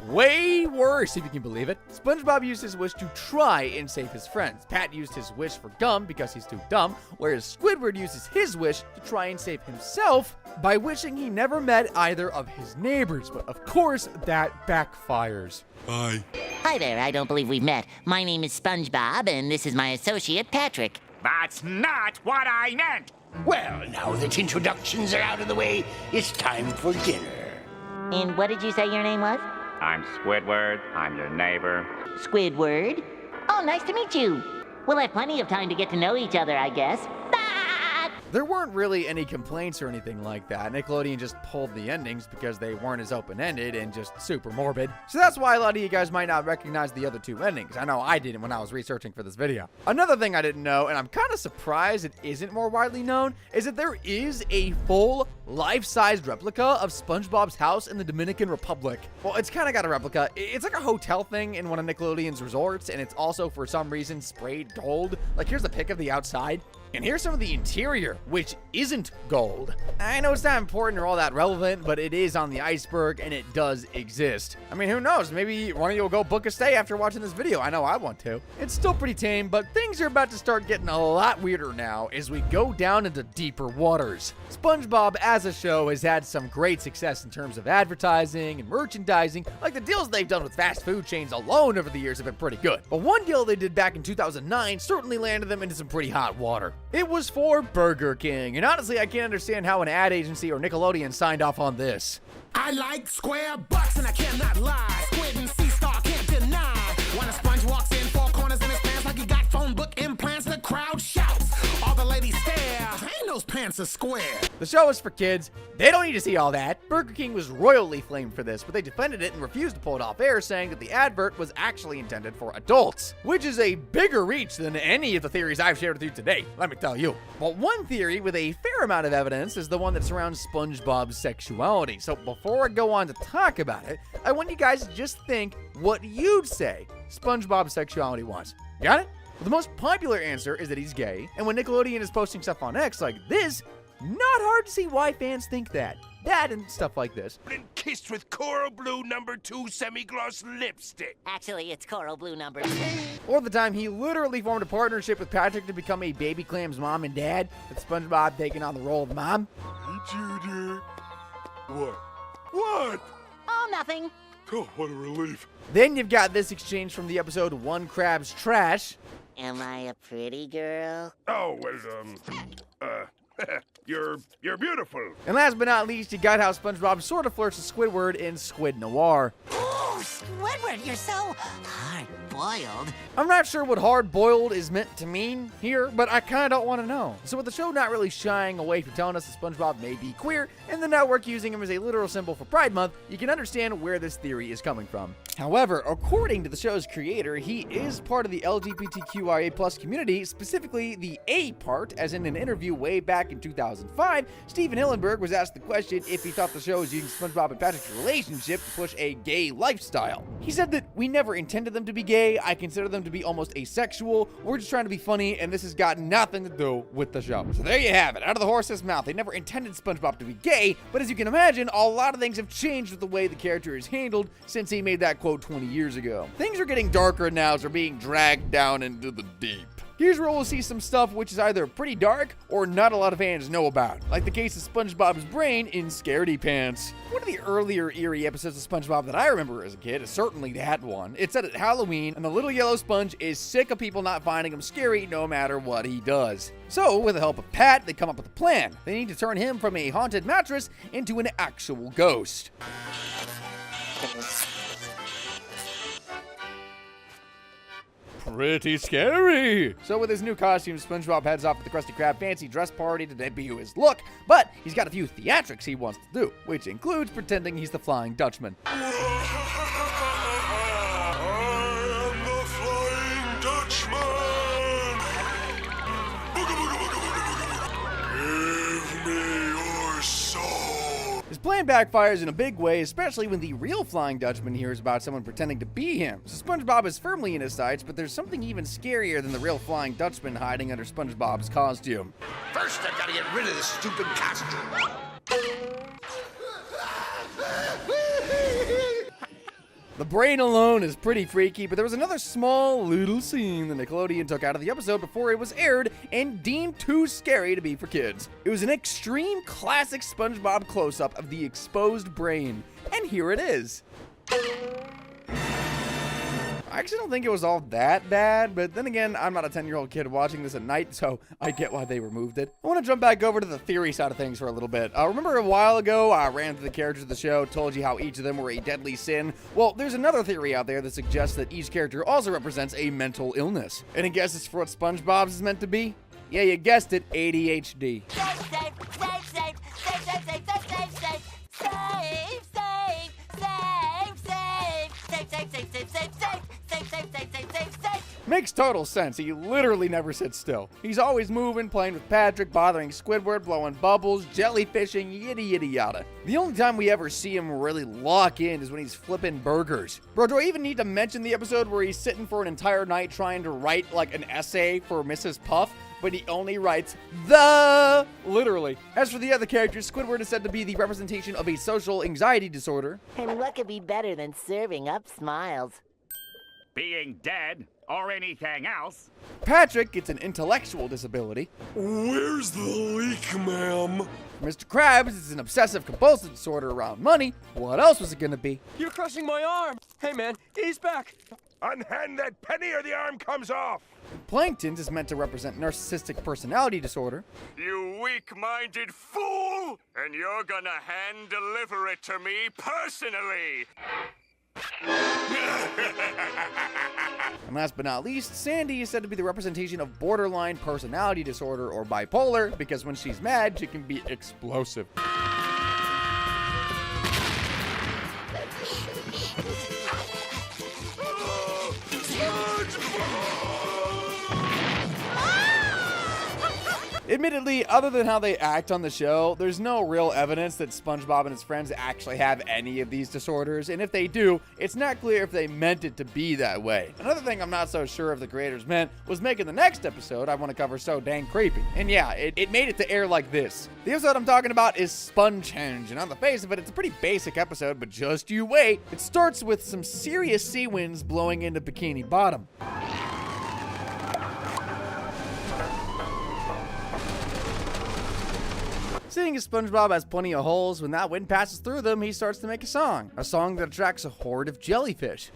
way worse if you can believe it. SpongeBob used his wish to try and save his friends. Pat used his wish for gum because he's too dumb, whereas Squidward uses his wish to try and save himself by wishing he never met either of his neighbors. But of course, that backfires. Bye. Hi there, I don't believe we've met. My name is SpongeBob, and this is my associate, Patrick. That's not what I meant! Well, now that introductions are out of the way, it's time for dinner. And what did you say your name was? I'm Squidward. I'm your neighbor. Squidward? Oh, nice to meet you. We'll have plenty of time to get to know each other, I guess. There weren't really any complaints or anything like that. Nickelodeon just pulled the endings because they weren't as open-ended and just super morbid. So that's why a lot of you guys might not recognize the other two endings. I know I didn't when I was researching for this video. Another thing I didn't know, and I'm kind of surprised it isn't more widely known, is that there is a full life-sized replica of SpongeBob's house in the Dominican Republic. Well, it's kind of got a replica. It's like a hotel thing in one of Nickelodeon's resorts, and it's also for some reason sprayed gold. Like, here's a pic of the outside. And here's some of the interior, which isn't gold. I know it's not important or all that relevant, but it is on the iceberg and it does exist. I mean, who knows? Maybe one of you will go book a stay after watching this video. I know I want to. It's still pretty tame, but things are about to start getting a lot weirder now as we go down into deeper waters. SpongeBob as a show has had some great success in terms of advertising and merchandising. Like the deals they've done with fast food chains alone over the years have been pretty good. But one deal they did back in 2009 certainly landed them into some pretty hot water. It was for Burger King, and honestly, I can't understand how an ad agency or Nickelodeon signed off on this. I like square bucks and I cannot lie. Squid and Sea Star can't deny. When a sponge walks in, four corners in his pants like he got phone book implants, the crowd shouts. All the ladies stare. Ain't those pants are square. The show is for kids. They don't need to see all that. Burger King was royally flamed for this, but they defended it and refused to pull it off air, saying that the advert was actually intended for adults, which is a bigger reach than any of the theories I've shared with you today, let me tell you. But one theory with a fair amount of evidence is the one that surrounds SpongeBob's sexuality. So before I go on to talk about it, I want you guys to just think what you'd say SpongeBob's sexuality was. Got it? Well, the most popular answer is that he's gay, and when Nickelodeon is posting stuff on X like this, not hard to see why fans think that. That and stuff like this. And kissed with coral blue #2 semi-gloss lipstick. Actually, it's coral blue #2. Or the time he literally formed a partnership with Patrick to become a baby clam's mom and dad, with SpongeBob taking on the role of the mom. Hey, Junior. What? What? Oh, nothing. Oh, what a relief. Then you've got this exchange from the episode One Krabs Trash. Am I a pretty girl? Oh, well, you're beautiful. And last but not least, you got how SpongeBob sort of flirts with Squidward in Squid Noir. Oh, Squidward, you're so hard-boiled. I'm not sure what hard-boiled is meant to mean here, but I kind of don't want to know. So with the show not really shying away from telling us that SpongeBob may be queer, and the network using him as a literal symbol for Pride Month, you can understand where this theory is coming from. However, according to the show's creator, he is part of the LGBTQIA+ community, specifically the A part, as in an interview way back in 2005, Steven Hillenburg was asked the question if he thought the show was using SpongeBob and Patrick's relationship to push a gay lifestyle. He said that we never intended them to be gay, I consider them to be almost asexual, we're just trying to be funny, and this has got nothing to do with the show. So there you have it, out of the horse's mouth. They never intended SpongeBob to be gay, but as you can imagine, a lot of things have changed with the way the character is handled since he made that quote 20 years ago. Things are getting darker now as they're being dragged down into the deep. Here's where we'll see some stuff which is either pretty dark or not a lot of fans know about, like the case of SpongeBob's brain in Scaredy Pants. One of the earlier eerie episodes of SpongeBob that I remember as a kid is certainly that one. It's set at Halloween, and the little yellow sponge is sick of people not finding him scary no matter what he does. So, with the help of Pat, they come up with a plan. They need to turn him from a haunted mattress into an actual ghost. Pretty scary. So with his new costume, SpongeBob heads off to the Krusty Krab fancy dress party to debut his look, but he's got a few theatrics he wants to do, which includes pretending he's the Flying Dutchman. I am the Flying Dutchman. Booga, booga, booga, booga, booga. Give me your soul. His plan backfires in a big way, especially when the real Flying Dutchman hears about someone pretending to be him. So SpongeBob is firmly in his sights, but there's something even scarier than the real Flying Dutchman hiding under SpongeBob's costume. First, I've got to get rid of this stupid costume. The brain alone is pretty freaky, but there was another small little scene that Nickelodeon took out of the episode before it was aired and deemed too scary to be for kids. It was an extreme classic SpongeBob close-up of the exposed brain, and here it is. I actually don't think it was all that bad, but then again, I'm not a 10-year-old kid watching this at night, so I get why they removed it. I want to jump back over to the theory side of things for a little bit. Remember a while ago, I ran through the characters of the show, told you how each of them were a deadly sin? Well, there's another theory out there that suggests that each character also represents a mental illness. Any guesses for what SpongeBob's is meant to be? Yeah, you guessed it, ADHD. Makes total sense. He literally never sits still. He's always moving, playing with Patrick, bothering Squidward, blowing bubbles, jellyfishing, yada yada yada. The only time we ever see him really lock in is when he's flipping burgers. Bro, do I even need to mention the episode where he's sitting for an entire night trying to write like an essay for Mrs. Puff, but he only writes the literally. As for the other characters, Squidward is said to be the representation of a social anxiety disorder. And what could be better than serving up smiles? Being dead, or anything else. Patrick gets an intellectual disability. Where's the leak, ma'am? Mr. Krabs is an obsessive-compulsive disorder around money. What else was it gonna be? You're crushing my arm. Hey, man, ease back. Unhand that penny or the arm comes off. Plankton is meant to represent narcissistic personality disorder. You weak-minded fool! And you're gonna hand-deliver it to me personally! And last but not least, Sandy is said to be the representation of borderline personality disorder or bipolar, because when she's mad, she can be explosive. Admittedly, other than how they act on the show, there's no real evidence that SpongeBob and his friends actually have any of these disorders, and if they do, it's not clear if they meant it to be that way. Another thing I'm not so sure if the creators meant was making the next episode I want to cover so dang creepy. And yeah, it made it to air like this. The episode I'm talking about is SpongeHenge, and on the face of it, it's a pretty basic episode, but just you wait. It starts with some serious sea winds blowing into Bikini Bottom. Seeing as SpongeBob has plenty of holes, when that wind passes through them, he starts to make a song that attracts a horde of jellyfish.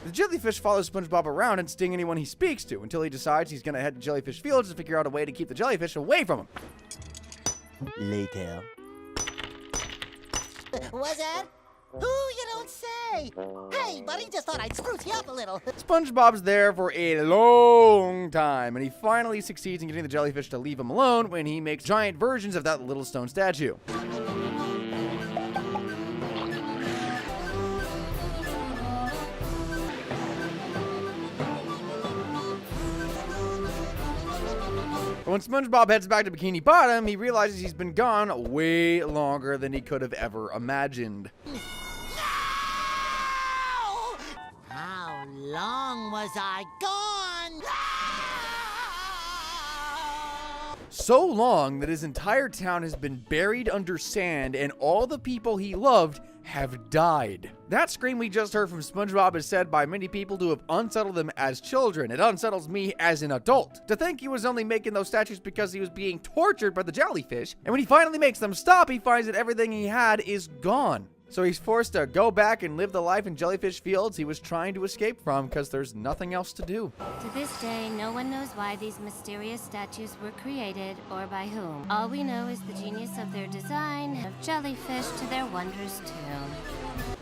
The jellyfish follow SpongeBob around and sting anyone he speaks to until he decides he's gonna head to Jellyfish Fields to figure out a way to keep the jellyfish away from him. Later. What's that? Ooh, you don't say! Hey, buddy, just thought I'd spruce you up a little. SpongeBob's there for a long time, and he finally succeeds in getting the jellyfish to leave him alone when he makes giant versions of that little stone statue. When SpongeBob heads back to Bikini Bottom, he realizes he's been gone way longer than he could have ever imagined. How long was I gone? So long that his entire town has been buried under sand and all the people he loved have died. That scream we just heard from SpongeBob is said by many people to have unsettled them as children. It unsettles me as an adult. To think he was only making those statues because he was being tortured by the jellyfish, and when he finally makes them stop, he finds that everything he had is gone. So he's forced to go back and live the life in Jellyfish Fields he was trying to escape from because there's nothing else to do. To this day, no one knows why these mysterious statues were created or by whom. All we know is the genius of their design of jellyfish to their wondrous tune.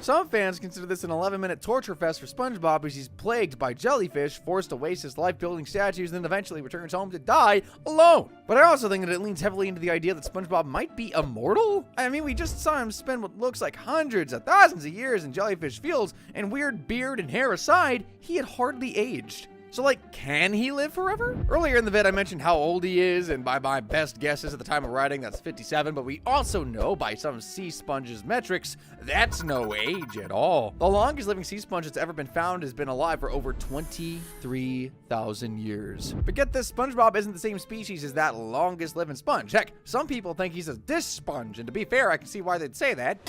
Some fans consider this an 11-minute torture fest for SpongeBob as he's plagued by jellyfish, forced to waste his life building statues, and then eventually returns home to die alone. But I also think that it leans heavily into the idea that SpongeBob might be immortal. I mean, we just saw him spend what looks like hundreds of thousands of years in Jellyfish Fields, and weird beard and hair aside, he had hardly aged. So, like, can he live forever? Earlier in the vid, I mentioned how old he is, and by my best guesses at the time of writing, that's 57, but we also know by some sea sponge's metrics, that's no age at all. The longest living sea sponge that's ever been found has been alive for over 23,000 years. But get this, SpongeBob isn't the same species as that longest living sponge. Heck, some people think he's a dish sponge, and to be fair, I can see why they'd say that.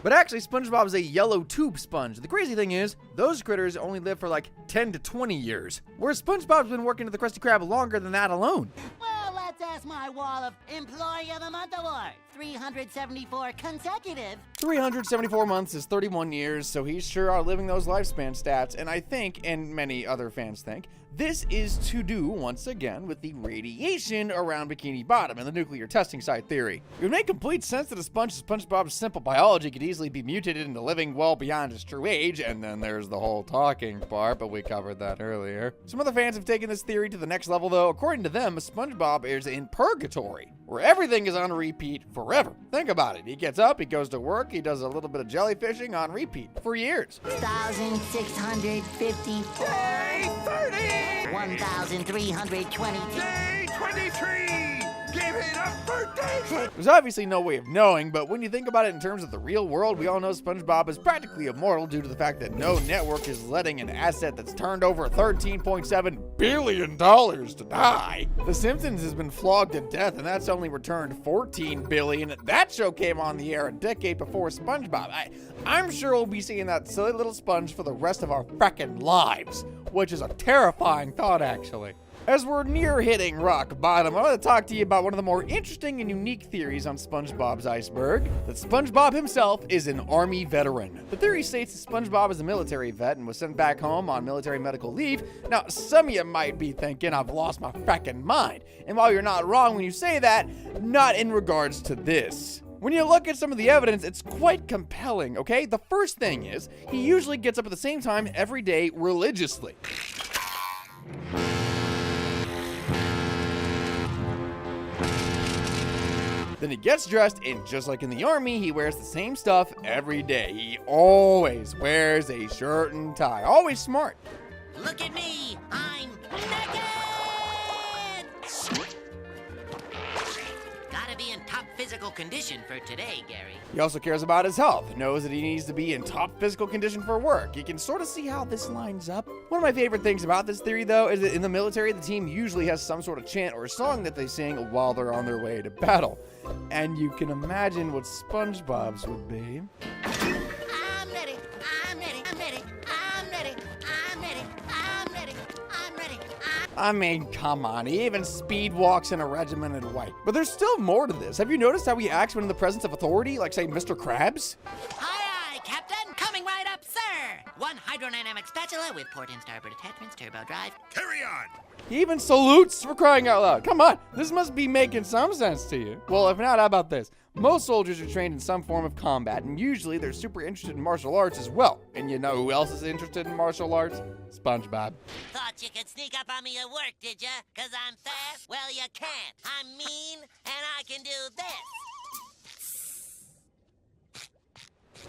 But actually, SpongeBob is a yellow tube sponge. The crazy thing is, those critters only live for like 10 to 20 years, whereas SpongeBob's been working at the Krusty Krab longer than that alone. Well, let's That's my wall of Employee of the Month award. 374 consecutive. 374 months is 31 years, so he's sure are living those lifespan stats, and I think, and many other fans think, this is to do, once again, with the radiation around Bikini Bottom and the nuclear testing site theory. It would make complete sense that a sponge of SpongeBob's simple biology could easily be mutated into living well beyond his true age, and then there's the whole talking part, but we covered that earlier. Some other fans have taken this theory to the next level, though. According to them, SpongeBob is in purgatory, where everything is on repeat forever. Think about it. He gets up, he goes to work, he does a little bit of jellyfishing on repeat for years. 1,654. Day 30! 1,322. Day 23! Give it up for Day 30! There's obviously no way of knowing, but when you think about it in terms of the real world, we all know SpongeBob is practically immortal due to the fact that no network is letting an asset that's turned over $13.7 billion to die. The Simpsons has been flogged to death, and that's only returned $14 billion. That show came on the air a decade before SpongeBob. I'm sure we'll be seeing that silly little sponge for the rest of our frickin' lives, which is a terrifying thought, actually. As we're near hitting rock bottom, I want to talk to you about one of the more interesting and unique theories on SpongeBob's Iceberg, that SpongeBob himself is an Army veteran. The theory states that SpongeBob is a military vet and was sent back home on military medical leave. Now, some of you might be thinking I've lost my frickin' mind, and while you're not wrong when you say that, not in regards to this. When you look at some of the evidence, it's quite compelling, okay? The first thing is, he usually gets up at the same time every day religiously. Then he gets dressed, and just like in the army, he wears the same stuff every day. He always wears a shirt and tie. Always smart. Look at me, I'm naked! Gotta be in top physical condition for today, Gary. He also cares about his health, knows that he needs to be in top physical condition for work. You can sort of see how this lines up. One of my favorite things about this theory, though, is that in the military, the team usually has some sort of chant or song that they sing while they're on their way to battle. And you can imagine what SpongeBob's would be. I'm ready, I'm ready, I'm ready, I'm ready, I'm ready, I'm ready, I'm ready, I mean, come on, he even speed walks in a regimented white. But there's still more to this. Have you noticed how he acts when in the presence of authority, like, say, Mr. Krabs? Aye, aye, Captain, coming right up, sir. One hydrodynamic spatula with port and starboard attachments, turbo drive. Carry on! He even salutes, for crying out loud. Come on, this must be making some sense to you. Well, if not, how about this? Most soldiers are trained in some form of combat, and usually they're super interested in martial arts as well. And you know who else is interested in martial arts? SpongeBob. Thought you could sneak up on me at work, did ya? 'Cause I'm fast? Well, you can't. I'm mean, and I can do this.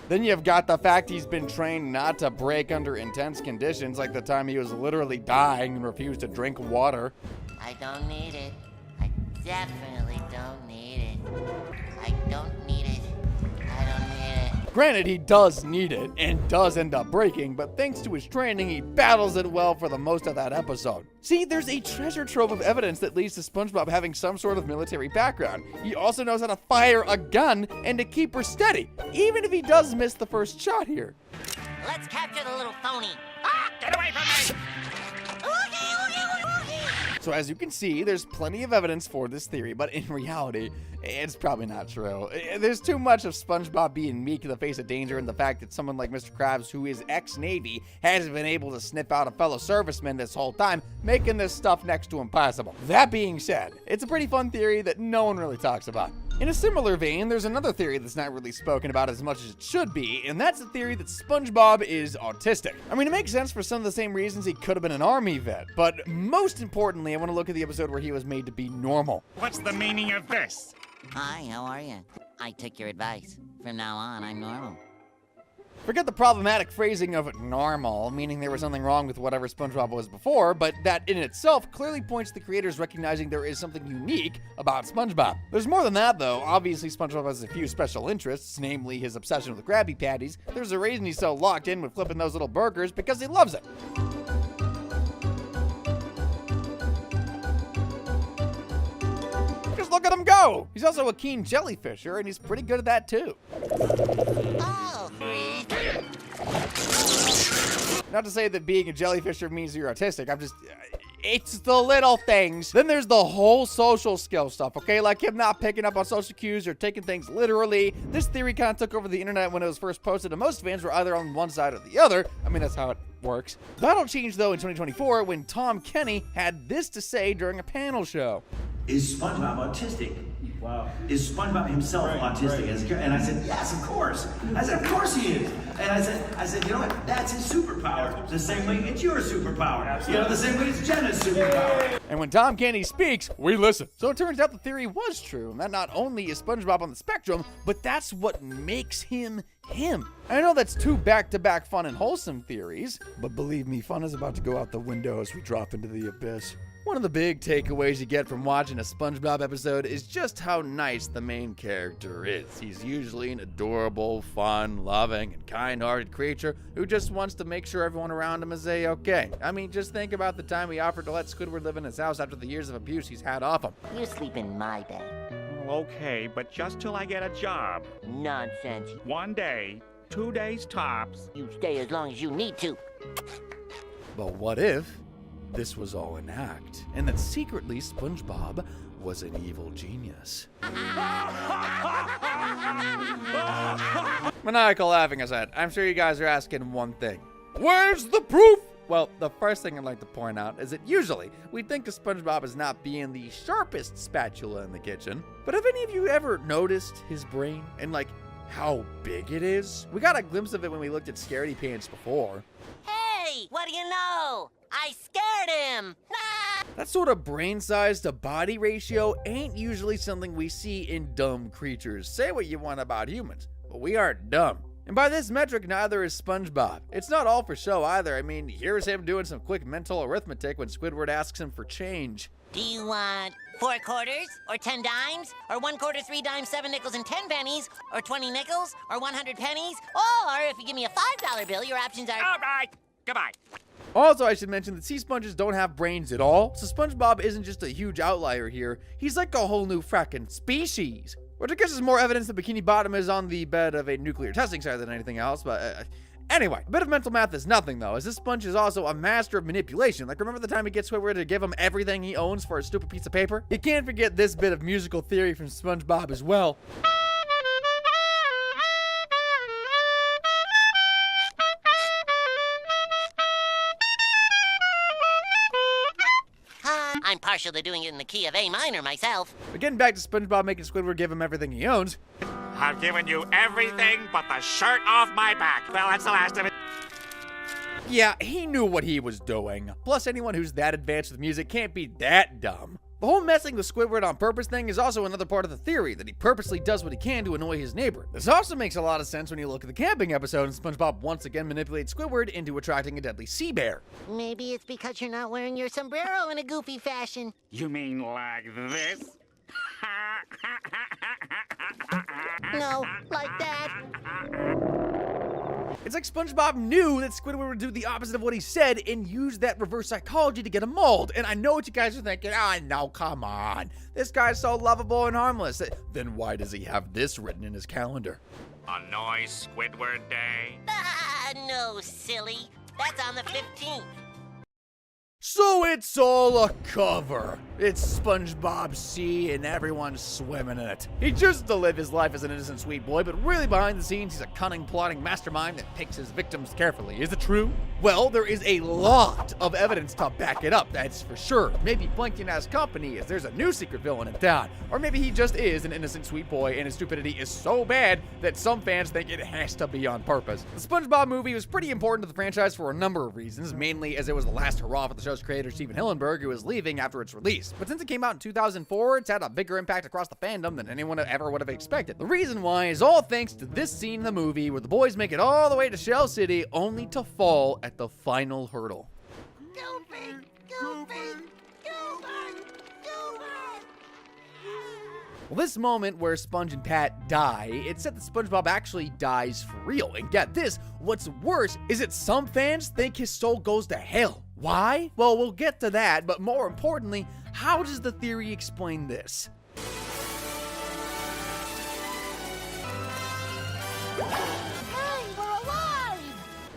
Then you've got the fact he's been trained not to break under intense conditions, like the time he was literally dying and refused to drink water. I don't need it. I definitely don't need it. I don't need it. I don't need it. Granted, he does need it, and does end up breaking, but thanks to his training, he battles it well for the most of that episode. See, there's a treasure trove of evidence that leads to SpongeBob having some sort of military background. He also knows how to fire a gun and to keep her steady, even if he does miss the first shot here. Let's capture the little phony. Ah, get away from me! So as you can see, there's plenty of evidence for this theory, but in reality, it's probably not true. There's too much of SpongeBob being meek to the face of danger, and the fact that someone like Mr. Krabs, who is ex-Navy, hasn't been able to sniff out a fellow serviceman this whole time, making this stuff next to impossible. That being said, it's a pretty fun theory that no one really talks about. In a similar vein, there's another theory that's not really spoken about as much as it should be, and that's the theory that SpongeBob is autistic. I mean, it makes sense for some of the same reasons he could have been an army vet, but most importantly, I want to look at the episode where he was made to be normal. What's the meaning of this? Hi, how are you? I took your advice. From now on, I'm normal. Forget the problematic phrasing of normal, meaning there was something wrong with whatever SpongeBob was before, but that in itself clearly points to the creators recognizing there is something unique about SpongeBob. There's more than that, though. Obviously, SpongeBob has a few special interests, namely his obsession with Krabby Patties. There's a reason he's so locked in with flipping those little burgers, because he loves it. Just look at him go! He's also a keen jellyfisher, and he's pretty good at that, too. Oh, Not to say that being a jellyfisher means you're autistic. It's the little things. Then there's the whole social skill stuff, okay? Like him not picking up on social cues or taking things literally. This theory kind of took over the internet when it was first posted, and most fans were either on one side or the other. I mean, that's how it works. That'll change, though, in 2024 when Tom Kenny had this to say during a panel show. Is SpongeBob autistic? Wow. Is SpongeBob himself autistic? And I said, yes, of course. I said, of course he is. And I said, you know what? That's his superpower. The same way it's your superpower. You know, the same way it's Jenna's superpower. And when Tom Kenny speaks, we listen. So it turns out the theory was true, and that not only is SpongeBob on the spectrum, but that's what makes him him. I know that's two back-to-back fun and wholesome theories, but believe me, fun is about to go out the window as we drop into the abyss. One of the big takeaways you get from watching a SpongeBob episode is just how nice the main character is. He's usually an adorable, fun, loving, and kind-hearted creature who just wants to make sure everyone around him is A-okay. I mean, just think about the time he offered to let Squidward live in his house after the years of abuse he's had off him. You sleep in my bed. Okay, but just till I get a job. Nonsense. 1 day, 2 days tops. You stay as long as you need to. But what if this was all an act, and that secretly SpongeBob was an evil genius? Maniacal laughing aside, I'm sure you guys are asking one thing. Where's the proof? Well, the first thing I'd like to point out is that usually we think of SpongeBob as not being the sharpest spatula in the kitchen, but have any of you ever noticed his brain and like how big it is? We got a glimpse of it when we looked at Scaredy Pants before. Hey, what do you know? I scared him. That sort of brain size to body ratio ain't usually something we see in dumb creatures. Say what you want about humans, but we aren't dumb. And by this metric, neither is SpongeBob. It's not all for show either. I mean, here's him doing some quick mental arithmetic when Squidward asks him for change. Do you want 4 quarters, or 10 dimes, or 1 quarter, 3 dimes, 7 nickels, and 10 pennies, or 20 nickels, or 100 pennies? Or if you give me a $5 bill, your options are... All right, goodbye. Also, I should mention that sea sponges don't have brains at all, so SpongeBob isn't just a huge outlier here. He's like a whole new frackin' species. Which I guess is more evidence that Bikini Bottom is on the bed of a nuclear testing site than anything else, but anyway, a bit of mental math is nothing though, as this sponge is also a master of manipulation. Like, remember the time he gets Squidward to give him everything he owns for a stupid piece of paper? You can't forget this bit of musical theory from SpongeBob as well. I'm partial to doing it in the key of A minor myself. But getting back to SpongeBob making Squidward give him everything he owns. I've given you everything but the shirt off my back. Well, that's the last of it. Yeah, he knew what he was doing. Plus, anyone who's that advanced with music can't be that dumb. The whole messing with Squidward on purpose thing is also another part of the theory, that he purposely does what he can to annoy his neighbor. This also makes a lot of sense when you look at the camping episode and SpongeBob once again manipulates Squidward into attracting a deadly sea bear. Maybe it's because you're not wearing your sombrero in a goofy fashion. You mean like this? No, like that. It's like SpongeBob knew that Squidward would do the opposite of what he said and use that reverse psychology to get him mauled. And I know what you guys are thinking. Ah, no, come on. This guy's so lovable and harmless. Then why does he have this written in his calendar? Annoy Squidward Day? No, silly. That's on the 15th. So it's all a cover. It's SpongeBob Sea and everyone's swimming in it. He chooses to live his life as an innocent sweet boy, but really behind the scenes, he's a cunning, plotting mastermind that picks his victims carefully. Is it true? Well, there is a lot of evidence to back it up, that's for sure. Maybe Plankton has company as there's a new secret villain in town. Or maybe he just is an innocent sweet boy and his stupidity is so bad that some fans think it has to be on purpose. The SpongeBob movie was pretty important to the franchise for a number of reasons, mainly as it was the last hurrah for the show's creator Stephen Hillenburg, who was leaving after its release. But since it came out in 2004, it's had a bigger impact across the fandom than anyone ever would have expected. The reason why is all thanks to this scene in the movie where the boys make it all the way to Shell City only to fall at the final hurdle. Goofy! Goofy! Goofy! Goofy! Well, this moment where Sponge and Pat die, it's said that SpongeBob actually dies for real. And get this, what's worse is that some fans think his soul goes to hell. Why? Well, we'll get to that, but more importantly, how does the theory explain this? Hey, we're alive!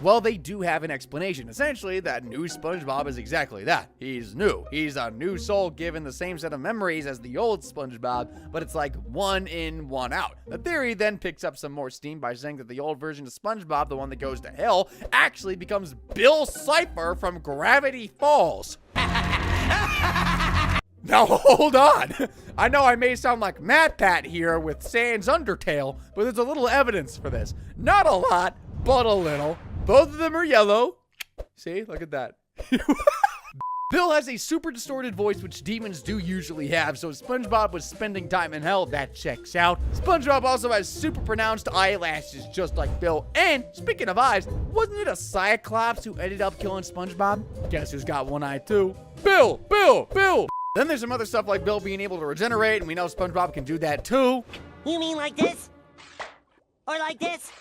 Well, they do have an explanation. Essentially, that new SpongeBob is exactly that. He's new. He's a new soul given the same set of memories as the old SpongeBob, but it's like one in, one out. The theory then picks up some more steam by saying that the old version of SpongeBob, the one that goes to hell, actually becomes Bill Cipher from Gravity Falls. Now hold on. I know I may sound like Matt Pat here with Sans Undertale, but there's a little evidence for this. Not a lot, but a little. Both of them are yellow. See, look at that. Bill has a super distorted voice, which demons do usually have, so SpongeBob was spending time in hell, that checks out. SpongeBob also has super pronounced eyelashes, just like Bill. And speaking of eyes, wasn't it a Cyclops who ended up killing SpongeBob? Guess who's got one eye too? Bill! Bill! Bill! Then there's some other stuff like Bill being able to regenerate, and we know SpongeBob can do that too. You mean like this? Or like this?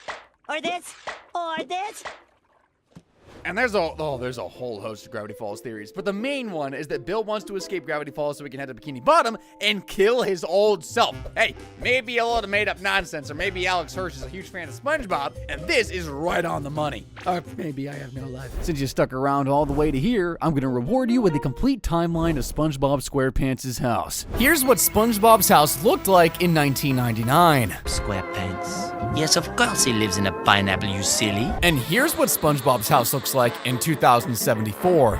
Or this? Or this? And there's a whole host of Gravity Falls theories, but the main one is that Bill wants to escape Gravity Falls so he can head to Bikini Bottom and kill his old self. Hey, maybe a lot of made up nonsense, or maybe Alex Hirsch is a huge fan of SpongeBob, and this is right on the money. Or maybe I have no life. Since you stuck around all the way to here, I'm gonna reward you with a complete timeline of SpongeBob SquarePants' house. Here's what SpongeBob's house looked like in 1999. SquarePants. Yes, of course he lives in a pineapple, you silly. And here's what SpongeBob's house looks like in 2074.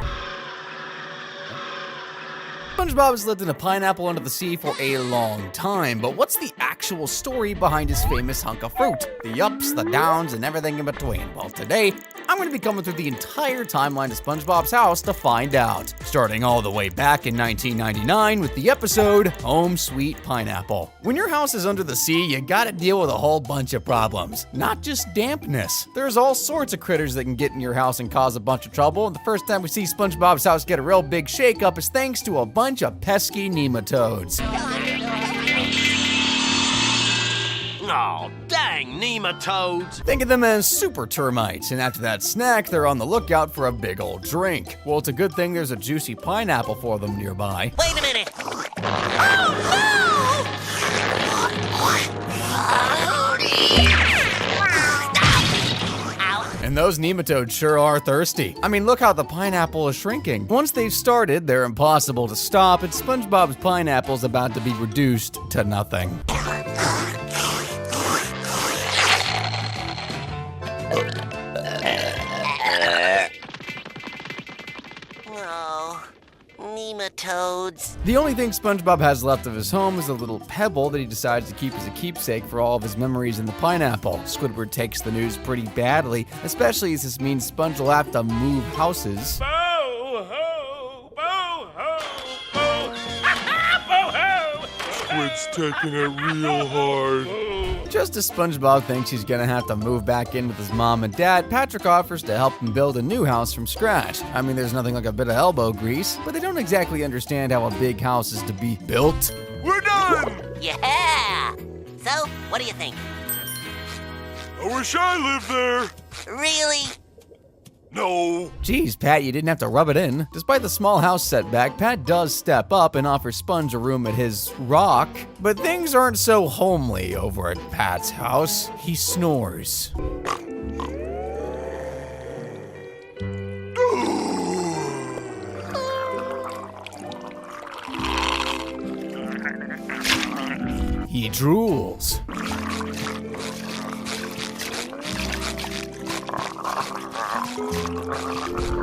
SpongeBob has lived in a pineapple under the sea for a long time, but what's the actual story behind his famous hunk of fruit? The ups, the downs, and everything in between. Well, today, I'm going to be coming through the entire timeline of SpongeBob's house to find out. Starting all the way back in 1999 with the episode Home Sweet Pineapple. When your house is under the sea, you gotta deal with a whole bunch of problems. Not just dampness. There's all sorts of critters that can get in your house and cause a bunch of trouble, and the first time we see SpongeBob's house get a real big shakeup is thanks to a bunch of pesky nematodes. Oh, dang, nematodes. Think of them as super termites, and after that snack, they're on the lookout for a big old drink. Well, it's a good thing there's a juicy pineapple for them nearby. Wait a minute. And those nematodes sure are thirsty. I mean, look how the pineapple is shrinking. Once they've started, they're impossible to stop, and SpongeBob's pineapple's about to be reduced to nothing. Oh, nematodes. The only thing SpongeBob has left of his home is a little pebble that he decides to keep as a keepsake for all of his memories in the pineapple. Squidward takes the news pretty badly, especially as this means Sponge will have to move houses. Squid's taking it real hard. Just as SpongeBob thinks he's gonna have to move back in with his mom and dad, Patrick offers to help him build a new house from scratch. I mean, there's nothing like a bit of elbow grease, but they don't exactly understand how a big house is to be built. We're done! Yeah! So, what do you think? I wish I lived there. Really? No. Geez, Pat, you didn't have to rub it in. Despite the small house setback, Pat does step up and offer Sponge a room at his rock. But things aren't so homely over at Pat's house. He snores. He drools.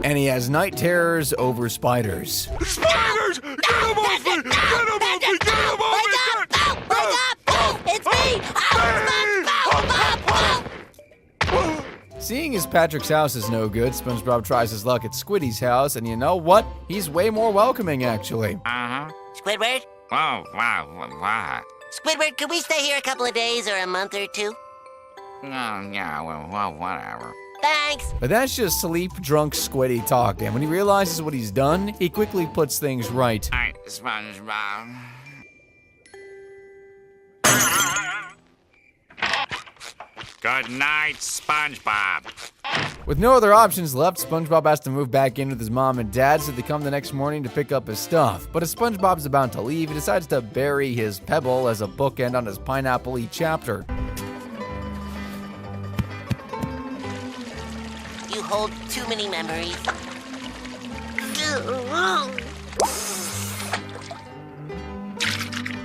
And he has night terrors over spiders. Spiders! Get them off me! Get them off me! Get them off me! Wake up! It's me! Seeing as Patrick's house is no good, SpongeBob tries his luck at Squiddy's house, and you know what? He's way more welcoming, actually. Squidward? Oh, wow, what? Squidward, could we stay here a couple of days or a month or two? Oh, yeah, well, whatever. Thanks. But that's just sleep-drunk Squiddy talk, and when he realizes what he's done, he quickly puts things right. Alright, SpongeBob. Good night, SpongeBob. With no other options left, SpongeBob has to move back in with his mom and dad, so they come the next morning to pick up his stuff. But as SpongeBob's about to leave, he decides to bury his pebble as a bookend on his pineapple-y chapter. You hold too many memories.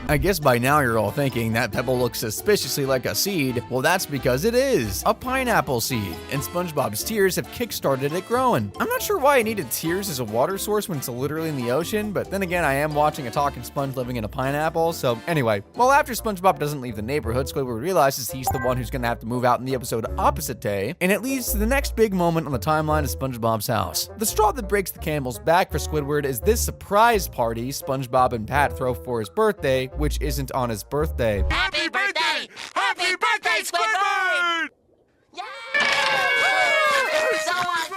I guess by now you're all thinking that pebble looks suspiciously like a seed. Well, that's because it is a pineapple seed, and SpongeBob's tears have kickstarted it growing. I'm not sure why it needed tears as a water source when it's literally in the ocean, but then again, I am watching a talking sponge living in a pineapple, so anyway. Well, after SpongeBob doesn't leave the neighborhood, Squidward realizes he's the one who's gonna have to move out in the episode opposite day, and it leads to the next big moment on the timeline of SpongeBob's house. The straw that breaks the camel's back for Squidward is this surprise party SpongeBob and Pat throw for his birthday, which isn't on his birthday. Happy birthday! Happy birthday, Squidward! Yeah! So much,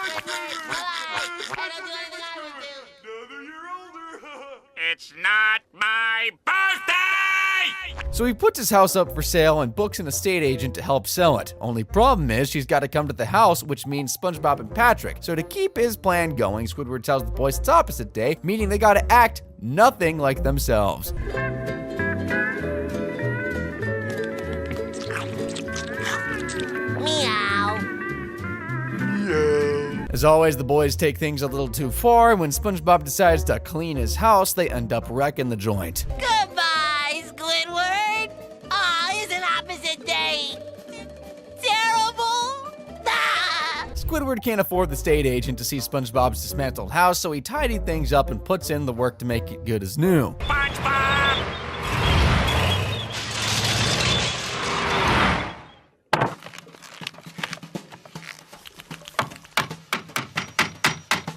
It's not my birthday! So he puts his house up for sale and books an estate agent to help sell it. Only problem is she's got to come to the house, which means SpongeBob and Patrick. So to keep his plan going, Squidward tells the boys it's opposite day, meaning they got to act nothing like themselves. As always, the boys take things a little too far, and when SpongeBob decides to clean his house, they end up wrecking the joint. Goodbye, Squidward! Aw, it's an opposite day! Terrible! Ah! Squidward can't afford the estate agent to see SpongeBob's dismantled house, so he tidied things up and puts in the work to make it good as new. SpongeBob!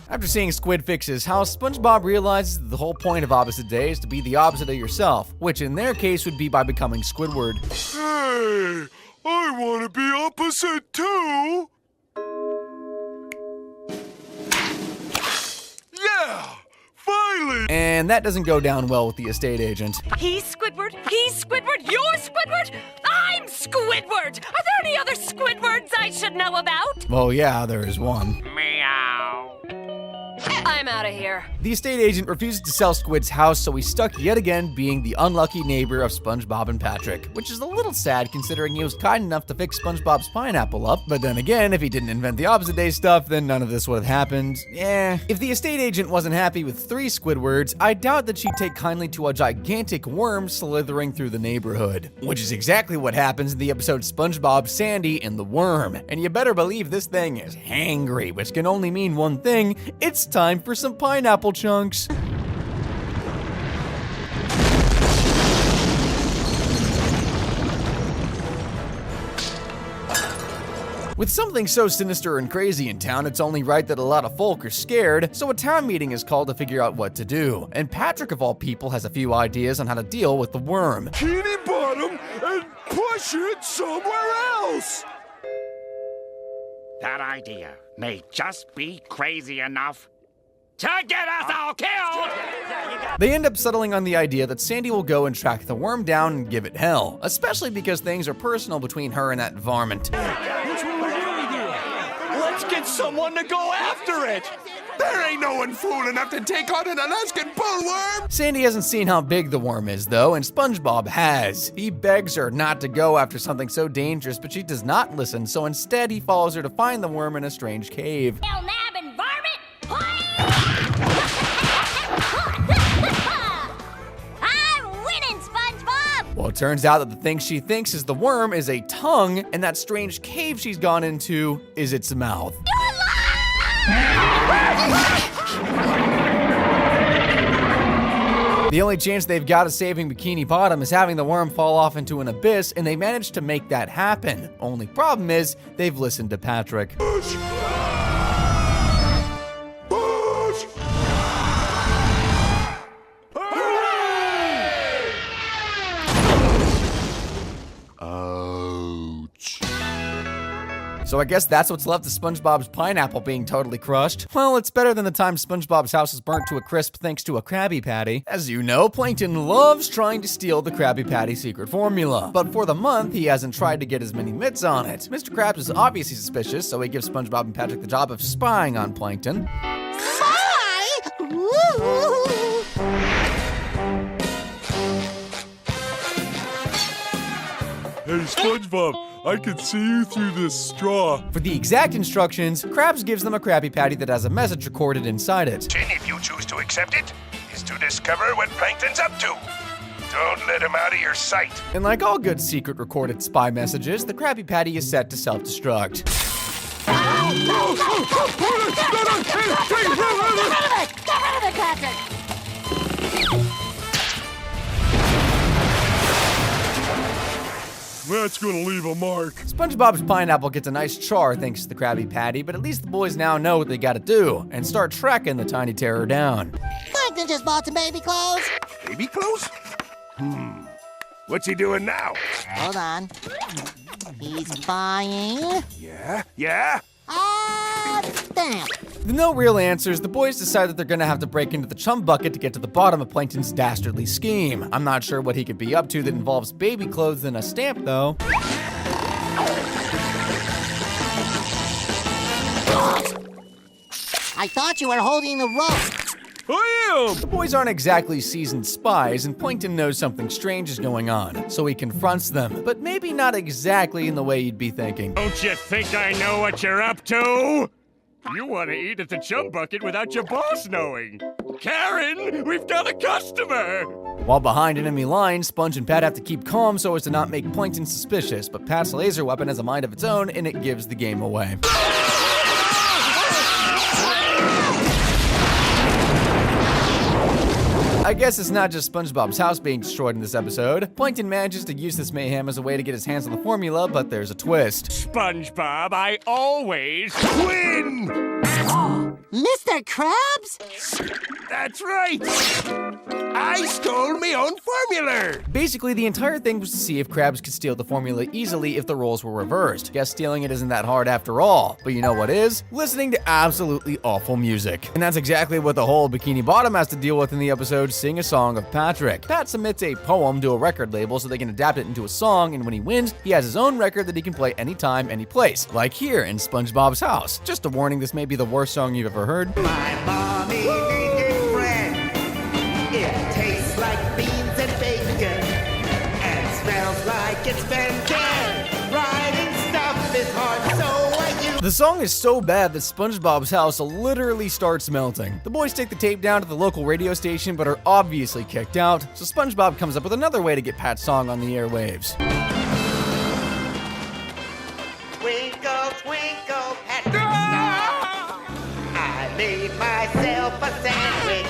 After seeing Squid fix his house, SpongeBob realizes that the whole point of opposite day is to be the opposite of yourself, which in their case would be by becoming Squidward. Hey, I want to be opposite too. Yeah, finally. And that doesn't go down well with the estate agent. He's Squidward, you're Squidward, I'm Squidward! Are there any other Squidwards I should know about? Well, yeah, there is one. Meow. I'm out of here. The estate agent refuses to sell Squid's house, so he's stuck yet again being the unlucky neighbor of SpongeBob and Patrick, which is a little sad considering he was kind enough to fix SpongeBob's pineapple up. But then again, if he didn't invent the opposite day stuff, then none of this would have happened. Yeah. If the estate agent wasn't happy with 3 Squidwards, I doubt that she'd take kindly to a gigantic worm slithering through the neighborhood, which is exactly what happens in the episode SpongeBob, Sandy, and the Worm. And you better believe this thing is hangry, which can only mean one thing: it's time for some pineapple chunks. With something so sinister and crazy in town, it's only right that a lot of folk are scared, so a town meeting is called to figure out what to do. And Patrick, of all people, has a few ideas on how to deal with the worm. Bikini Bottom and push it somewhere else. That idea may just be crazy enough to get us all killed! They end up settling on the idea that Sandy will go and track the worm down and give it hell, especially because things are personal between her and that varmint. Let's get someone to go after it. There ain't no one fool enough to take on an Alaskan bullworm. Sandy hasn't seen how big the worm is, though, and SpongeBob has. He begs her not to go after something so dangerous, but she does not listen, so instead he follows her to find the worm in a strange cave. nabbing varmint! I'm winning, SpongeBob! Well, it turns out that the thing she thinks is the worm is a tongue, and that strange cave she's gone into is its mouth. The only chance they've got of saving Bikini Bottom is having the worm fall off into an abyss, and they managed to make that happen. Only problem is, they've listened to Patrick. So I guess that's what's left of SpongeBob's pineapple being totally crushed. Well, it's better than the time SpongeBob's house was burnt to a crisp thanks to a Krabby Patty. As you know, Plankton loves trying to steal the Krabby Patty secret formula. But for the month, he hasn't tried to get as many mitts on it. Mr. Krabs is obviously suspicious, so he gives SpongeBob and Patrick the job of spying on Plankton. Spy? Woo! Hey, SpongeBob, I can see you through this straw. For the exact instructions, Krabs gives them a Krabby Patty that has a message recorded inside it. If you choose to accept it, is to discover what Plankton's up to. Don't let him out of your sight. And like all good secret recorded spy messages, the Krabby Patty is set to self-destruct. Get rid of it, Patrick! That's gonna leave a mark. SpongeBob's pineapple gets a nice char thanks to the Krabby Patty, but at least the boys now know what they gotta do and start tracking the tiny terror down. Plankton just bought some baby clothes. Baby clothes? What's he doing now? Hold on. He's buying... Yeah? Stamp. With no real answers, the boys decide that they're gonna have to break into the chum bucket to get to the bottom of Plankton's dastardly scheme. I'm not sure what he could be up to that involves baby clothes and a stamp, though. I thought you were holding the rope. The boys aren't exactly seasoned spies, and Plankton knows something strange is going on, so he confronts them, but maybe not exactly in the way you'd be thinking. Don't you think I know what you're up to? You want to eat at the chum bucket without your boss knowing. Karen, we've got a customer! While behind enemy lines, Sponge and Pat have to keep calm so as to not make Plankton suspicious, but Pat's laser weapon has a mind of its own, and it gives the game away. I guess it's not just SpongeBob's house being destroyed in this episode. Plankton manages to use this mayhem as a way to get his hands on the formula, but there's a twist. SpongeBob, I always win! Mr. Krabs? That's right! I stole my own formula! Basically, the entire thing was to see if Krabs could steal the formula easily if the roles were reversed. Guess stealing it isn't that hard after all. But you know what is? Listening to absolutely awful music. And that's exactly what the whole Bikini Bottom has to deal with in the episode Sing a Song of Patrick. Pat submits a poem to a record label so they can adapt it into a song, and when he wins, he has his own record that he can play anytime, any place. Like here in SpongeBob's house. Just a warning, this may be the worst song you've ever heard. My mommy vegan bread. It tastes like beans and bacon. And smells like it's been dead. Writing stuff is hard, so I use... The song is so bad that SpongeBob's house literally starts melting. The boys take the tape down to the local radio station but are obviously kicked out, so SpongeBob comes up with another way to get Pat's song on the airwaves. Twinkle, twinkle, Patrick star. I made myself a sandwich.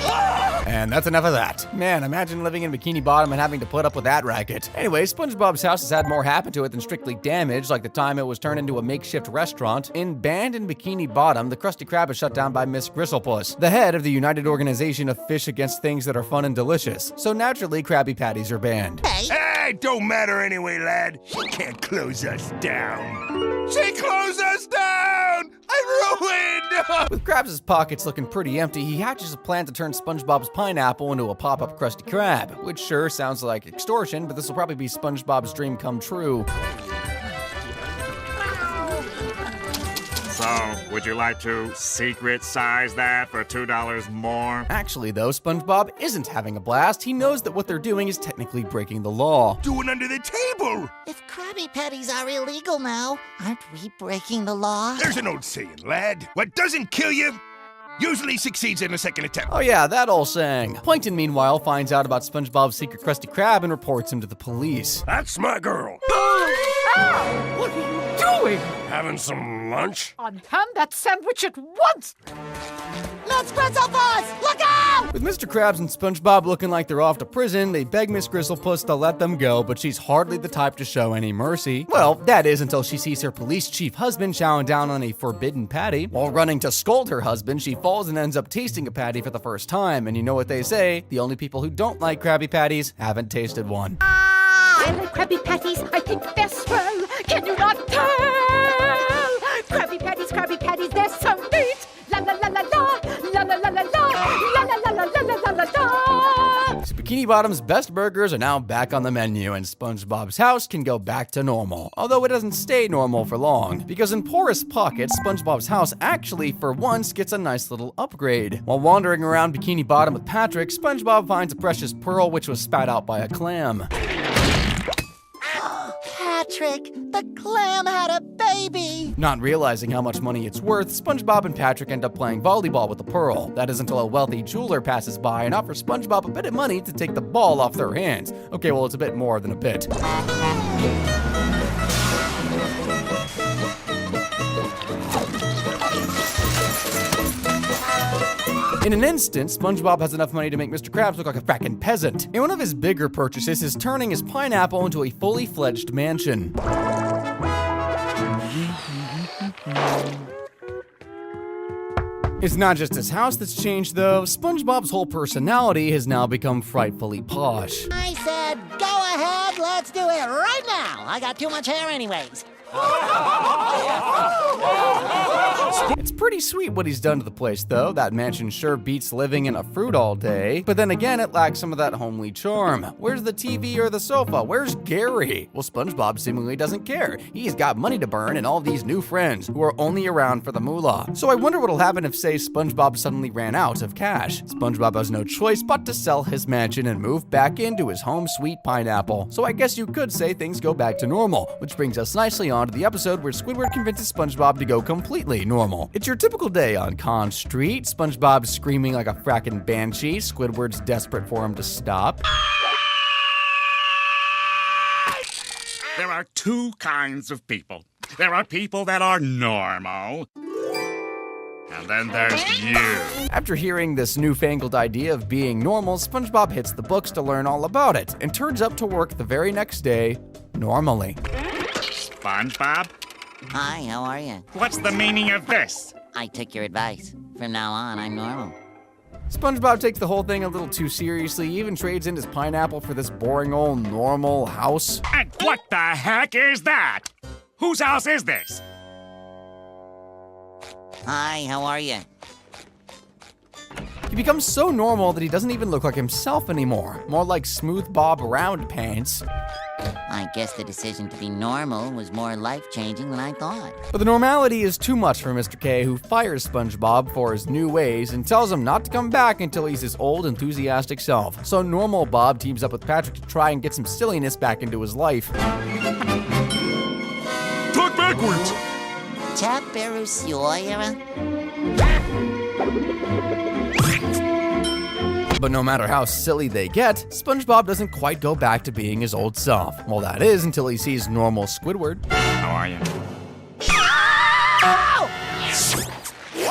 And that's enough of that. Man, imagine living in Bikini Bottom and having to put up with that racket. Anyway, SpongeBob's house has had more happen to it than strictly damage, like the time it was turned into a makeshift restaurant. In Banned in Bikini Bottom, the Krusty Krab is shut down by Miss Gristlepuss, the head of the United Organization of Fish Against Things That Are Fun and Delicious. So naturally, Krabby Patties are banned. Hey, don't matter anyway, lad. She can't close us down. She closed us down! I'm ruined! With Krabs' pockets looking pretty empty, he hatches a plan to turn SpongeBob's pineapple into a pop-up Krusty Krab, which sure sounds like extortion, but this will probably be SpongeBob's dream come true. So, would you like to secret size that for $2 more? Actually, though, SpongeBob isn't having a blast. He knows that what they're doing is technically breaking the law. Doing under the table! If Krabby Patties are illegal now, aren't we breaking the law? There's an old saying, lad. What doesn't kill you usually succeeds in a second attempt. Oh yeah, that old saying. Plankton, meanwhile, finds out about SpongeBob's secret Krusty Krab and reports him to the police. That's my girl. Ow! What are you doing? Having some lunch? Unhand that sandwich at once! Let's Gristlepuss! Look out! With Mr. Krabs and SpongeBob looking like they're off to prison, they beg Miss Gristlepuss to let them go, but she's hardly the type to show any mercy. Well, that is until she sees her police chief husband chowing down on a forbidden patty. While running to scold her husband, she falls and ends up tasting a patty for the first time, and you know what they say, the only people who don't like Krabby Patties haven't tasted one. I like Krabby Patties. I think they're swell. Can you not tell? Krabby Patties, they're so neat. La la la la la, la la la la la, la la la la la la la la. So Bikini Bottom's best burgers are now back on the menu, and SpongeBob's house can go back to normal. Although it doesn't stay normal for long, because in porous pockets, SpongeBob's house actually, for once, gets a nice little upgrade. While wandering around Bikini Bottom with Patrick, SpongeBob finds a precious pearl which was spat out by a clam. Patrick, the clam had a baby. Not realizing how much money it's worth, SpongeBob and Patrick end up playing volleyball with the pearl. That is until a wealthy jeweler passes by and offers SpongeBob a bit of money to take the ball off their hands. Okay, well, it's a bit more than a bit. In an instant, SpongeBob has enough money to make Mr. Krabs look like a frackin' peasant. And one of his bigger purchases is turning his pineapple into a fully fledged mansion. It's not just his house that's changed, though. SpongeBob's whole personality has now become frightfully posh. I said, go ahead, let's do it right now. I got too much hair anyways. It's pretty sweet what he's done to the place, though. That mansion sure beats living in a fruit all day. But then again, it lacks some of that homely charm. Where's the TV or the sofa? Where's Gary? Well, SpongeBob seemingly doesn't care. He's got money to burn and all these new friends who are only around for the moolah. So I wonder what'll happen if, say, SpongeBob suddenly ran out of cash. SpongeBob has no choice but to sell his mansion and move back into his home sweet pineapple. So I guess you could say things go back to normal, which brings us nicely on to the episode where Squidward convinces SpongeBob to go completely normal. It's your typical day on Con Street. SpongeBob's screaming like a frackin' banshee. Squidward's desperate for him to stop. There are two kinds of people. There are people that are normal, and then there's you. After hearing this newfangled idea of being normal, SpongeBob hits the books to learn all about it and turns up to work the very next day normally. SpongeBob? Hi, how are you? What's the meaning of this? I took your advice. From now on, I'm normal. SpongeBob takes the whole thing a little too seriously, even trades in his pineapple for this boring old normal house. And what the heck is that? Whose house is this? Hi, how are you? He becomes so normal that he doesn't even look like himself anymore. More like Smooth Bob Round Pants. I guess the decision to be normal was more life-changing than I thought. But the normality is too much for Mr. K, who fires SpongeBob for his new ways and tells him not to come back until he's his old, enthusiastic self. So Normal Bob teams up with Patrick to try and get some silliness back into his life. Talk backwards! But no matter how silly they get, SpongeBob doesn't quite go back to being his old self. Well, that is until he sees normal Squidward. How are you?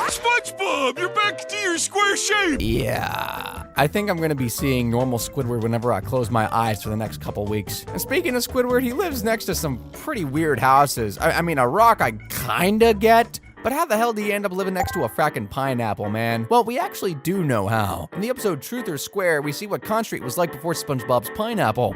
SpongeBob, you're back to your square shape! Yeah, I think I'm gonna be seeing normal Squidward whenever I close my eyes for the next couple weeks. And speaking of Squidward, he lives next to some pretty weird houses. I mean, a rock I kinda get, but how the hell do you end up living next to a frackin' pineapple, man? Well, we actually do know how. In the episode Truth or Square, we see what Con Street was like before SpongeBob's pineapple.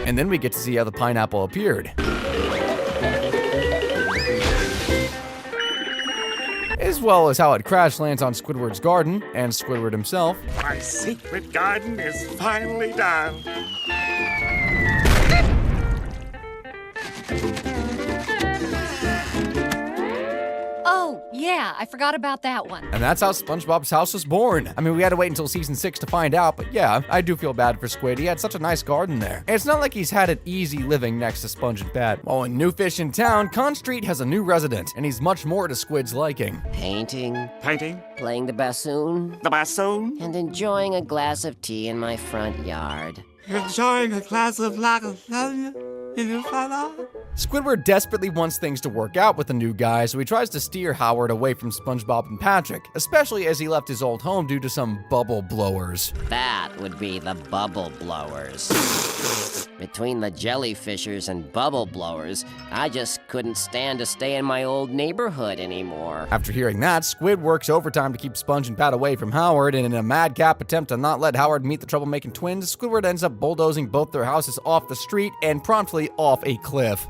And then we get to see how the pineapple appeared. As well as how it crash lands on Squidward's garden and Squidward himself. My secret garden is finally done. Oh, yeah, I forgot about that one. And that's how SpongeBob's house was born. I mean, we had to wait until season 6 to find out, but yeah, I do feel bad for Squid. He had such a nice garden there. And it's not like he's had it easy living next to Sponge and Pat. While in New Fish in Town, Con Street has a new resident, and he's much more to Squid's liking. Painting. Painting? Playing the bassoon. The bassoon? And enjoying a glass of tea in my front yard. Enjoying a glass of lager. Squidward desperately wants things to work out with the new guy, so he tries to steer Howard away from SpongeBob and Patrick, especially as he left his old home due to some bubble blowers. That would be the bubble blowers. Between the Jellyfishers and bubble blowers, I just couldn't stand to stay in my old neighborhood anymore. After hearing that, Squid works overtime to keep Sponge and Pat away from Howard, and in a madcap attempt to not let Howard meet the troublemaking twins, Squidward ends up bulldozing both their houses off the street and promptly off a cliff.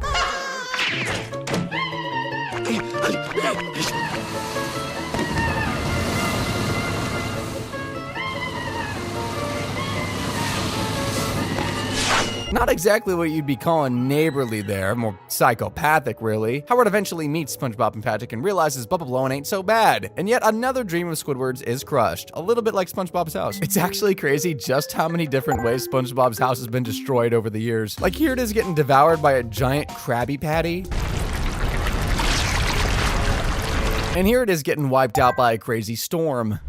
Not exactly what you'd be calling neighborly there, more psychopathic really. Howard eventually meets SpongeBob and Patrick and realizes bubble blowing ain't so bad. And yet another dream of Squidward's is crushed, a little bit like SpongeBob's house. It's actually crazy just how many different ways SpongeBob's house has been destroyed over the years. Like here it is getting devoured by a giant Krabby Patty. And here it is getting wiped out by a crazy storm.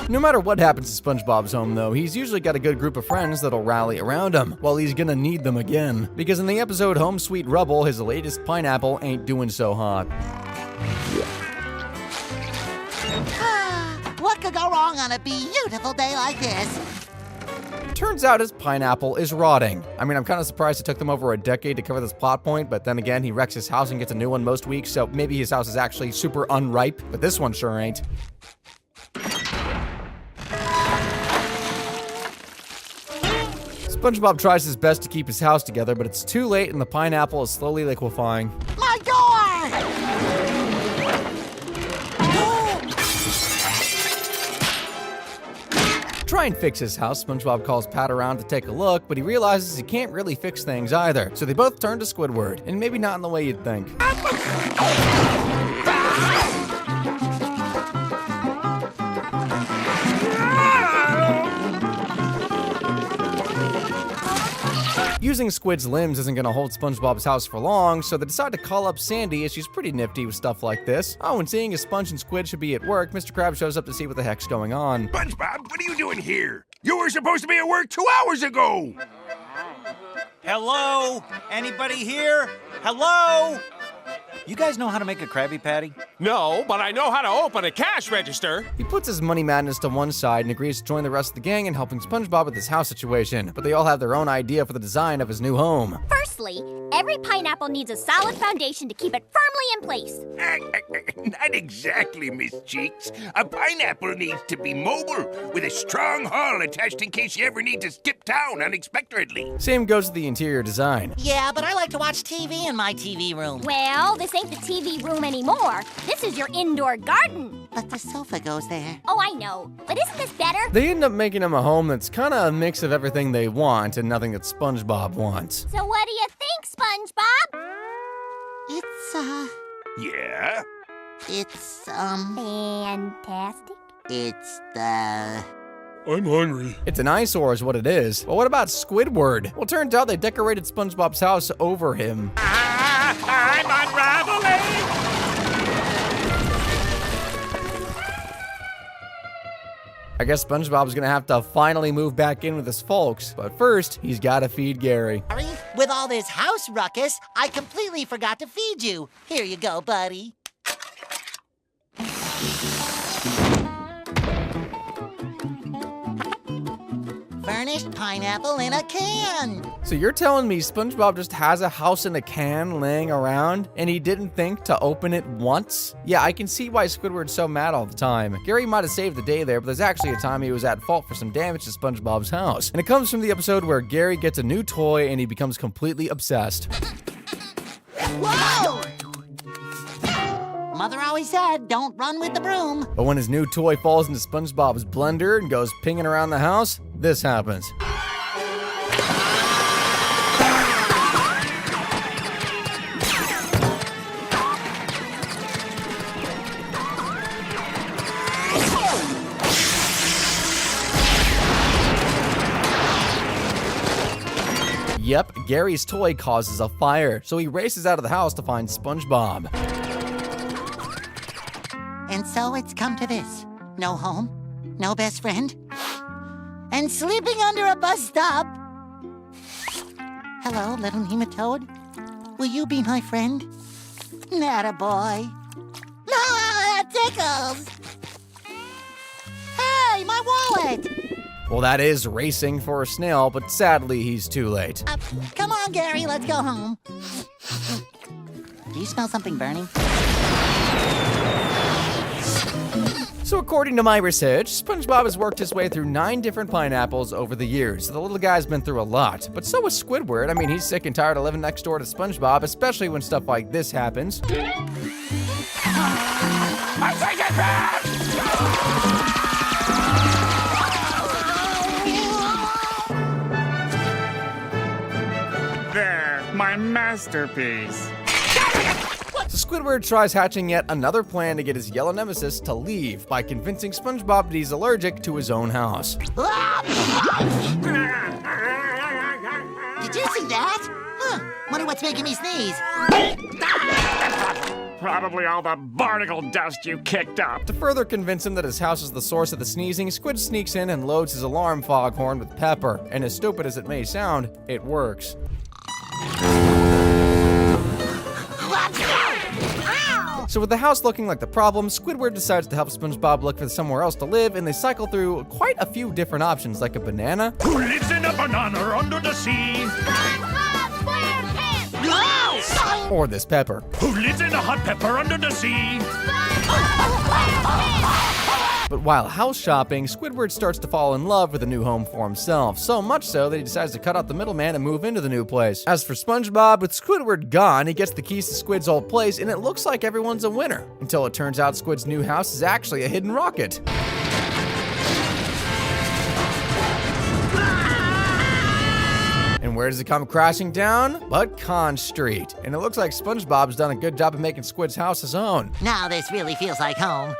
No matter what happens to SpongeBob's home though, he's usually got a good group of friends that'll rally around him. Well, he's gonna need them again. Because in the episode Home Sweet Rubble, his latest pineapple ain't doing so hot. What could go wrong on a beautiful day like this? Turns out his pineapple is rotting. I mean, I'm kind of surprised it took them over a decade to cover this plot point, but then again, he wrecks his house and gets a new one most weeks, so maybe his house is actually super unripe, but this one sure ain't. SpongeBob tries his best to keep his house together, but it's too late and the pineapple is slowly liquefying. My door! Try and fix his house, SpongeBob calls Pat around to take a look, but he realizes he can't really fix things either. So they both turn to Squidward, and maybe not in the way you'd think. Using Squid's limbs isn't gonna hold SpongeBob's house for long, so they decide to call up Sandy as she's pretty nifty with stuff like this. Oh, and seeing as Sponge and Squid should be at work, Mr. Krabs shows up to see what the heck's going on. SpongeBob, what are you doing here? You were supposed to be at work 2 hours ago! Hello? Anybody here? Hello? You guys know how to make a Krabby Patty? No, but I know how to open a cash register. He puts his money madness to one side and agrees to join the rest of the gang in helping SpongeBob with his house situation, but they all have their own idea for the design of his new home. Firstly, every pineapple needs a solid foundation to keep it firmly in place. Not exactly, Miss Cheeks. A pineapple needs to be mobile, with a strong hull attached in case you ever need to skip town unexpectedly. Same goes with the interior design. Yeah, but I like to watch TV in my TV room. Well, this ain't the TV room anymore. This is your indoor garden. But the sofa goes there. Oh, I know. But isn't this better? They end up making him a home that's kind of a mix of everything they want and nothing that SpongeBob wants. So what do you think, SpongeBob? It's, Yeah? It's, Fantastic. It's the... I'm hungry. It's an eyesore is what it is. But what about Squidward? Well, turns out they decorated SpongeBob's house over him. I'm unraveling! I guess SpongeBob's gonna have to finally move back in with his folks, but first, he's gotta feed Gary. With all this house ruckus, I completely forgot to feed you. Here you go, buddy. Furnished pineapple in a can. So you're telling me SpongeBob just has a house in a can laying around and he didn't think to open it once? Yeah, I can see why Squidward's so mad all the time. Gary might have saved the day there, but there's actually a time he was at fault for some damage to SpongeBob's house. And it comes from the episode where Gary gets a new toy and he becomes completely obsessed. Whoa! Mother always said, don't run with the broom. But when his new toy falls into SpongeBob's blender and goes pinging around the house, this happens. Yep, Gary's toy causes a fire, so he races out of the house to find SpongeBob. And so it's come to this. No home, no best friend, and sleeping under a bus stop. Hello, little nematode. Will you be my friend? Nattaboy. No, that tickles. Hey, my wallet. Well, that is racing for a snail, but sadly, he's too late. Come on, Gary, let's go home. Do you smell something burning? So according to my research, SpongeBob has worked his way through 9 different pineapples over the years. So the little guy's been through a lot. But so is Squidward. I mean, he's sick and tired of living next door to SpongeBob, especially when stuff like this happens. I take it back! There, my masterpiece. So Squidward tries hatching yet another plan to get his yellow nemesis to leave by convincing SpongeBob that he's allergic to his own house. Did you see that? Huh. Wonder what's making me sneeze. Probably all the barnacle dust you kicked up. To further convince him that his house is the source of the sneezing, Squid sneaks in and loads his alarm foghorn with pepper. And as stupid as it may sound, it works. So with the house looking like the problem, Squidward decides to help SpongeBob look for somewhere else to live, and they cycle through quite a few different options, like a banana. Who lives in a banana under the sea? SpongeBob SquarePants! Or this pepper. Who lives in a hot pepper under the sea? But while house shopping, Squidward starts to fall in love with a new home for himself, so much so that he decides to cut out the middleman and move into the new place. As for SpongeBob, with Squidward gone, he gets the keys to Squid's old place, and it looks like everyone's a winner, until it turns out Squid's new house is actually a hidden rocket. And where does it come crashing down? But Con Street. And it looks like SpongeBob's done a good job of making Squid's house his own. Now this really feels like home.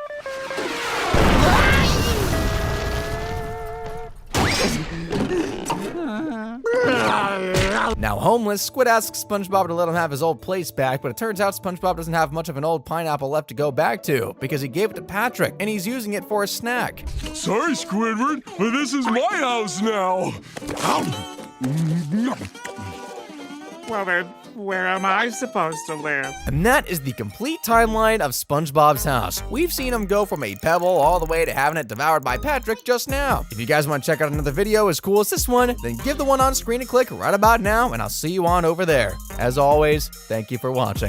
Now homeless, Squid asks SpongeBob to let him have his old place back, but it turns out SpongeBob doesn't have much of an old pineapple left to go back to, because he gave it to Patrick, and he's using it for a snack. Sorry, Squidward, but this is my house now. Well then, where am I supposed to live? And that is the complete timeline of SpongeBob's house. We've seen him go from a pebble all the way to having it devoured by Patrick just now. If you guys want to check out another video as cool as this one, then give the one on screen a click right about now, and I'll see you on over there. As always, thank you for watching.